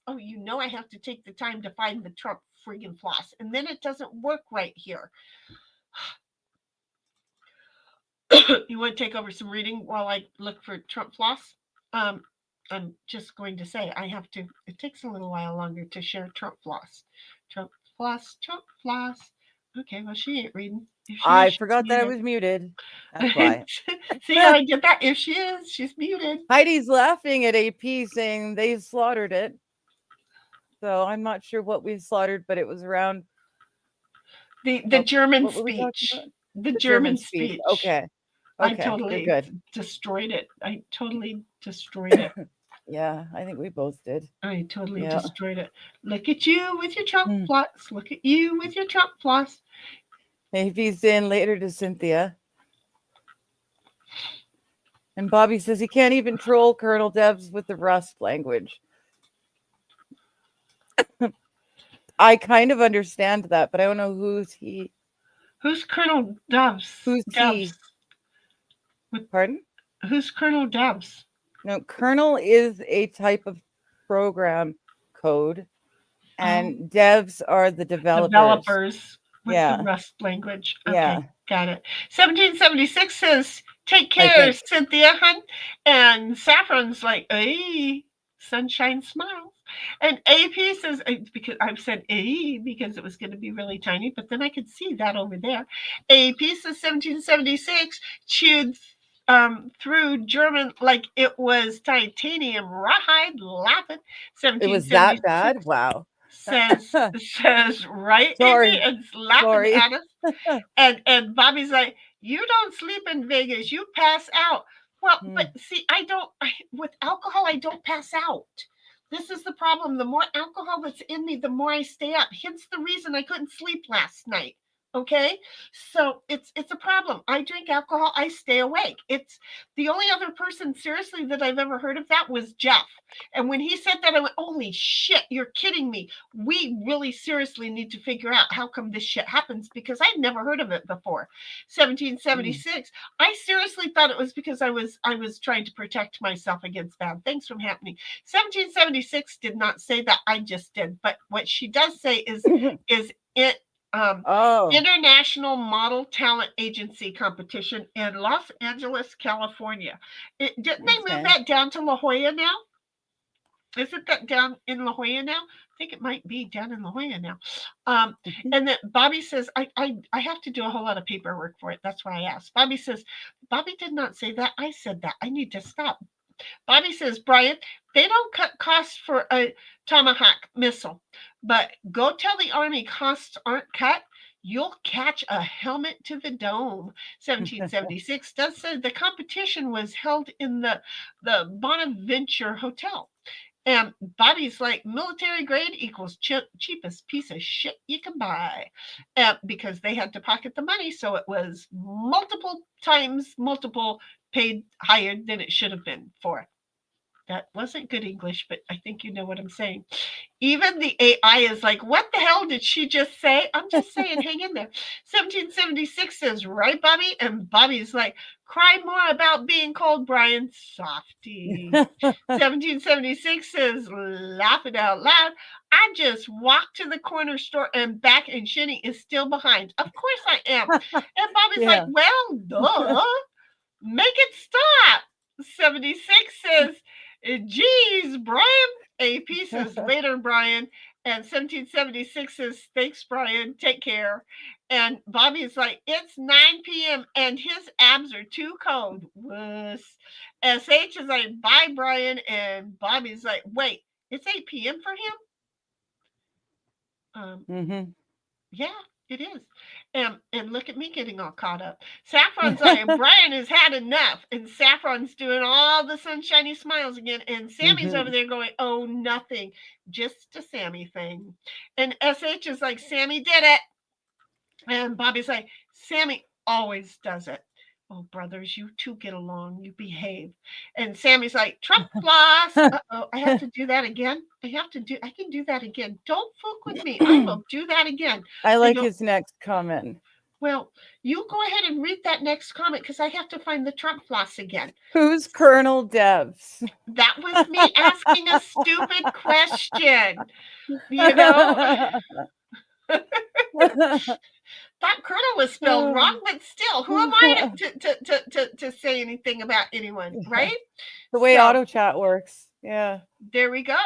Oh, you know I have to take the time to find the Trump friggin' floss. And then it doesn't work right here. You want to take over some reading while I look for Trump floss? I'm just going to say it takes a little while longer to share Trump floss. Trump floss. Okay, well, she ain't reading. I forgot that I was muted. That's why. See how I did that? If she is, she's muted. Heidi's laughing at AP saying they slaughtered it. So I'm not sure what we slaughtered, but it was around the German speech. The German speech. Okay. I totally destroyed it. Yeah, I think we both did. I totally destroyed it. Look at you with your Trump floss. Look at you with your Trump floss. AP's in later to Cynthia. And Bobby says he can't even troll Colonel Debs with the Rust language. I kind of understand that, but I don't know who's he. Who's Colonel Debs? Who's he? Pardon? Who's Colonel Debs? No, Colonel is a type of program code, and devs are the developers. With the Rust language. Okay, yeah. Got it. 1776 says, take care, Cynthia, hun. And Saffron's like, hey, sunshine smiles. And AP says, because I've said A because it was going to be really tiny, but then I could see that over there. AP says 1776 chewed through German like it was titanium rawhide, laughing. It was that bad? Wow. says right, Sorry. and laughing at us. And Bobby's like, you don't sleep in Vegas, you pass out. Well, but see, with alcohol, I don't pass out. This is the problem. The more alcohol that's in me, the more I stay up. Hence the reason I couldn't sleep last night. Okay, so it's a problem. I drink alcohol, I stay awake. It's the only other person seriously that I've ever heard of that was Jeff. And when he said that, I went, holy shit, you're kidding me. We really seriously need to figure out how come this shit happens, because I'd never heard of it before. 1776. I seriously thought it was because I was trying to protect myself against bad things from happening. 1776 did not say that, I just did. But what she does say is it International Model Talent Agency competition in Los Angeles, California. Didn't they move that down to La Jolla now? Isn't that down in La Jolla now? I think it might be down in La Jolla now. And then Bobby says, I have to do a whole lot of paperwork for it. That's why I asked. Bobby says, Bobby did not say that. I said that. I need to stop. Bobby says, Brian, they don't cut costs for a Tomahawk missile, but go tell the Army costs aren't cut. you'll catch a helmet to the dome. 1776 does say the competition was held in the Bonaventure Hotel. And Bobby's like, military grade equals cheapest piece of shit you can buy. Because they had to pocket the money, so it was multiple paid higher than it should have been for it. That wasn't good English, but I think you know what I'm saying. Even the AI is like, what the hell did she just say? I'm just saying, hang in there. 1776 says, right, Bobby? And Bobby's like, cry more about being cold, Brian. Softy. 1776 says, laughing out loud, I just walked to the corner store and back, and Shinny is still behind. Of course I am. And Bobby's like, well, duh. Make it stop. 76 says, geez, Brian. AP says, later, Brian. And 1776 says, thanks, Brian. Take care. And Bobby's like, it's 9 p.m. and his abs are too cold. Wuss. SH is like, bye, Brian. And Bobby's like, wait, it's 8 p.m. for him? Yeah, it is. And look at me getting all caught up. Saffron's like, Brian has had enough. And Saffron's doing all the sunshiny smiles again. And Sammy's over there going, oh, nothing. Just a Sammy thing. And SH is like, Sammy did it. And Bobby's like, Sammy always does it. Oh, brothers, you two get along. You behave. And Sammy's like, Trump floss. Uh-oh, I have to do that again. I can do that again. Don't fuck with me. I will do that again. I like his next comment. Well, you go ahead and read that next comment because I have to find the Trump floss again. Who's Colonel Debs? That was me asking a stupid question. You know? That Colonel was spelled wrong, but still, who am I to say anything about anyone, right? The way auto chat works. Yeah. There we go.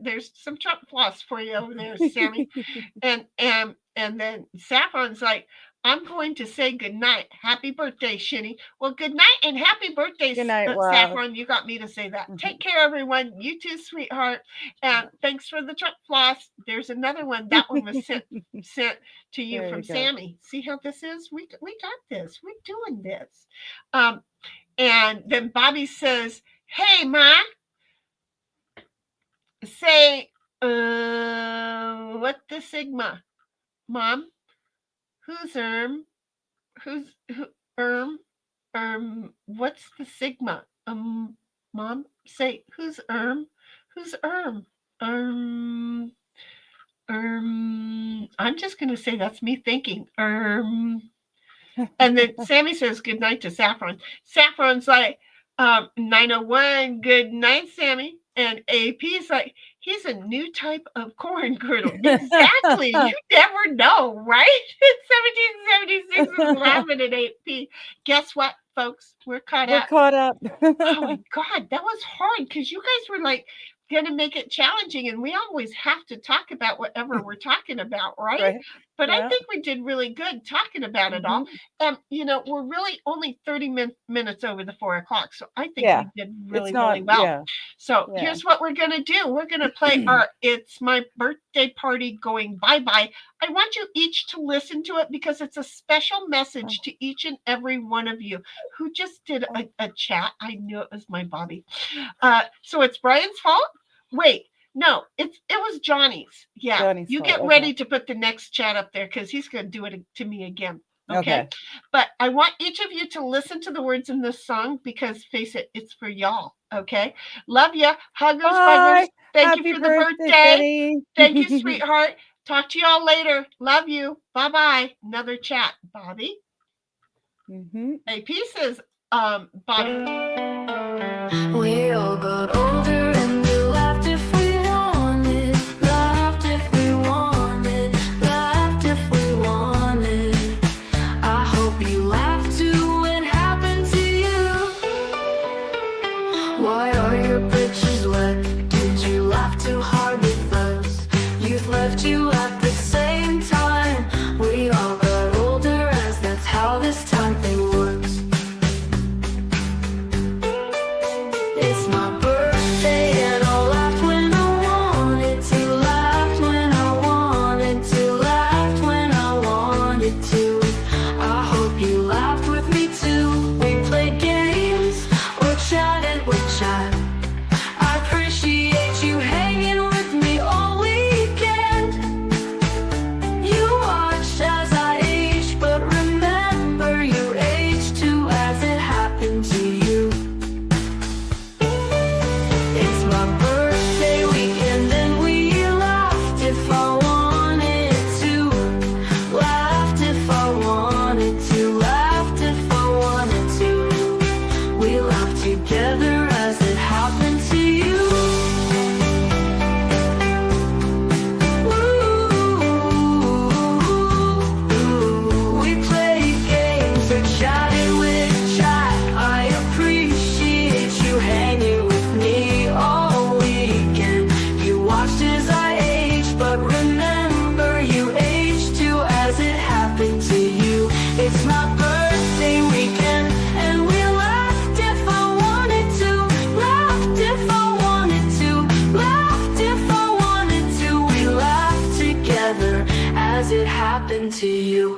There's some Trump floss for you over there, Sammy. and then Saffron's like, I'm going to say good night. Happy birthday, Shinny. Well, good night and happy birthday, Saffron. You got me to say that. Take care, everyone. You too, sweetheart. And thanks for the Trump floss. There's another one. That one was sent to you from Sammy. See how this is? We got this. We're doing this. And then Bobby says, hey, Ma. Say, what the Sigma? Mom? Who's what's the Sigma? Mom, say, who's Who's I'm just going to say that's me thinking. And then Sammy says good night to Saffron. Saffron's like, 901, good night, Sammy. And AP's like, he's a new type of corn girdle. Exactly. You never know, right? 1776 is laughing at AP. Guess what, folks? We're caught up. Oh my God, that was hard because you guys were like going to make it challenging, and we always have to talk about whatever we're talking about, right? But I think we did really good talking about it all. And, we're really only 30 minutes over the 4 o'clock. So I think we did really well. So here's what we're going to do. We're going to play our It's My Birthday Party Going Bye-Bye. I want you each to listen to it because it's a special message to each and every one of you who just did a chat. I knew it was my Bobby. So it's Brian's fault? Wait. No, it was Johnny's. Yeah, Johnny's you get ready to put the next chat up there because he's going to do it to me again. Okay. But I want each of you to listen to the words in this song because, face it, it's for y'all. Okay. Love ya. Huggers, buggers. Thank you for the birthday. Thank you, sweetheart. Talk to y'all later. Love you. Bye-bye. Another chat. Bobby? AP says, Bobby. We all got older and we laughed if we wanted, laughed if we wanted, laughed if we wanted. I hope you laughed too when it happened to you. Why are your britches wet? Did you laugh too hard with us? Youth left you at the same time. We all got older as that's how this time thing works. It's my birthday and I laughed when I wanted to, laughed when I wanted to, laughed when chat. I appreciate you hanging with me all weekend. You watched as I aged, but remember you aged too as it happened to you. It's my birthday weekend and we laughed if I wanted to. Laughed if I wanted to. Laughed if I wanted to. We laughed together as it happened to you. We played games or chatted with chat. I appreciate you hanging with me all weekend. You watched as I aged, but remember you aged too as it happened to you. It's my birthday weekend and we laughed if I wanted to. Laughed if I wanted to. Laughed if I wanted to. We laughed together as it happened to you.